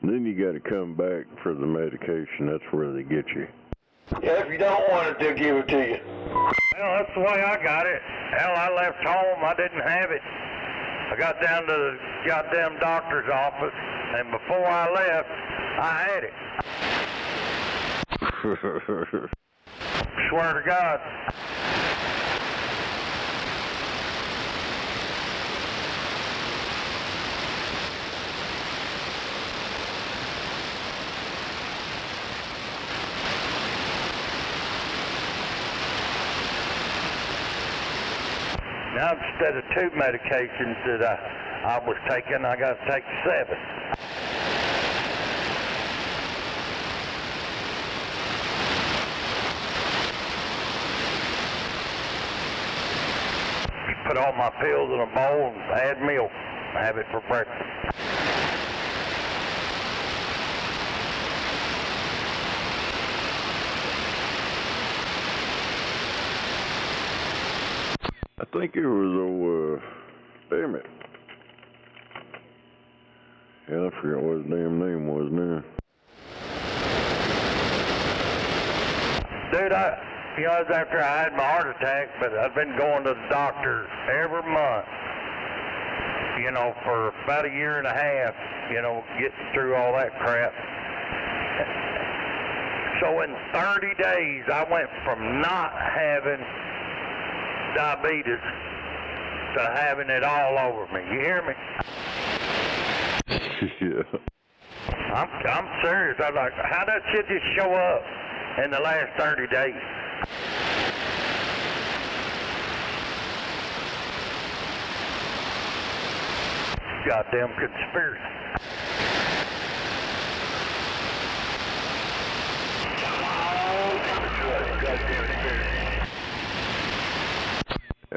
Then you got to come back for the medication. That's where they get you. Yeah, if you don't want it, they'll give it to you. Well, that's the way I got it. Hell, I left home, I didn't have it. I got down to the goddamn doctor's office, and before I left, I had it. Swear to God. Now, instead of 2 medications that I was taking, I got to take 7. Put all my pills in a bowl and add milk. Have it for breakfast. I think it was, damn it. Yeah, I forgot what his damn name was now. Dude, that was after I had my heart attack, but I've been going to the doctor every month, for about a year and a half, getting through all that crap. So in 30 days, I went from not having diabetes to having it all over me. You hear me? Yeah. I'm serious. I'm like, how that shit just show up in the last 30 days? Goddamn conspiracy.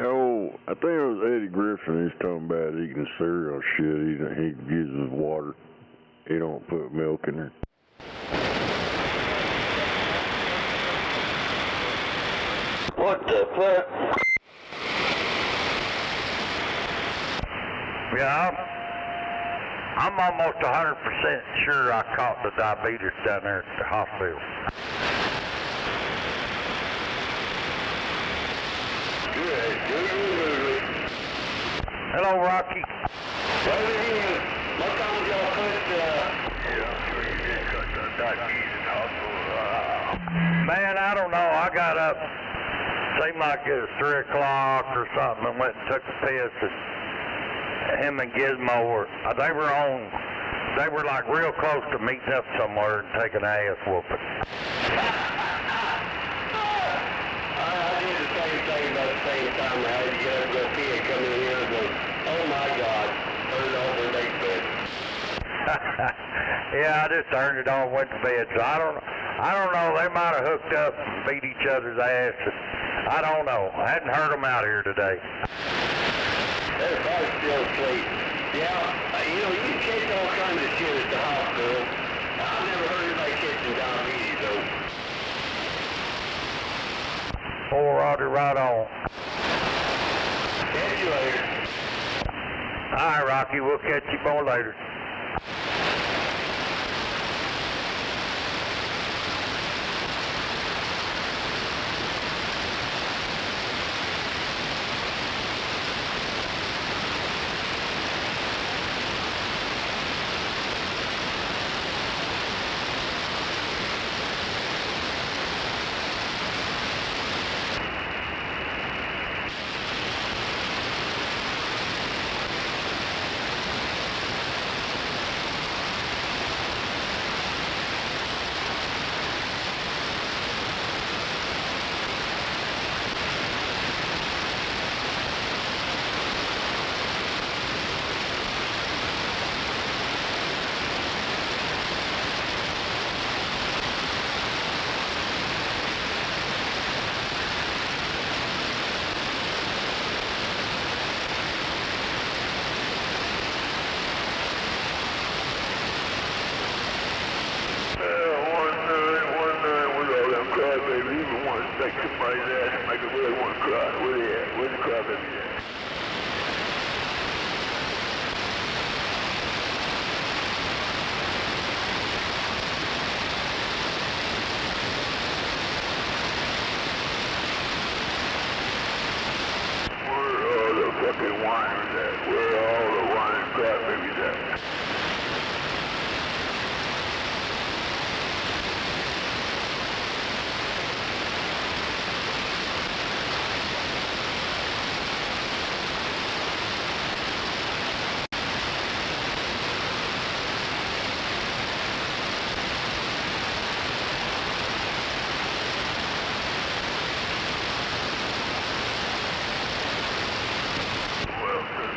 Oh, I think it was Eddie Griffin. He's talking about eating cereal shit. He uses water. He don't put milk in there. What the fuck? Yeah, I'm almost 100% sure I caught the diabetes down there at the hospital. Hello, Rocky. What time did y'all Man, I don't know. I got up, seemed like it was 3 o'clock or something, and went and took a piss. And him and Gizmo were, they were like real close to meeting up somewhere and taking ass whooping. I did the same thing about the same time. I had to get up and go pee and come in here and go, oh my God, turn it over and make bed. Yeah, I just turned it on and went to bed. So I don't know. They might have hooked up and beat each other's asses. I don't know. I hadn't heard them out here today. They're probably still asleep. Yeah, you know, you can catch all kinds of shit at the hospital. I've never heard anybody catching diabetes, though. Oh, Roger, right on. Catch you later. All right, Rocky, we'll catch you more later. Make somebody's ass and make it really want to cry. Where they at? Where's the crybaby at? Where are all the fucking whiners at? Where are all the whining crybabies at?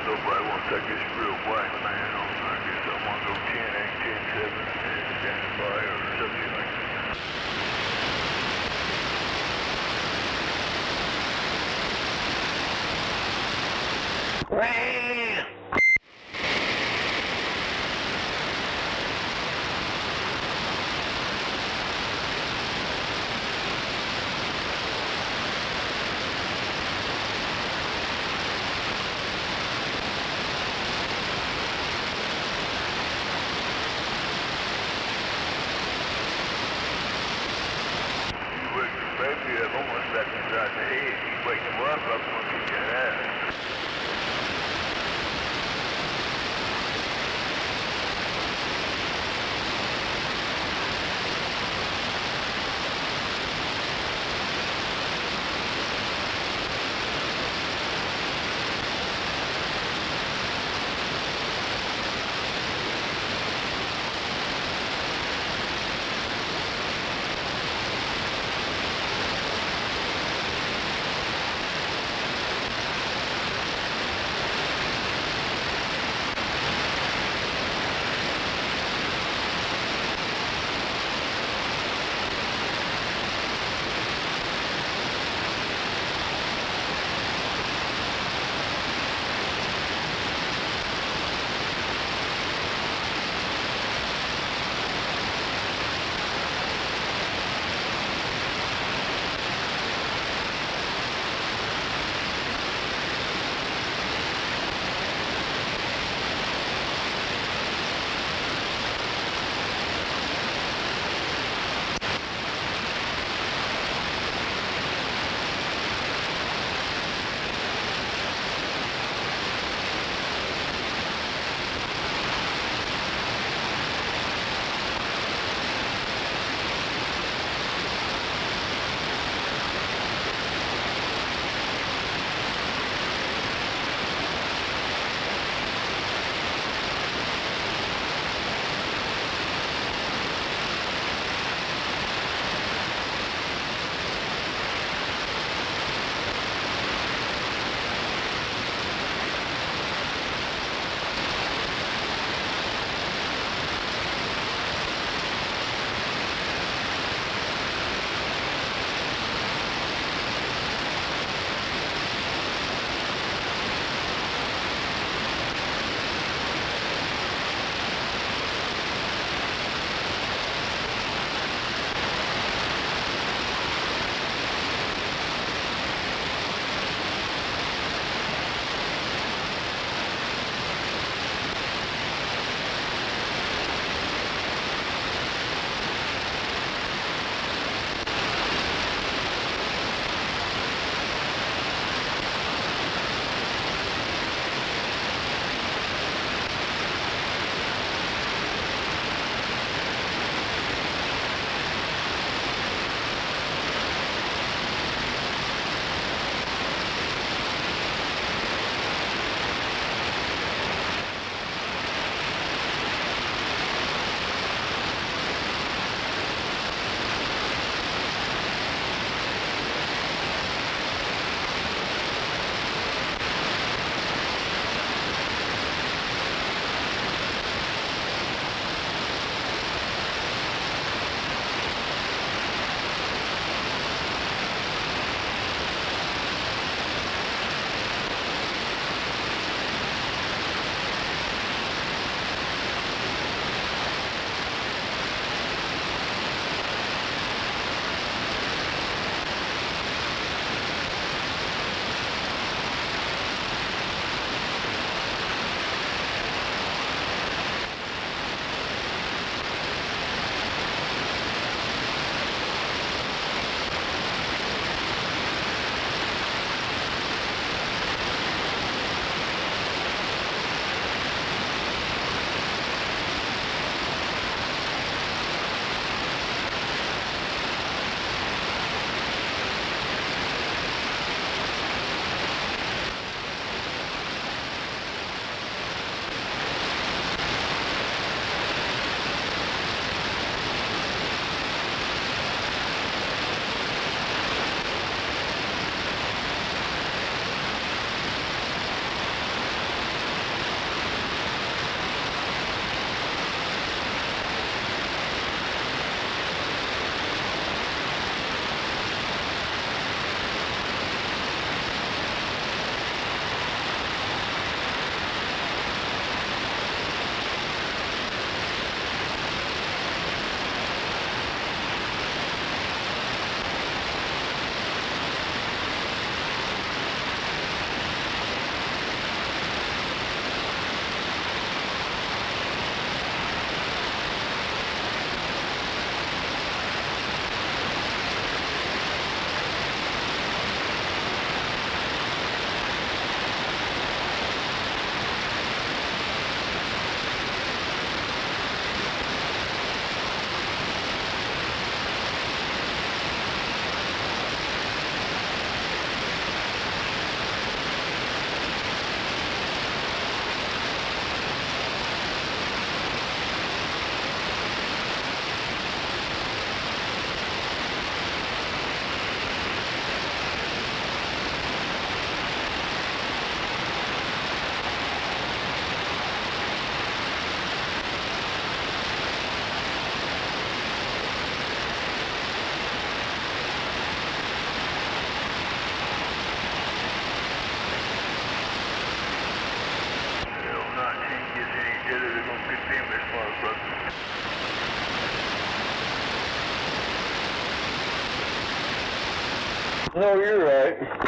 Nobody wants to take this real black man on. I guess I want to go 10, 8, 10, 7, and stand by or something like that. Ram! Maybe I've almost got him inside the head. You wake him up, I'm going to get your ass. No, you're right.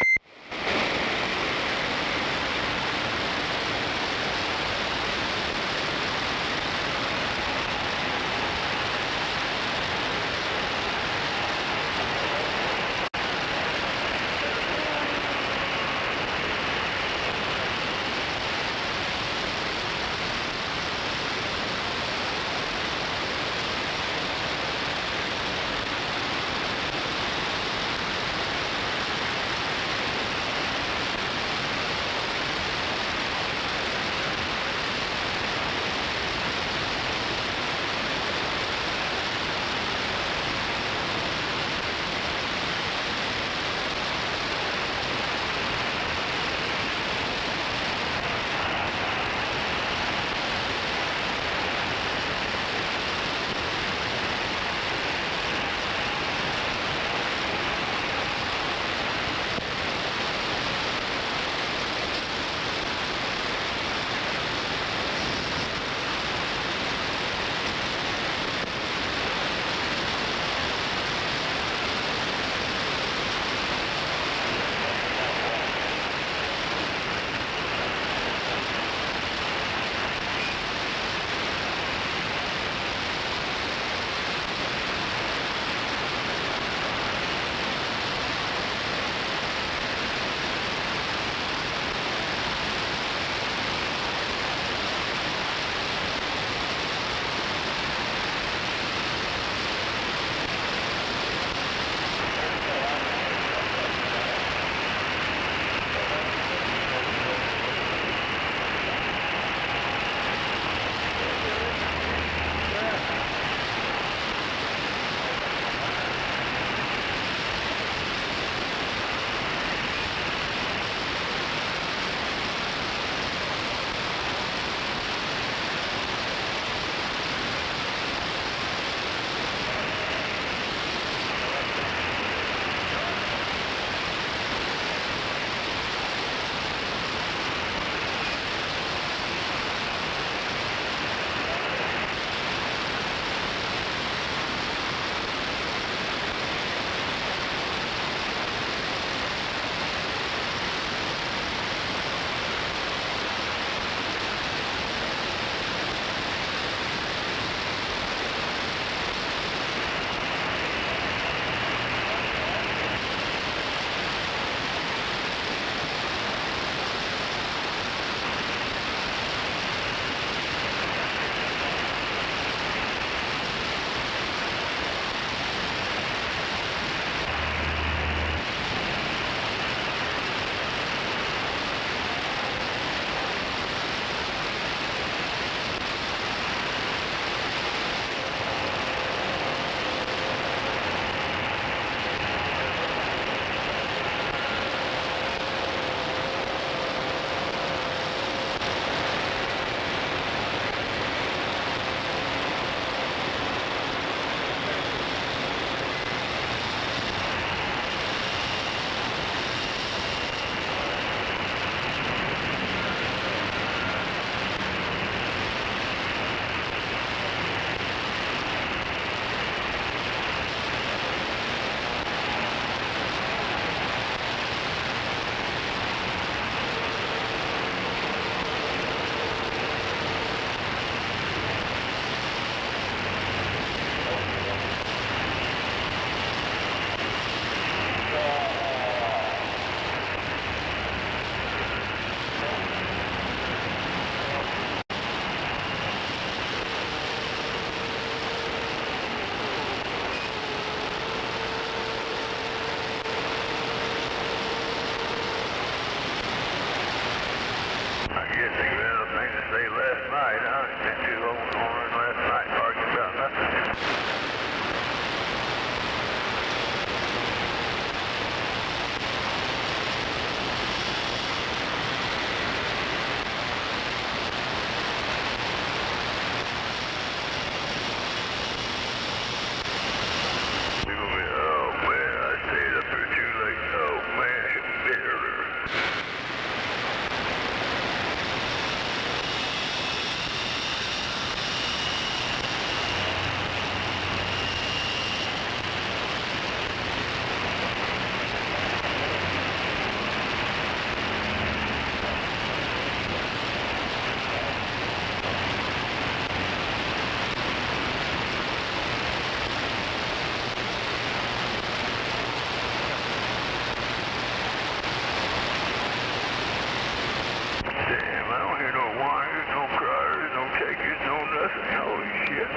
busting. Holy shit.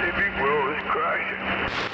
The big wheel is crashing.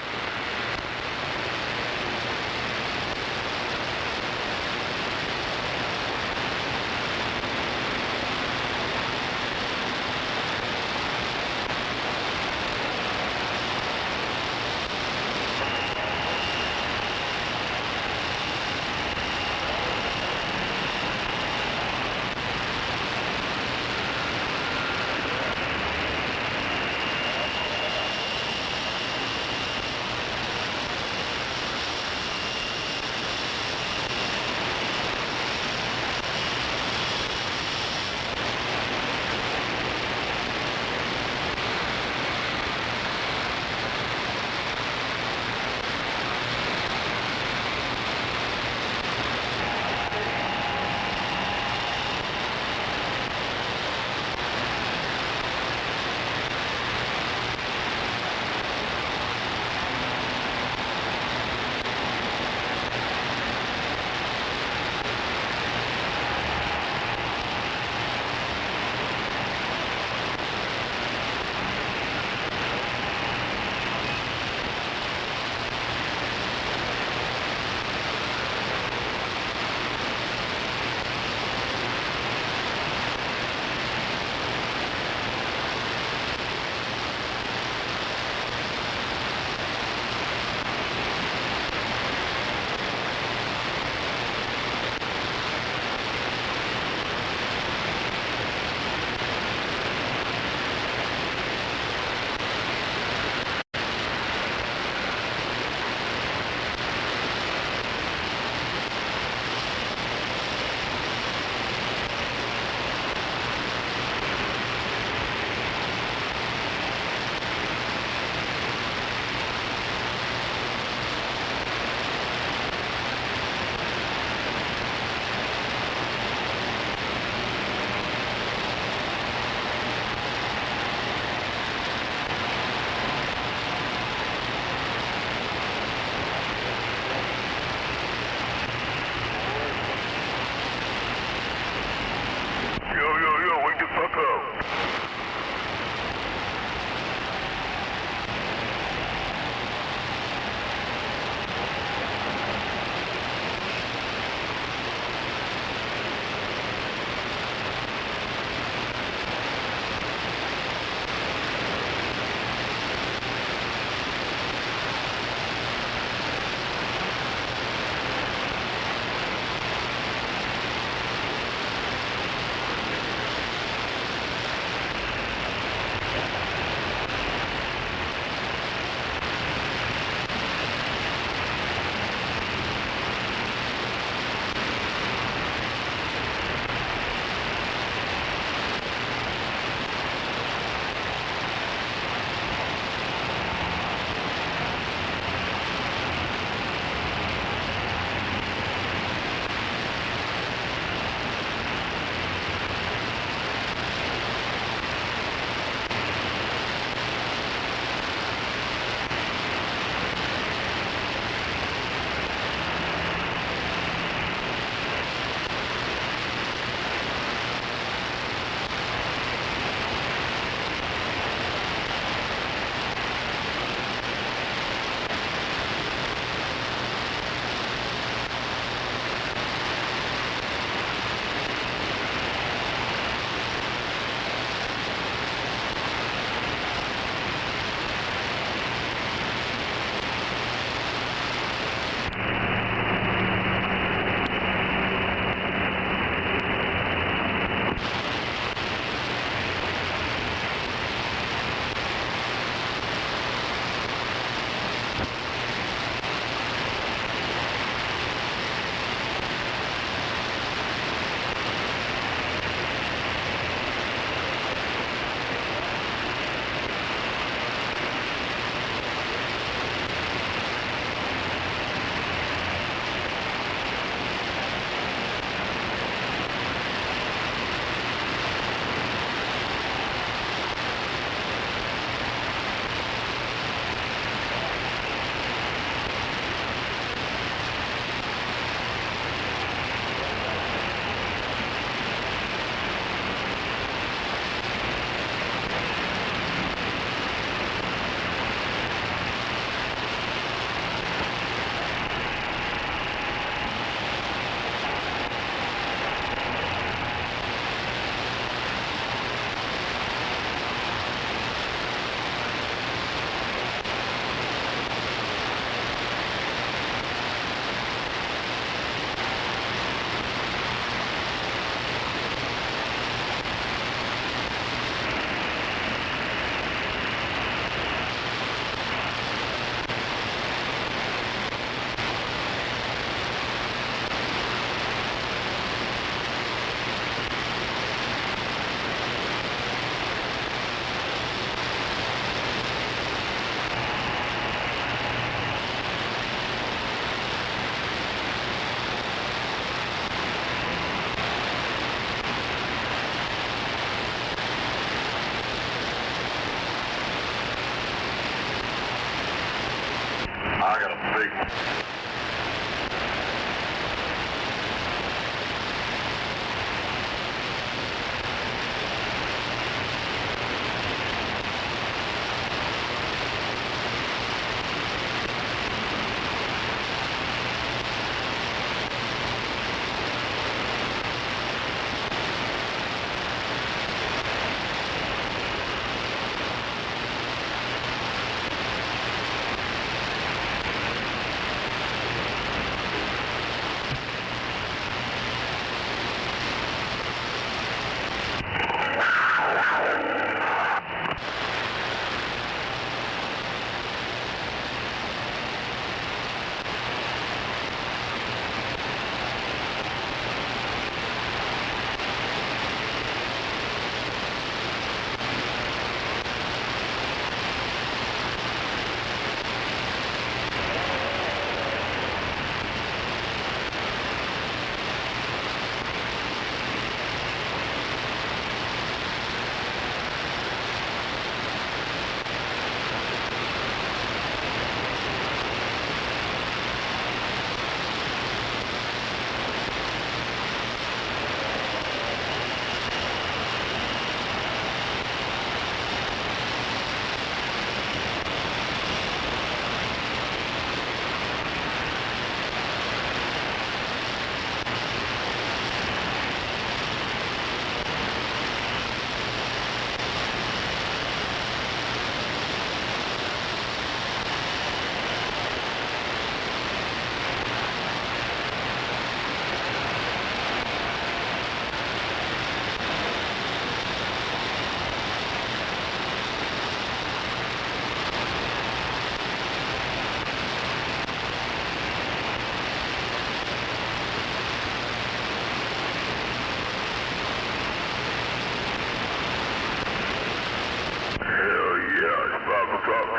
big.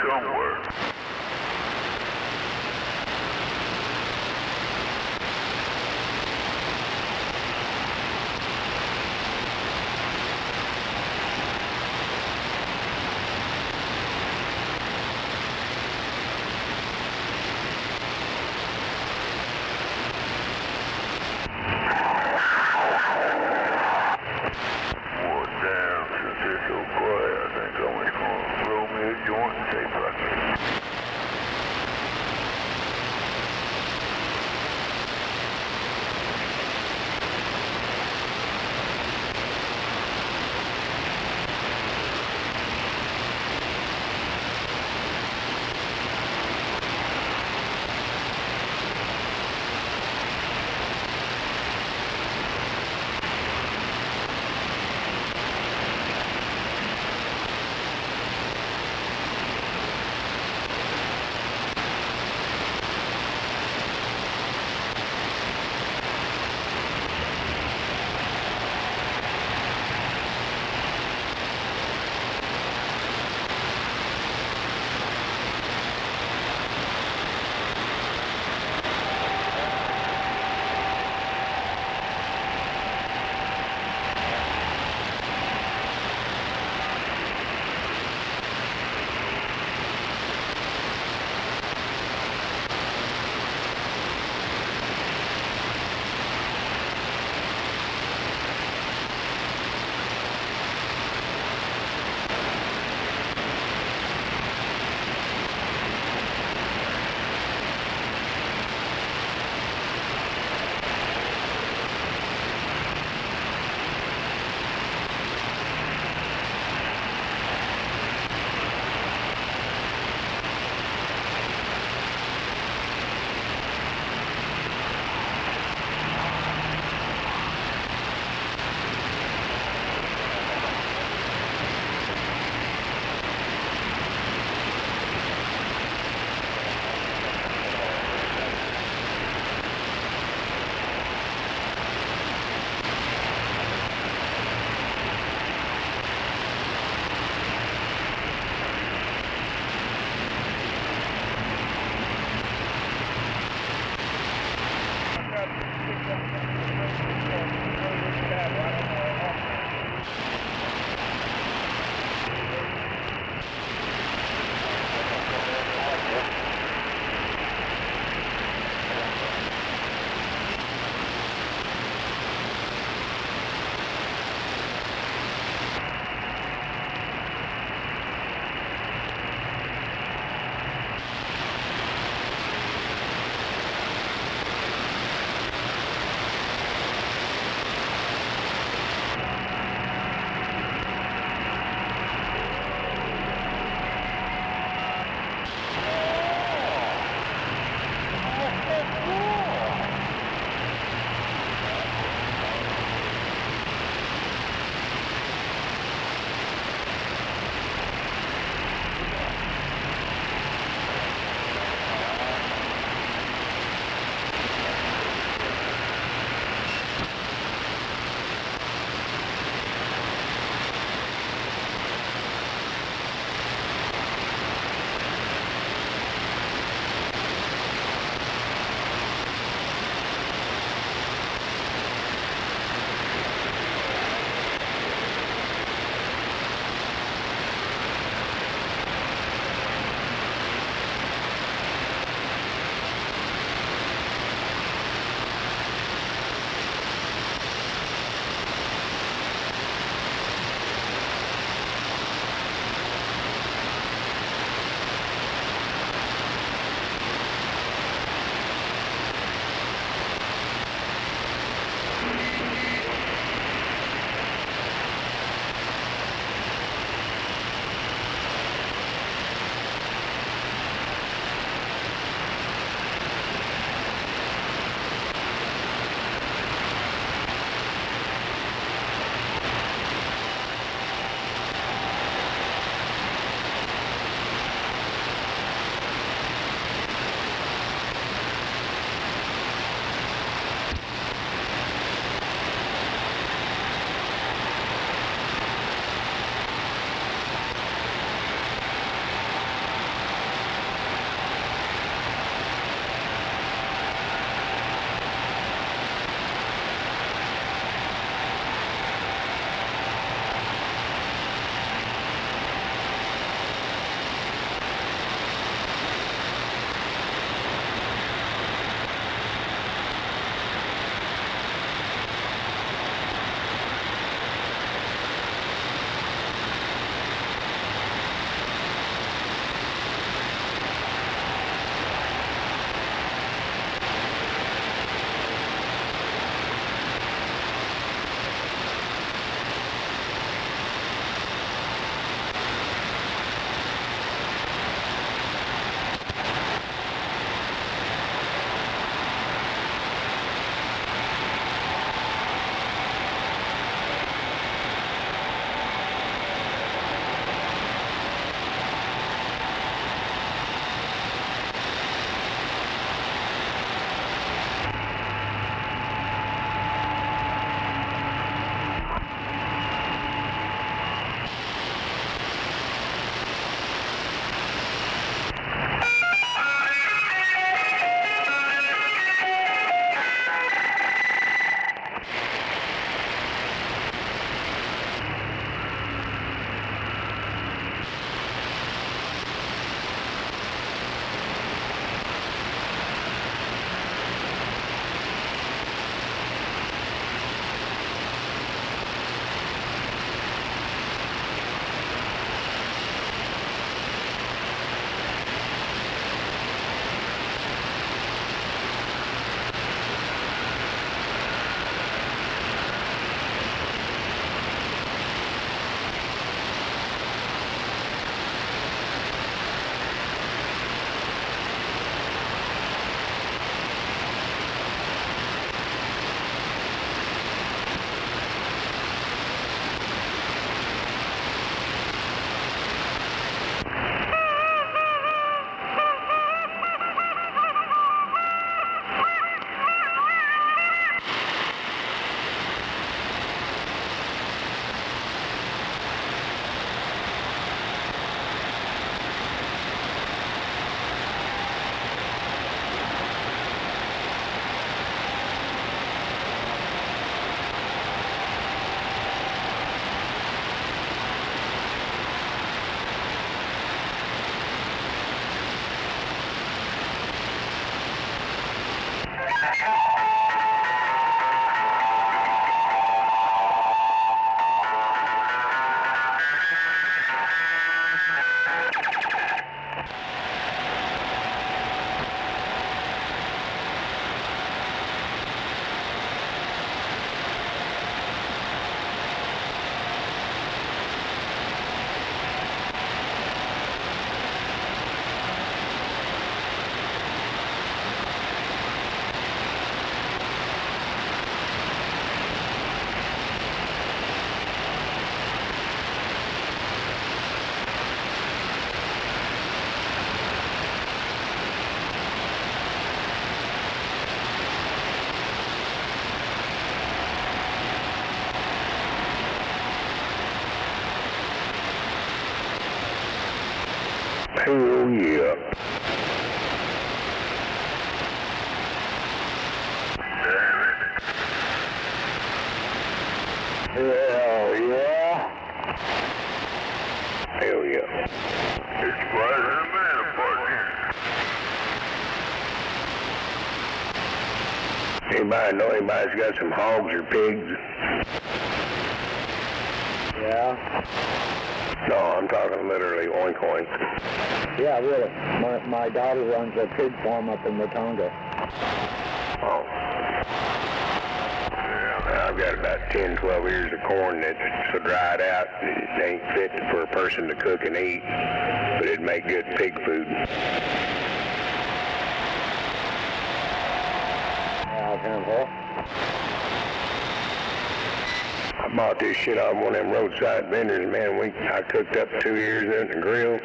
Somewhere. Hell yeah. Hell yeah. Hell yeah. It's brighter than a man apart here. Anybody know anybody's got some hogs or pigs? Yeah. No, I'm talking literally oink oink. Yeah, really. My daughter runs a pig farm up in Watonga. Oh. Yeah, I've got about 10, 12 ears of corn that's so dried out it ain't fit for a person to cook and eat, but it'd make good pig food. I bought this shit off one of them roadside vendors, man. I cooked up 2 ears in the grill.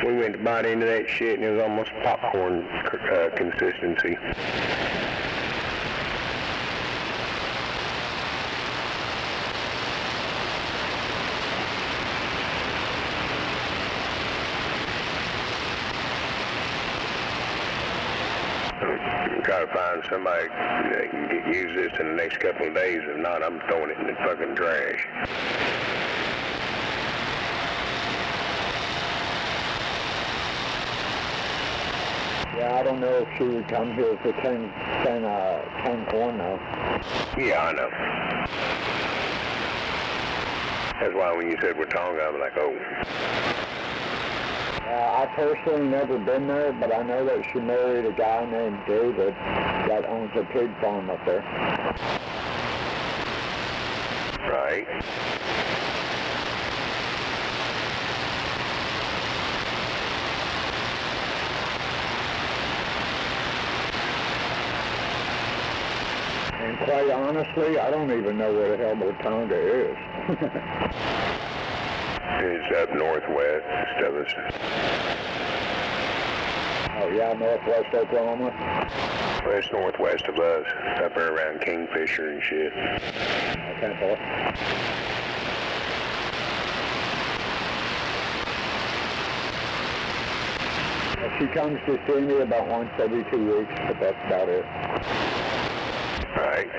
We went to bite into that shit, and it was almost popcorn consistency. Try to find somebody that can use this in the next couple of days. If not, I'm throwing it in the fucking trash. Yeah, I don't know if she would come here for 10 corn though. Yeah, I know. That's why when you said Watonga, I was like, oh. I personally never been there, but I know that she married a guy named David that owns a pig farm up there. Right. And quite honestly, I don't even know where the hell Watonga is. It's up northwest of us. Oh yeah, northwest Oklahoma? Well, it's northwest of us, up there around Kingfisher and shit. Okay, boy. She comes to see me about once every 2 weeks, but that's about it. Right.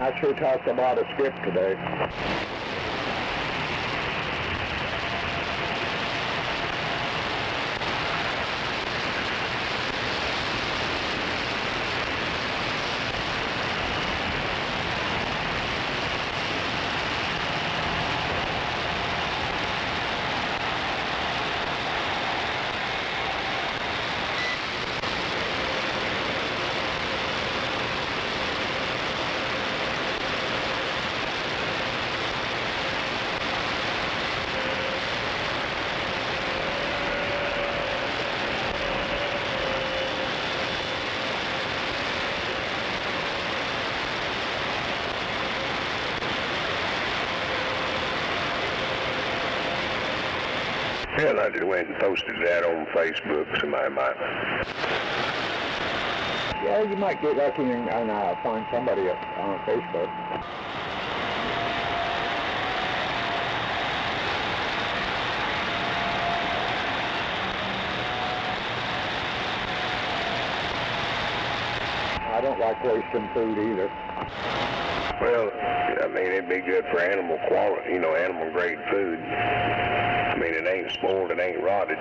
I sure talked about a skip today. Hell, I just went and posted that on Facebook. Somebody might. Yeah, you might get lucky and find somebody on Facebook. I don't like wasting food either. Well, I mean, it'd be good for animal quality, animal grade food. I mean, it ain't spoiled, it ain't rotted.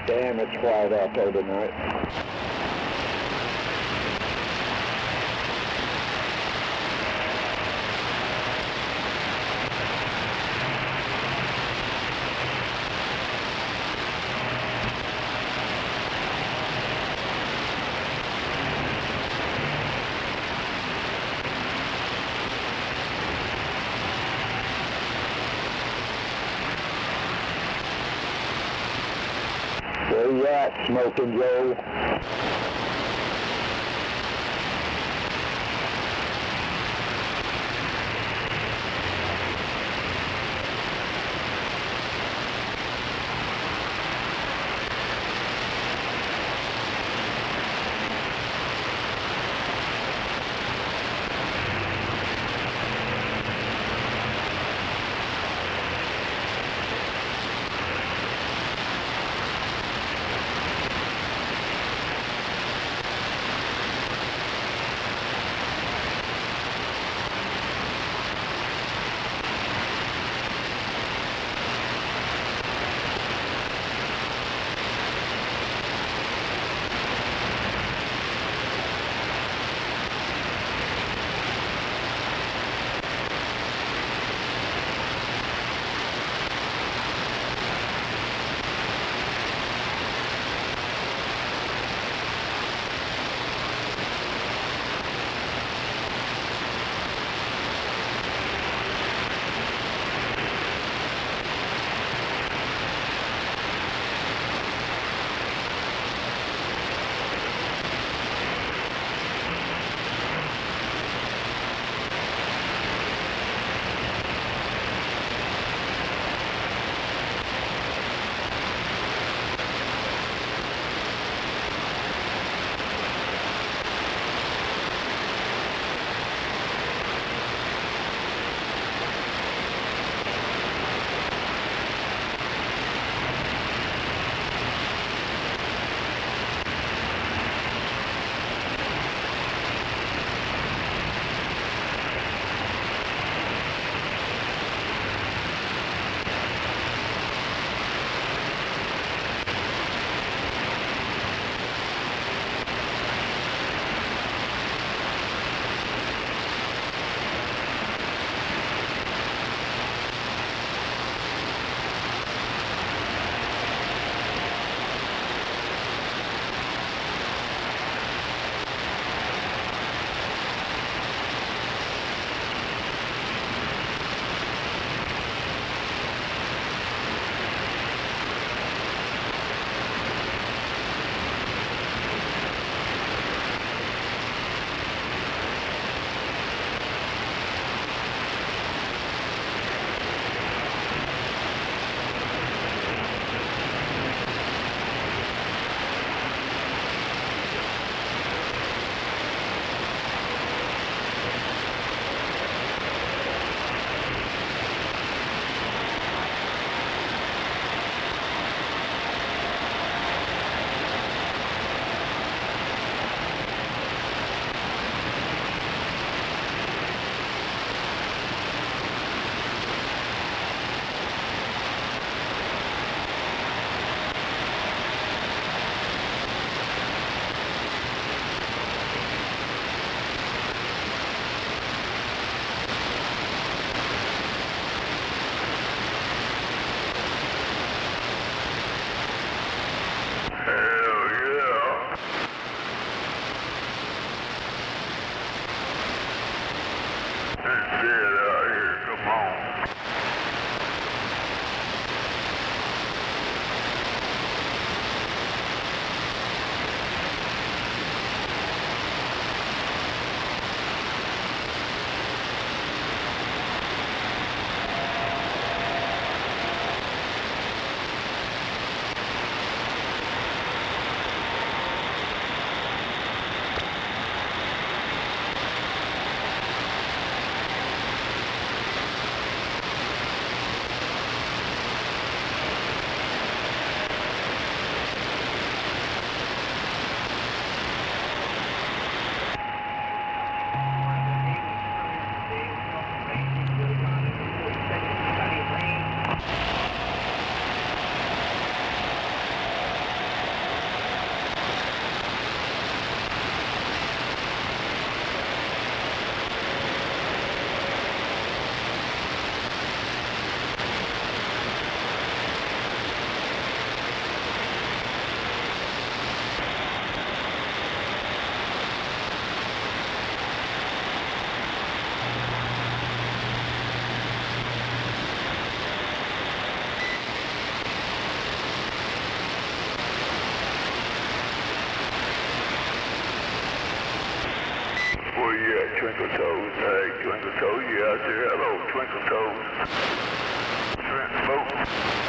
Damn, it's quiet out there tonight. Where you at, Smoking Joe? Twinkle Toes, you out there? Hello, Twinkle Toes. Trent Smoke.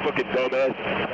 Fucking dumbass.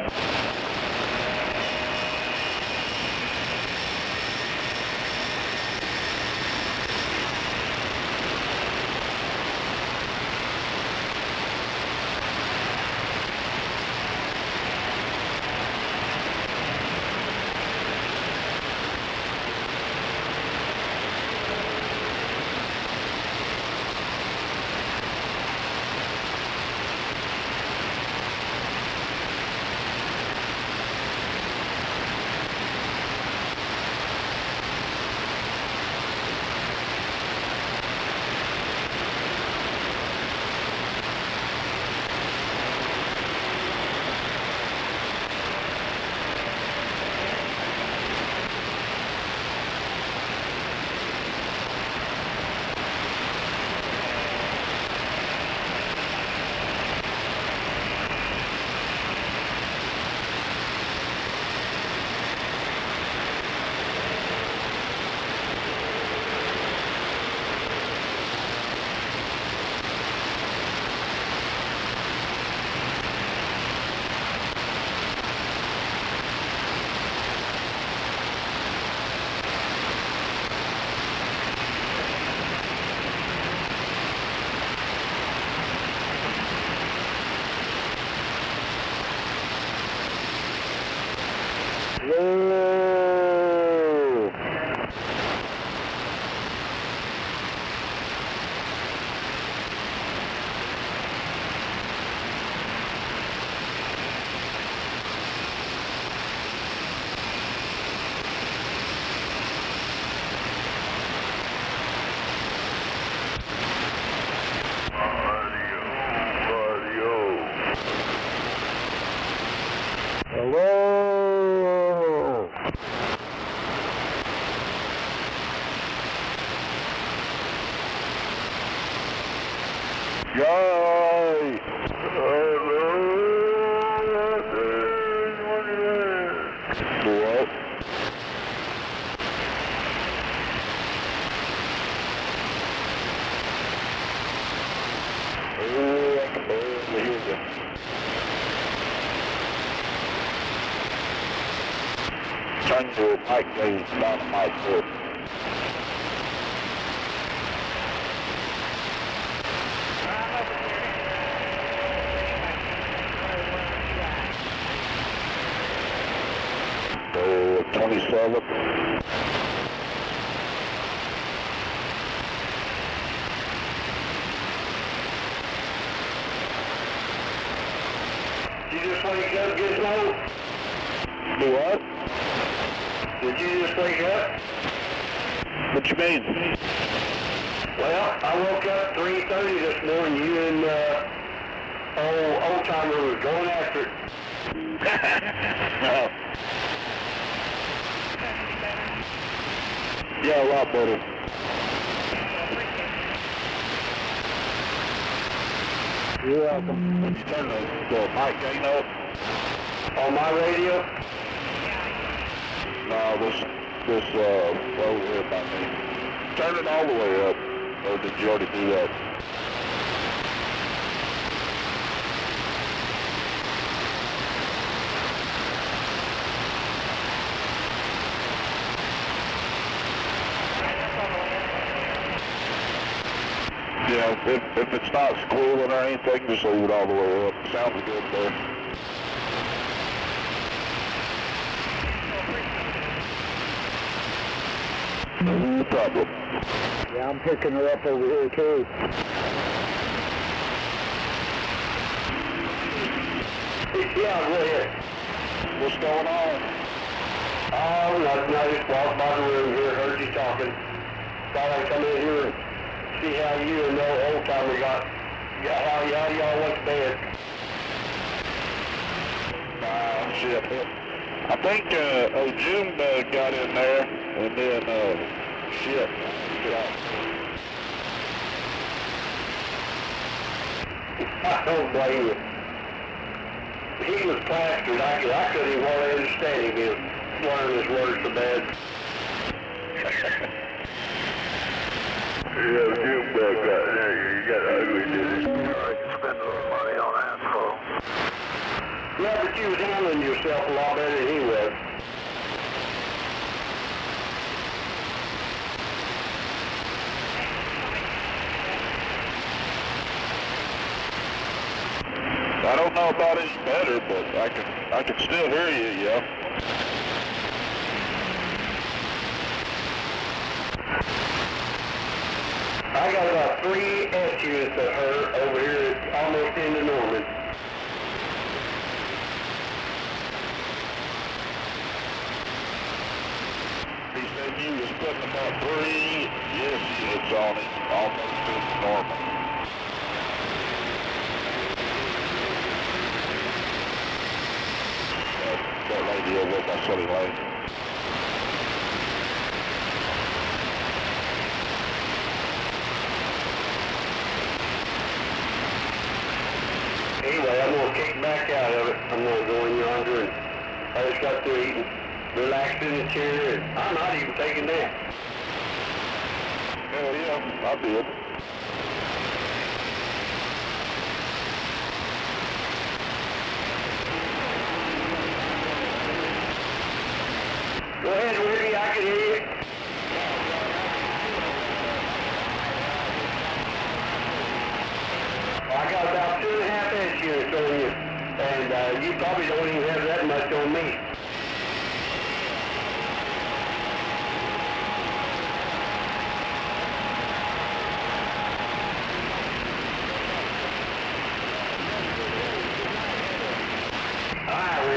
Whoa! Hello! Yay! What? Oh, I can barely hear you. Turn your mic gain down the mic cord. Oh, 27. Did you just wake up, Gizmo? Do what? Did you just wake up? What you mean? Well, I woke up 3:30 this morning. You and old timer was going after it. Oh. Yeah, a lot better. You're welcome. You turn the mic gain up? On my radio? No, this over here by me. Turn it all the way up. Or did you already do that? Yeah, if it's not squealing or anything, just leave it all the way up. Sounds good there. No problem. Yeah, I'm picking her up over here too. Yeah, go ahead. What's going on? Oh, nothing. I just walked by the room here, heard you talking. Thought I'd come in here and see how you and the old timer got how y'all went to bed. Shit. I think June got in there, and then shit. I don't blame you. He was plastered. I couldn't even hardly understand him. He was learning his words so bad. Yeah, June bug got there. You got ugly, did it? I can spend a little money on asphalt. Yeah, but you was handling yourself a lot better than he was. I don't know about any better, but I can still hear you, yeah. I got about 3 SUs that hurt over here, almost into Norman. He said you was putting about 3 units on it, almost into Norman. That radio was my silly lane. Anyway, I'm going to kick back out of it. I'm going to go in yonder and I just got through eating, relaxed in the chair, and I'm not even taking a nap. Hell yeah, I did. Go ahead, Whitney, I can hear you. I got about 2.5 inch units on you, and you probably don't even have that much on me.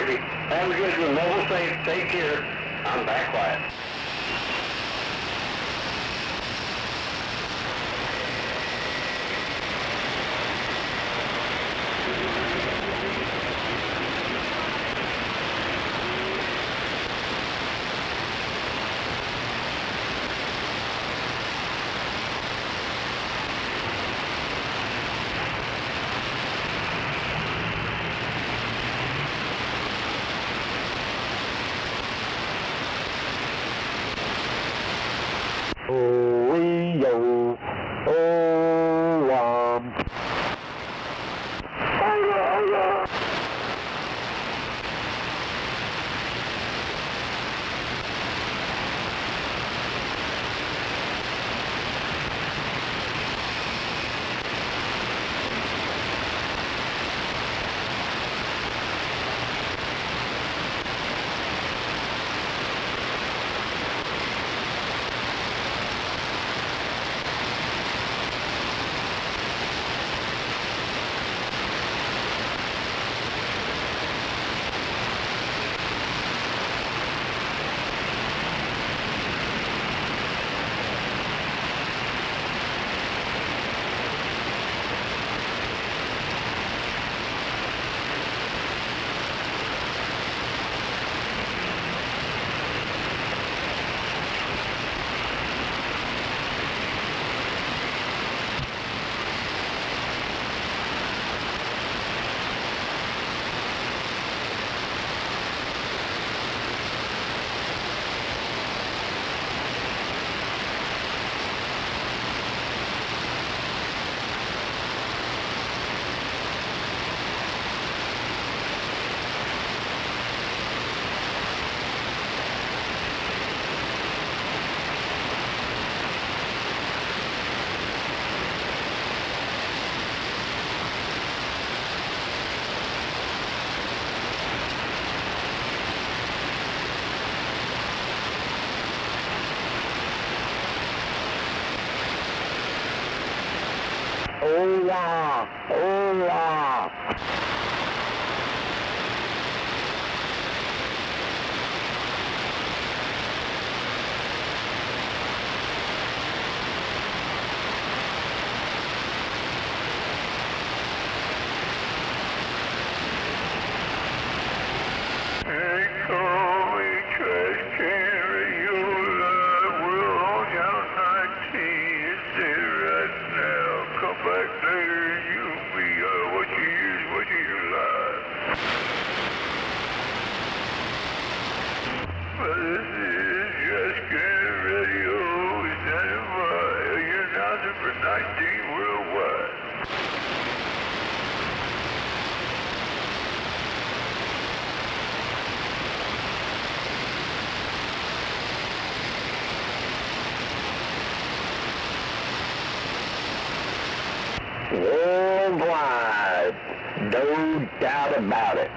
Liberty. Have a good one. Mobile safe. Take care. I'm back quiet. Hola! Hola! Worldwide, no doubt about it.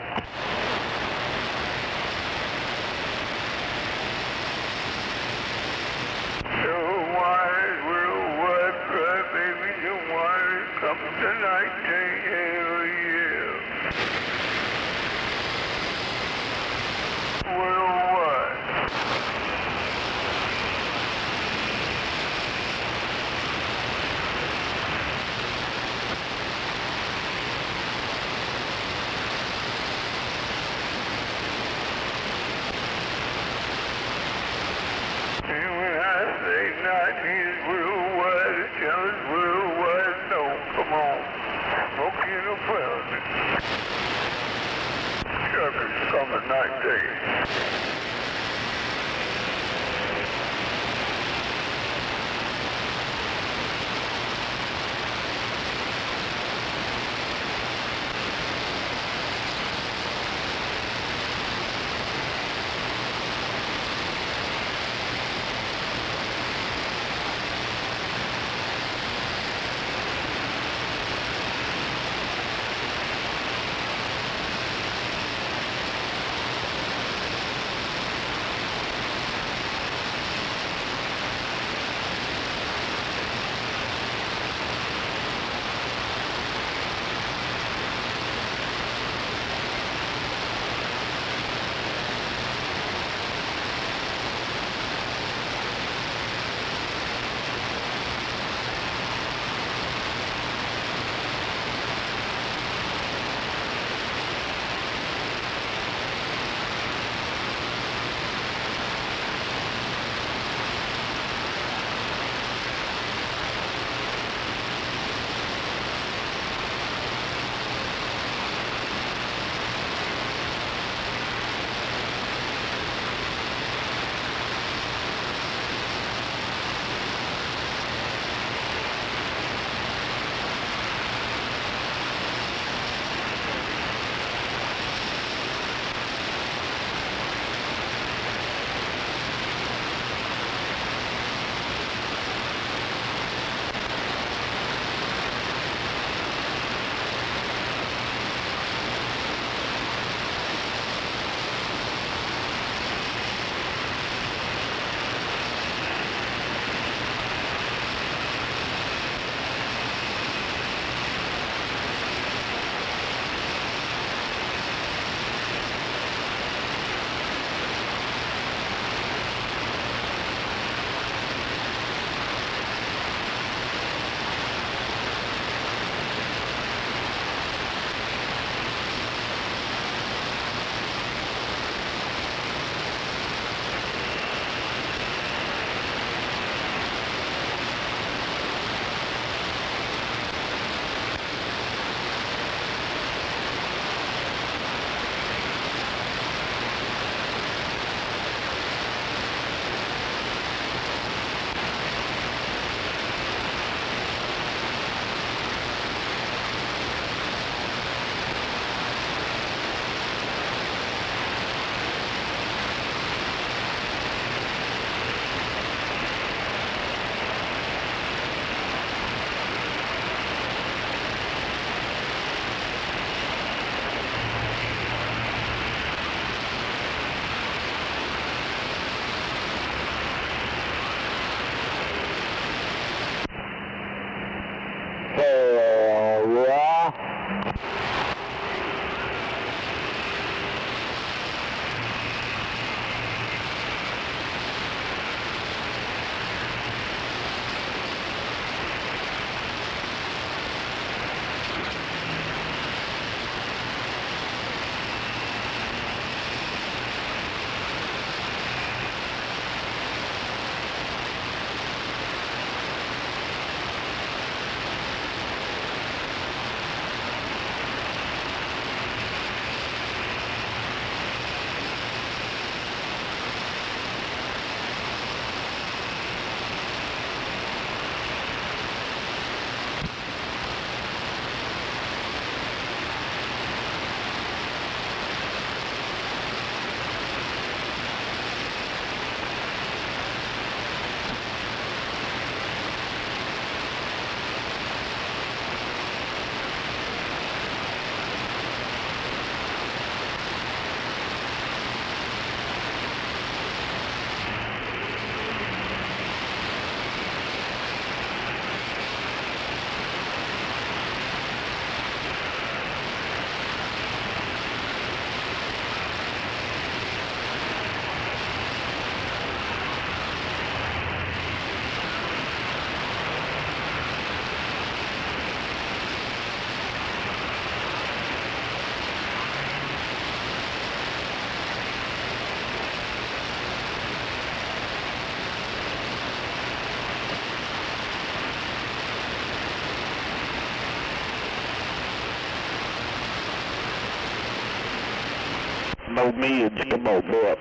No mids, come on, boy.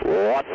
What?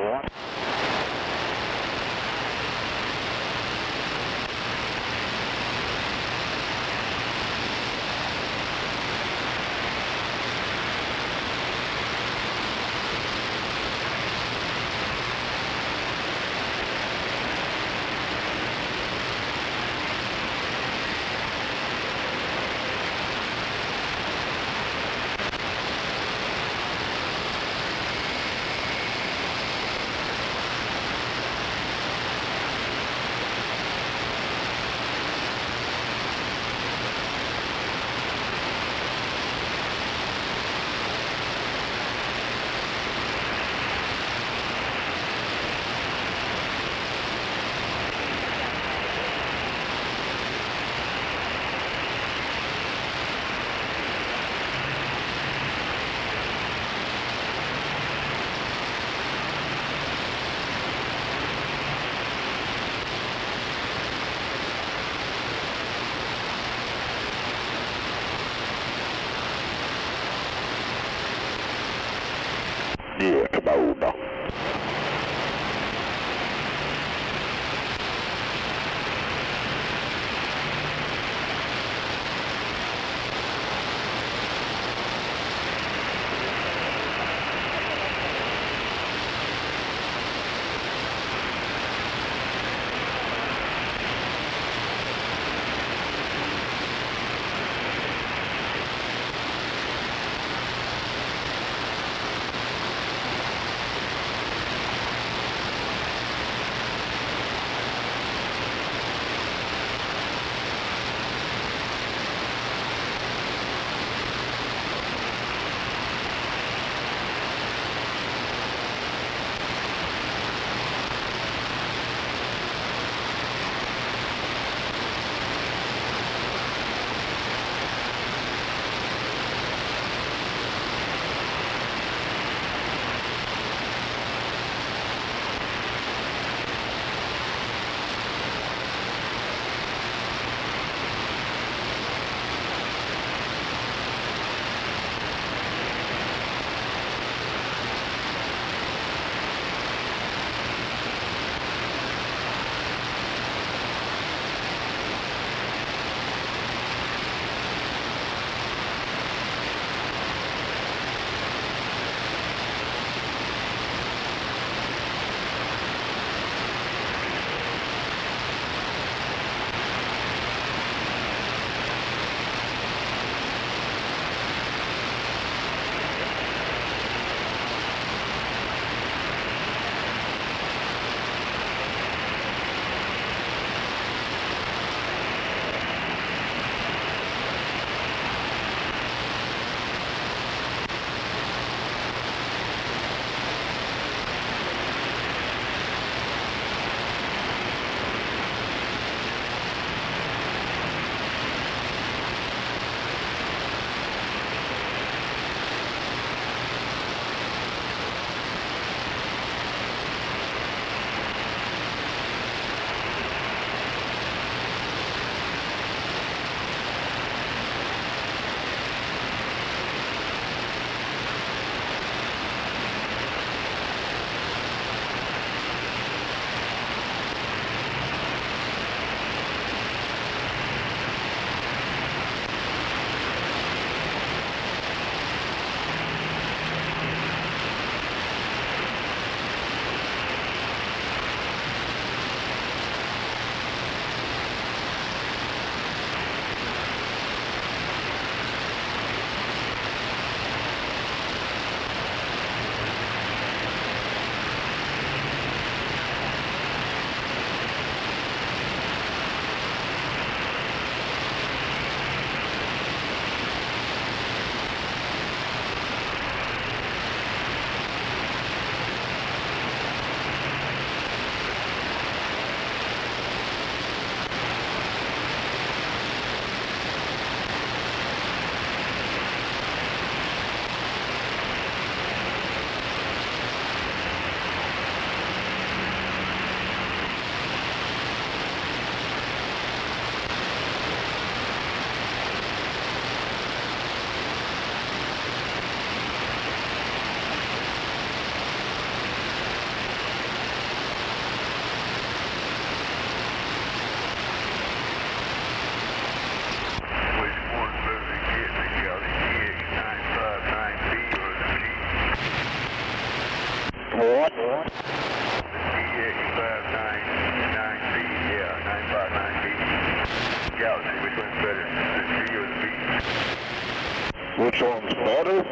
Which one's better?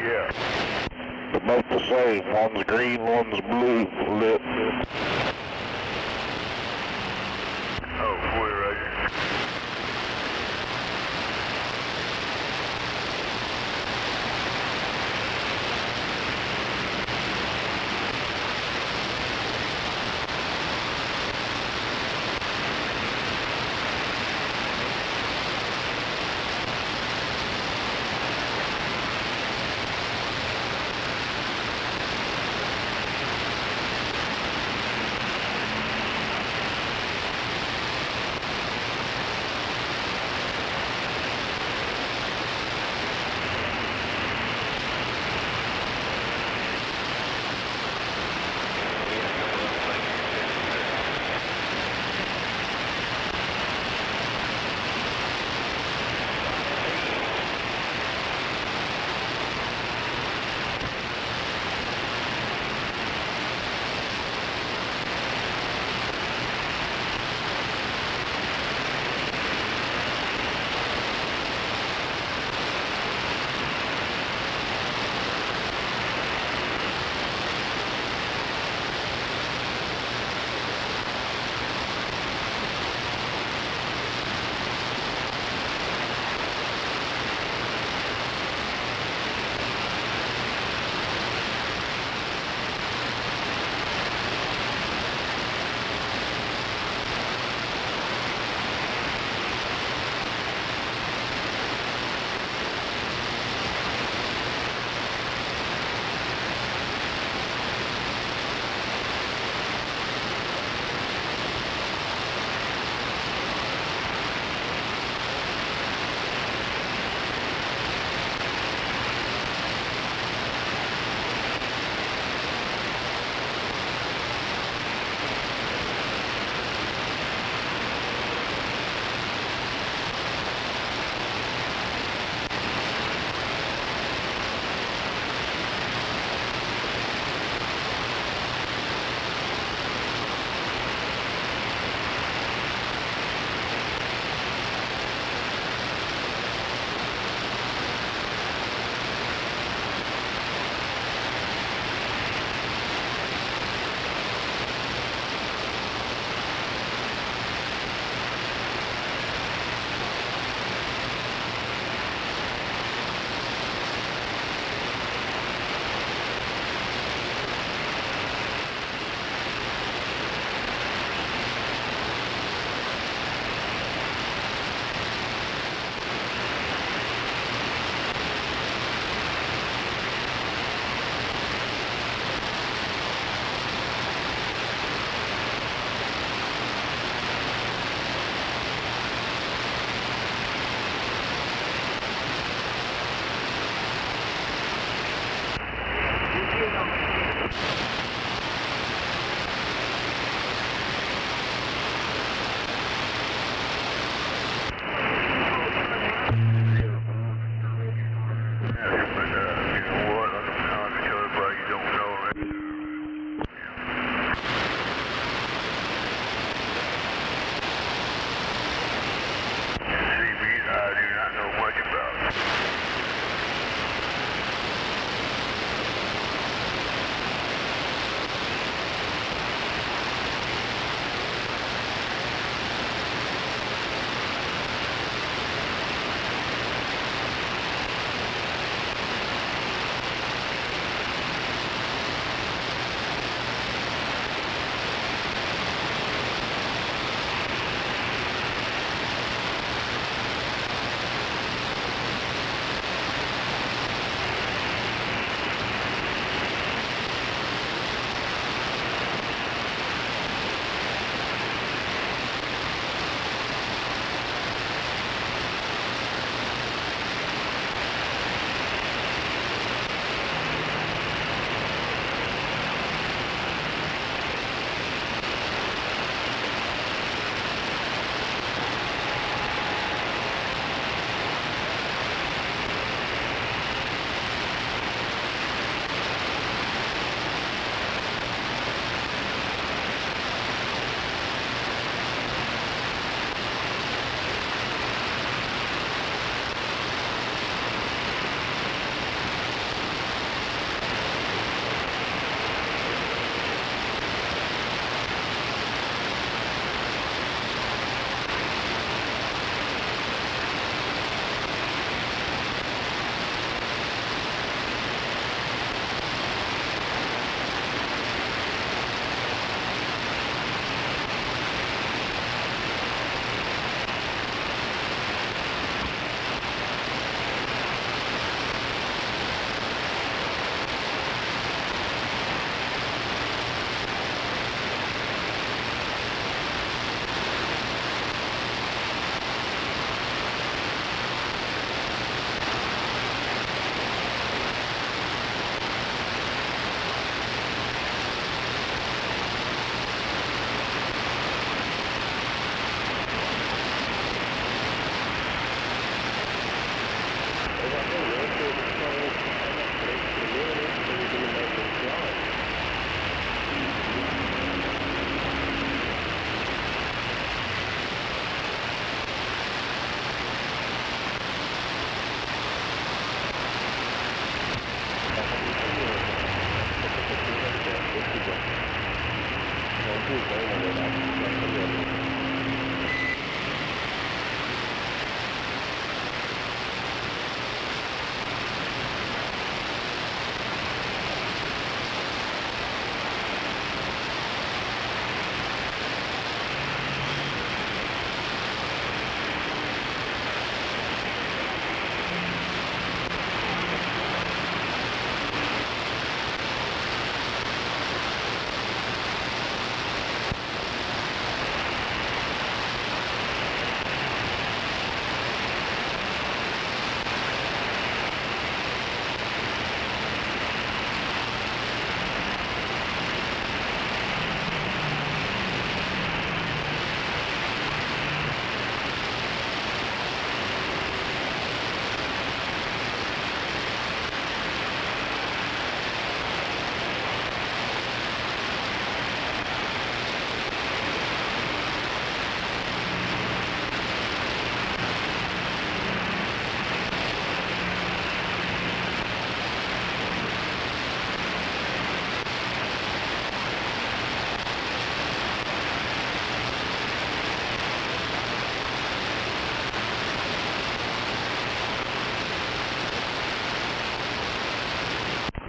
Yeah. They're both the same. One's green, one's blue lit. Oh, boy, Roger.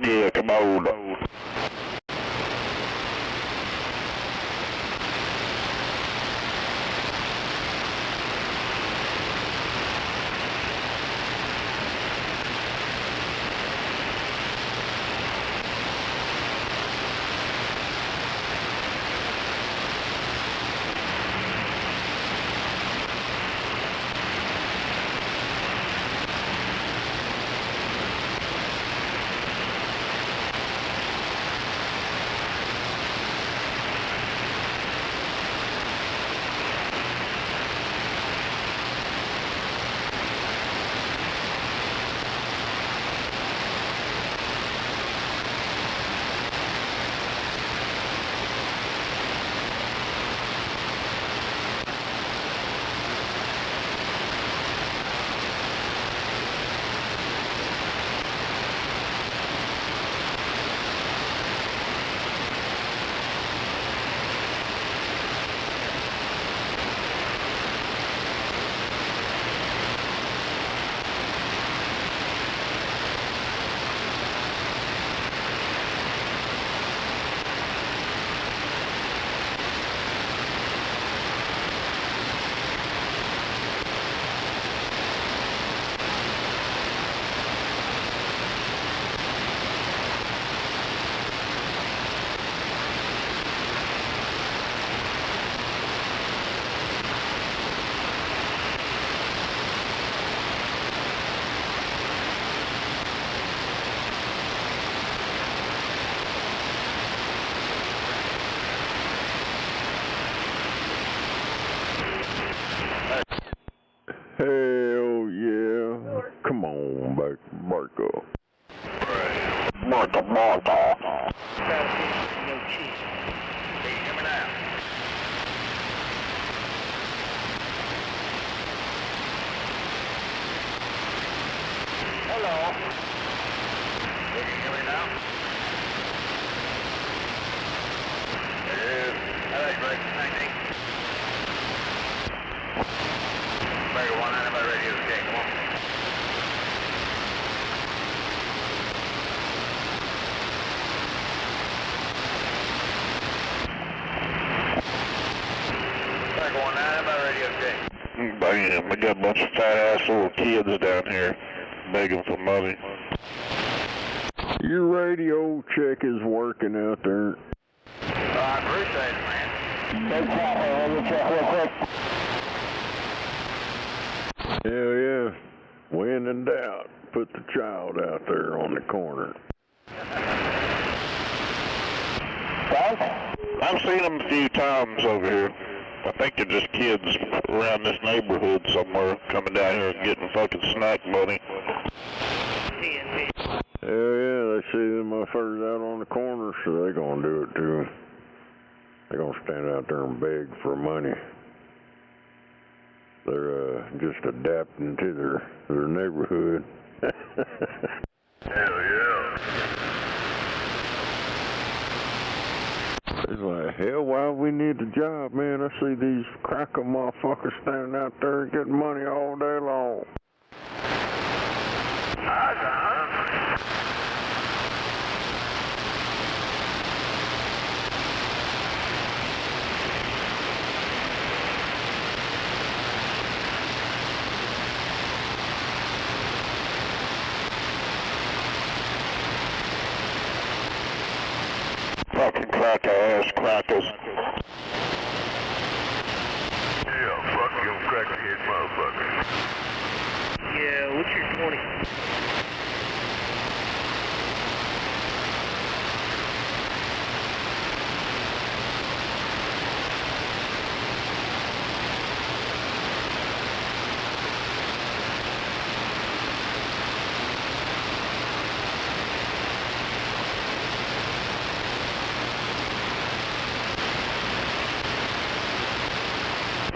Yeah, come on. Hell yeah. Come on, Marco. Marco. Hello. Can you hear me now? It is. Hello, Greg. 19. Breaker 19 by radio. Okay, come on. Breaker 19 by radio. Okay. Bam, we got a bunch of fat ass little kids down here begging for money. Your radio check is working out there. I appreciate it, man. Let me check real quick. Hell yeah. When in doubt, put the child out there on the corner. I've seen them a few times over here. I think they're just kids around this neighborhood somewhere coming down here and getting fucking snack money. Hell yeah, they see them motherfuckers out on the corner, so they're gonna do it too. They're gonna stand out there and beg for money. They're just adapting to their neighborhood. Hell yeah. It's like, hell, why we need the job, man? I see these cracker motherfuckers standing out there getting money all day long. Fucking cracker-ass crackers. Yeah, fuck you, crackhead motherfucker. Yeah, what's your 20?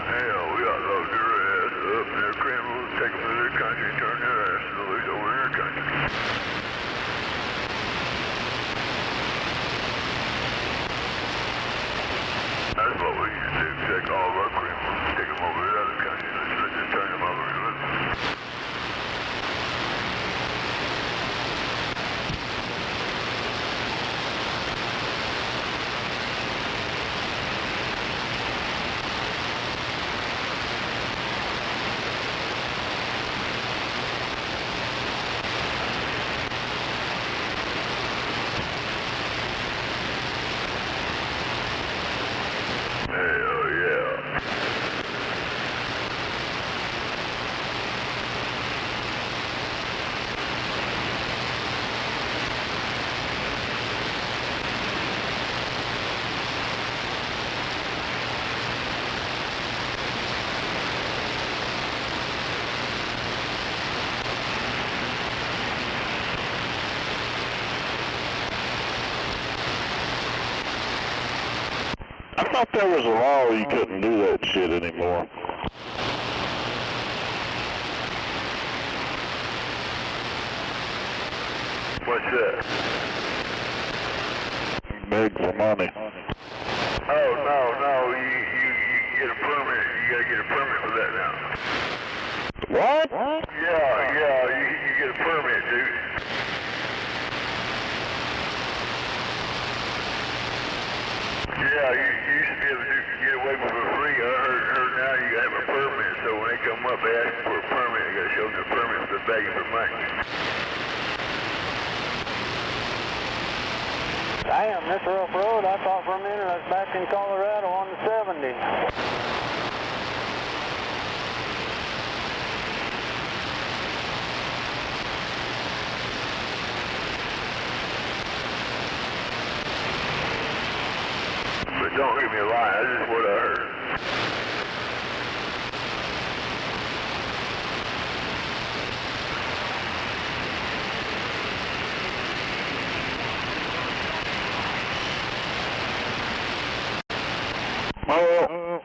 Hell, we ought to load their ass up and their criminals, take them to their country and turn their asses loose over in their country. That's what we used to do, take all of our criminals, take them over to the other country, and just turn them over and look. Hell yeah. I thought there was a law you couldn't do that shit anymore. What's that? Beg for money. Oh, no, you get a permit. You gotta get a permit for that now. What? Yeah, you get a permit, dude. Yeah, you used to be able to get away with it for free. I heard now you have a permit, so when they come up, they ask for a permit. You gotta show them the permit for the begging for money. Damn, this rough road, I thought for a minute I was back in Colorado on the 70. But don't give me a lie, that's just what I heard. Well,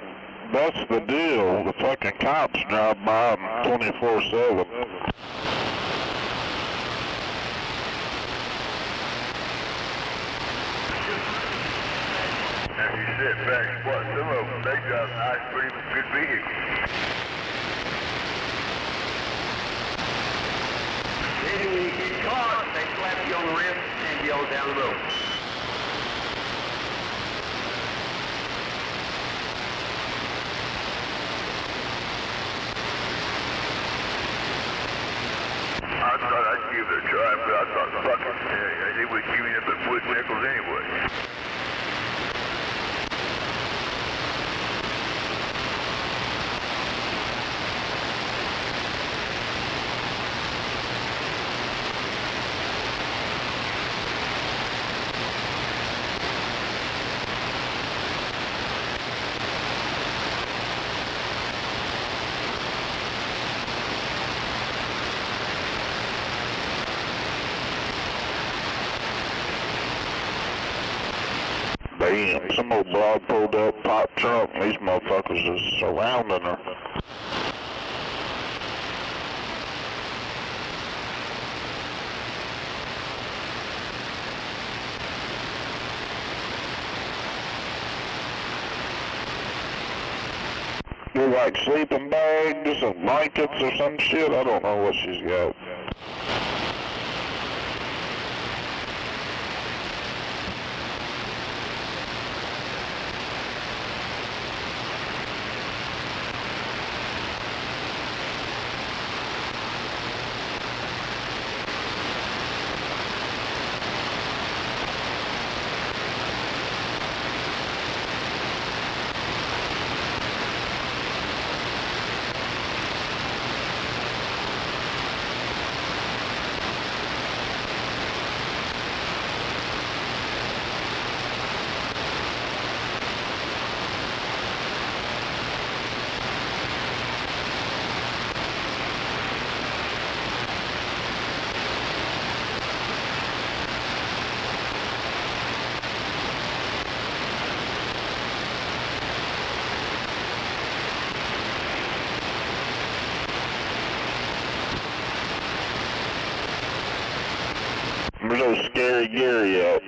that's the deal. The fucking cops drive by them 24/7. And you sit back and watch some of them, they drive nice, pretty good vehicles. Then when you get caught, they slap you on the wrist and you on down the road. I thought I'd give it a try, but I thought, fuck it, they would give me up at wood nickels anyway. Damn, some old broad pulled up, pop trunk, and these motherfuckers is surrounding her. With like sleeping bags and blankets or some shit. I don't know what she's got. There's no scary Gary yet.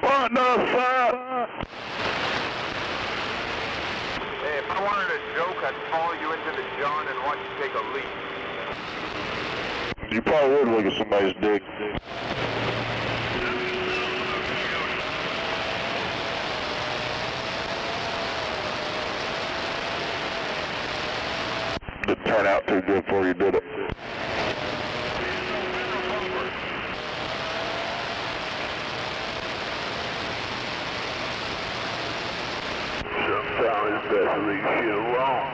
What the fuck? Hey, if I wanted a joke, I'd follow you into the John and watch you take a leak. You probably would look at somebody's dick. Didn't turn out too good for you, did it? Sometimes it's best to leave shit alone.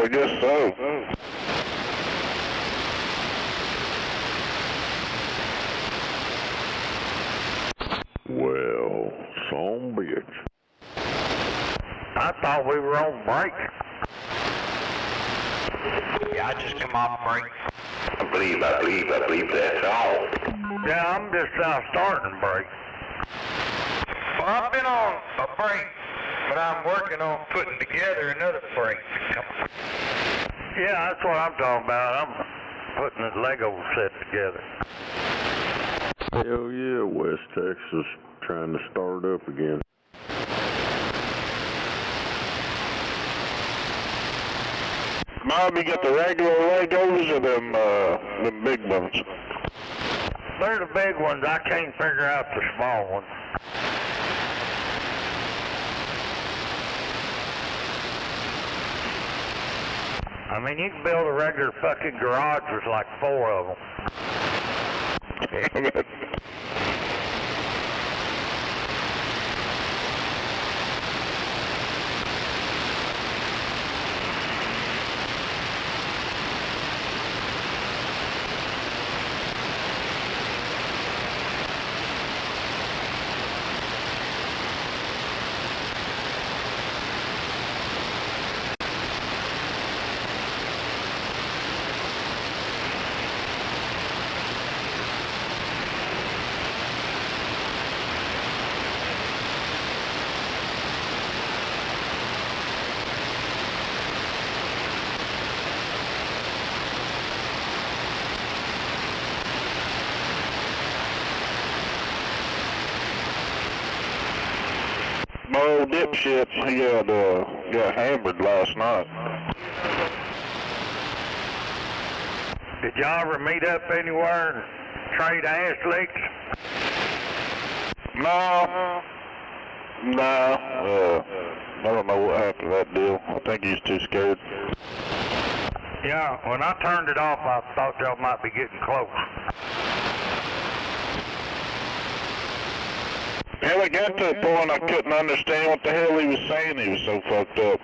I guess so. Well, some bitch. I thought we were on break. Yeah, I just come off break. I believe that's all. Yeah, I'm just now starting break. Well, I've been on a break, but I'm working on putting together another break. Yeah, that's what I'm talking about. I'm putting this Lego set together. Hell yeah, West Texas trying to start up again. Mom, you got the regular Legos or them big ones? They're the big ones. I can't figure out the small ones. I mean, you can build a regular fucking garage with like 4 of them. My old dipshit, he got hammered last night. Did y'all ever meet up anywhere and trade ass licks? No. I don't know what happened to that deal. I think he's too scared. Yeah, when I turned it off, I thought y'all might be getting close. Hell, it got to the point I couldn't understand what the hell he was saying. He was so fucked up.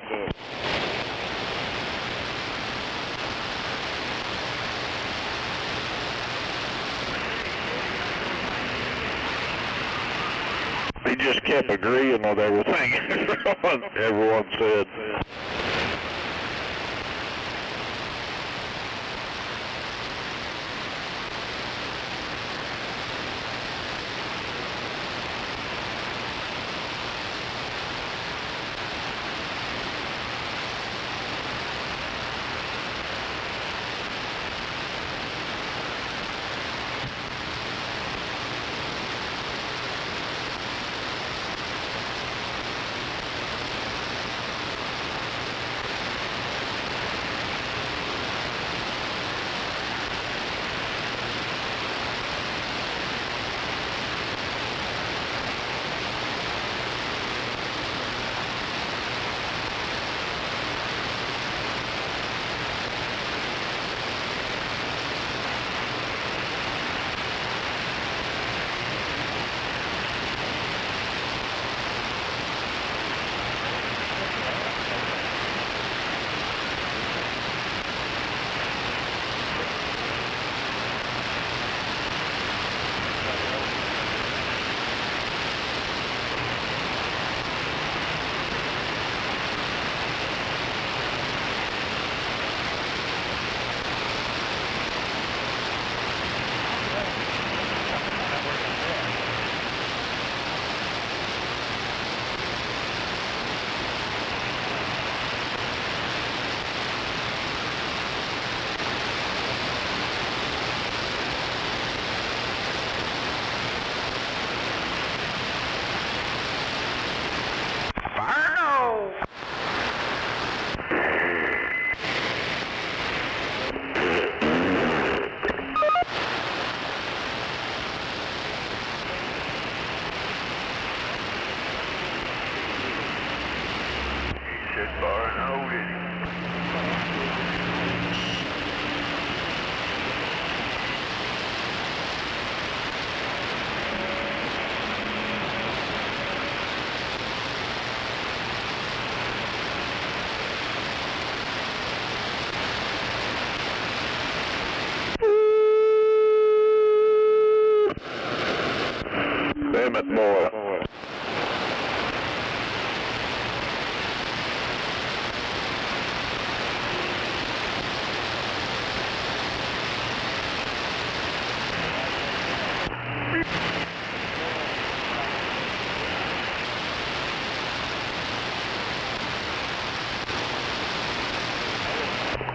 He just kept agreeing with everything everyone said.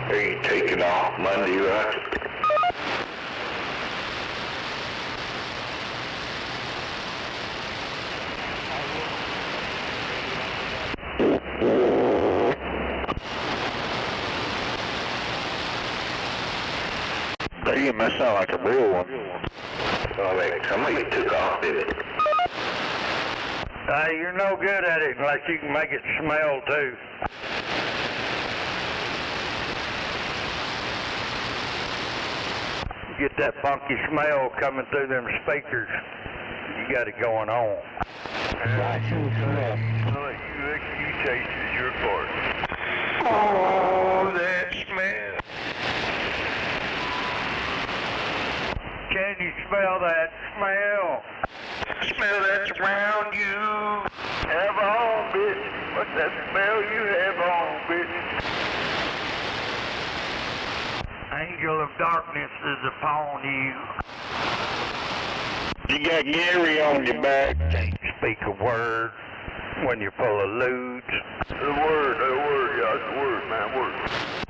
Hey, you taking off Monday, right? Damn, that sound like a real one. Well, like somebody took off, did it? You're no good at it unless you can make it smell too. Get that funky smell coming through them speakers. You got it going on. You tasted your part. Oh, that smell. Can you smell that smell? Smell that's around you. Have on, bitch. What's that smell you have on, bitch? Angel of darkness is upon you. You got Gary on your back. Speak a word when you're full of lewd. The word, yeah, it's the word, man, word.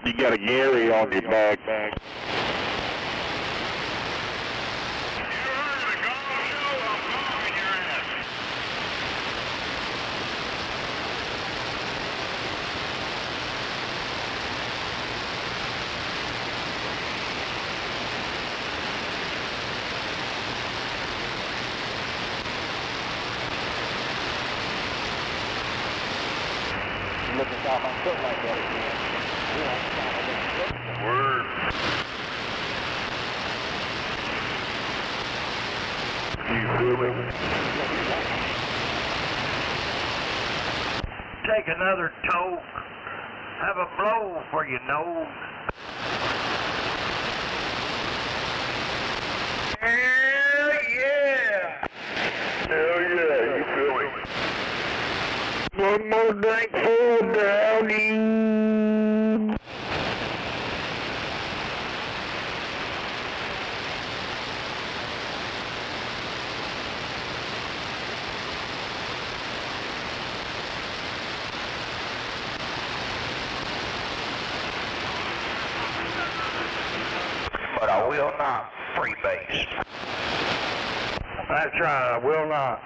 You got a Gary on your back. Looking off my foot like that again. Word. You feel me? Take another toke. Have a blow for your nose. Hell yeah! Hell yeah, you feel me? One more drink full down you. But I will not freebase. That's right, I will not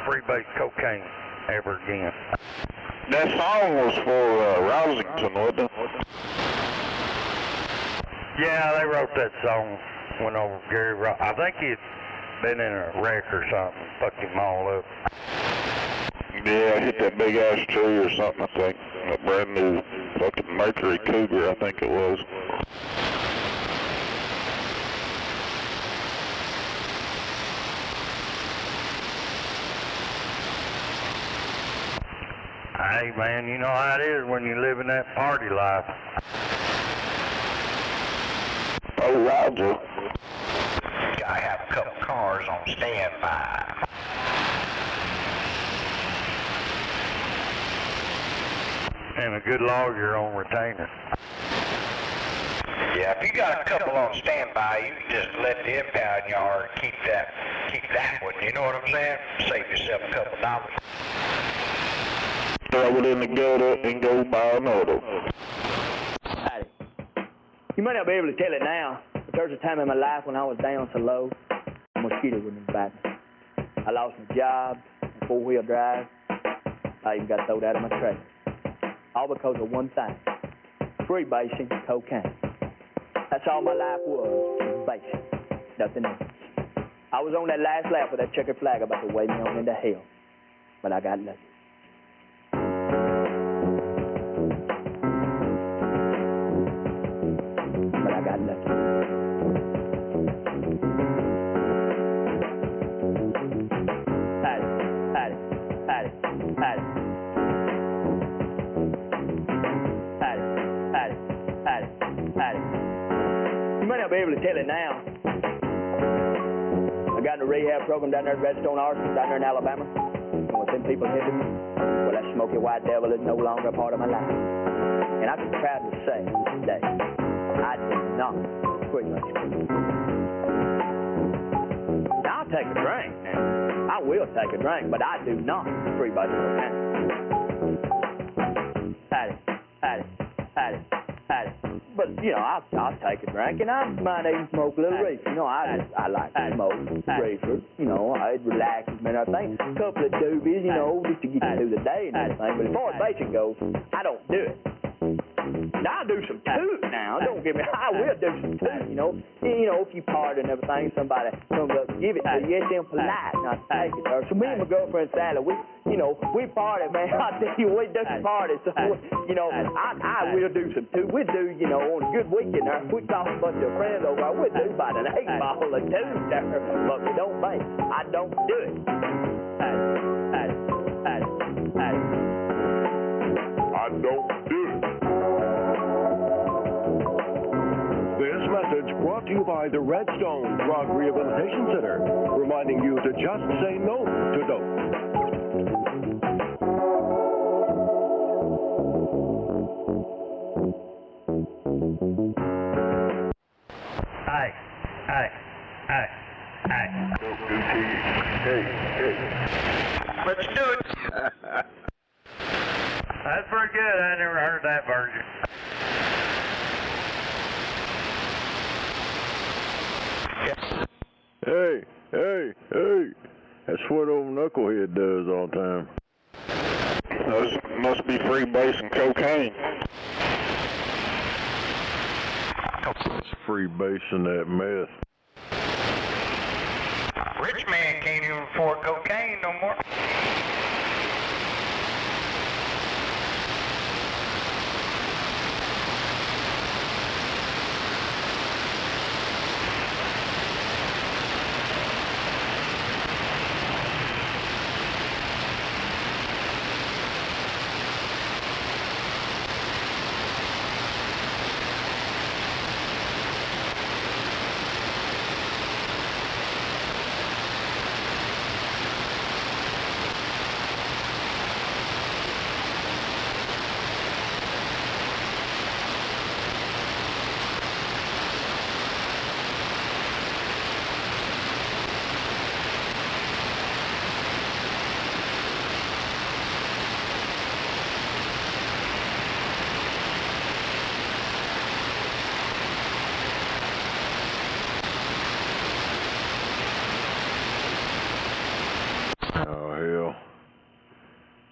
freebase cocaine ever again. That song was for Rousington, wasn't it? Yeah, they wrote that song when over Gary. I think he'd been in a wreck or something, fucked him all up. Yeah, hit that big ass tree or something, I think. That brand new fucking Mercury Cougar, I think it was. Hey man, you know how it is when you live in that party life. Oh, Roger. I have a couple cars on standby. And a good lawyer on retainer. Yeah, if you got a couple on standby, you can just let the impound yard keep that one. You know what I'm saying? Save yourself a couple dollars. Throw it in the gutter and go buy another. Howdy. You might not be able to tell it now, but there was a time in my life when I was down so low, a mosquito wouldn't bite me. I lost my job, and four-wheel drive. I even got thrown out of my trailer. All because of one thing, freebasing cocaine. That's all my life was basing, nothing else. I was on that last lap with that checkered flag about to wave me on into hell, but I got lucky. But I got lucky. You might not be able to tell it now. I got in a rehab program down there at Redstone, Arkansas, down there in Alabama. And when them people hit me, well, that smoky white devil is no longer a part of my life. And I can proudly say today, I do not pretty much quit. Now, I'll take a drink. Now, I will take a drink, but I do not freebase cocaine. Howdy. But, you know, I'll take a drink, and I might even smoke a little reefer. You know, I like to smoke reefer. You know, it relaxes me and everything. A couple of doobies, you know, just to get you through the day and everything. But as far as bacon goes, I don't do it. Now, I'll do some toot now. Don't get me, I will do some toot, you know. You know, if you part and everything, somebody comes up and give it to you, it's them polite not to take it. So me and my girlfriend, Sally, we party, man. I tell you, we do some parties. So, you know, I will do some toot. We do, you know, on a good weekend there, we call a bunch of friends over, we do about an 8-ball of toot there, but we don't make. I don't do it. I don't do it. This message brought to you by the Redstone Drug Rehabilitation Center, reminding you to just say no to dope. Hey. Let's do it. That's pretty good. I never heard that version. Hey. That's what old Knucklehead does all the time. Those must be freebasing cocaine. It's freebasing that meth. Rich man can't even afford cocaine no more.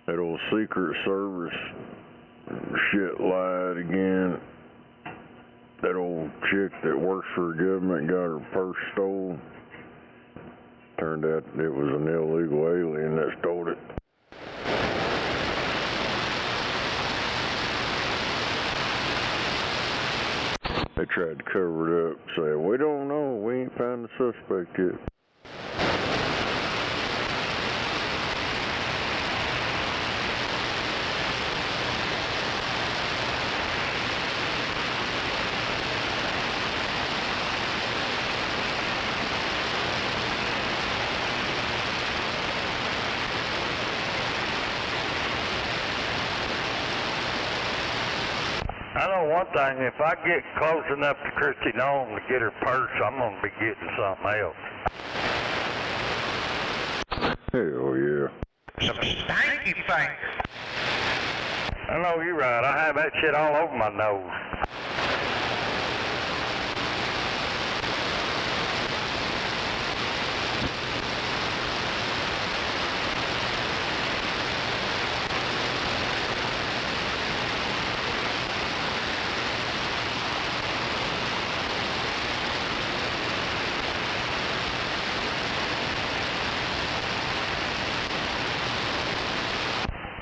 That old Secret Service shit lied again. That old chick that works for the government got her purse stolen. Turned out it was an illegal alien that stole it. They tried to cover it up, saying, "We don't know, we ain't found the suspect yet." I know one thing, if I get close enough to Christy Nome to get her purse, I'm going to be getting something else. Hell yeah. Some stanky things. I know you're right. I have that shit all over my nose.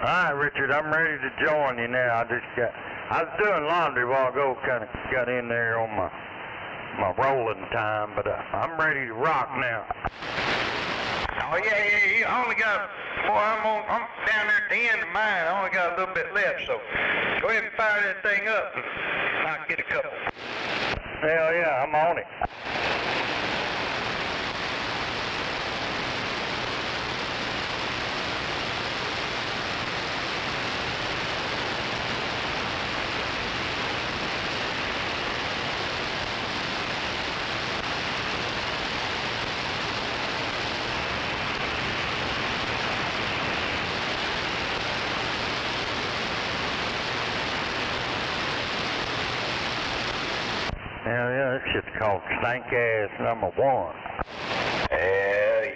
All right, Richard, I'm ready to join you now. I was doing laundry a while ago, kind of got in there on my rolling time, but I'm ready to rock now. Oh yeah, you only got, boy, I'm down there at the end of mine. I only got a little bit left, so go ahead and fire that thing up and I'll get a couple. Hell yeah, I'm on it. Hell yeah, this shit's called stank ass number 1. Hell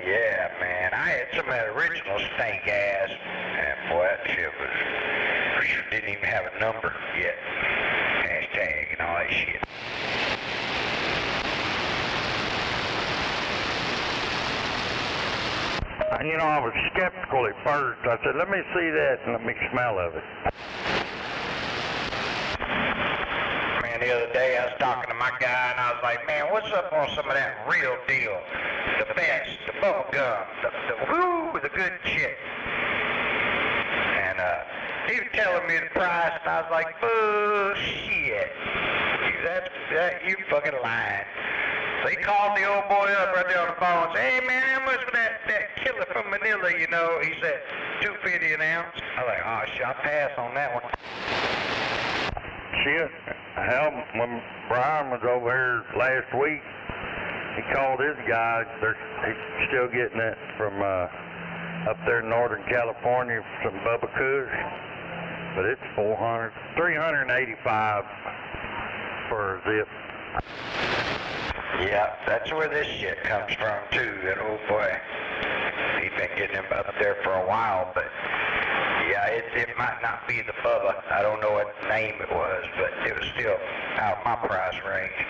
yeah, man. I had some of that original stank ass, and boy, that shit was, didn't even have a number yet. Hashtag and all that shit. You know, I was skeptical at first. I said, let me see that and let me smell of it. Man, the other day I was talking to my guy and I was like, man, what's up on some of that real deal? The best, the bubble gum, the good shit. And he was telling me the price and I was like, bullshit. You fucking lying. So he called the old boy up right there on the phone and said, hey man, how much for that killer from Manila, you know? He said, $2.50 an ounce. I was like, oh shit, I'll pass on that one. Shit, hell, when Brian was over here last week, he called his guy. He's still getting it from up there in Northern California, some Bubba Kush. But it's $385 for a zip. Yeah, that's where this shit comes from too, that old boy. He's been getting him up there for a while, but yeah, it might not be the Bubba. I don't know what name it was, but it was still out of my price range.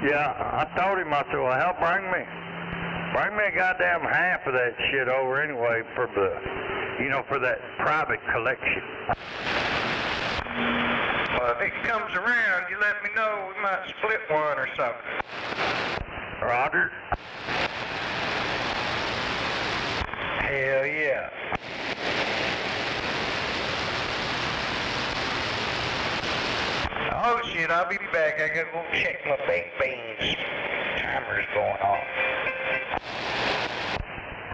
Yeah, I told him, I said, well, hell, bring me a goddamn half of that shit over anyway for for that private collection. Well, if it comes around, you let me know. We might split one or something. Roger. Hell yeah. Oh shit, I'll be back. I gotta go check my baked beans. Timer's going off.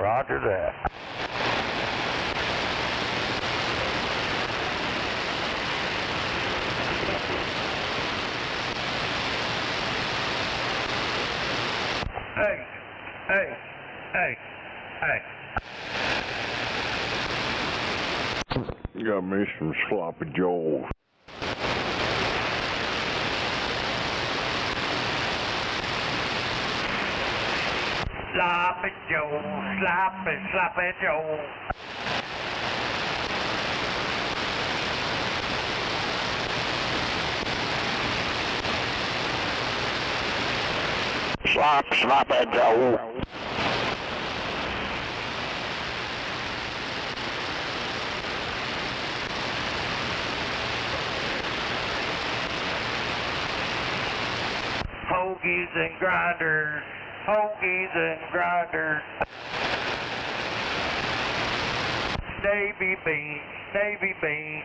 Roger that. Hey. Got me some sloppy joes. Sloppy Joe, sloppy Joe. Sloppy Joe. Hoagies and grinders, hoagies and grinders. Navy beans, navy beans.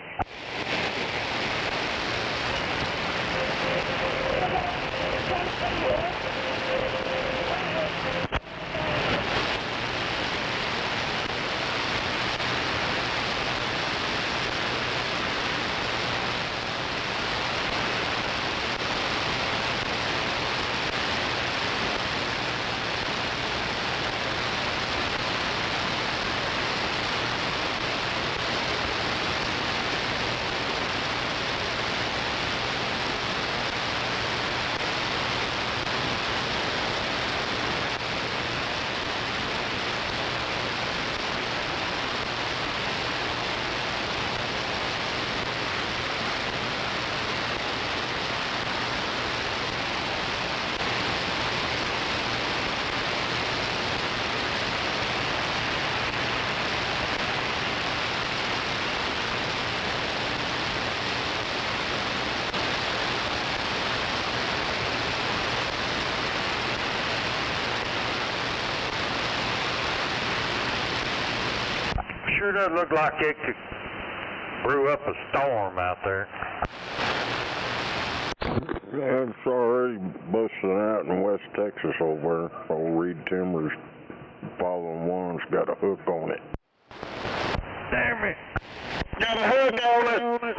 Sure does look like it could brew up a storm out there. Yeah, it's already busting out in West Texas over there. Old Reed Timbers following one's got a hook on it. Damn it! Got a hook on it!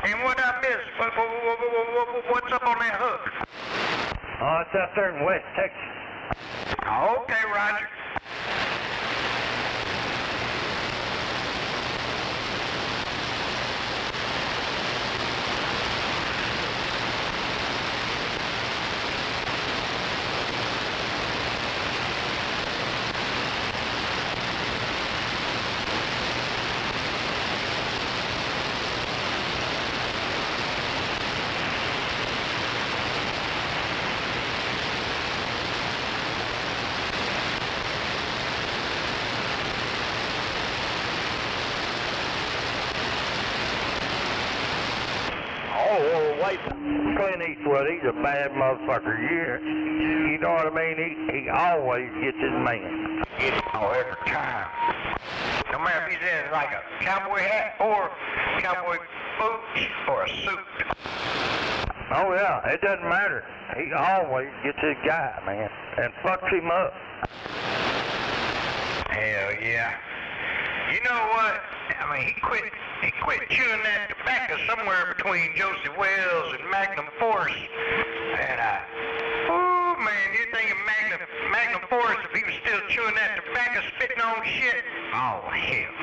And what I missed? What on that hook? Oh, it's up there in West Texas. Okay, Roger. Clint Eastwood, he's a bad motherfucker. You know what I mean? He always gets his man. Every time. No matter if he's in like a cowboy hat or cowboy boots or a suit. Oh yeah, it doesn't matter. He always gets his guy, man, and fucks him up. Hell yeah. You know what? I mean, he quit chewing that tobacco somewhere between Joseph Wells and Magnum Force. And, oh man, you think of Magnum Force if he was still chewing that tobacco, spitting on shit? Oh, hell.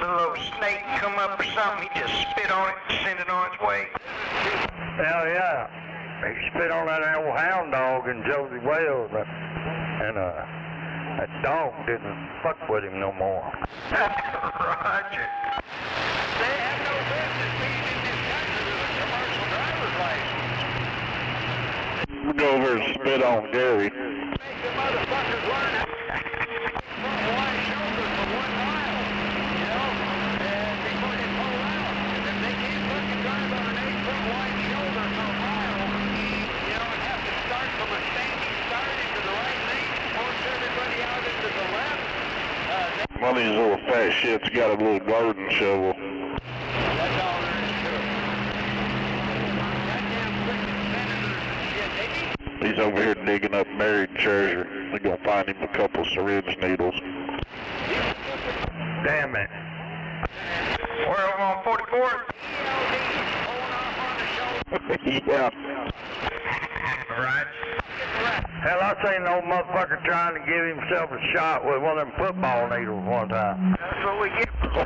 Little old snake come up or something, he just spit on it and send it on its way. Hell yeah. He spit on that old hound dog in Josie Wells, and that dog didn't fuck with him no more. Roger. They have no business being in this country with a commercial driver's license. We'll go over and spit on Gary. Make the motherfuckers learn how from wide shoulders for 1 mile, you know, and before they pull out. If they can't fucking drive on an 8-foot wide shoulder for a mile, you know, and have to start from a standing start into the right lane, force everybody out into the left. One of these little fat shits got a little garden shovel. That's all there is to it. Goddamn freaking senators and shit. They need... He's over here digging up buried treasure. We're gonna find him a couple syringe needles. Damn it. We're over on 44th. Yeah. Right. Hell, I seen an old motherfucker trying to give himself a shot with one of them football needles one time. That's what we get for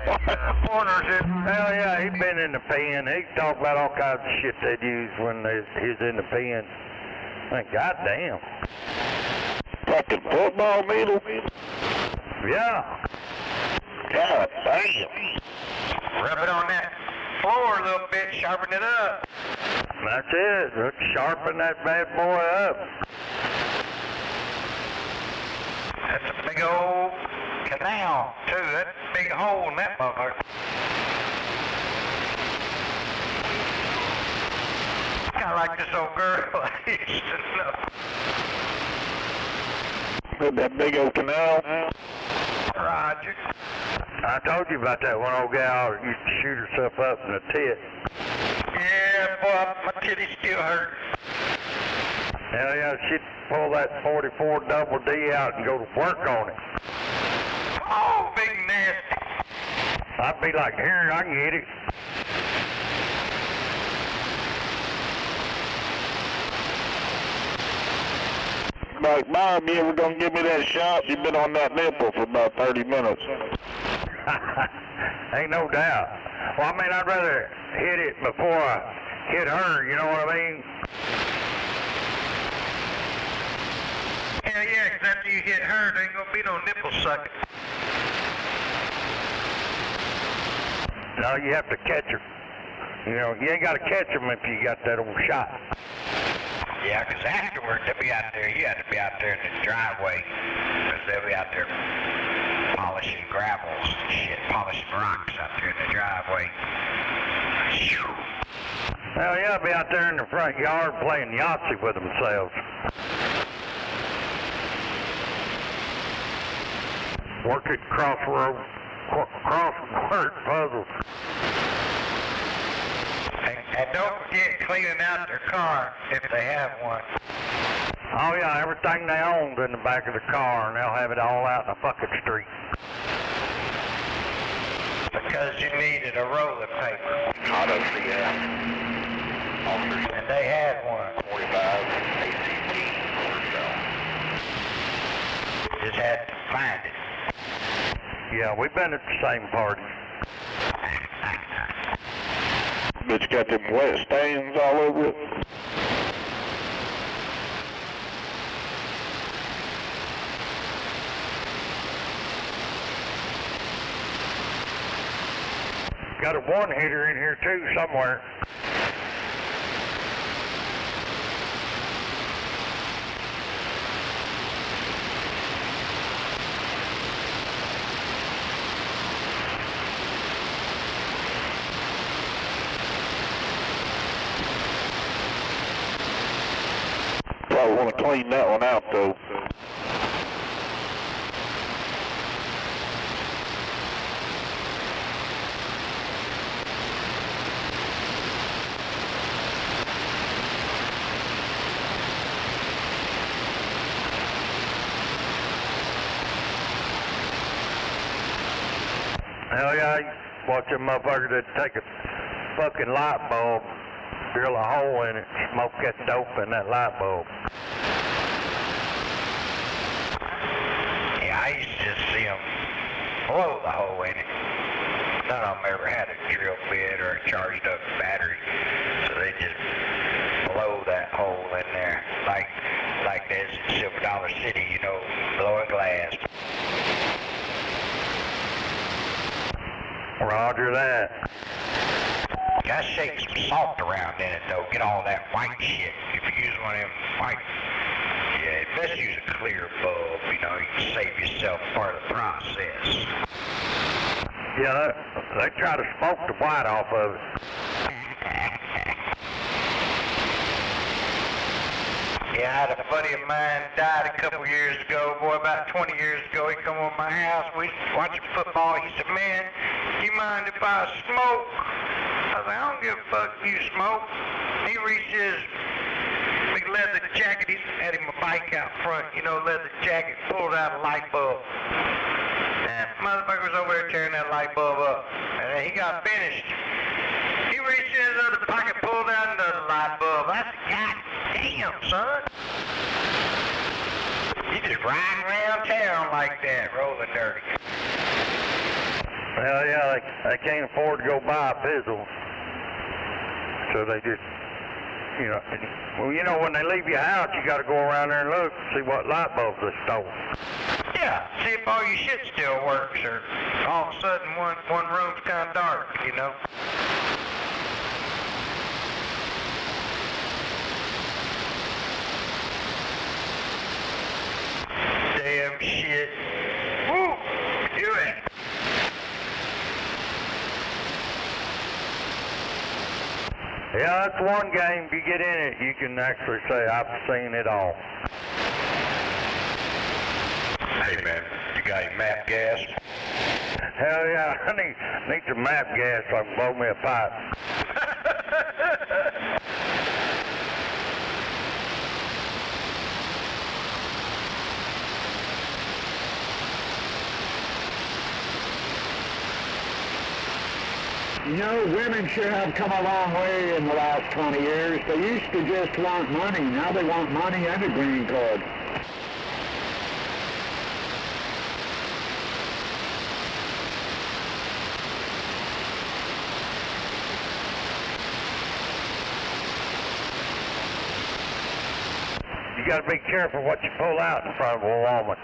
corners. Hell yeah, he'd been in the pen. He talked about all kinds of shit they'd use when he was in the pen. Like, goddamn. Fucking football needle? Yeah. God damn. Rub it on that floor a little bit, sharpen it up. That's it. Let's sharpen that bad boy up. That's a big old canal, too. That's a big hole in that motherfucker. Kind of like this old girl I used to know. With that big old canal? Roger. I told you about that one old gal that used to shoot herself up in the tit. Yeah, boy, my titties still hurt. Hell yeah, she'd pull that 44 double D out and go to work on it. Oh, big nasty. I'd be like, here, I can get it. Like, Mom, you ever gonna give me that shot? You've been on that nipple for about 30 minutes. Ain't no doubt. Well, I mean, I'd rather hit it before I hit her, you know what I mean? Hell yeah, 'cause after you hit her, there ain't gonna be no nipple sucking. No, you have to catch her. You know, you ain't got to catch them if you got that old shot. Yeah, 'cause afterward, they'll be out there. You have to be out there in the driveway, 'cause they'll be out there polishing gravels and shit, polishing rocks out there in the driveway. Shoo. Hell yeah, be out there in the front yard playing Yahtzee with themselves. Working crossword puzzles. And don't forget cleaning out their car if they have one. Oh yeah, everything they own's in the back of the car, and they'll have it all out in the fucking street. The Because you needed a rolling paper. Out of the officers. And they had one. 45 ACT. Just had to find it. Yeah, we've been at the same party. But you got them wet stains all over it. Got a one-hitter in here too somewhere. Probably want to clean that one out though. Hell yeah, you watch a motherfucker that take a fucking light bulb, drill a hole in it, smoke that dope in that light bulb. Yeah, I used to just see them blow the hole in it. None of them ever had a drill bit or a charged up battery, so they just blow that hole in there, like there's in Silver Dollar City, you know, blowing glass. Roger that. Gotta shake some salt around in it though, get all that white shit. If you use one of them white, yeah, best use a clear bulb, you know, you can save yourself part of the process. Yeah, they try to smoke the white off of it. Yeah, I had a buddy of mine died a couple years ago, boy, about 20 years ago. He come over my house, we watching football. He said, man, you mind if I smoke? I was like, I don't give a fuck if you smoke. He reached his big leather jacket. He had him a bike out front, you know, leather jacket, pulled out a light bulb. And motherfucker was over there tearing that light bulb up. And then he got finished. He reached in his other pocket, pulled out another light bulb. I said, God damn, son. You just riding around town like that, rolling dirty. Hell yeah, they can't afford to go buy a pizzle. So they just, you know, well, you know, when they leave your house, you got to go around there and look, see what light bulbs they stole. Yeah, see if all your shit still works, or all of a sudden one room's kind of dark, you know. Damn shit. Woo! Do it. Yeah, that's one game. If you get in it, you can actually say, I've seen it all. Hey, man, you got any map gas? Hell yeah, I need some map gas so I can blow me a pipe. You know, women sure have come a long way in the last 20 years. They used to just want money. Now they want money and a green card. You got to be careful what you pull out in front of a woman,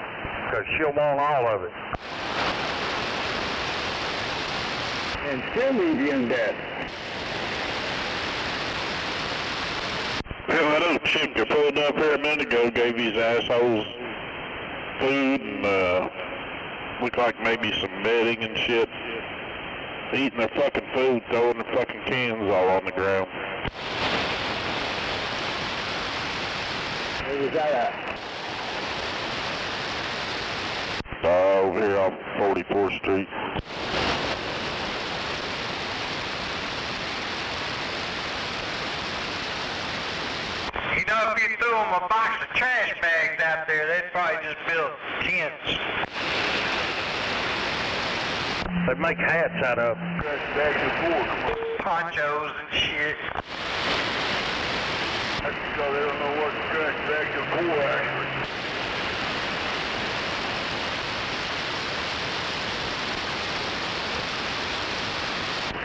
because she'll want all of it. And still leave you in debt. Hell, I know a chick that pulled up here a minute ago, gave these assholes food and looked like maybe some bedding and shit. Eating their fucking food, throwing their fucking cans all on the ground. Where was that at? Over here off 44th Street. You know, if you threw them a box of trash bags out there, they'd probably just build tents. They make hats out of. Ponchos and shit. That's because they don't know what trash bags are for, actually.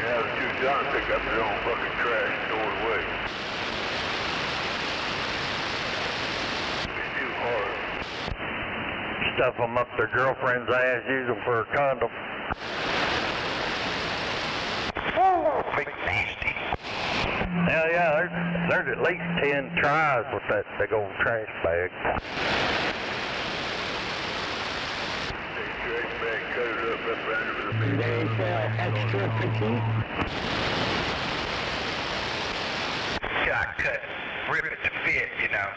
Yeah, the two Johns pick up their own fucking trash and throw it away. It's too hard. Stuff them up their girlfriend's ass, use them for a condom. Big nasty. Hell yeah, there's at least 10 tries with that big old trash bag. Trash bag, cut it up, that's right over the big Extra petite. Got cut, rip it to fit, you know.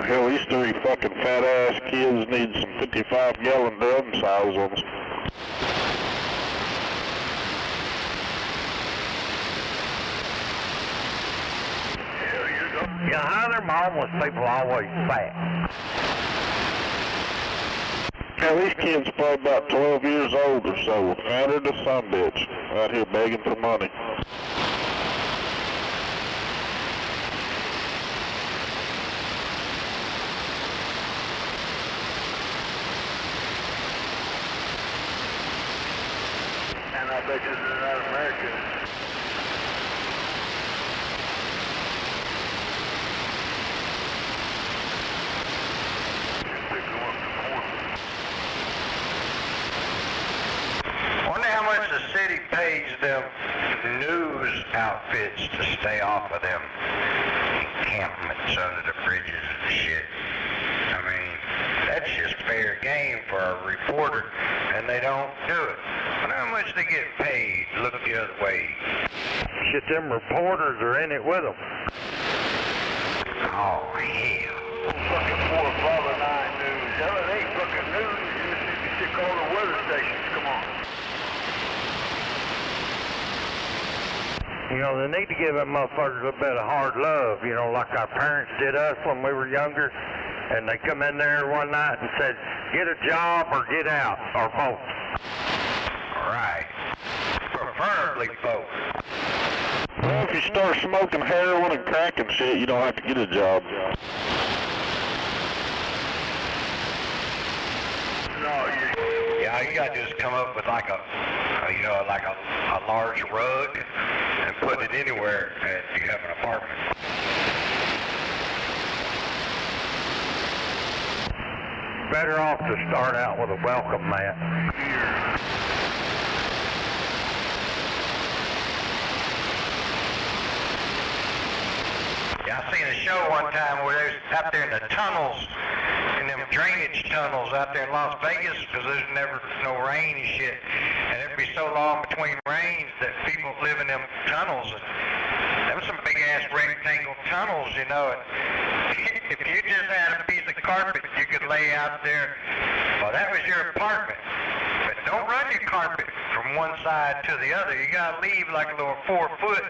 Hell, these three fucking fat-ass kids need some 55-gallon drum size ones. Yeah, how them homeless people always fat? Hell, these kids probably about 12 years old or so, out of the sumbitch, out here begging for money. And I bet you they're not American. Wonder how much the city pays them news outfits to stay off of them encampments under the bridges and shit. I mean, that's just fair game for a reporter, and they don't do it. Wonder how much they get paid. Look the other way. Shit, them reporters are in it with them. Oh, hell. Fucking 4 or 5 or 9 news. Hell, it ain't fucking news. You just need to shit call the weather stations. Come on. You know, they need to give them motherfuckers a little bit of hard love, you know, like our parents did us when we were younger. And they come in there one night and said, get a job or get out, or both. Right. Preferably both. Well, if you start smoking heroin and crack and shit, you don't have to get a job. Yeah, all you gotta do is come up with like a large rug and put it anywhere and you have an apartment. Better off to start out with a welcome mat. Yeah, I seen a show one time where they was out there in the tunnels, in them drainage tunnels out there in Las Vegas, because there's never no rain and shit. And it'd be so long between rains that people live in them tunnels. And them some big ass rectangle tunnels, you know. And if you just had a piece of carpet you could lay out there, well, that was your apartment. But don't run your carpet from one side to the other. You gotta leave like a little 4 foot,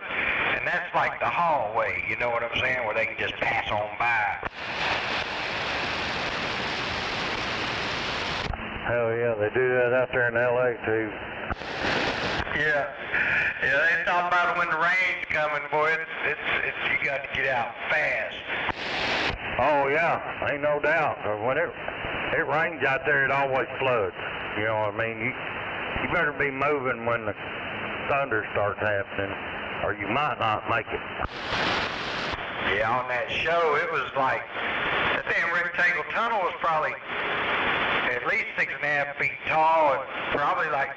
and that's like the hallway, you know what I'm saying, where they can just pass on by. Hell yeah, they do that out there in L.A. too. Yeah, they talk about when the rain's coming, boy. It's you got to get out fast. Oh yeah, ain't no doubt. When it rains out there, it always floods. You know what I mean? You better be moving when the thunder starts happening, or you might not make it. Yeah, on that show, it was like, that damn rectangle tunnel was probably at least 6.5 feet tall and probably like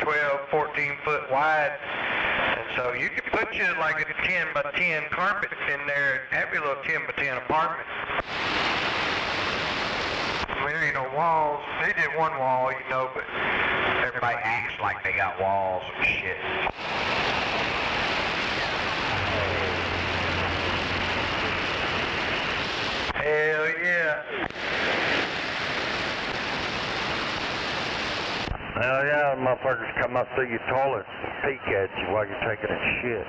12, 14 foot wide. And so you could put you like a 10 by 10 carpet in there and have your little 10 by 10 apartment. I mean, there ain't no walls. They did one wall, you know, but everybody acts like they got walls and shit. Hell yeah. Hell yeah, motherfuckers come up through your toilet and peek at you while you're taking a shit.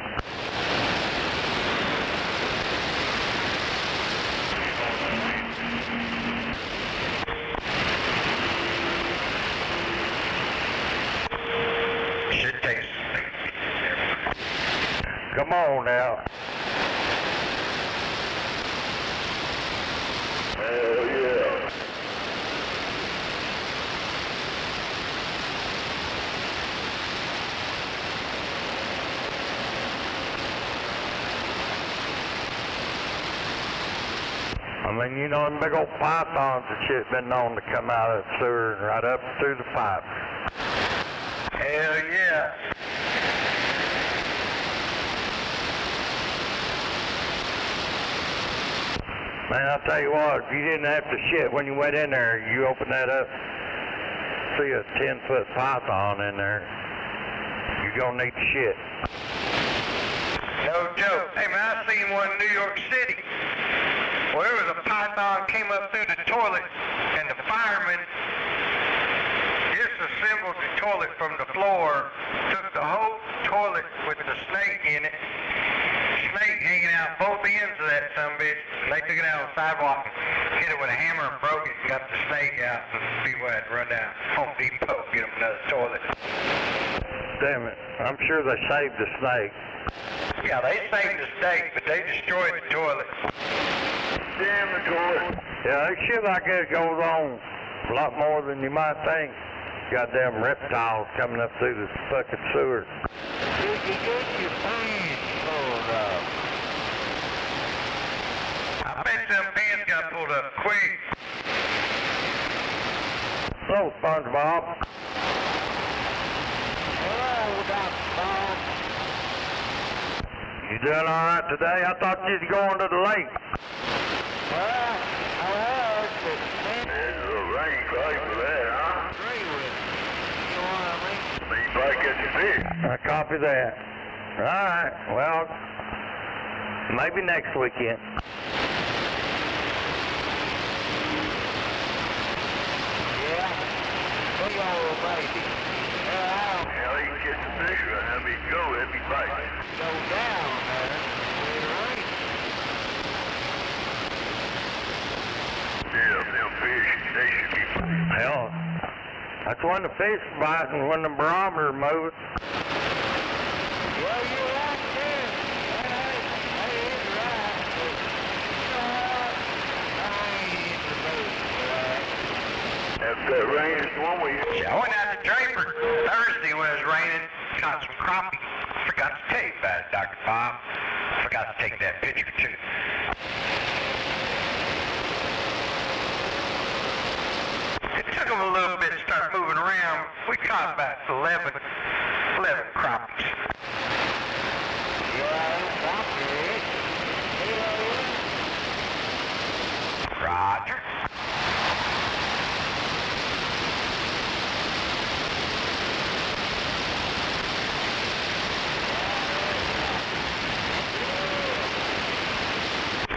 Should taste. Come on now. Hell yeah. I mean, you know, them big old pythons and shit been known to come out of the sewer and right up through the pipes. Hell yeah. Man, I'll tell you what, if you didn't have to shit when you went in there, you open that up, see a 10-foot python in there, you're gonna need to shit. No joke. Hey man, I seen one in New York City. Well, there was a python came up through the toilet, and the fireman disassembled the toilet from the floor, took the whole toilet with the snake in it, snake hanging out both ends of that sumbitch, and they took it out on the sidewalk and hit it with a hammer and broke it and got the snake out, and people had to run down Home Depot to get them another toilet. Damn it, I'm sure they saved the snake. Yeah, they saved the snake, but they destroyed the toilet. Damn the toilet. Yeah, that shit like that goes on a lot more than you might think. Goddamn reptiles coming up through the fucking sewer. Did you get your pants pulled up? I bet them pants got pulled up quick. Hello, SpongeBob. Hello, Dr. Bob. You doing all right today? I thought you'd going to the lake. Well, I heard that There's a rain cloud for that, huh? agree with me. You know what I mean? So you probably catch a fish. I copy that. All right, well, maybe next weekend. Yeah, big old baby. Hell, you can catch a fish right now. I mean, go, that'd be biting. Go down, man. We're right. Yeah, them fish, they should be biting. Hell, that's when the fish biting, when the barometer moves. Well, you're right there. That is right. But you know what? I ain't in the mood for that. After that rain this one week. I went out to Draper Thursday when it was raining, caught some crappie. Forgot to tell you about it, Dr. Bob. Forgot to take that picture too. It took them a little bit to start moving around. We caught about 11 crappies. Roger.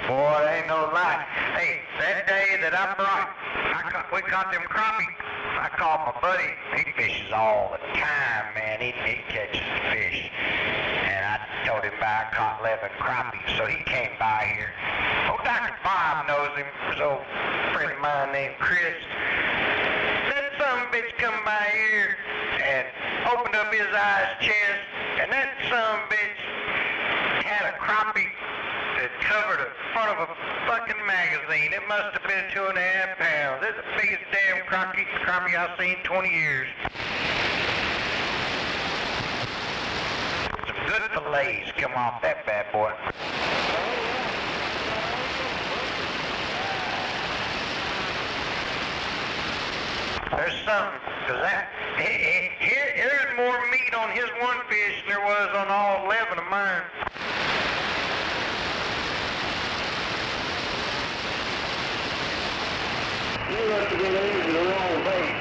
Boy, it ain't no lie. Hey, that day that we caught them crappie, I called my buddy. He fishes all the time, man. He catches fish. And I told him I caught 11 crappie, so he came by here. Oh, Dr. Bob knows him. There's an old friend of mine named Chris. That son of a bitch come by here and opened up his eyes chest, and that son of a bitch had a crappie that covered the front of a fucking magazine. It must have been 2.5 pounds. It's the biggest damn crappie I've seen in 20 years. Some good fillets come off that bad boy. There's something, because there's more meat on his one fish than there was on all 11 of mine. You must have been using the wrong bait.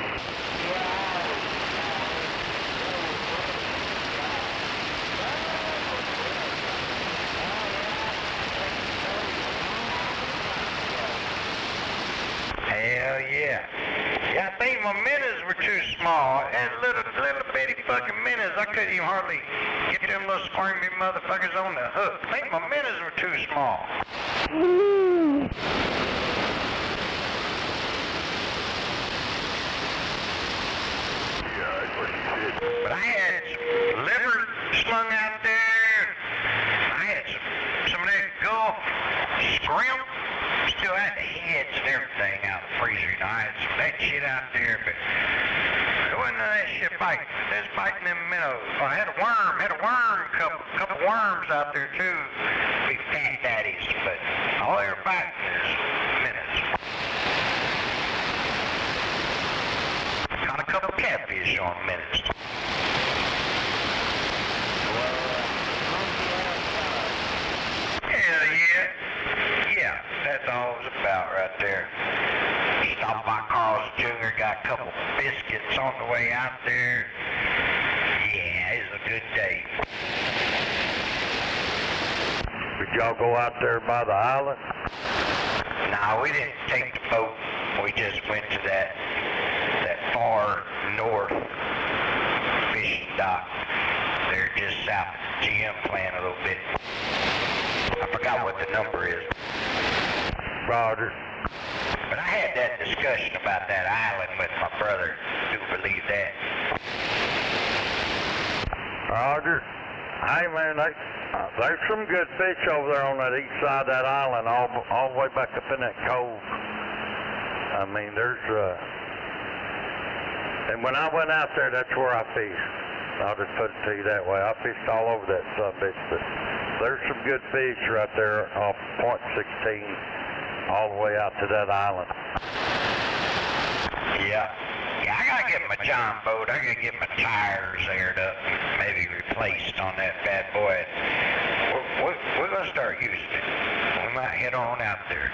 Hell yeah. Yeah, I think my minnows were too small. And little bitty fucking minnows, I couldn't even hardly get them little squirmy motherfuckers on the hook. I think my minnows were too small. But I had some liver slung out there. I had some of that Gulf shrimp. Still had the heads and everything out of the freezer. You know, I had some of that shit out there, but there wasn't none of that shit biting. They was biting them minnows. Oh, I had a worm, couple worms out there too. Big fat daddies, but all they were biting is minnows. Caught a couple catfish on minnows. Hell yeah. Yeah, that's all it was about right there. Stopped by Carl's Jr., got a couple biscuits on the way out there. Yeah, it was a good day. Did y'all go out there by the island? No, we didn't take the boat. We just went to that far north fishing dock. They're just south of the GM plant a little bit. I forgot what the number is. Roger. But I had that discussion about that island with my brother. Do you believe that? Roger. Hey man, there's some good fish over there on that east side of that island, all the way back up in that cove. I mean, and when I went out there, that's where I fished. I'll just put it to you that way. I fished all over that subbitch, but there's some good fish right there off Point 16, all the way out to that island. Yeah, I gotta get my John boat. I gotta get my tires aired up, maybe replaced on that bad boy. We're gonna start using it. We might head on out there.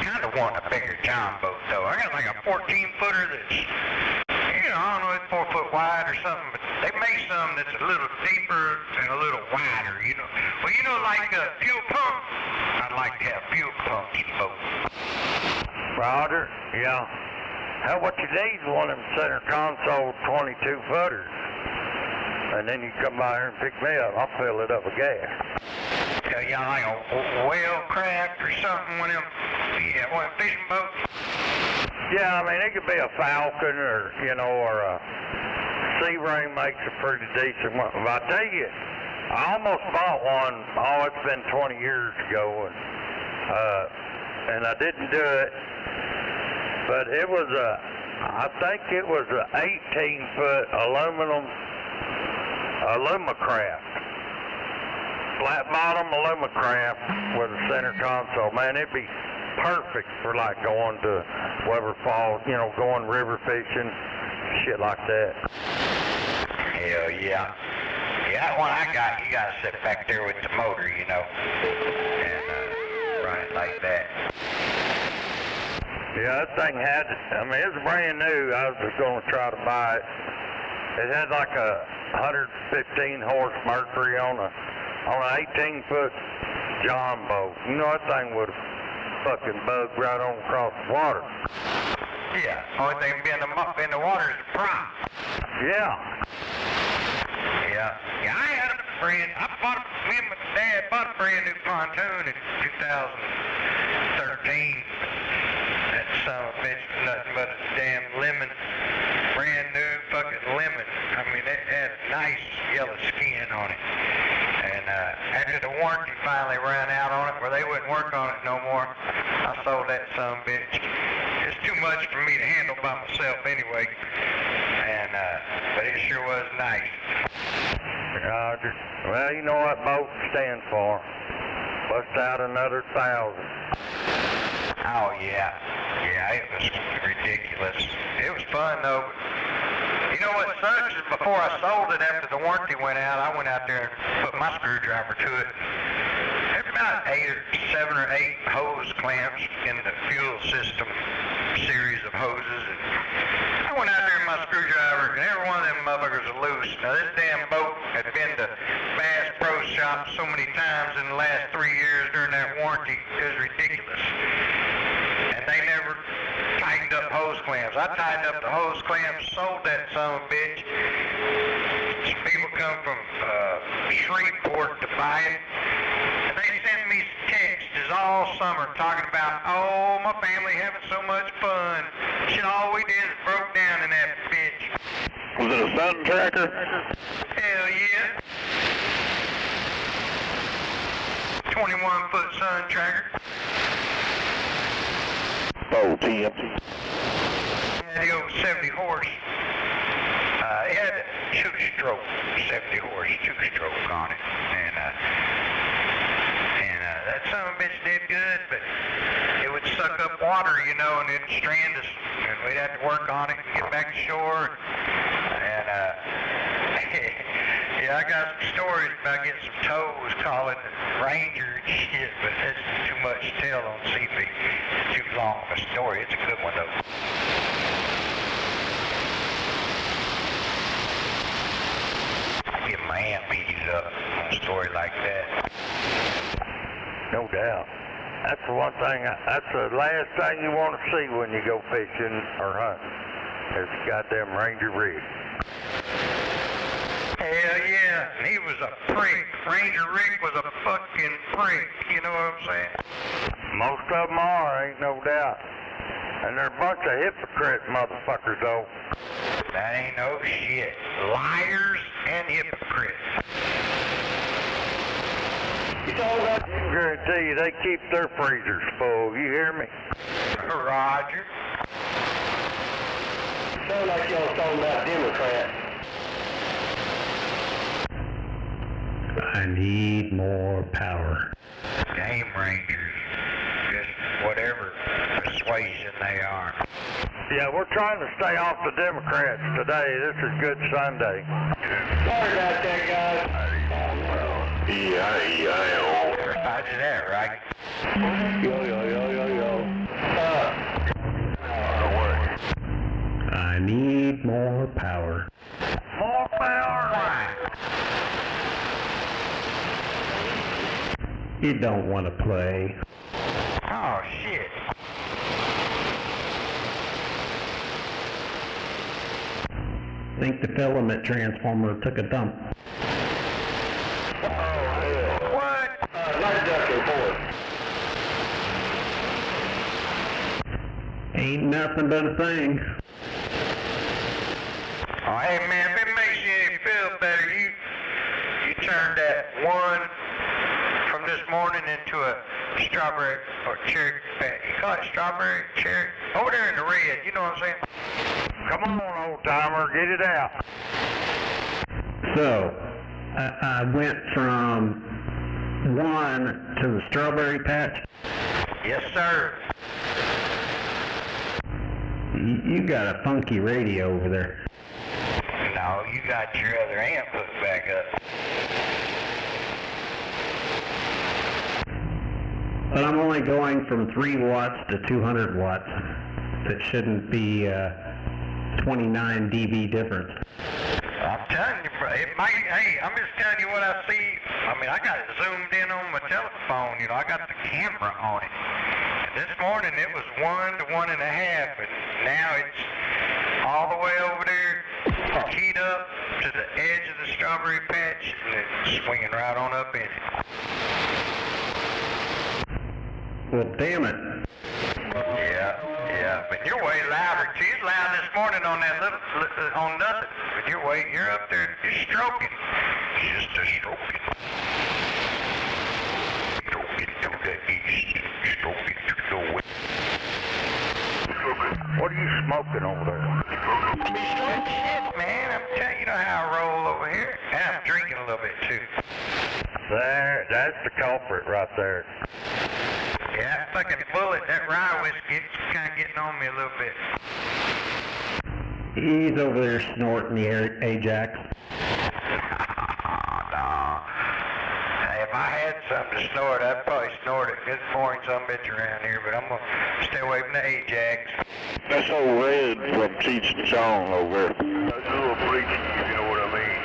Kind of want a bigger John boat though. I got like a 14-footer that's, you know, I don't know, it's 4 foot wide or something, but they make some that's a little deeper and a little wider, you know. Well, you know, like a fuel pump, I'd like to have fuel pumps in the boat. Roger, yeah. Hell, what you need is one of them center console 22-footers. And then you come by here and pick me up. I'll fill it up with gas. Yeah, like a whale craft or something, one of them, yeah, one of them fishing boats. Yeah, I mean, it could be a Falcon or, you know, or a Sea Ray makes a pretty decent one. But I tell you, I almost bought one, it's been 20 years ago, and I didn't do it. But it was I think it was a 18-foot Alumacraft. Flat bottom Alumacraft with a center console. Man, it'd be perfect for like going to Weber Falls, you know, going river fishing, shit like that. Hell yeah. Yeah, that one I got, you gotta sit back there with the motor, you know, and run it like that. Yeah, that thing had, I mean, it's brand new. I was just going to try to buy it. It had like a 115 horse Mercury on an 18-foot John boat. You know, that thing would have fucking bugged right on across the water. Yeah, only thing being in the water is the prop. Yeah. Yeah, I had a brand, me and my dad bought a brand new pontoon in 2013. That son of a bitch was nothing but a damn lemon, brand new fucking lemon. I mean, it had nice yellow skin on it. And after the warranty finally ran out on it, where they wouldn't work on it no more, I sold that son of a bitch. It's too much for me to handle by myself anyway. And but it sure was nice. Roger. Well, you know what boats stand for. Bust out another 1,000. Oh yeah. Yeah, it was ridiculous. It was fun though. You know what sucks is before I sold it, after the warranty went out, I went out there and put my screwdriver to it. There's about 7 or 8 hose clamps in the fuel system series of hoses. And I went out there with my screwdriver, and every one of them motherfuckers are loose. Now this damn boat had been to Bass Pro Shop so many times in the last 3 years during that warranty, it was ridiculous. And they never tightened up hose clamps. I tightened up the hose clamps, sold that son of a bitch. People come from Shreveport to buy it. And they sent me texts stories all summer talking about, oh, my family having so much fun. Shit, all we did is broke down in that bitch. Was it a sun tracker? Hell yeah. 21-foot sun tracker. Oh, TM. Had the old 70 horse. It had a two-stroke, 70 horse, two-stroke on it. And that son of a bitch did good, but it would suck up water, you know, and it'd strand us. And we'd have to work on it and get back to shore. And, yeah, I got some stories about getting some tows calling the ranger and shit, but that's too much to tell on CB. It's too long of a story. It's a good one, though. Get my aunt beat up on a story like that. No doubt. That's the one thing, that's the last thing you want to see when you go fishing or hunting. Is the goddamn Ranger rig. Hell yeah, and he was a freak. Ranger Rick was a fucking freak, you know what I'm saying? Most of them are, ain't no doubt. And they're a bunch of hypocrite motherfuckers, though. That ain't no shit. Liars and hypocrites. I guarantee you they keep their freezers full, you hear me? Roger. Sound like y'all talking about Democrats. I need more power. Game Rangers. Just whatever persuasion they are. Yeah, we're trying to stay off the Democrats today. This is Good Sunday. Sorry about that, guys. E-I-E-I-O. Roger that, right? Yo. I need more power. More power, right? You don't want to play. Oh, shit. I think the filament transformer took a dump. What? Light duck report. Ain't nothing but a thing. Oh, hey, man, if it makes you any feel better, you turned that one from this morning into a strawberry or cherry patch. You call it strawberry, cherry? Over there in the red, you know what I'm saying? Come on, old timer, get it out. So, I went from one to the strawberry patch. Yes, sir. You got a funky radio over there. No, you got your other amp hooked back up. But I'm only going from 3 watts to 200 watts. That shouldn't be 29 dB difference. I'm telling you, bro, it might, hey, I'm just telling you what I see. I mean, I got it zoomed in on my telephone, you know, I got the camera on it. And this morning it was 1 to 1.5, and now it's all the way over there, keyed up to the edge of the strawberry patch, and it's swinging right on up in it. Well, damn it. Yeah, but you're way louder. She's loud this morning on that little, on nothing. But you're up there, you're stroking. Just a stroking. Stroking to the east, stroking to the west. What are you smoking over there? Shit, man, I'm telling you, know how I roll over here. And I'm drinking a little bit too. There, that's the culprit right there. Yeah, that fucking bullet, that rye whiskey, it's kind of getting on me a little bit. He's over there snorting the Ajax. No. Hey, if I had something to snort, I'd probably snort it. Good pouring some bitch around here, but I'm going to stay away from the Ajax. That's old Red from Cheech and Chong over there. That's a little freaky, if you know what I mean.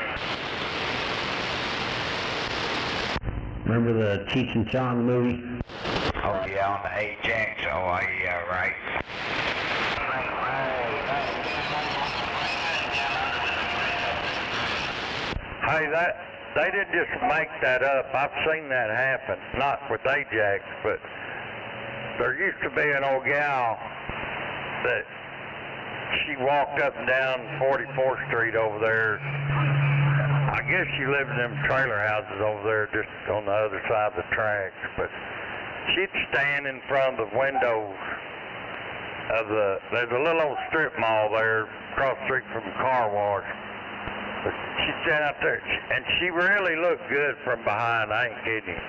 Remember the Cheech and Chong movie? Oh, yeah, on the Ajax. Oh, yeah, right. Hey, they didn't just make that up. I've seen that happen. Not with Ajax, but there used to be an old gal that she walked up and down 44th Street over there. I guess she lived in them trailer houses over there just on the other side of the tracks, but she'd stand in front of the windows of there's a little old strip mall there across the street from the car wash. But she'd stand out there, and she really looked good from behind, I ain't kidding you.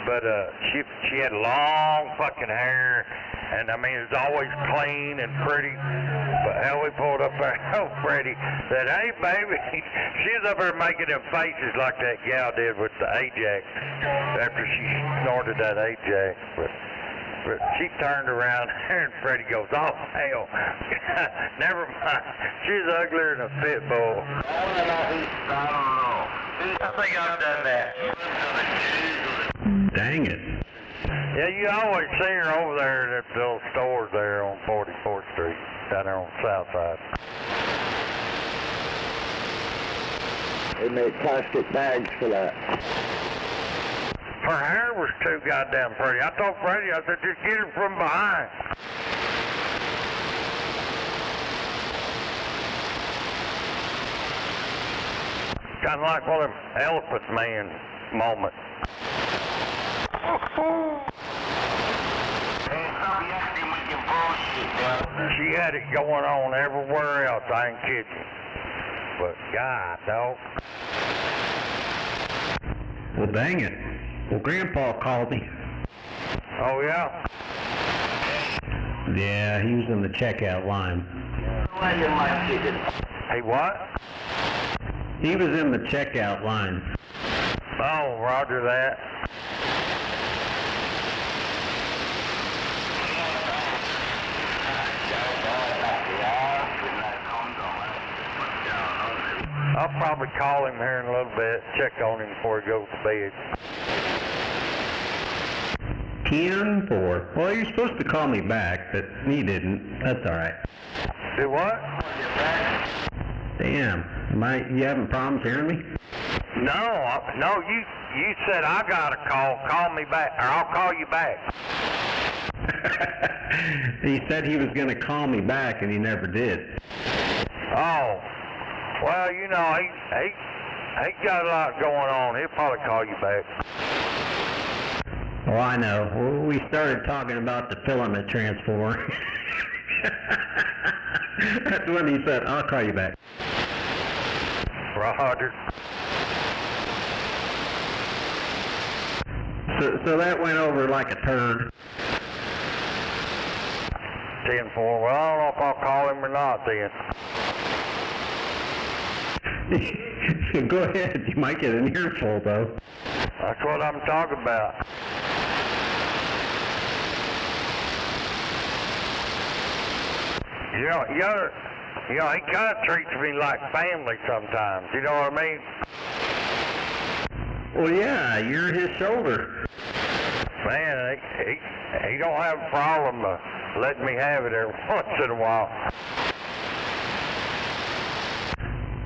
But she had long fucking hair, and I mean it was always clean and pretty. But hell, we pulled up there, oh Freddie said, "Hey baby," she's up there making them faces like that gal did with the Ajax after she snorted that Ajax. But she turned around and Freddie goes, "Oh hell, never mind. She's uglier than a pit bull." I think I've done that. Dang it. Yeah, you always see her over there at those stores there on 44th Street, down there on the south side. They make plastic bags for that. Her hair was too goddamn pretty. I told Freddie, I said, just get her from behind. Kind of like one of them elephant man moments. She had it going on everywhere else, I ain't kidding. But God, dog. Well, dang it. Well, Grandpa called me. Oh, yeah? Yeah, he was in the checkout line. Hey, what? He was in the checkout line. Oh, roger that. I'll probably call him here in a little bit, check on him before he goes to bed. 10-4. Well, you're supposed to call me back, but he didn't. That's all right. Do what? Damn. You having problems hearing me? No, you said I got a call me back, or I'll call you back. He said he was going to call me back, and he never did. Oh, well, you know, he got a lot going on. He'll probably call you back. Oh, I know. We started talking about the filament transformer. That's when he said, I'll call you back. Roger. So that went over like a turd. 10-4. Well, I don't know if I'll call him or not then. Go ahead. You might get an earful, though. That's what I'm talking about. You know, he kind of treats me like family sometimes. You know what I mean? Well, yeah, you're his shoulder. Man, he don't have a problem letting me have it every once in a while.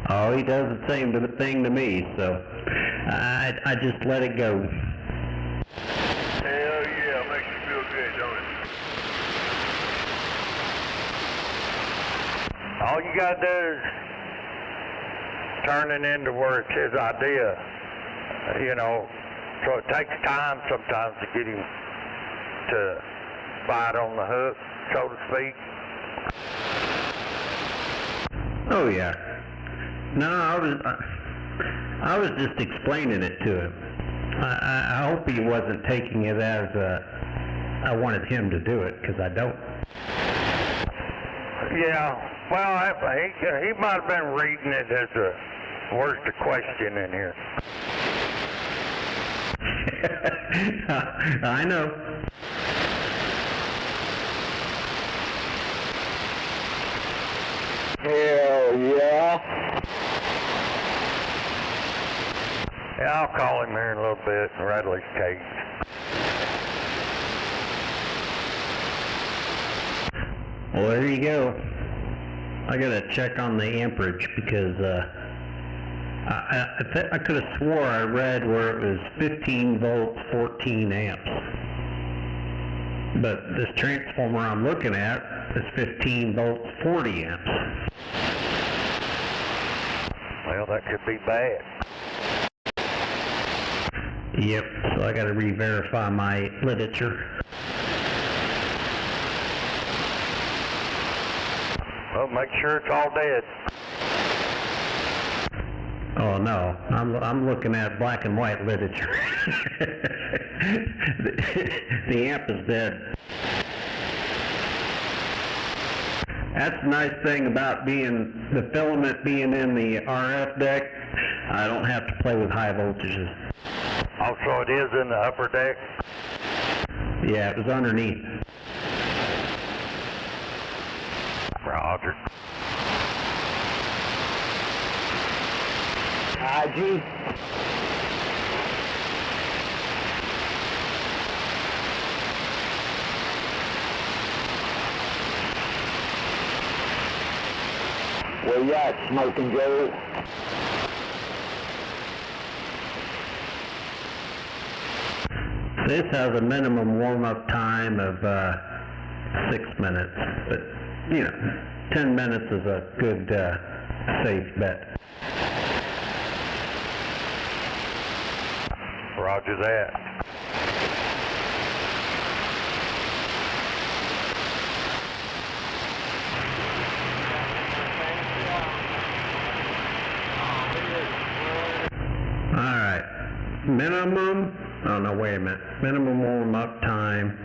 Oh, he does the same thing to me, so I just let it go. Hell yeah, makes you feel good, don't it? All you gotta do is turn it into where it's his idea. You know, so it takes time sometimes to get him to bite on the hook, so to speak. Oh yeah. No, I was just explaining it to him. I hope he wasn't taking it as I wanted him to do it, because I don't. Yeah, well, he might have been reading it as where's the question in here? I know. Hell yeah. Yeah, I'll call him here in a little bit and rattle his cage. Well, there you go. I gotta check on the amperage because I could have swore I read where it was 15 volts, 14 amps. But this transformer I'm looking at is 15 volts, 40 amps. Well, that could be bad. Yep, so I got to re-verify my literature. Well, make sure it's all dead. Oh no, I'm looking at black and white literature. The amp is dead. That's the nice thing about the filament being in the RF deck. I don't have to play with high voltages. Also, it is in the upper deck? Yeah, it was underneath. Roger. IG. Where you at, Smoking Joe? This has a minimum warm-up time of 6 minutes, but 10 minutes is a good safe bet. Roger that. Alright, minimum, oh no, wait a minute, minimum warm-up time.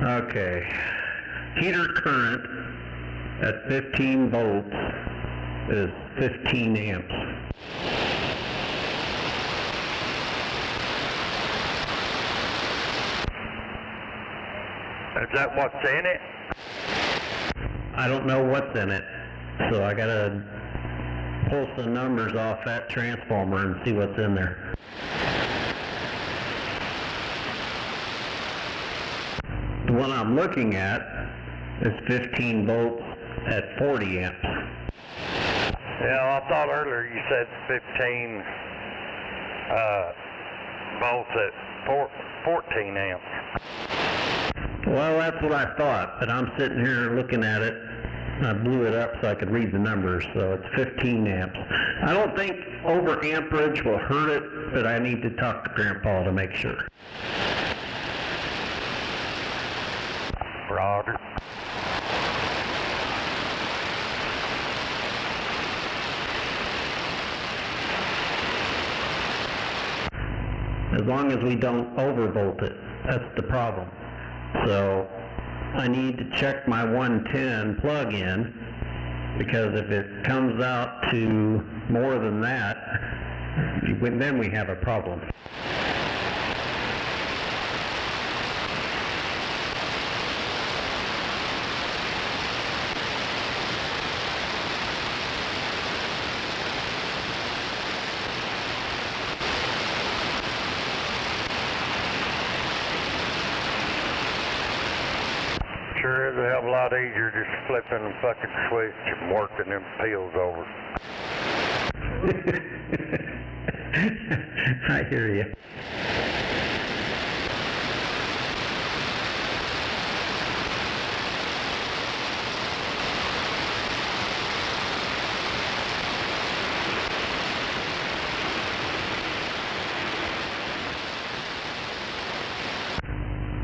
Okay, heater current at 15 volts is 15 amps. Is that what's in it? I don't know what's in it, so I gotta pull some numbers off that transformer and see what's in there. The one I'm looking at is 15 volts at 40 amps. Yeah, I thought earlier you said 15 volts at 14 amps. Well, that's what I thought, but I'm sitting here looking at it. I blew it up so I could read the numbers, so it's 15 amps. I don't think over amperage will hurt it, but I need to talk to Grandpa to make sure. Roger. As long as we don't overvolt it, that's the problem. So I need to check my 110 plug-in, because if it comes out to more than that, then we have a problem. Sure is a hell of a lot easier just flipping the fucking switch and working them pills over. I hear you.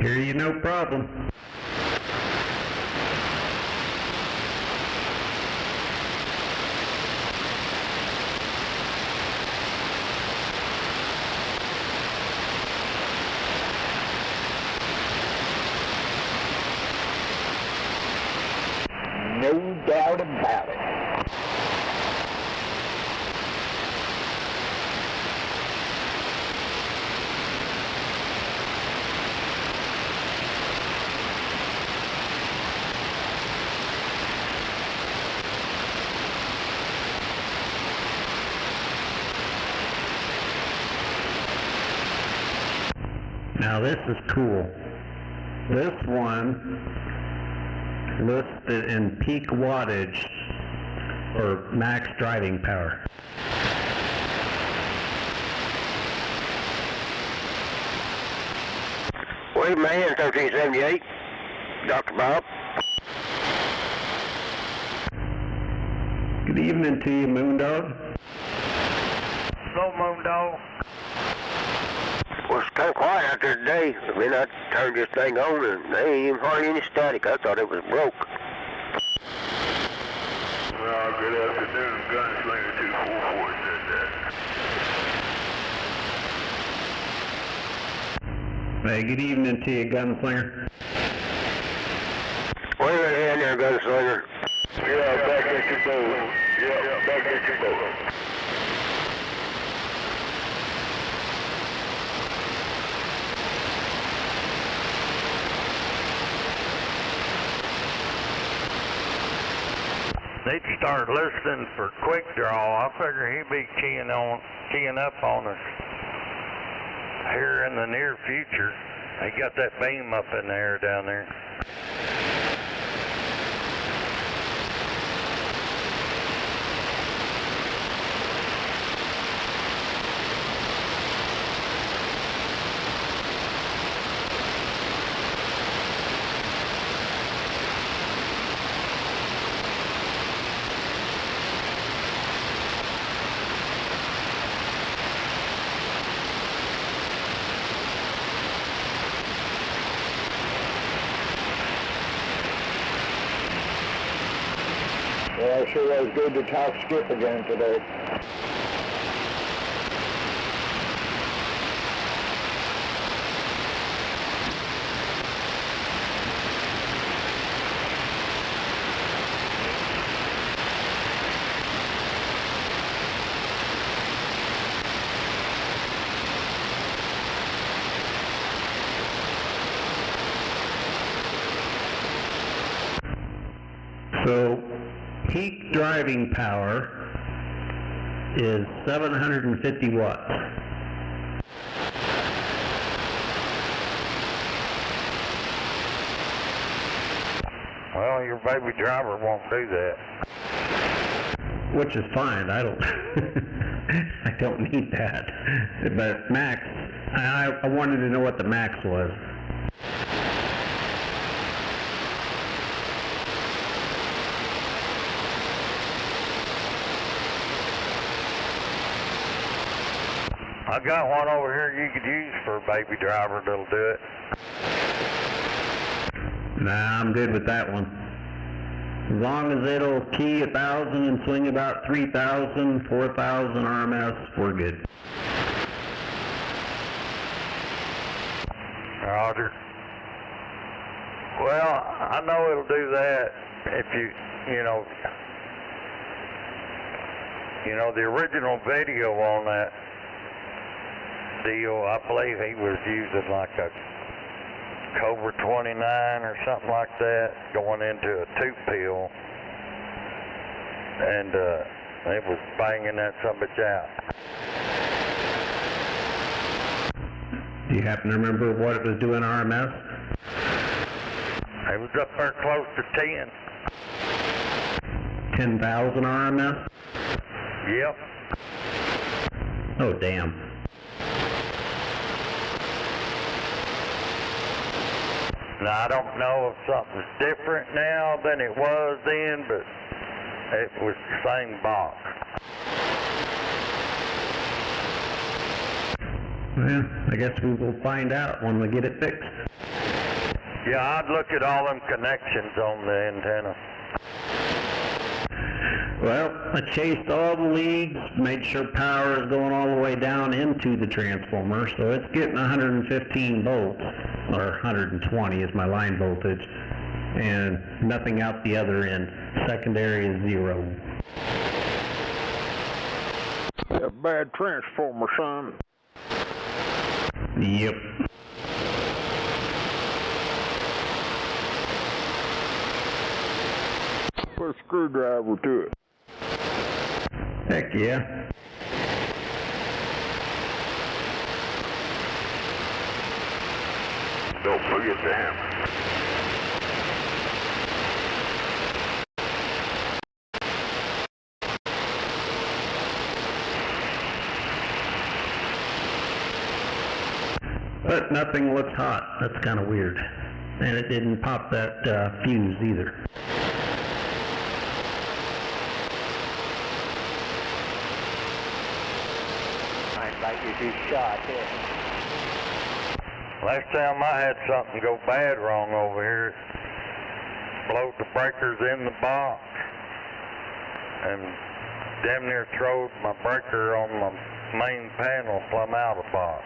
Hear you, no problem. No doubt about it. Now this is cool. This one listed in peak wattage or max driving power. Wait, man, 1378. Dr. Bob. Good evening to you, Moondog. Hello, Moondog. Well, it's kind of quiet out there today. I mean, I turned this thing on and there ain't even hardly any static. I thought it was broke. Well, good afternoon, Gunslinger 244 said that. Hey, good evening to you, Gunslinger. Wait a minute in there, Gunslinger. Yeah, back at your boat. Yeah, back at your boat. Need to start listening for Quick Draw. I figure he'd be keying up on us here in the near future. He got that beam up in the air down there. Well, sure was good to talk Skip again today. So, peak driving power is 750 watts. Well, your baby driver won't do that. Which is fine. I don't I don't need that. But max, I wanted to know what the max was. I got one over here you could use for a baby driver that'll do it. Nah, I'm good with that one. As long as it'll key 1,000 and swing about 3,000, 4,000 RMS, we're good. Roger. Well, I know it'll do that if you know, the original video on that deal, I believe he was using like a Cobra 29 or something like that, going into a 2-pill, and it was banging that sumbitch out. Do you happen to remember what it was doing RMS? It was up there close to 10. 10,000 RMS? Yep. Oh, damn. Now, I don't know if something's different now than it was then, but it was the same box. Well, I guess we will find out when we get it fixed. Yeah, I'd look at all them connections on the antenna. Well, I chased all the leads, made sure power is going all the way down into the transformer, so it's getting 115 volts, or 120 is my line voltage, and nothing out the other end. Secondary is 0. A bad transformer, son. Yep. Put a screwdriver to it. Heck yeah. Don't forget the hammer. But nothing looks hot. That's kind of weird. And it didn't pop that fuse either. Sounds like you just shot here. Last time I had something go bad wrong over here, it blowed the breakers in the box and damn near throwed my breaker on my main panel plumb out of the box.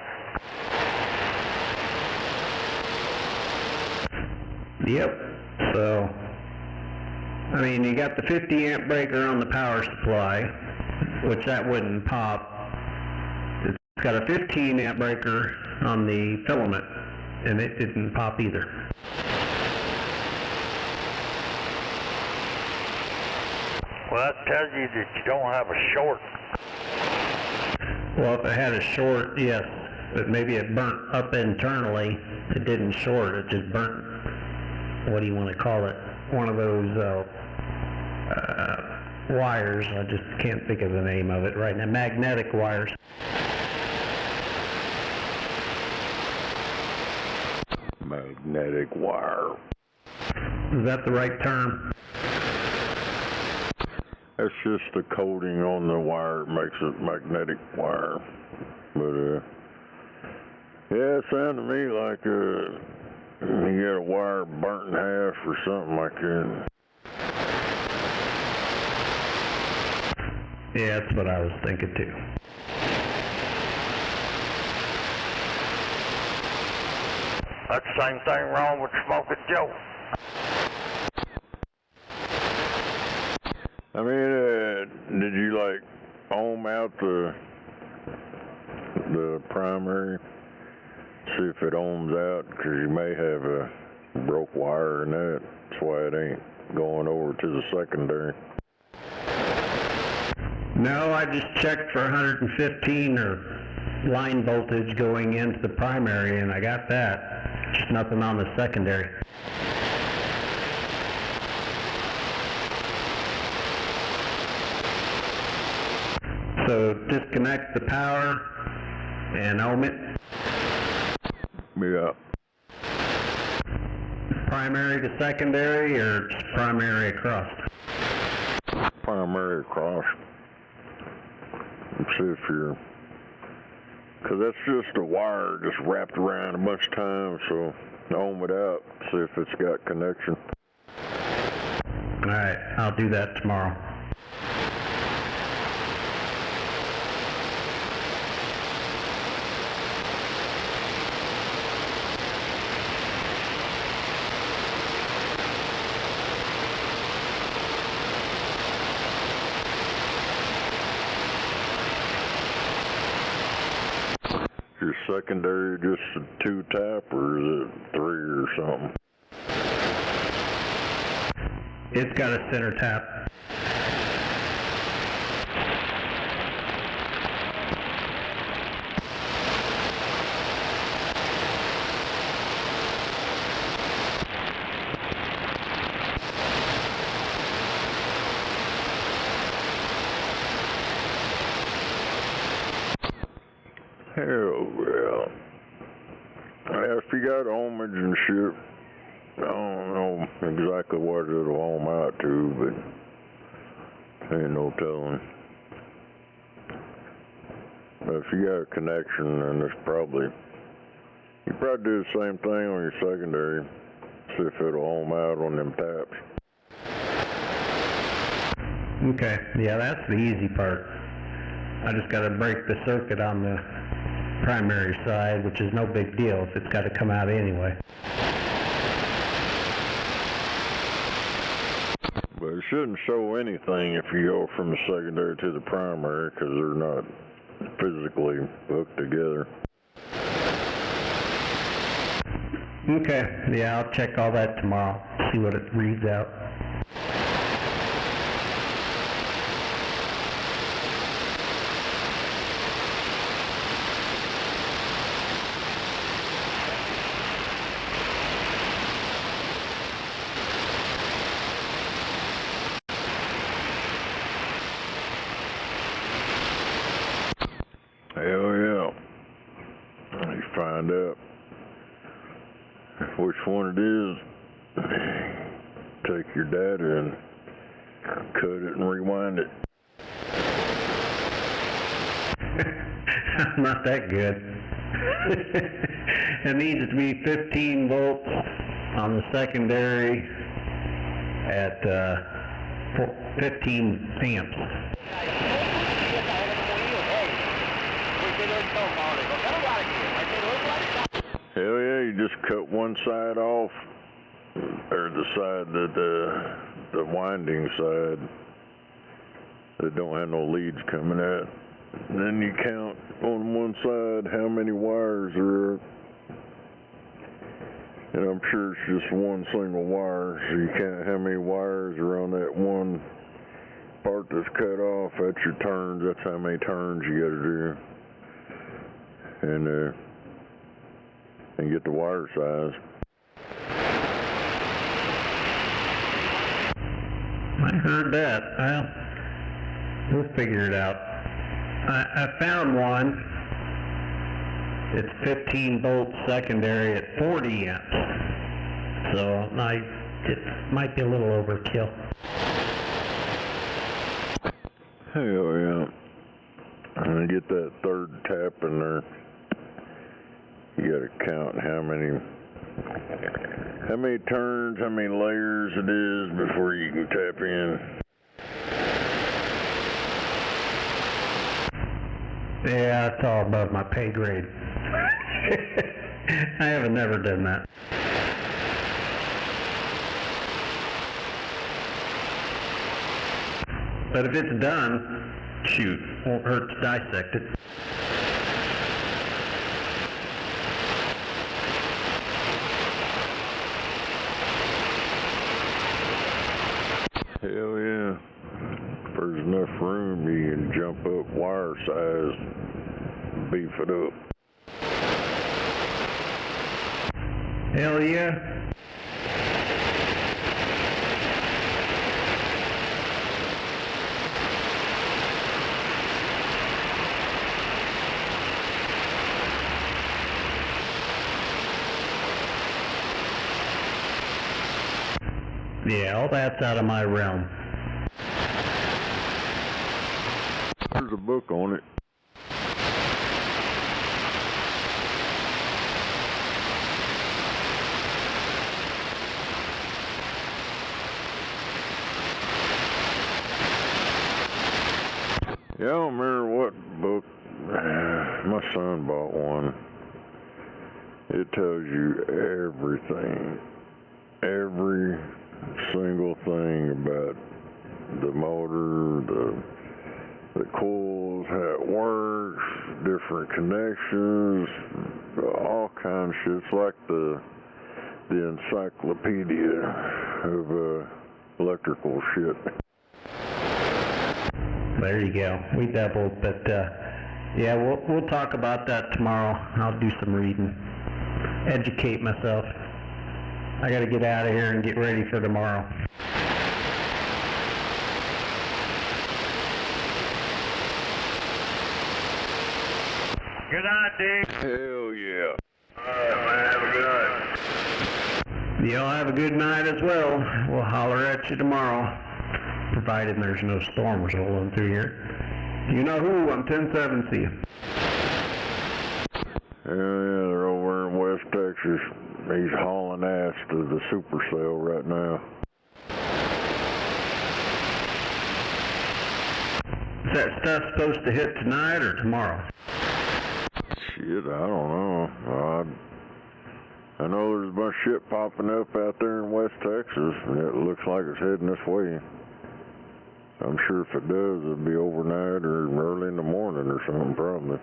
Yep. So, I mean, you got the 50 amp breaker on the power supply, which that wouldn't pop. It's got a 15 amp breaker on the filament, and it didn't pop either. Well, that tells you that you don't have a short. Well, if it had a short, yes, but maybe it burnt up internally. It didn't short, it just burnt, what do you want to call it? One of those wires, I just can't think of the name of it right now, magnetic wires. Magnetic wire. Is that the right term? That's just the coating on the wire makes it magnetic wire. But yeah, it sounded to me like you get a wire burnt in half or something like that. Yeah, that's what I was thinking too. That's the same thing wrong with Smoking Joe. I mean, did you like ohm out the primary? See if it ohms out, because you may have a broke wire in that. That's why it ain't going over to the secondary. No, I just checked for 115 or line voltage going into the primary, and I got that. Just nothing on the secondary. So disconnect the power and ohm it. Yeah. Primary to secondary, or just primary across? Primary across. Let's see if you're... Because that's just a wire just wrapped around a bunch of times, so ohm it out, see if it's got connection. Alright, I'll do that tomorrow. Your secondary just a 2-tap, or is it 3 or something? It's got a center tap. Hell yeah. If you got ohmage and shit, I don't know exactly what it'll ohm out to, but ain't no telling. But if you got a connection, then it's probably, you probably do the same thing on your secondary. See if it'll ohm out on them taps. Okay, yeah, that's the easy part. I just got to break the circuit on the primary side, which is no big deal if it's got to come out anyway. But it shouldn't show anything if you go from the secondary to the primary, because they're not physically hooked together. Okay, yeah, I'll check all that tomorrow, see what it reads out. Hell yeah. You find out. which one it is, take your data and cut it and rewind it. Not that good. It needs to be 15 volts on the secondary at 15 amps. Hell yeah, you just cut one side off, or the side that the winding side that don't have no leads coming at. And then you count on one side how many wires are up. And I'm sure it's just one single wire, so you count how many wires are on that one part that's cut off. That's your turns. That's how many turns you got to do. And get the wire size. I heard that. Well, we'll figure it out. I found one. It's 15 volts secondary at 40 amps. So it might be a little overkill. Hell yeah. I'm gonna get that third tap in there. You gotta count how many turns, how many layers it is before you can tap in. Yeah, it's all above my pay grade. I haven't never done that. But if it's done, shoot, won't hurt to dissect it. Hell yeah. If there's enough room, you can jump up wire size, beef it up. Hell yeah. Yeah, all that's out of my realm. There's a book on it. Yeah, I don't remember what book. My son bought one. It tells you everything. Every single thing about the motor, the coils, how it works, different connections, all kinds of shit. It's like the encyclopedia of electrical shit. There you go. We doubled, but yeah, we'll talk about that tomorrow. I'll do some reading, educate myself. I got to get out of here and get ready for tomorrow. Good night, Dave. Hell yeah. Have a good night. Y'all have a good night as well. We'll holler at you tomorrow, provided there's no storms rolling through here. You know who? I'm 1070. Yeah, they're over in West Texas. He's hauling ass to the supercell right now. Is that stuff supposed to hit tonight or tomorrow? Shit, I don't know. I know there's a bunch of shit popping up out there in West Texas, and it looks like it's heading this way. I'm sure if it does, it'll be overnight or early in the morning or something, probably.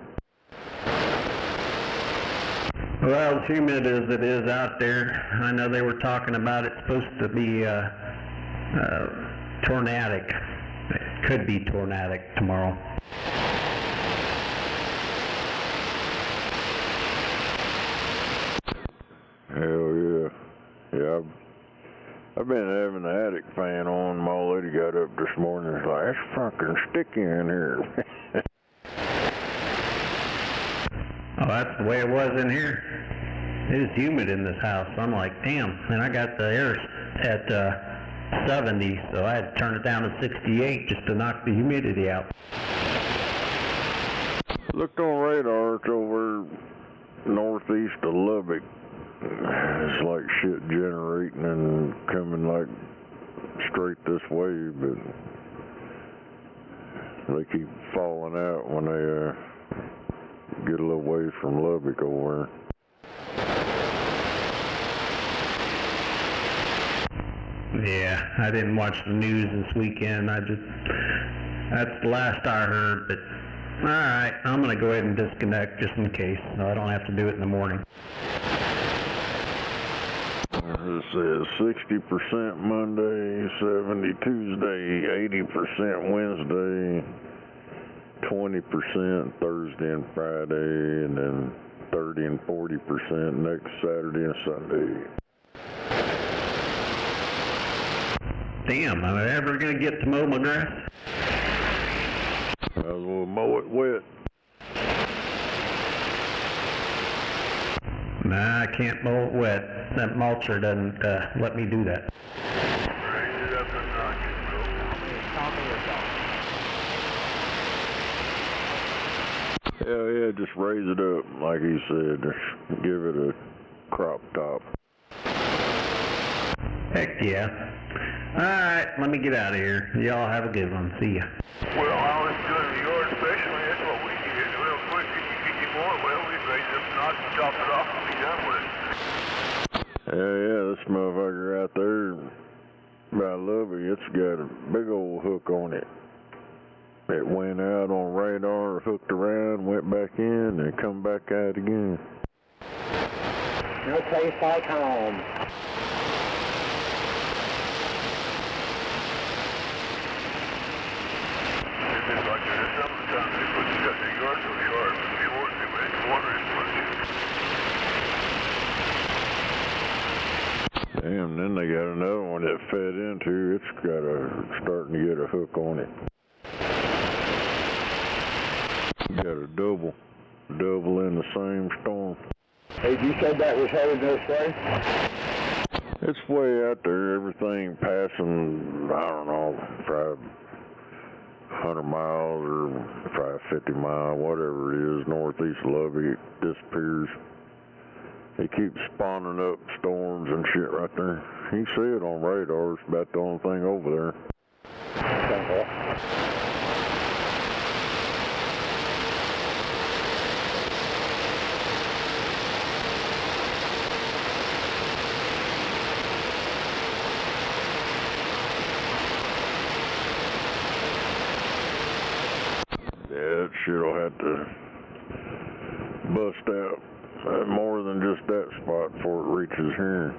Well, as humid as it is out there, I know they were talking about it's supposed to be tornadic. It could be tornadic tomorrow. Hell yeah. Yeah, I've been having the attic fan on. My old lady got up this morning and was like, it's fucking sticky in here. Oh, that's the way it was in here. It was humid in this house. I'm like, damn, and I got the air at 70, so I had to turn it down to 68 just to knock the humidity out. Looked on radar, it's over northeast of Lubbock. It's like shit generating and coming like straight this way, but they keep falling out when they get a little ways from Lubbock over there. Yeah, I didn't watch the news this weekend. That's the last I heard, but alright, I'm going to go ahead and disconnect just in case, so I don't have to do it in the morning. It says 60% Monday, 70 Tuesday, 80% Wednesday, 20% Thursday and Friday, and then 30 and 40% next Saturday and Sunday. Damn, am I ever going to get to mow my grass? I will mow it wet. Nah, I can't mow it wet. That mulcher doesn't let me do that. Yeah, just raise it up, like he said. Just give it a crop top. Heck yeah. Alright, let me get out of here. Y'all have a good one. See ya. Well, I was doing the yard specially. That's what we did. Real quick, if you get any more, well, we'd raise up and I'd chop it off and be done with it. Yeah, this motherfucker out there by Lovey, it's got a big old hook on it. It went out on radar, hooked around, went back in, and come back out again. No place like home. It's like that sometimes they put you out in the yard so hard when they order it, when it's watering for you. Damn, then they got another one that fed into, it's starting to get a hook on it. Got a double in the same storm. Hey, you said that was headed this way? It's way out there, everything passing, I don't know, probably 100 miles or probably 50 miles, whatever it is, northeast of Lubbock, it disappears. It keeps spawning up storms and shit right there. You can see it on radar, it's about the only thing over there. Yeah, that shit'll have to bust out more than just that spot before it reaches here.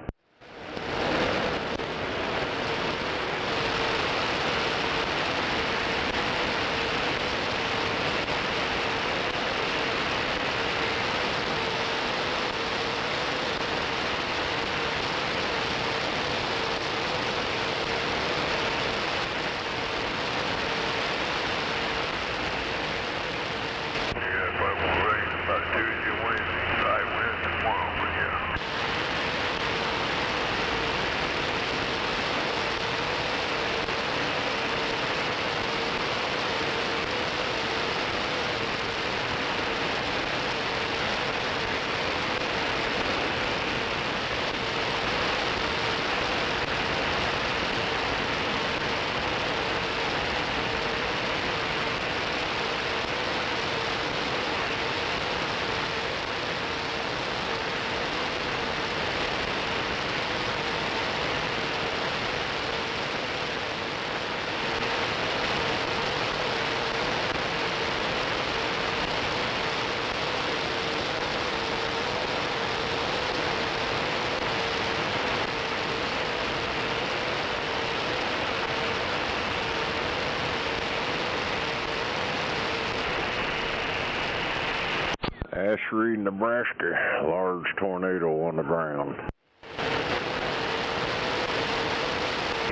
Ashery, Nebraska, large tornado on the ground.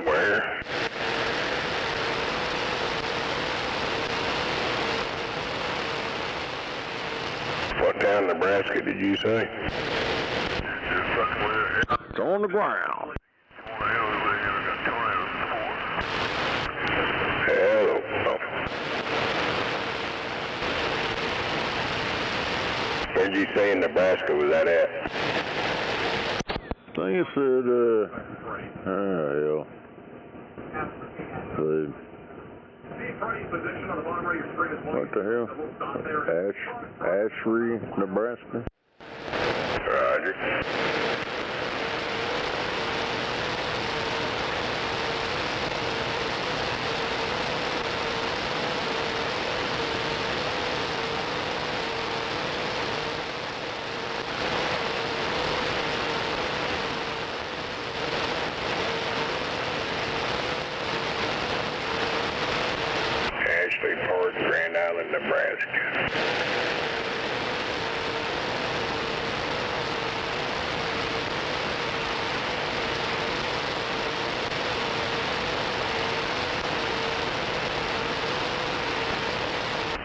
Where? What town, Nebraska, did you say? It's on the ground. Hello. Where'd you say in Nebraska was that at? I think it said, hell. What the hell? Ashry, Nebraska? Roger. Ashley Port, Grand Island, Nebraska.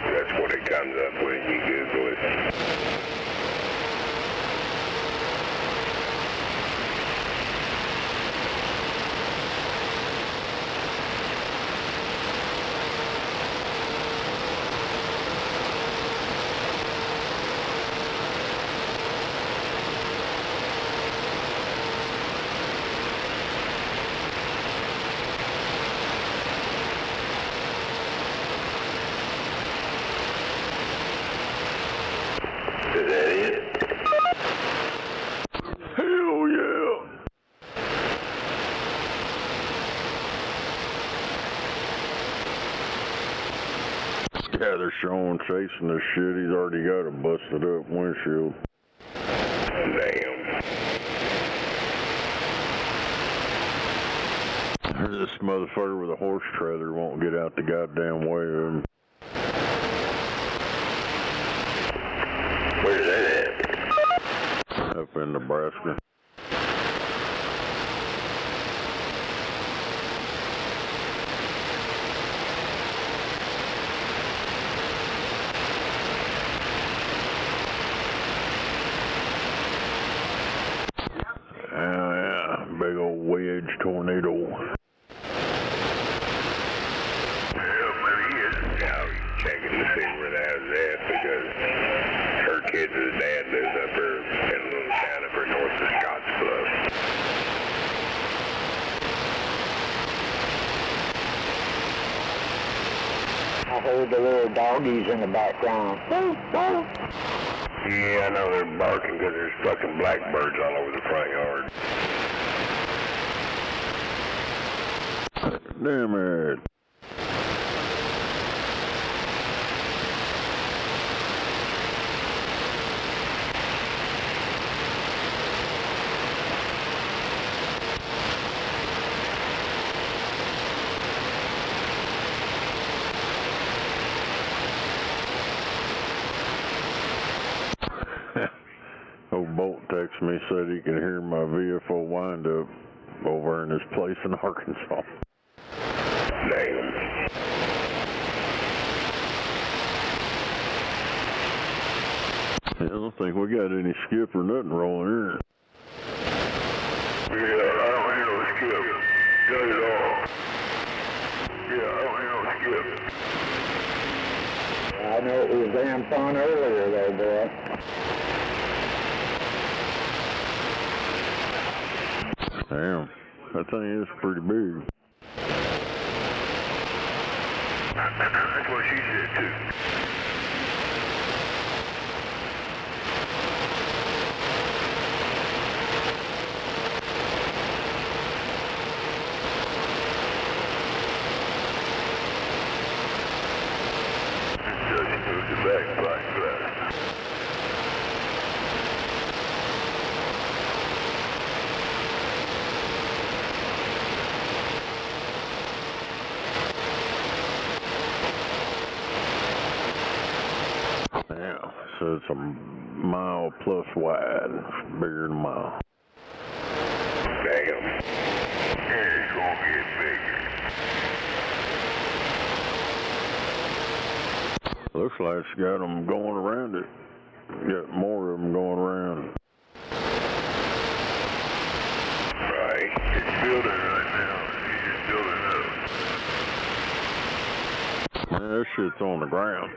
That's what it comes up when you Google it. Is that it? Hell yeah! Yeah, they're showing chasing this shit. He's already got a busted up windshield. Damn. This motherfucker with a horse trailer won't get out the goddamn way of him. Where's that at? Up in Nebraska. Yeah, big old wedge tornado. Checking to see where that was at because her kids' dad lives up there in a little town up there north of Scottsbluff. I heard the little doggies in the background. Yeah, I know they're barking because there's fucking blackbirds all over the front yard. Damn it. Old Bolt texted me, said he can hear my VFO windup over in his place in Arkansas. Damn. I don't think we got any skip or nothing rolling here. Yeah, I don't hear no skip. Not at all. Yeah, I don't hear no skip. I know it was damn fun earlier though, boy. Damn, that thing is pretty big. That's what she said too. Yeah, so it's a mile plus wide, bigger than a mile. Damn. It's gonna get bigger. Looks like it's got them going around it. Got more of them going around. building right now. He's just building up. Man, that shit's on the ground.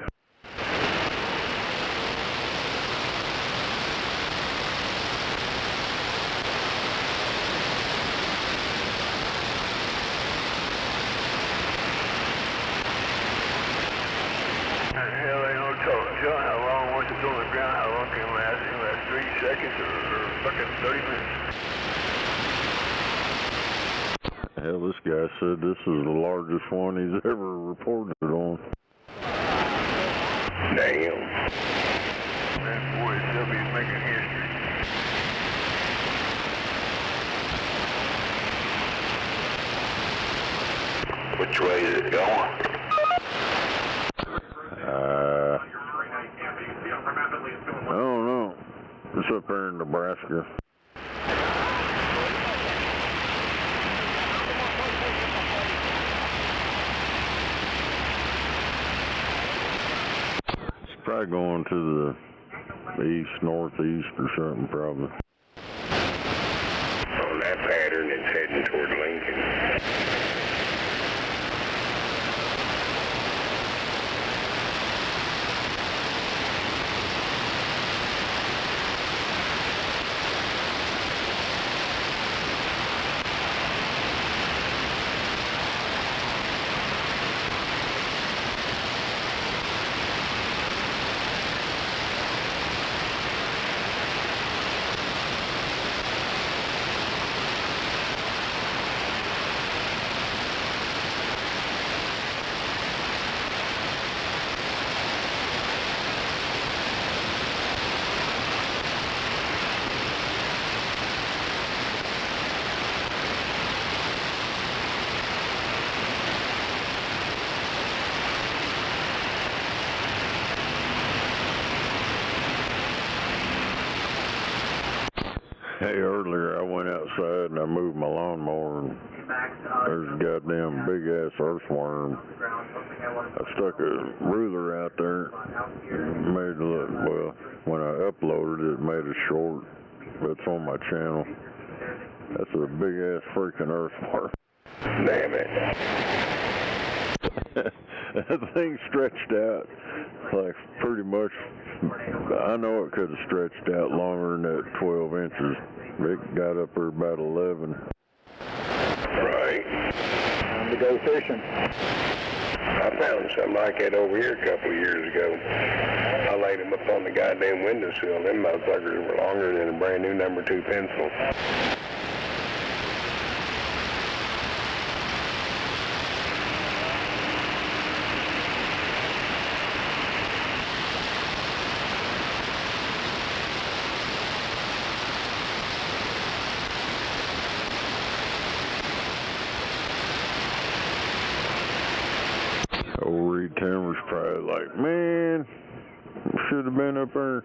Hell, ain't no telling how long once it's on the ground, how long it can last. It can last 3 seconds or fucking 30 minutes. Hell, this guy said this is the largest one he's ever reported on. Damn. That boy itself, he's making history. Which way is it going? I don't know. It's up there in Nebraska. It's probably going to the east, northeast or something, probably. On that pattern, it's heading toward Lincoln. Hey, earlier I went outside and I moved my lawnmower and there's a goddamn big ass earthworm. I stuck a ruler out there and made it look, well, when I uploaded it, it made it short. It's on my channel. That's a big ass freaking earthworm. Damn it. That thing stretched out like pretty much, I know it could have stretched out longer than that 12 inches. It got up there about 11. Right. Time to go fishing. I found something like that over here a couple of years ago. I laid them up on the goddamn windowsill. Them motherfuckers were longer than a brand new number 2 pencil. Old Reed Timmer's probably like, man, should have been up there.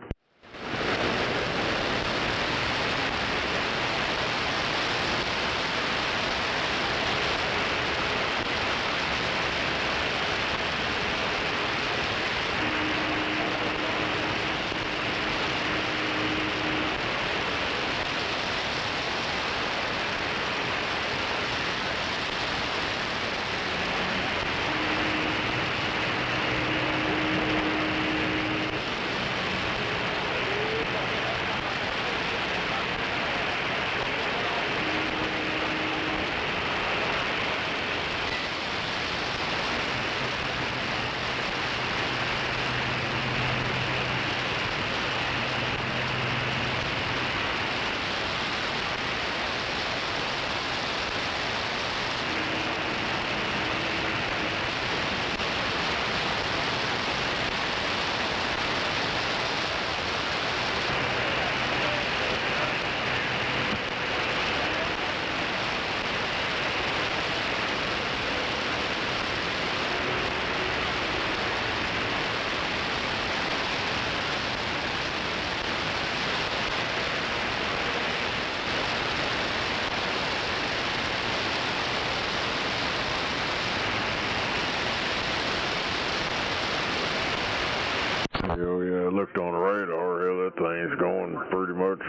Oh yeah, I looked on the radar, hell, that thing's going pretty much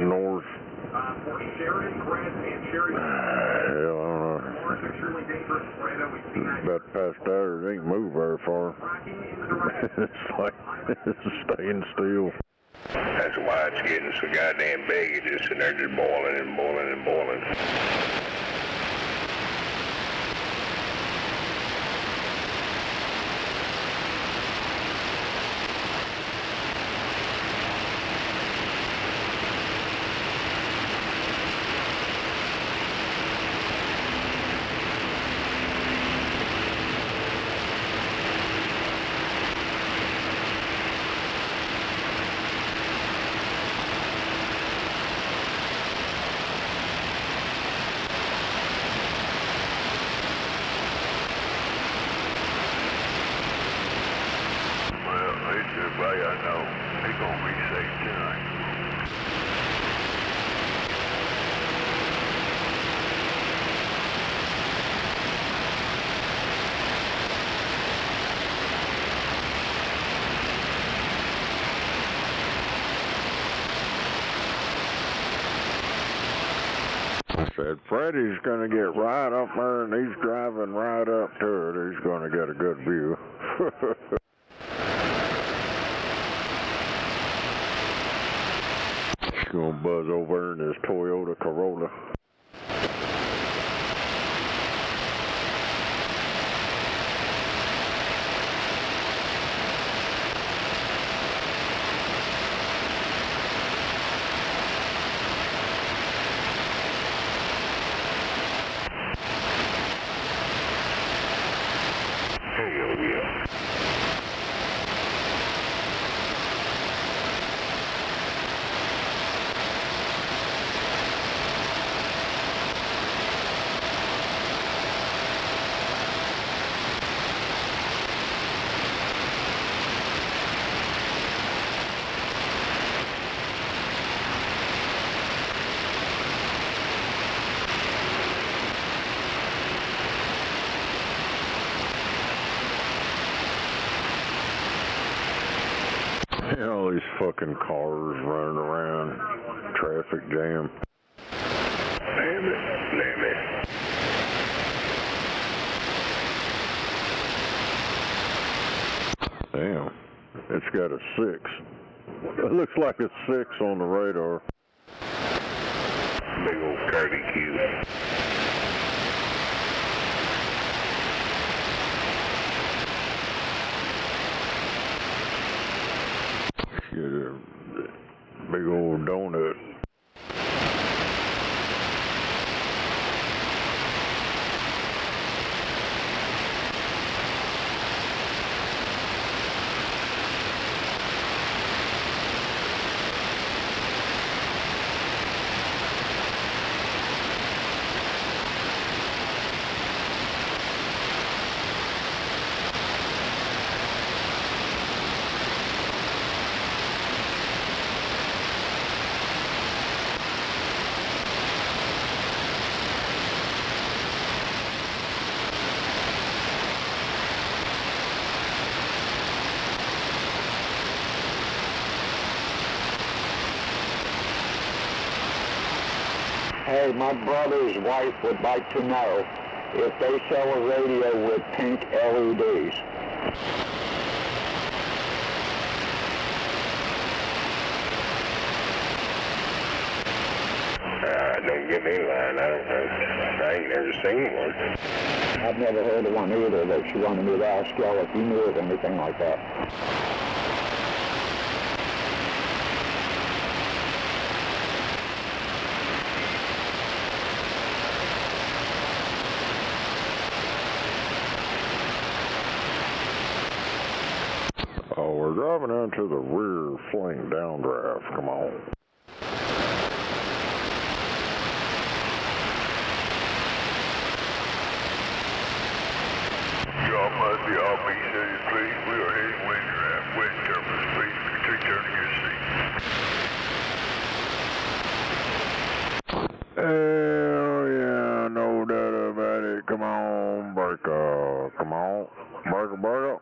north Hell, I don't know. About past there, it ain't moved very far. It's like it's staying still. That's why it's getting so goddamn big. It's just sitting there just boiling and boiling and boiling. Everybody I know, they gonna be safe tonight. I said, Freddie's gonna get right up there and he's driving right up to it. He's gonna get a good view. He's gonna buzz over in his Toyota Corolla. Hell yeah. All these fucking cars running around, traffic jam. Damn it, damn it. Damn, it's got a 6. It looks like a 6 on the radar. Big old curvy cube. Get a big old donut. Hey, my brother's wife would like to know if they sell a radio with pink LEDs. Don't get me lying. I ain't never seen one. I've never heard of one either, but she wanted me to ask y'all if you knew of anything like that. Oh, we're driving onto the rear fling downdraft. Come on. Y'all must be all B City, please. We are heading west terminus, please. Return to your seat. Hell yeah, no doubt about it. Come on, Burka. Come on. Burka.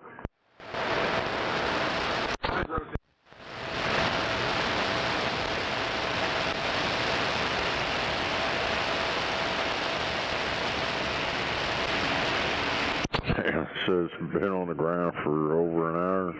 says it's been on the ground for over an hour.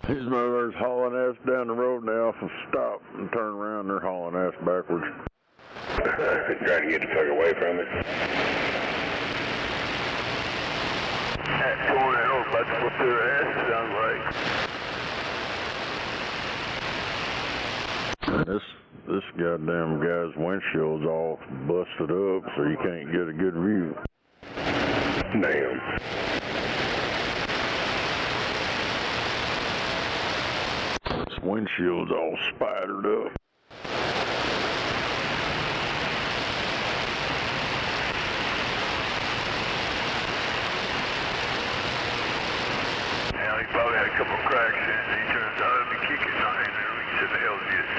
These motherfuckers hauling ass down the road and they often stop and turn around and they're hauling ass backwards. Trying to get the fuck away from it. That tornado about to whip their ass, sounds like. This goddamn guy's windshield's all busted up so you can't get a good view. Damn. This windshield's all spidered up. Yeah, he probably had a couple of cracks in it, and he turns out to be kicking on it, and he said, the hell is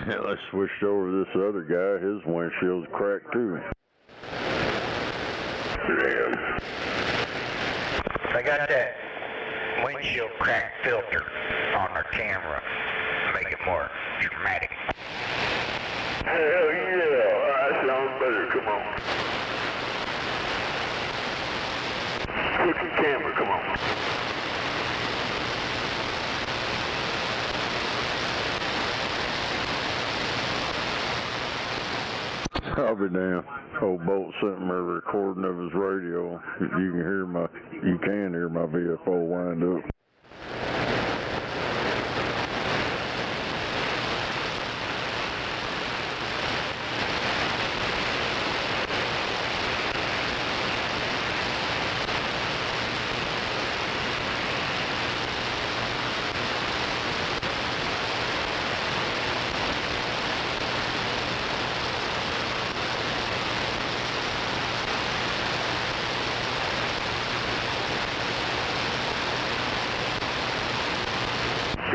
Yeah, they switched over to this other guy. His windshield's cracked too. Damn. They got that windshield crack filter on their camera to make it more dramatic. Hell yeah, that sounds better, come on. Quick your camera, come on. I'll be damned. Old Bolt sent me a recording of his radio. You can hear my VFO wind up.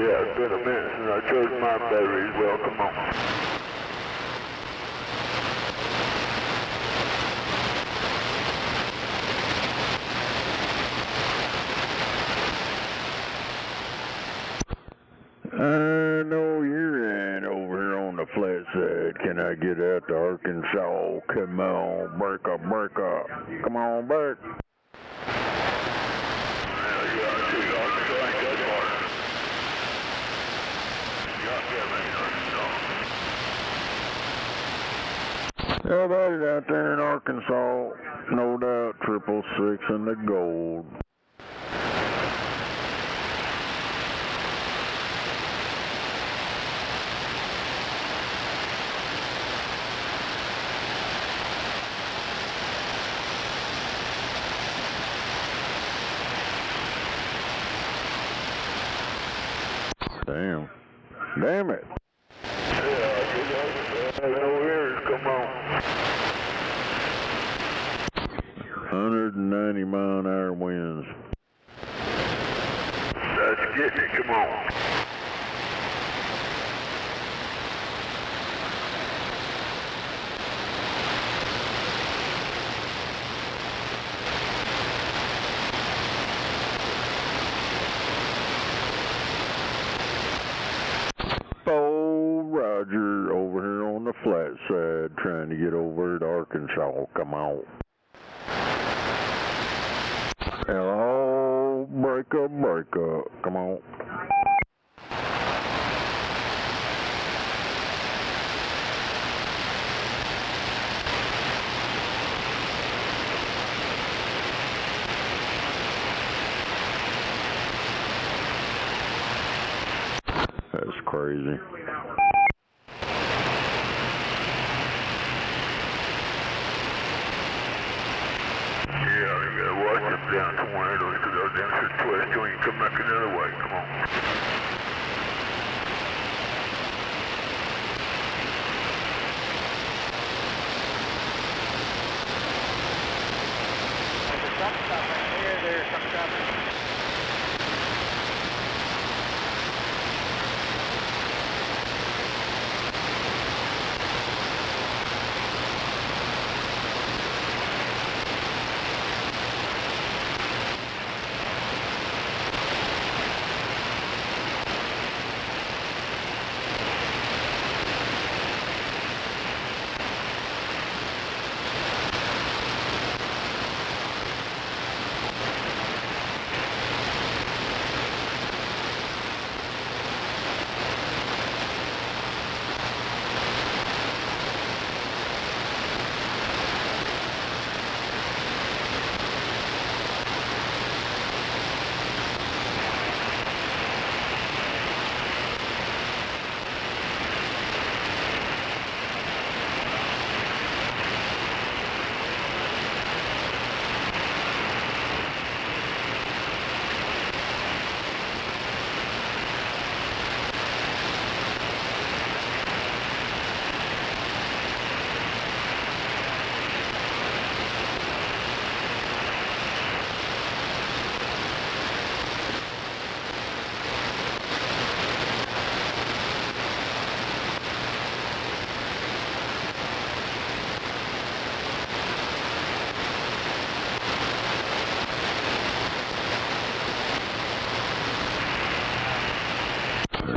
Yeah, it's been a minute since I charged my battery as well, come on. I know you're in over here on the flat side. Can I get out to Arkansas? Come on, break up. Come on back. How about it out there in Arkansas? No doubt, 666 and the gold. Damn it. Come on. 190 mile an hour winds. That's getting it, come on. Oh, Roger, over here on the flat side, trying to get over to Arkansas. Come on. Hello, break up. Come on. That's crazy. down tornadoes because our densest twist, and you come back another way. Come on. There's some stuff right here. There's some stuff.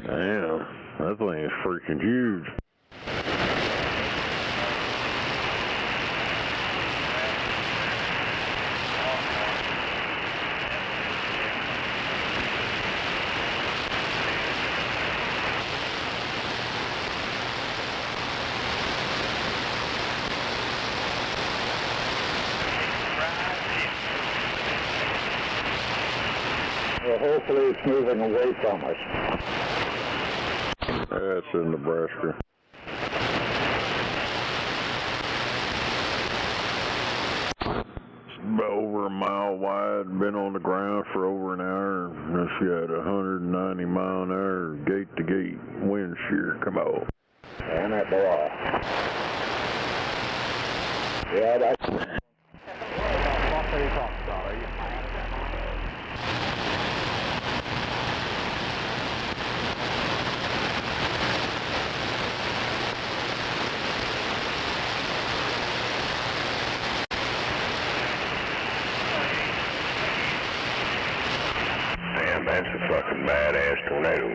Damn, that thing is freaking huge. Well, hopefully it's moving away from us. That's in Nebraska. It's about over a mile wide, been on the ground for over an hour. It's got 190 mile an hour gate to gate wind shear. Come on. And that boy. Yeah, that's... What are you talking about? Are you flying at that moment? Damn, that's a fucking badass tornado.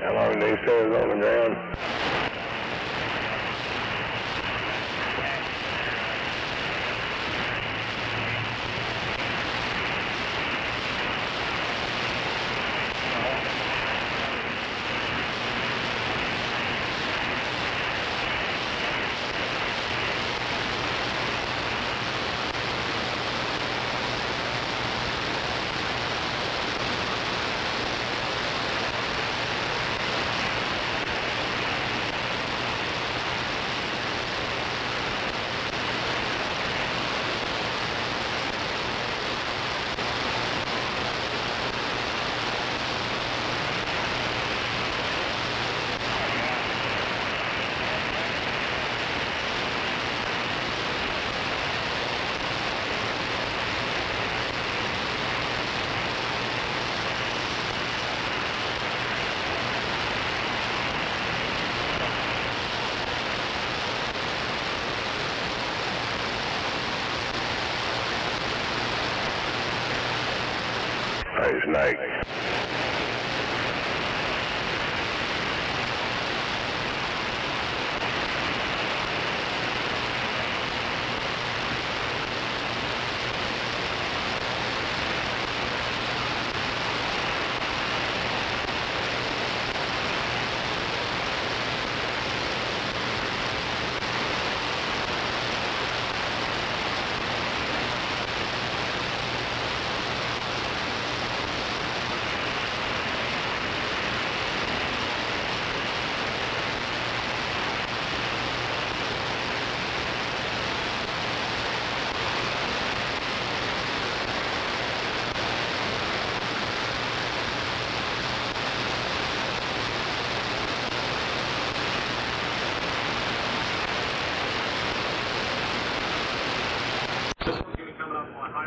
How long do they say it's on the ground? There's Nake.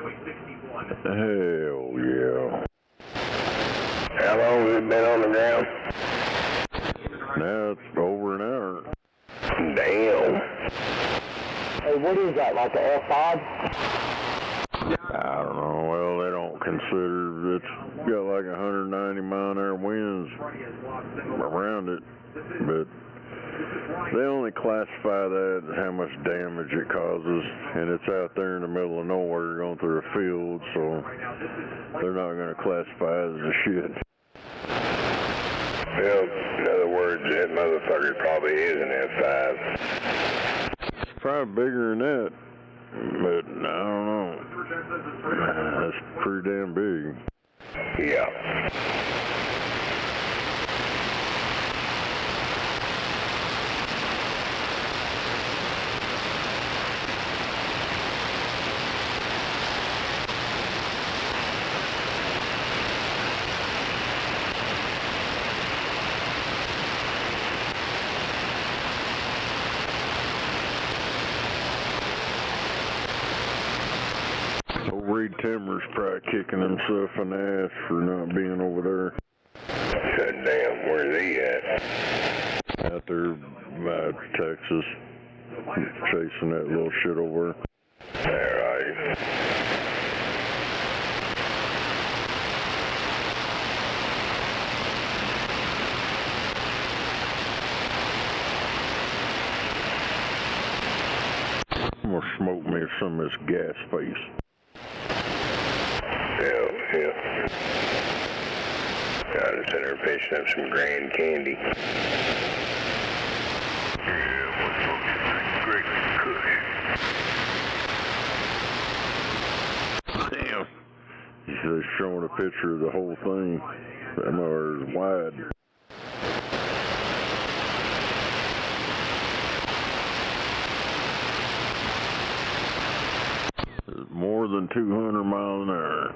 Hell yeah. How long has it been on the ground? Now it's over an hour. Damn. Hey, what is that, like a F5? I don't know. Well, they don't consider it's got like 190 mile-an-hour winds around it, but they only classify that as how much damage it causes, and it's out there in the middle of nowhere going through a field, so they're not going to classify it as a shit. Well, in other words, that motherfucker probably is an F5. It's probably bigger than that, but I don't know. That's pretty damn big. Yeah. Reed Timmer's probably kicking himself in the ass for not being over there. Damn, where's he at? Out there by Texas, chasing that little shit over. Alright. I'm gonna smoke me some of this gas face. Yeah. Got us in her fishing up some Grand Candy. Damn. He's just showing a picture of the whole thing. That mother is wide. It's more than 200 miles an hour.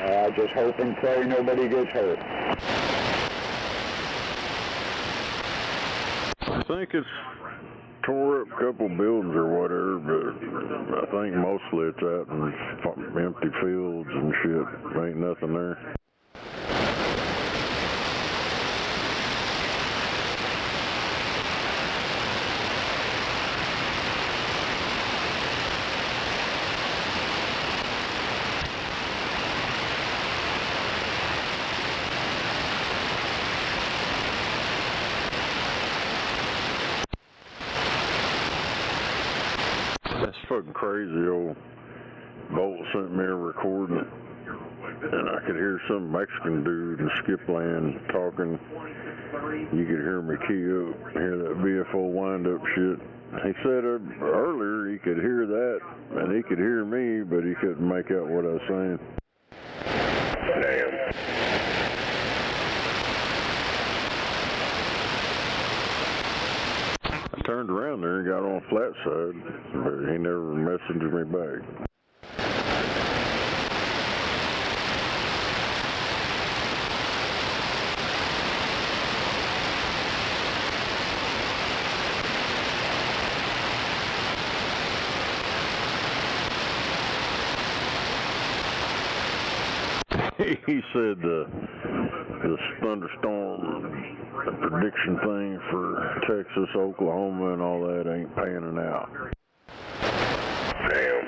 I just hope and pray nobody gets hurt. I think it's tore up a couple buildings or whatever, but I think mostly it's out in empty fields and shit. Ain't nothing there. That's fucking crazy. Old Bolt sent me a recording, and I could hear some Mexican dude in Skipland talking. You could hear me key up, hear that VFO wind-up shit. He said earlier he could hear that, and he could hear me, but he couldn't make out what I was saying. Damn. I turned around there and got on flat side, but he never messaged me back. He said the thunderstorm prediction thing for Texas, Oklahoma, and all that ain't panning out. Damn.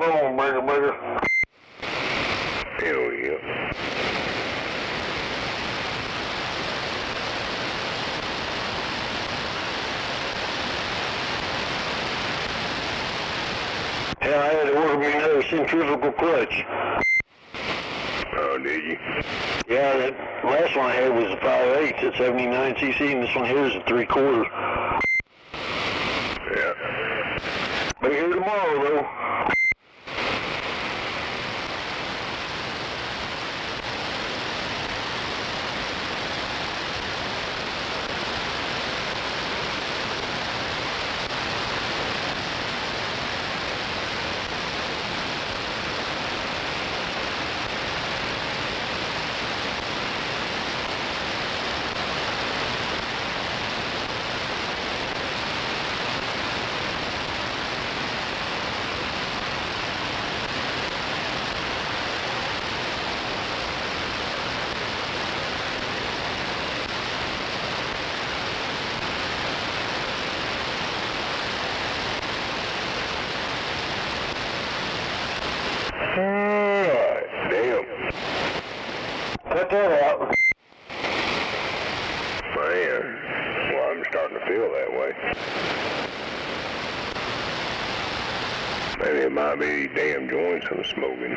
Come on, Burger. Hell yeah. Hell, I had to work me another centrifugal clutch. Oh, did you? Yeah, that last one I had was a 5/8 at 79 cc, and this one here is a 3/4. Yeah. Be here tomorrow, though. Alright, damn. Cut that out. Man, well, I'm starting to feel that way. Maybe it might be these damn joints I'm smoking.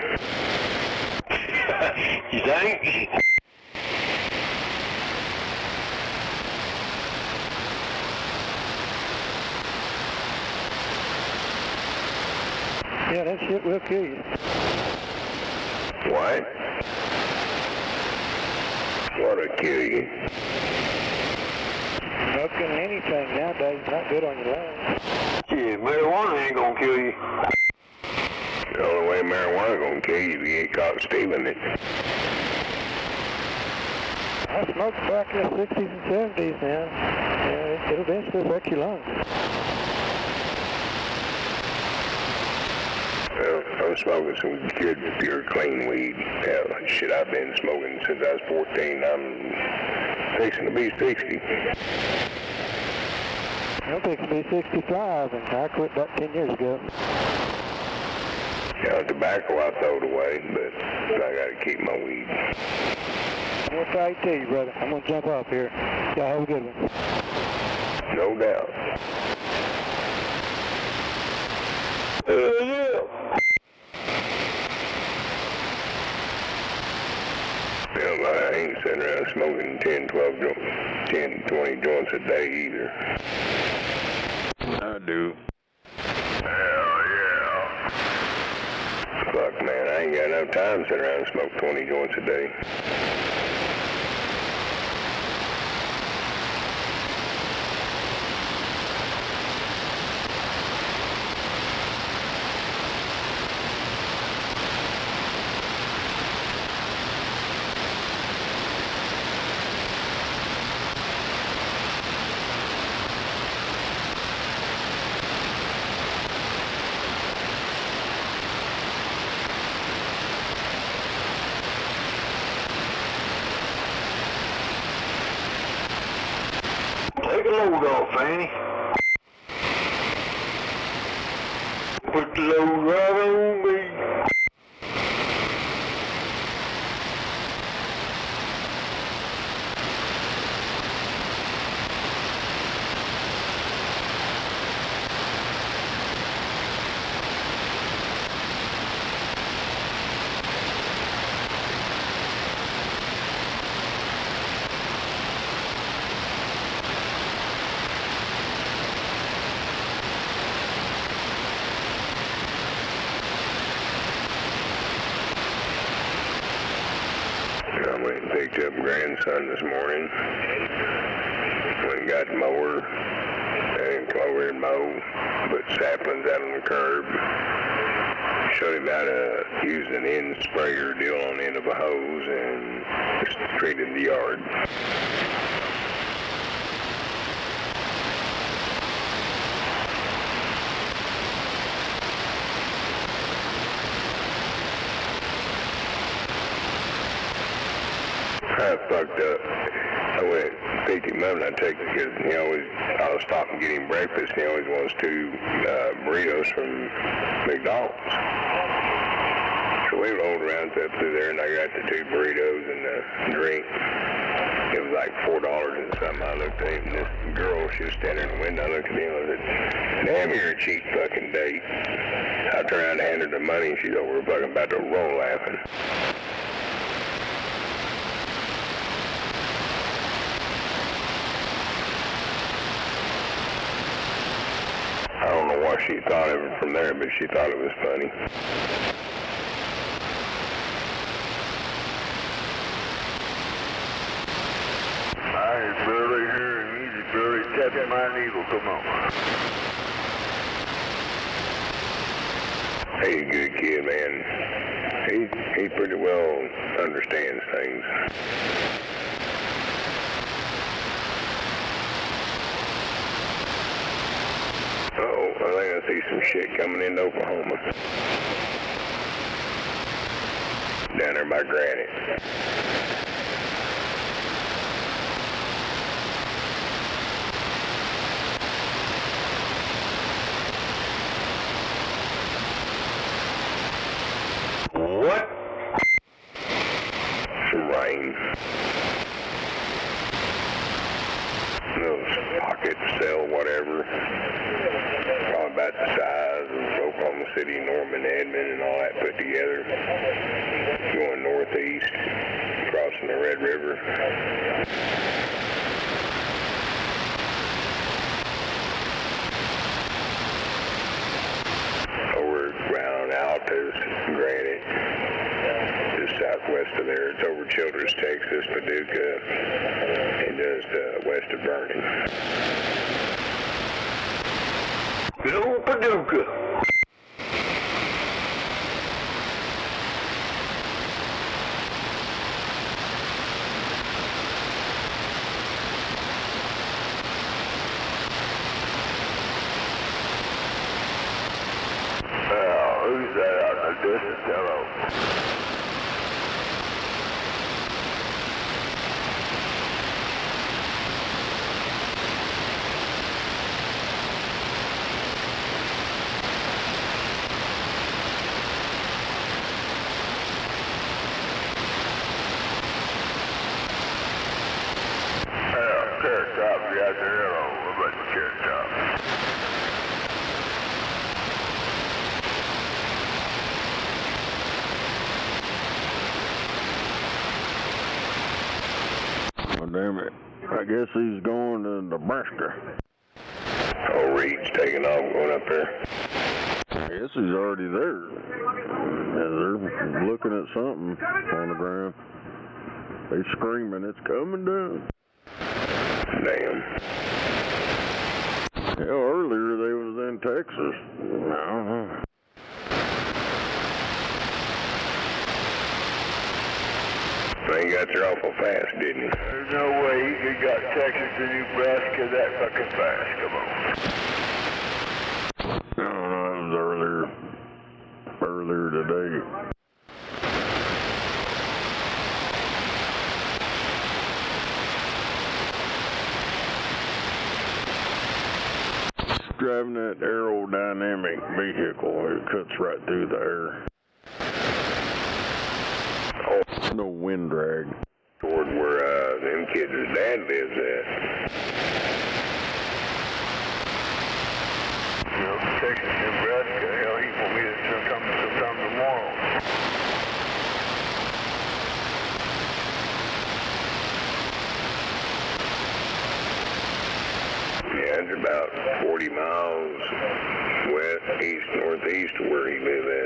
You think? Yeah, that shit will kill you. What? What'll kill you? Smoking anything nowadays is not good on your lungs. Yeah, marijuana ain't gonna kill you. The only way marijuana gonna kill you if you get caught stealing it. I smoked back in the 60s and 70s, man. Yeah, it'll eventually affect your lungs. Well, I'm smoking some good, pure, clean weed. Hell, shit, I've been smoking since I was 14. I'm fixing to be 60. I'm fixing to be 65, and I quit about 10 years ago. You know, tobacco I throwed away, but I gotta keep my weed. I'm gonna try to tell you, brother. I'm gonna jump off here. Y'all have a good one. No doubt. Yeah. Hell, I ain't sitting around smoking 10, 20 joints a day either. I do. Hell yeah. Fuck, man, I ain't got enough time to sit around and smoke 20 joints a day. Take a load off, Fanny. Put the load right on me. I went and picked up grandson this morning. Went and got the mower and clover and mow, put saplings out on the curb. Showed him how to use an end sprayer deal on the end of a hose and just treated the yard. I fucked up. I went picked him up and I take because he always, I'll stop and get him breakfast. He always wants 2 burritos from McDonald's. So we rolled around up through there and I got the 2 burritos and the drink. It was like $4 and something. I looked at him and this girl, she was standing in the window. I looked at him and I said, damn, you're a cheap fucking date. I turned around and handed her the money and she's over fucking about to roll laughing. I don't know what she thought of it from there, but she thought it was funny. I can barely hear him. He's barely tapping my needle. Come on. He's a good kid, man. He pretty well understands things. Uh-oh, I think I see some shit coming into Oklahoma. Down there by Granite. What? Some rain. Those pocket cell, whatever. Probably about the size of Oklahoma City, Norman, Edmond, and all that put together. Going northeast, crossing the Red River. Over around Altus, Granite, just southwest of there. It's over Childress, Texas, Paducah, and just west of Vernon. Good old Paducah. Who's that out in the distance? Hello. Carrot top, you out there? Hello. What about the carrot top? Oh, damn it. I guess he's going to Nebraska. Oh, Reed's taking off, going up there. I guess he's already there. Yeah, they're looking at something on the ground. They're screaming, it's coming down. Damn. Yeah, earlier they was in Texas. I don't know. They got there awful fast, didn't he? There's no way he could got Texas to Nebraska that fucking fast. Come on. No, it was earlier today. Driving that aerodynamic vehicle, it cuts right through the air. Oh, no wind drag. Toward where them kids' dad lives at. You know, Texas, Nebraska, hell, he won't be there sometime tomorrow. Yeah, it's about 40 miles west, east, northeast of where he lived at.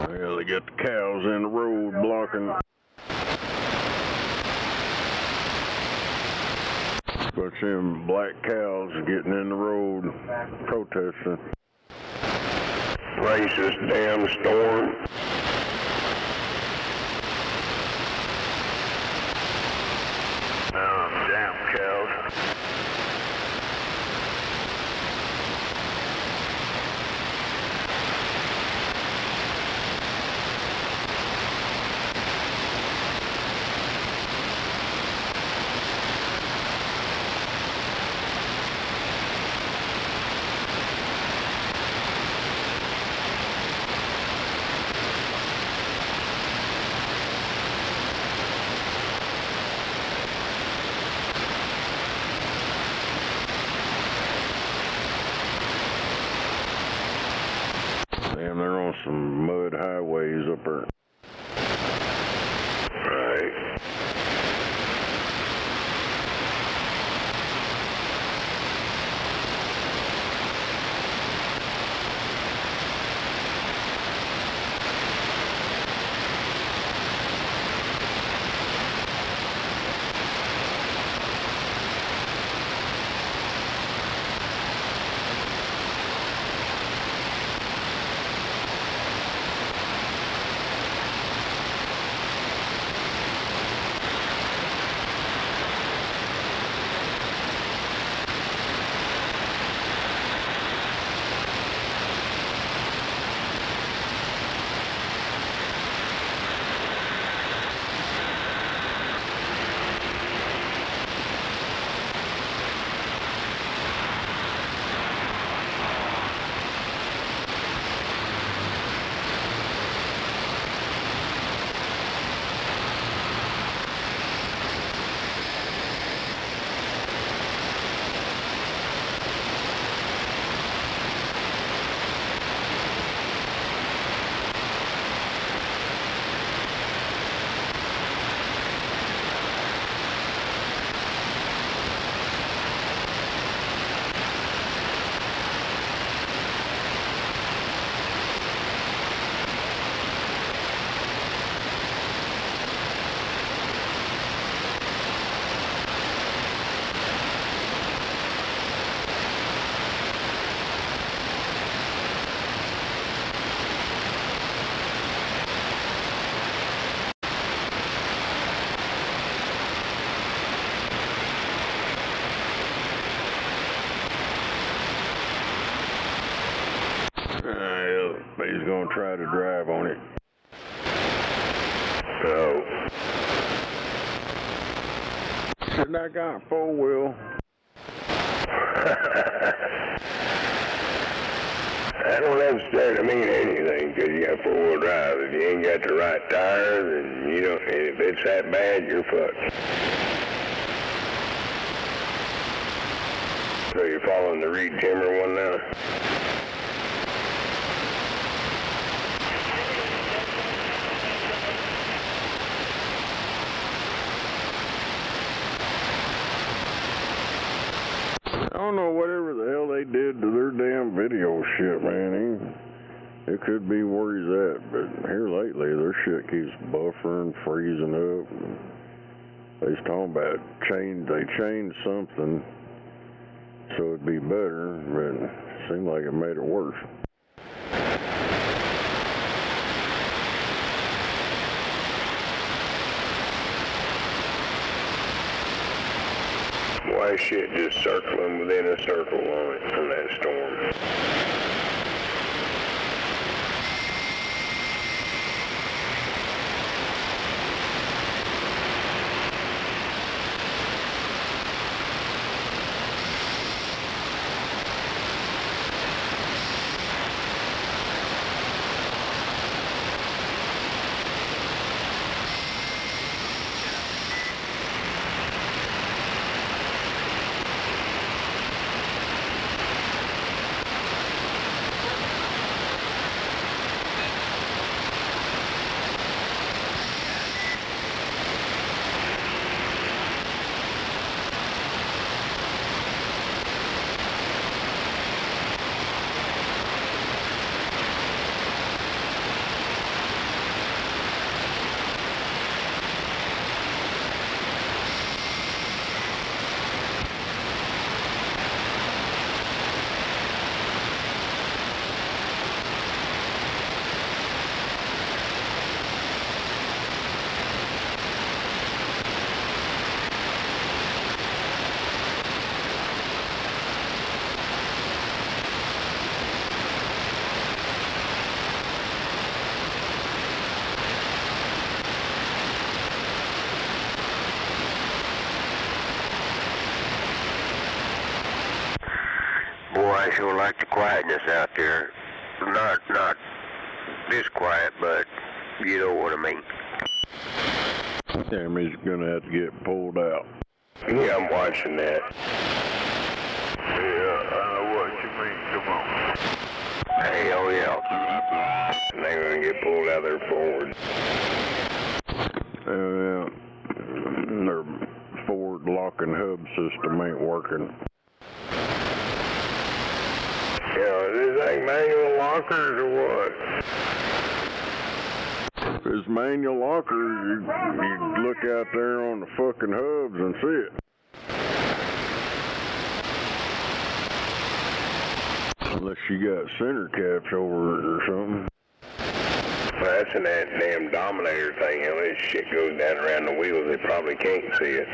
Well, they got the cows in the road blocking. But them black cows getting in the road, protesting. Racist damn storm. Damn cows. Damn, they're on some mud highways up there. Right. He's gonna try to drive on it. So. Shouldn't I got 4-wheel? I don't necessarily mean anything because you got 4-wheel drive. If you ain't got the right tires, and you don't, and if it's that bad, you're fucked. So you're following the Reed Timmer one now? I don't know whatever the hell they did to their damn video shit, man. It could be where he's at, but here lately their shit keeps buffering, freezing up. They's talking about they changed something so it'd be better, but it seemed like it made it worse. Why is shit just circling within a circle on it from that storm? sure like the quietness out there. Not this quiet, but you know what I mean. Damn, he's gonna have to get pulled out. Yeah, I'm watching that. Yeah, I know what you mean. Come on. Hey, oh yeah. And they're gonna get pulled out there forward. Yeah, their forward locking hub system ain't working. Yeah, is this like manual lockers or what? If it's manual lockers, you look out there on the fucking hubs and see it. Unless you got center caps over it or something. Well, that's in that damn Dominator thing. You know, this shit goes down around the wheels. They probably can't see it.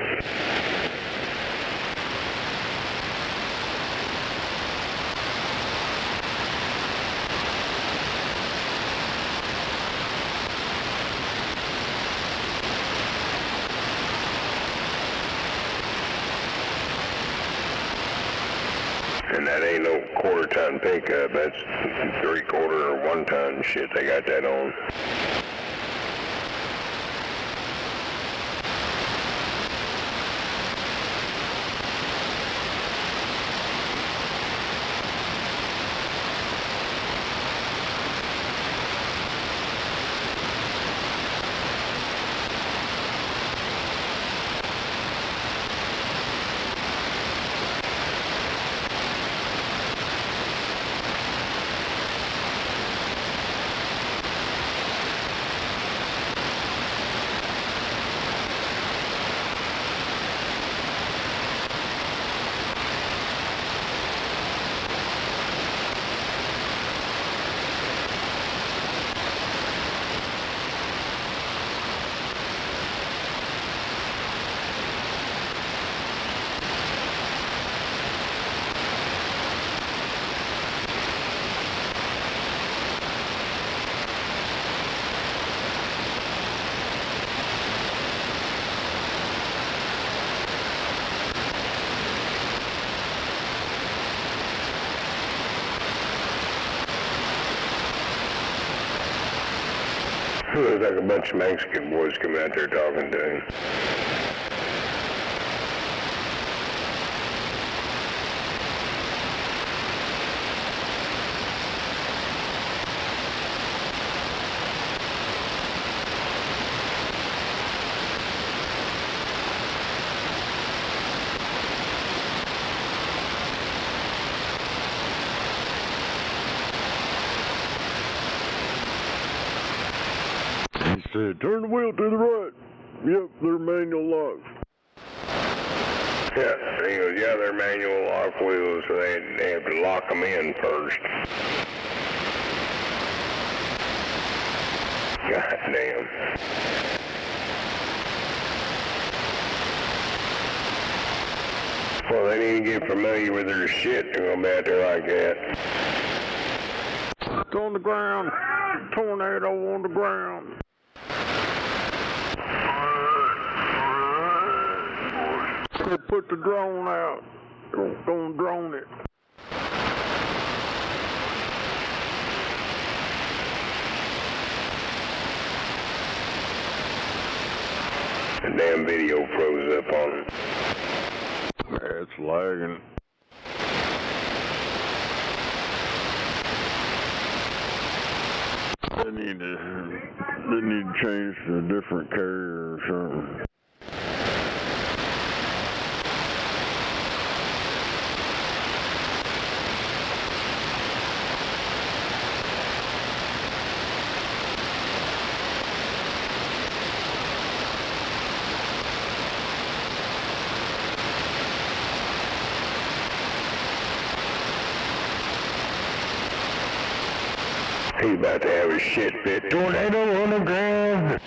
And that ain't no quarter-ton pickup. That's 3/4 or 1-ton shit. They got that on. Looks like a bunch of Mexican boys coming out there talking to him. He said, turn the wheel to the right. Yep, they're manual locks. Yeah, he goes, yeah, they're manual lock wheels, so they have to lock them in first. God damn. Well, they need to get familiar with their shit to go back there like that. It's on the ground. Tornado on the ground. Go put the drone out. Gonna drone it. The damn video froze up on them. Yeah, it's lagging. They need to change to a different carrier or something. He's about to have his shit fit. Tornado on the ground.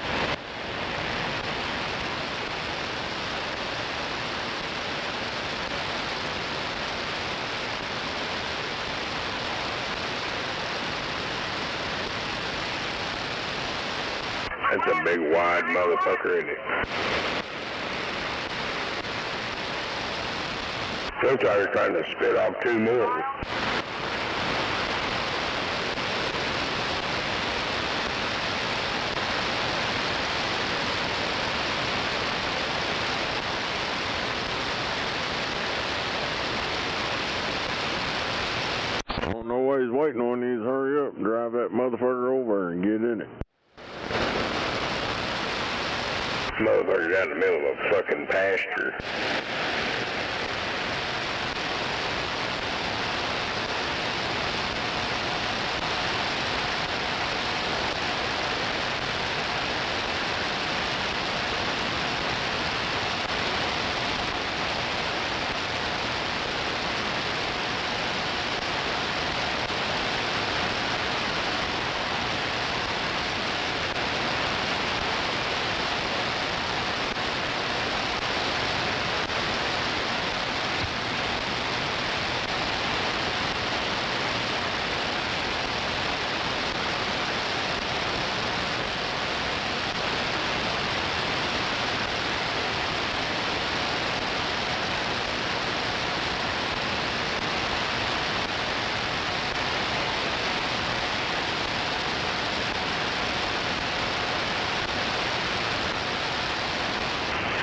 That's a big wide motherfucker, isn't it? Looks like they're trying to spit off 2 more. waiting on you is hurry up and drive that motherfucker over and get in it. Motherfucker's out in the middle of a fucking pasture.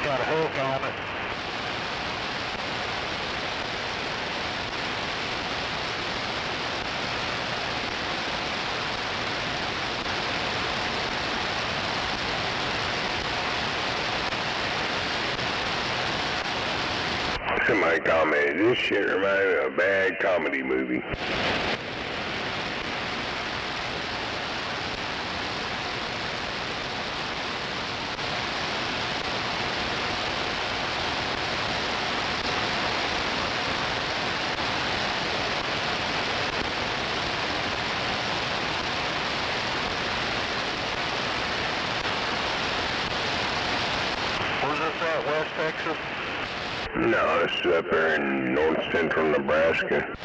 Got a hook on it. Somebody commented, this shit reminded me of a bad comedy movie. Where's this at, West Texas? No, this is up there in north central Nebraska.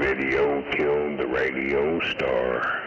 video killed the radio star.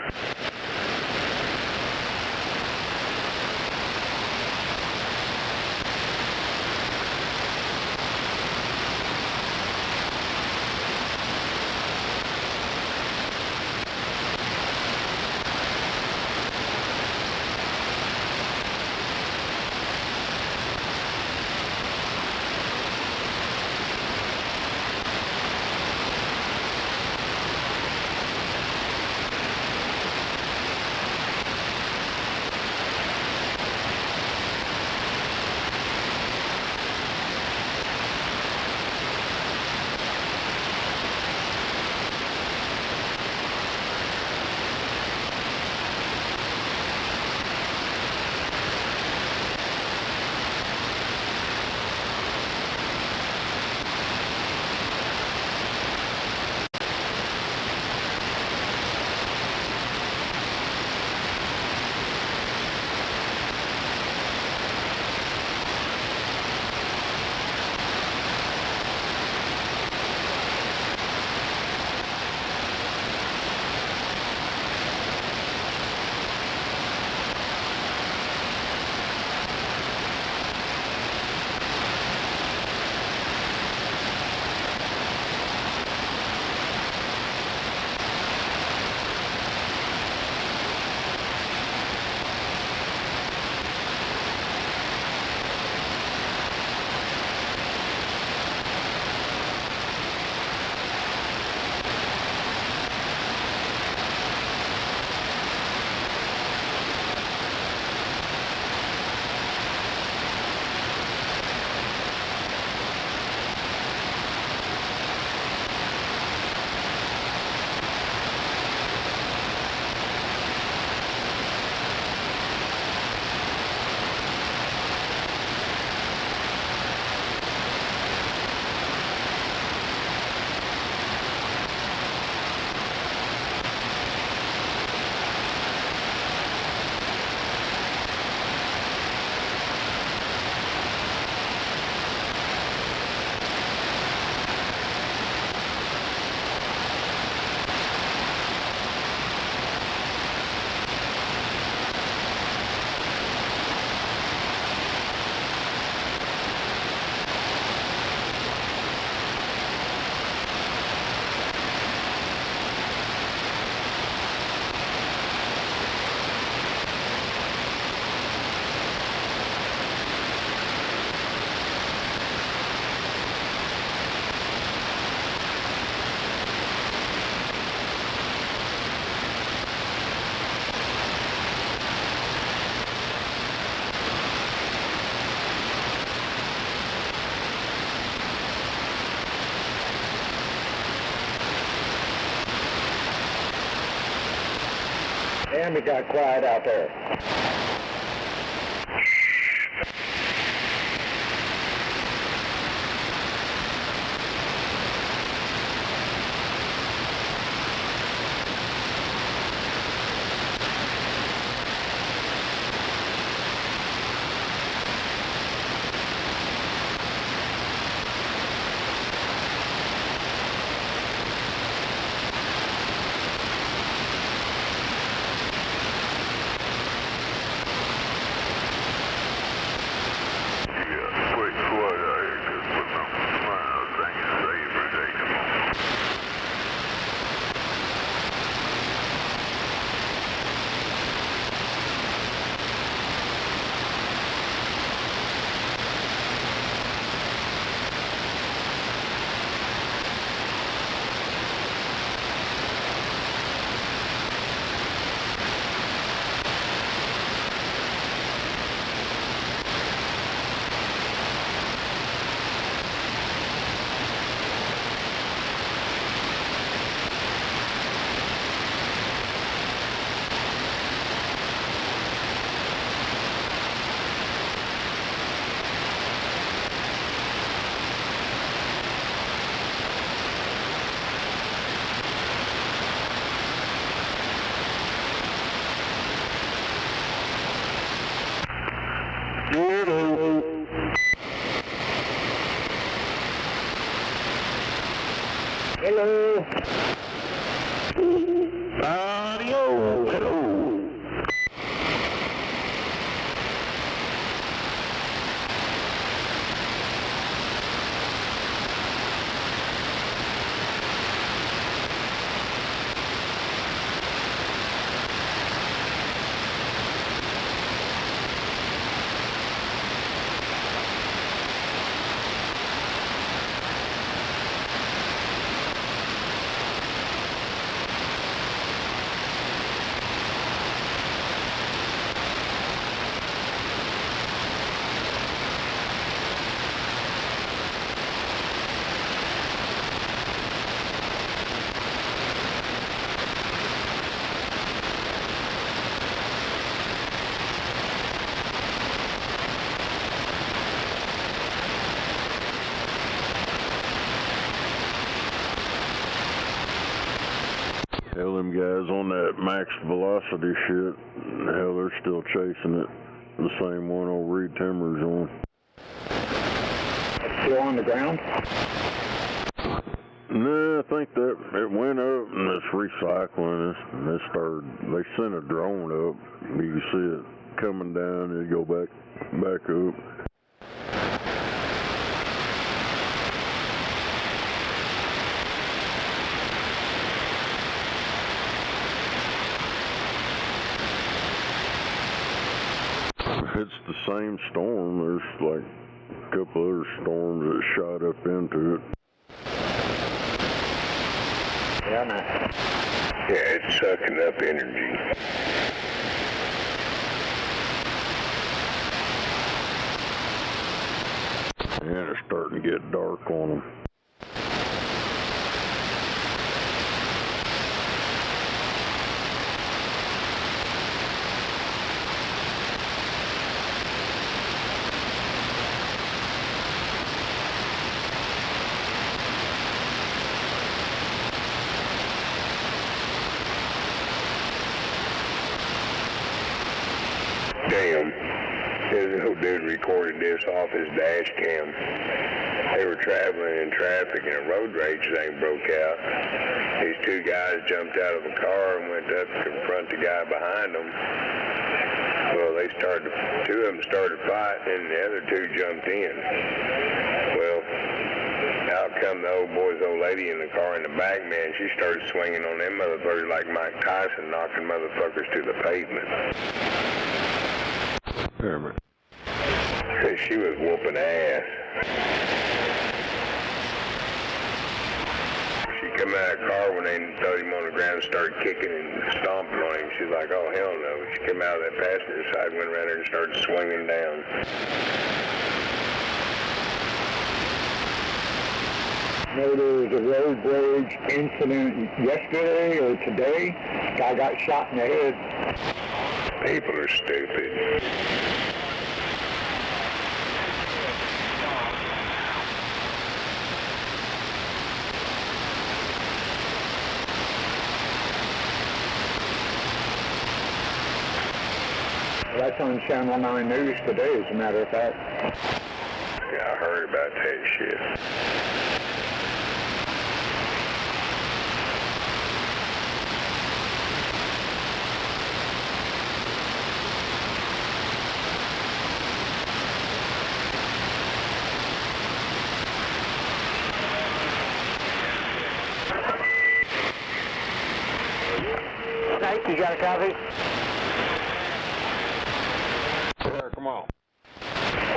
Damn, it got quiet out there. Hello. them guys on that max velocity shit, hell, they're still chasing it. The same one old Reed Timmer's on. Still on the ground? No, I think that it went up and it's recycling. They sent a drone up. You can see it coming down and it go back up. It's the same storm. There's like a couple other storms that shot up into it. Yeah, it's sucking up energy. And it's starting to get dark on them. Damn. This old dude recorded this off his dash cam. They were traveling in traffic and a road rage thing broke out. These two guys jumped out of a car and went up to confront the guy behind them. Well, two of them started fighting and the other two jumped in. Well, out come the old boy's old lady in the car in the back, man. She started swinging on them motherfuckers like Mike Tyson, knocking motherfuckers to the pavement. Damn it. She was whooping ass. She come out of the car when they threw him on the ground and started kicking and stomping on him. She's like, oh, hell no. She came out of that passenger side, went around there and started swinging down. No, there was a road rage incident yesterday or today. Guy got shot in the head. People are stupid. That's on Channel 9 News today, as a matter of fact. Yeah, I heard about that shit. Nate, you got a copy? Yeah, come on.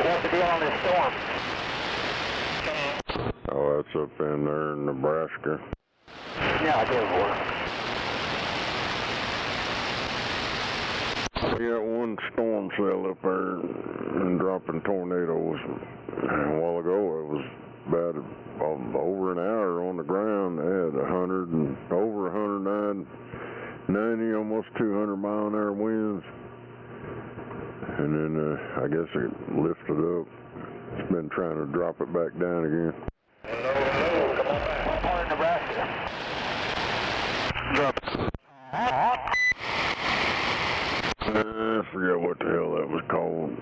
What's the deal on this storm? Oh, that's up in there in Nebraska. No, I didn't work. We got one storm cell up there and dropping tornadoes. And a while ago, it was about over an hour on the ground. They had over 190, almost 200 mile an hour winds. And then I guess it lifted up. It's been trying to drop it back down again. Hello, come on back. What part of Nebraska? Drop. I forget what the hell that was called.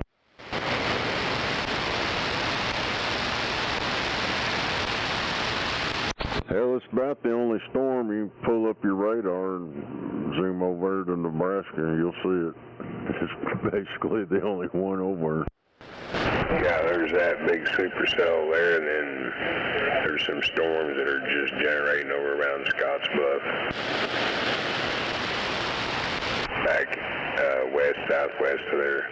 Hell, it's about the only storm. You pull up your radar and zoom over to Nebraska and you'll see it. It's basically the only one over. Yeah, there's that big supercell there, and then there's some storms that are just generating over around Scottsbluff. Back west, southwest of there.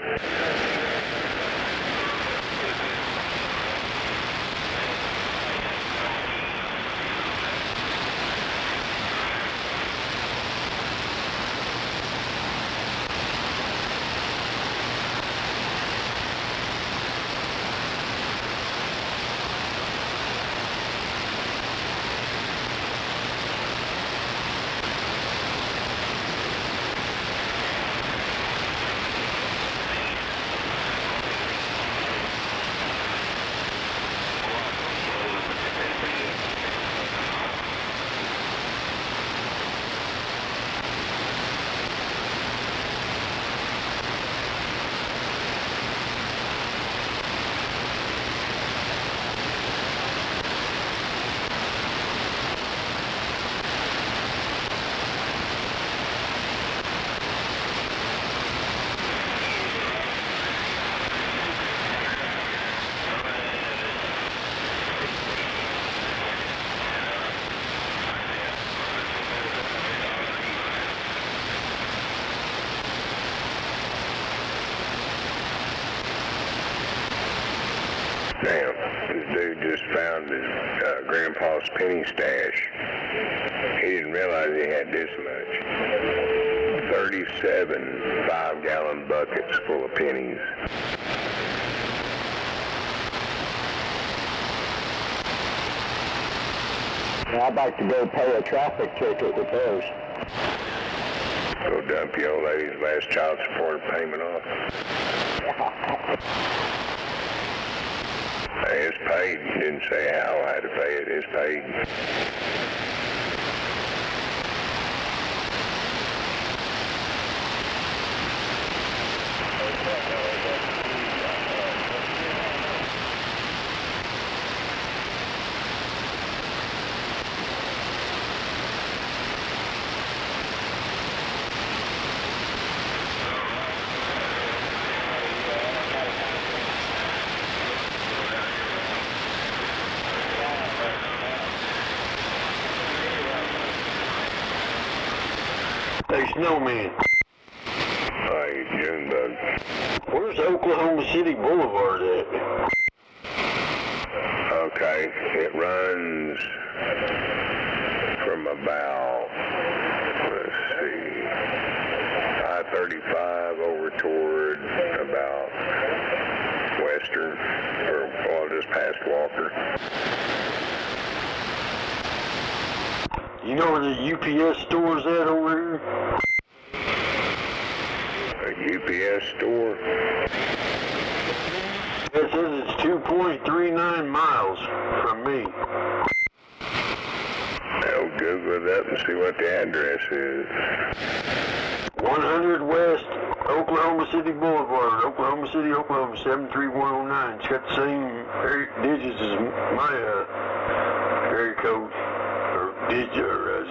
Damn, this dude just found his grandpa's penny stash. He didn't realize he had this much. 37 5-gallon buckets full of pennies. I'd like to go pay a traffic ticket with those. Go dump your old lady's last child support payment off. Hey, it's paid. Didn't say how I had to pay it. It's paid. Hey, Snowman. Hey, Junebug. Where's Oklahoma City Boulevard at? Okay, it runs from about, let's see, I-35 over toward about Western, or well, just past Walker. You know where the UPS store's at over here? A UPS store? It says it's 2.39 miles from me. I'll Google it up and see what the address is. 100 West Oklahoma City Boulevard, Oklahoma City, Oklahoma, 73109. It's got the same digits as my area code.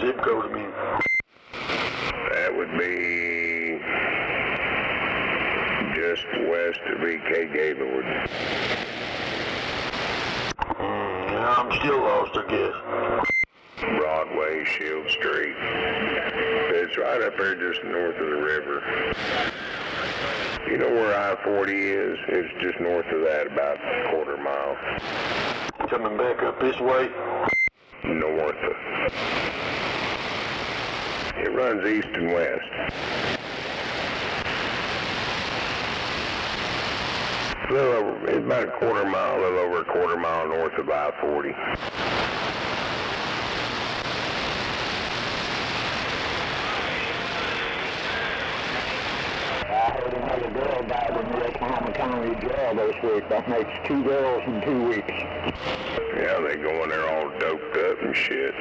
Zip code, I mean. That would be just west of E.K. Gaylord. Yeah, I'm still lost, I guess. Broadway, Shield Street. It's right up there just north of the river. You know where I-40 is? It's just north of that, about a quarter mile. Coming back up this way? North. It runs east and west. It's about a quarter mile, a little over a quarter mile north of I-40. I heard another girl died in the Oklahoma County Jail this week. That makes 2 girls in 2 weeks. Yeah, they go in there all doped up and shit.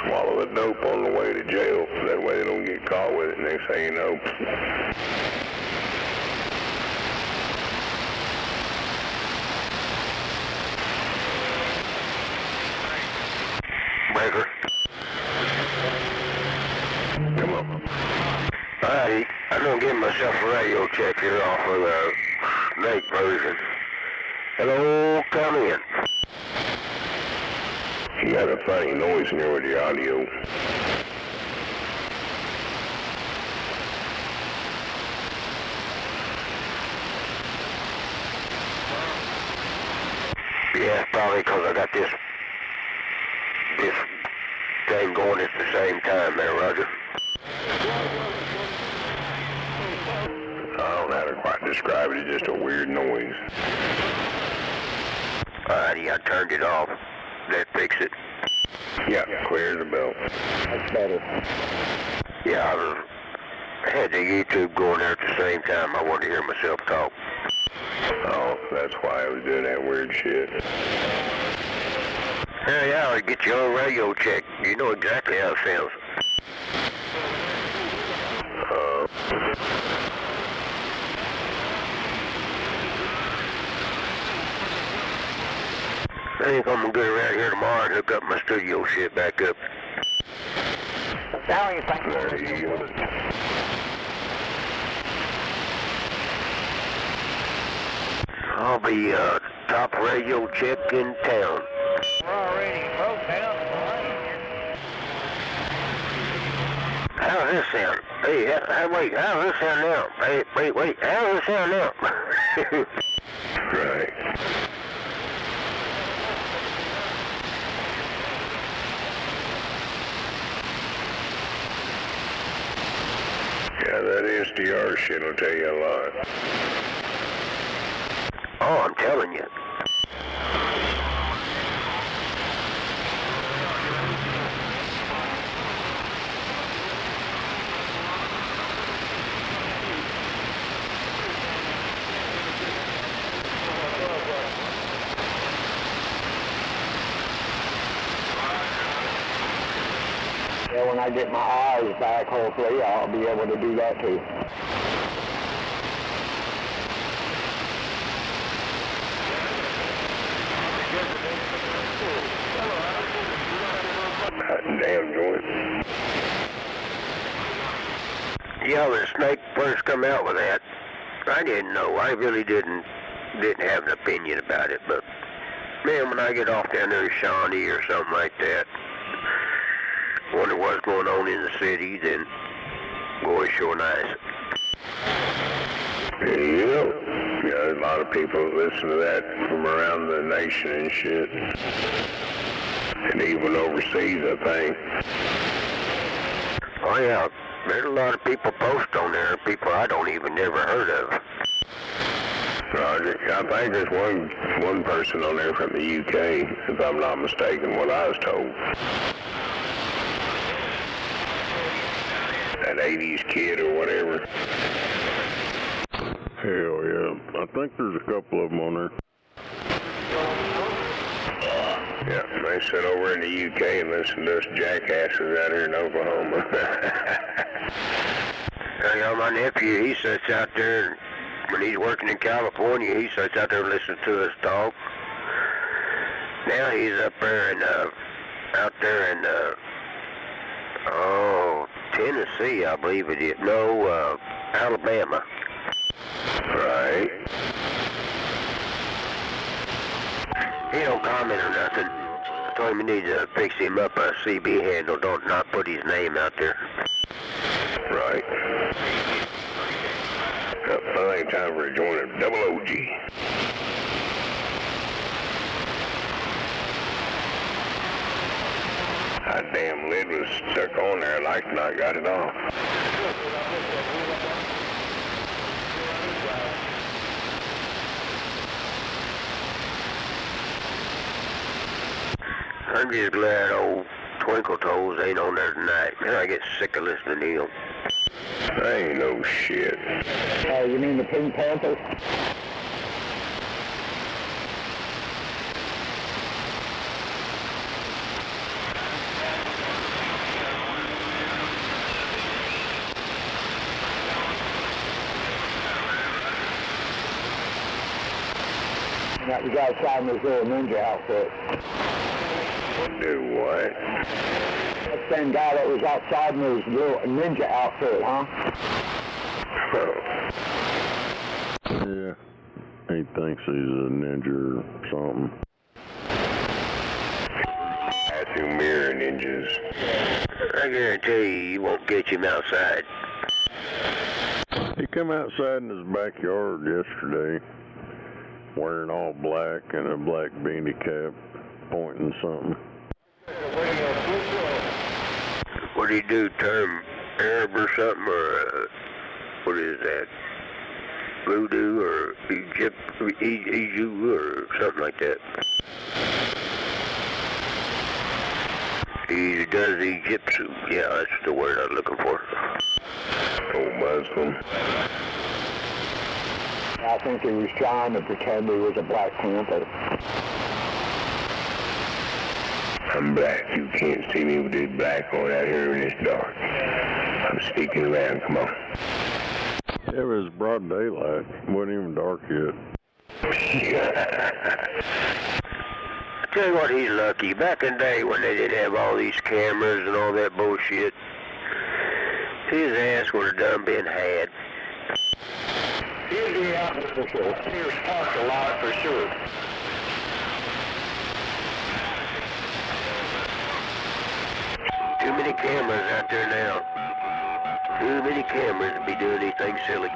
Swallow the dope on the way to jail. That way they don't get caught with it next thing you know. Breaker. Come on. Alright, I'm gonna give myself a radio check here off of the Nake version. Hello, come in. You got a funny noise in there with your audio. Yeah, probably because I got this thing going at the same time there, Roger. I don't know how to quite describe it. It's just a weird noise. Alrighty, I turned it off. That fix it. Yeah, clear as a bell. That's better. Yeah, I had the YouTube going there at the same time. I wanted to hear myself talk. Oh, that's why I was doing that weird shit. Hey, Howard, get your own radio check. You know exactly how it sounds. I think I'm gonna get around here tomorrow and hook up my studio shit back up. How do you think there you go. I'll be top radio check in town. We're already broke down the line here. How's this sound? Hey, wait, how does this sound now? Hey, wait, how does this sound now? Right. Yeah, that SDR shit will tell you a lot. Oh, I'm telling you. Yeah, when I get my eyes back, hopefully, I'll be able to do that too. Damn joint. Yeah, when Snake first come out with that, I didn't know. I really didn't have an opinion about it, but man, when I get off down there in Shawnee or something like that, wonder what's going on in the city, then boy, it's sure nice. Yeah, there's a lot of people that listen to that from around the nation and shit. And even overseas, I think. Oh yeah, there's a lot of people post on there, people I don't even never heard of. I think there's one person on there from the UK, if I'm not mistaken, what I was told. That 80s kid or whatever. Hell yeah. I think there's a couple of them on there. Yeah, they sit over in the UK and listen to us jackasses out here in Oklahoma. My nephew, he sits out there, and when he's working in California, he sits out there listening to us talk. Now he's up there in, out there in, Tennessee, I believe it is. No, Alabama. Right. He don't comment or nothing. I told him he needs to fix him up a CB handle. Don't not put his name out there. Right. I think time for a joint of double OG. That damn lid was stuck on there. I like to not got it off. I'm just glad old Twinkle Toes ain't on there tonight. Man, I get sick of listening to him. That ain't no shit. You mean the Pink Panther? That was outside in his little ninja outfit. Do what? That same guy that was outside in his little ninja outfit, huh? Yeah. He thinks he's a ninja or something. That's who mirror ninjas. I guarantee you won't catch him outside. He come outside in his backyard yesterday, wearing all black and a black beanie cap, pointing something. What do you do, term Arab or something, or what is that? Voodoo or Egypt or something like that. He does Egyptian. Yeah, that's the word I'm looking for. Old Muslim. I think he was trying to pretend he was a Black Panther. I'm black. You can't see me with this black on out here in this dark. I'm sneaking around. Come on. It was broad daylight. It wasn't even dark yet. I tell you what, he's lucky. Back in the day when they didn't have all these cameras and all that bullshit, his ass would have done been had. He'd be out for sure. He was parked a lot for sure. Too many cameras out there now. Too many cameras to be doing anything silly.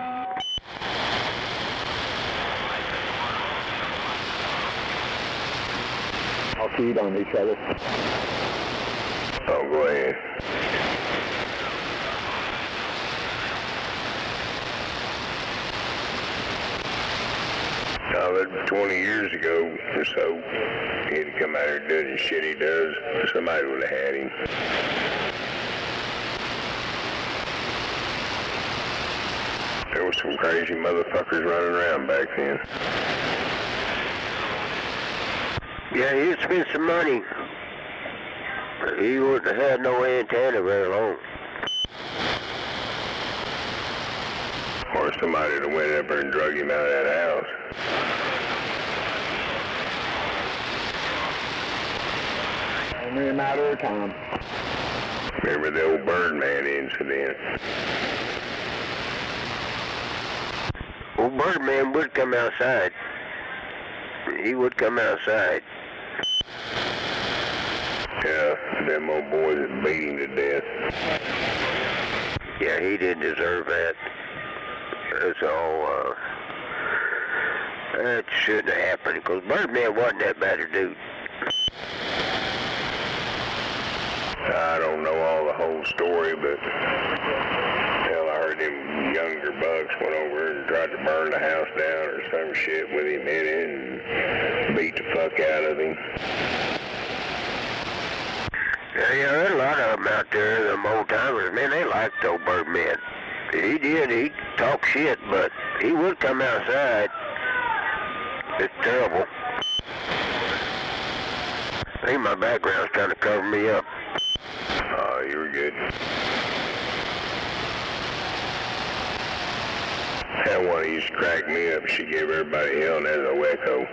I'll feed on each other. Oh, go ahead. Now, that 20 years ago or so, he'd come out here doing the shit he does. Somebody would have had him. There was some crazy motherfuckers running around back then. Yeah, he'd spent some money. But he wouldn't have had no antenna very long. Or somebody that went up there and drug him out of that house. Only a matter of time. Remember the old Birdman incident? Old Birdman would come outside. He would come outside. Yeah, them old boys that beat him to death. Yeah, he didn't deserve that. That's all, that shouldn't have happened, because Birdman wasn't that bad a dude. I don't know all the whole story, but hell, I heard them younger bucks went over and tried to burn the house down or some shit with him in it and beat the fuck out of him. Yeah, there's a lot of them out there, them old timers, man, they liked old Birdman. He did, he'd talk shit, but he would come outside. It's terrible. I think my background's trying to cover me up. Oh, you were good. That one used to crack me up. She gave everybody hell, and that's a wacko.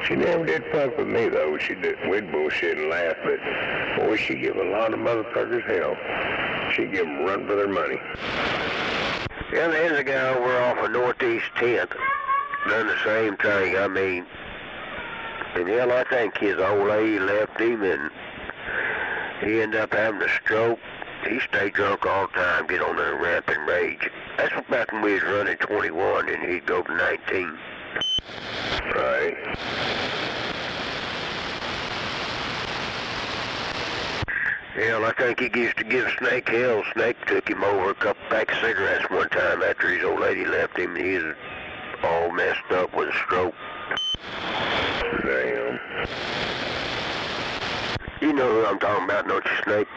She never did fuck with me, though. We'd bullshit and laugh, but boy, she give a lot of motherfuckers hell. She'd give them a run for their money. Yeah, there's a guy over off of Northeast 10th. Done the same thing, I mean. And hell, I think his old lady left him, and he ended up having a stroke. He stayed drunk all the time, get on there and rap and rage. That's back when we was running 21, and he'd go to 19. Right. Hell, I think he used to give Snake hell. Snake took him over a couple pack of cigarettes one time after his old lady left him, and he was all messed up with a stroke. Damn. You know who I'm talking about, don't you, Snake?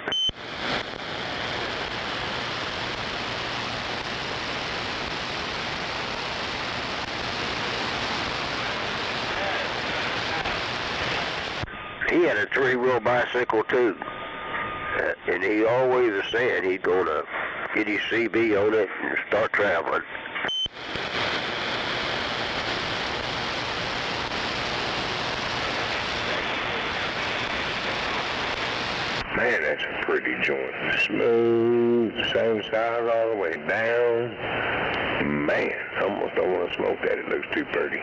He had a three-wheel bicycle, too. And he always was saying he's going to get his CB on it and start traveling. Man, that's a pretty joint. Smooth, same size all the way down. Man, I almost don't want to smoke that. It looks too pretty.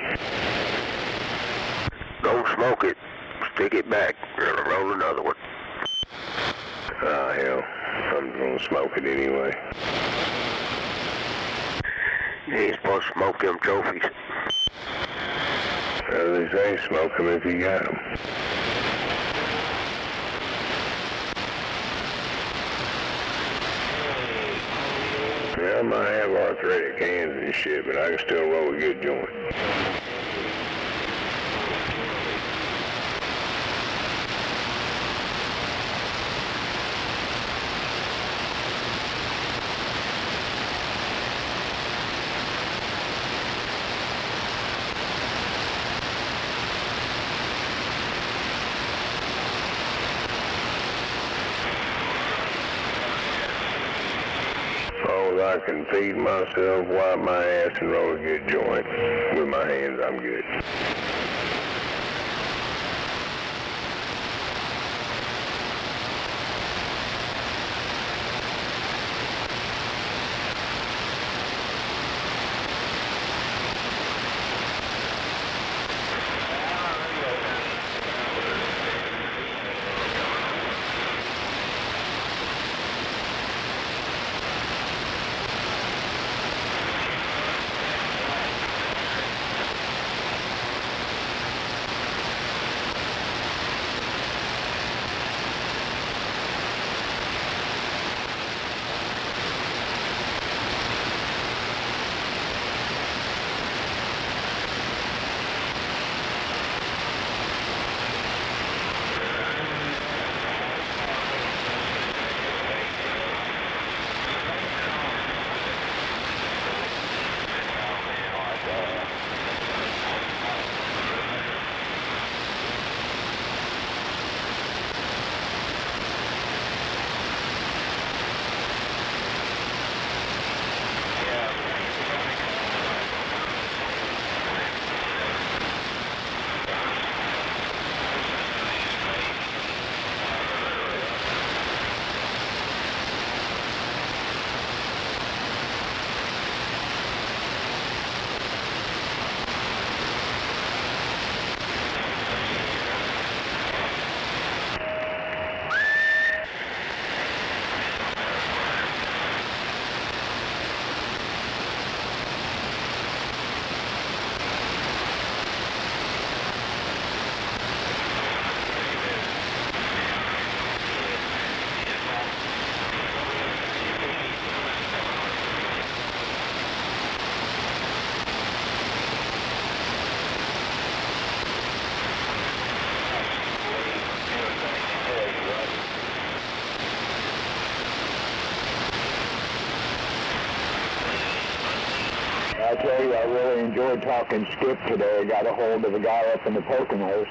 Don't smoke it. Stick it back. We're going to roll another one. Oh, hell. I'm going to smoke it anyway. You ain't supposed to smoke them trophies. Well, they say smoke them if you got them. Yeah, I might have arthritic hands and shit, but I can still roll a good joint. I can feed myself, wipe my ass, and roll a good joint. With my hands, I'm good. tell you, I really enjoyed talking skip today. I got a hold of a guy up in the Poconos.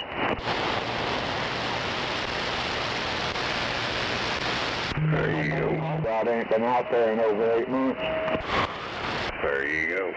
There you go. I ain't been out there in over 8 months. There you go.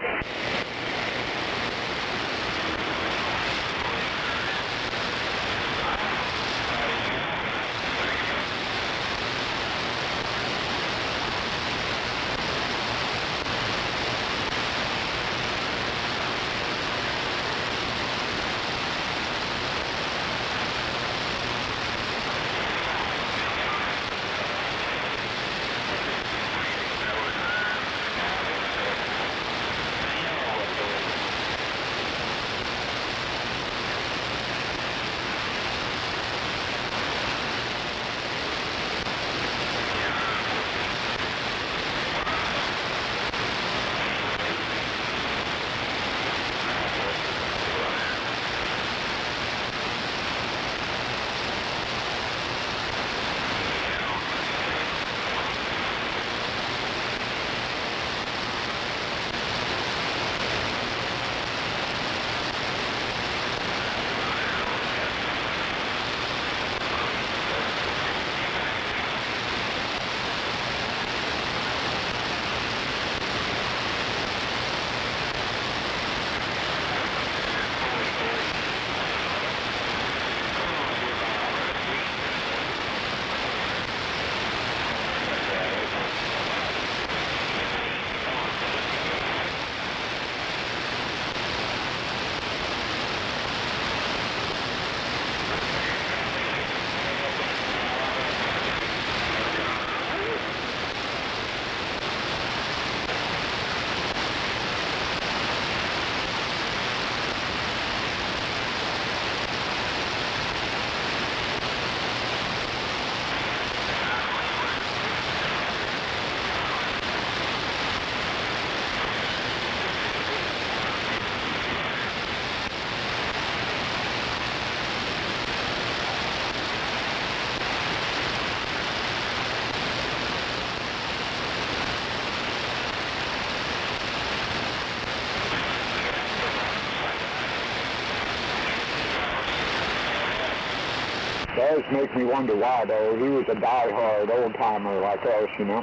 Does make me wonder why, though. He was a die-hard old-timer like us, you know.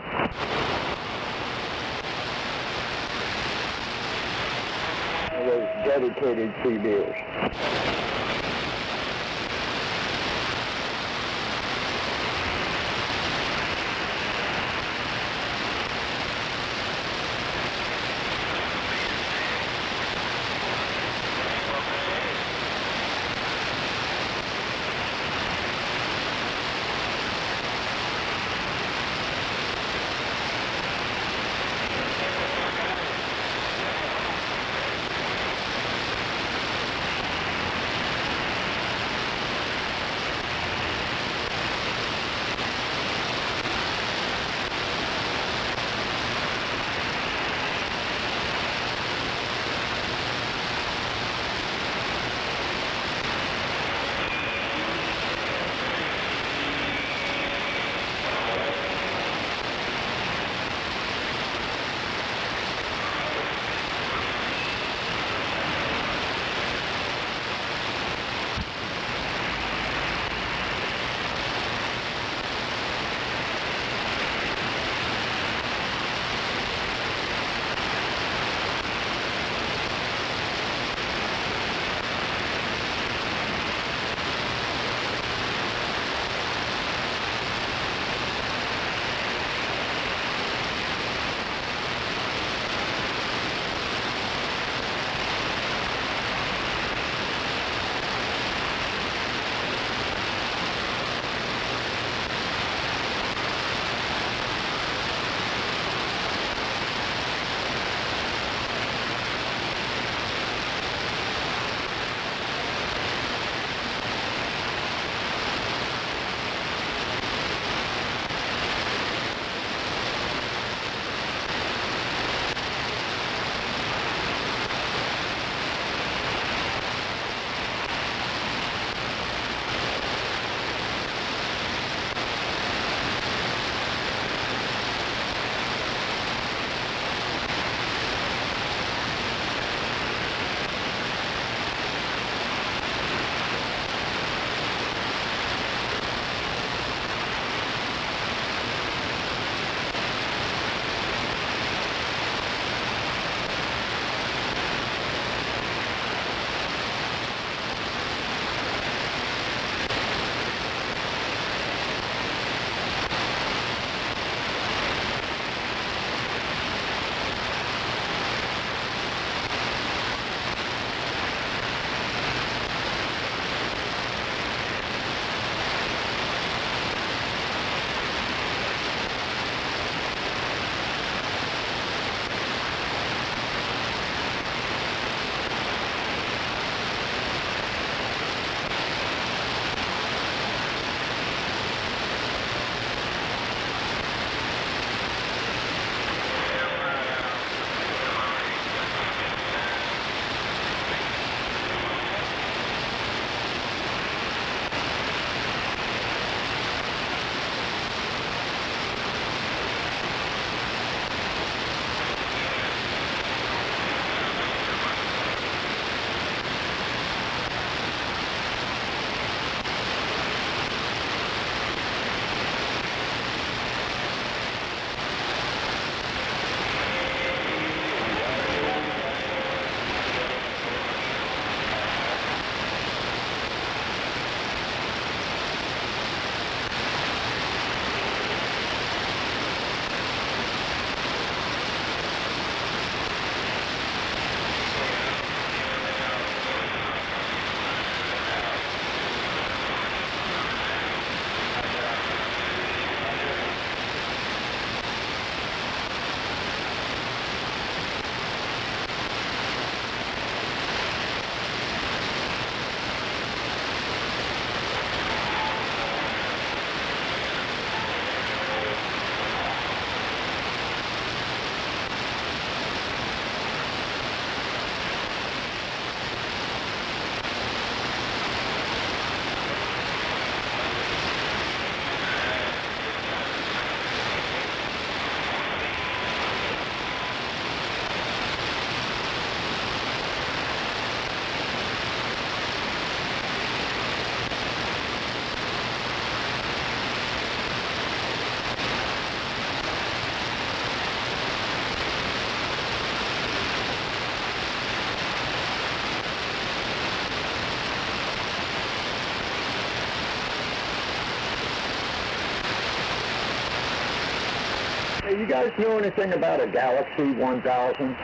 He was dedicated CBers. Hey, you guys know anything about a Galaxy 1000?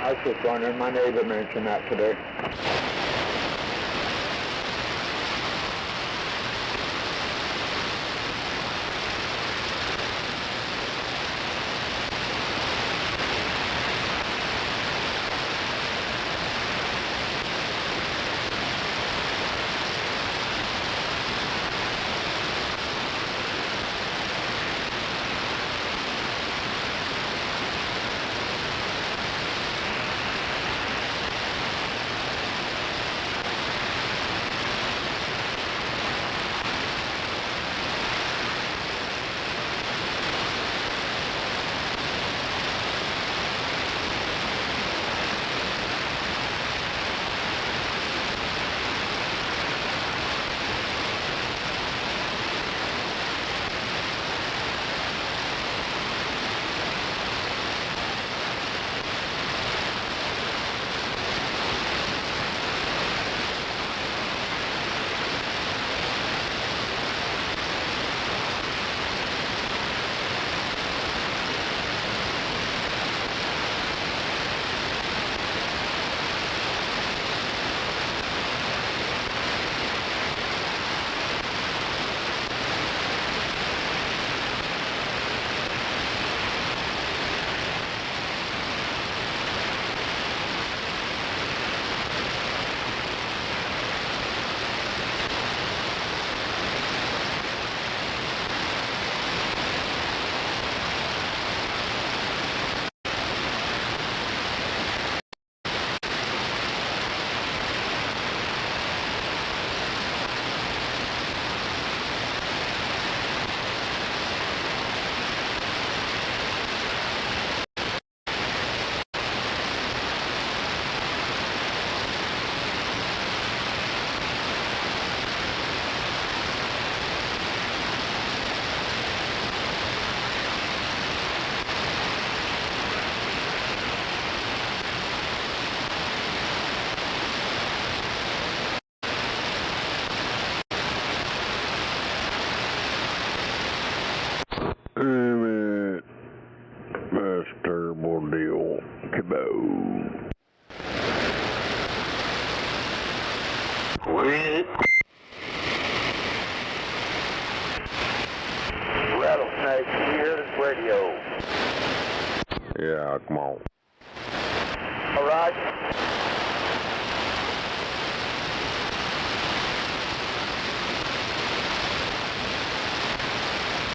I was just wondering, my neighbor mentioned that today. That's a terrible deal. Kabo. With Yeah, come on. All right.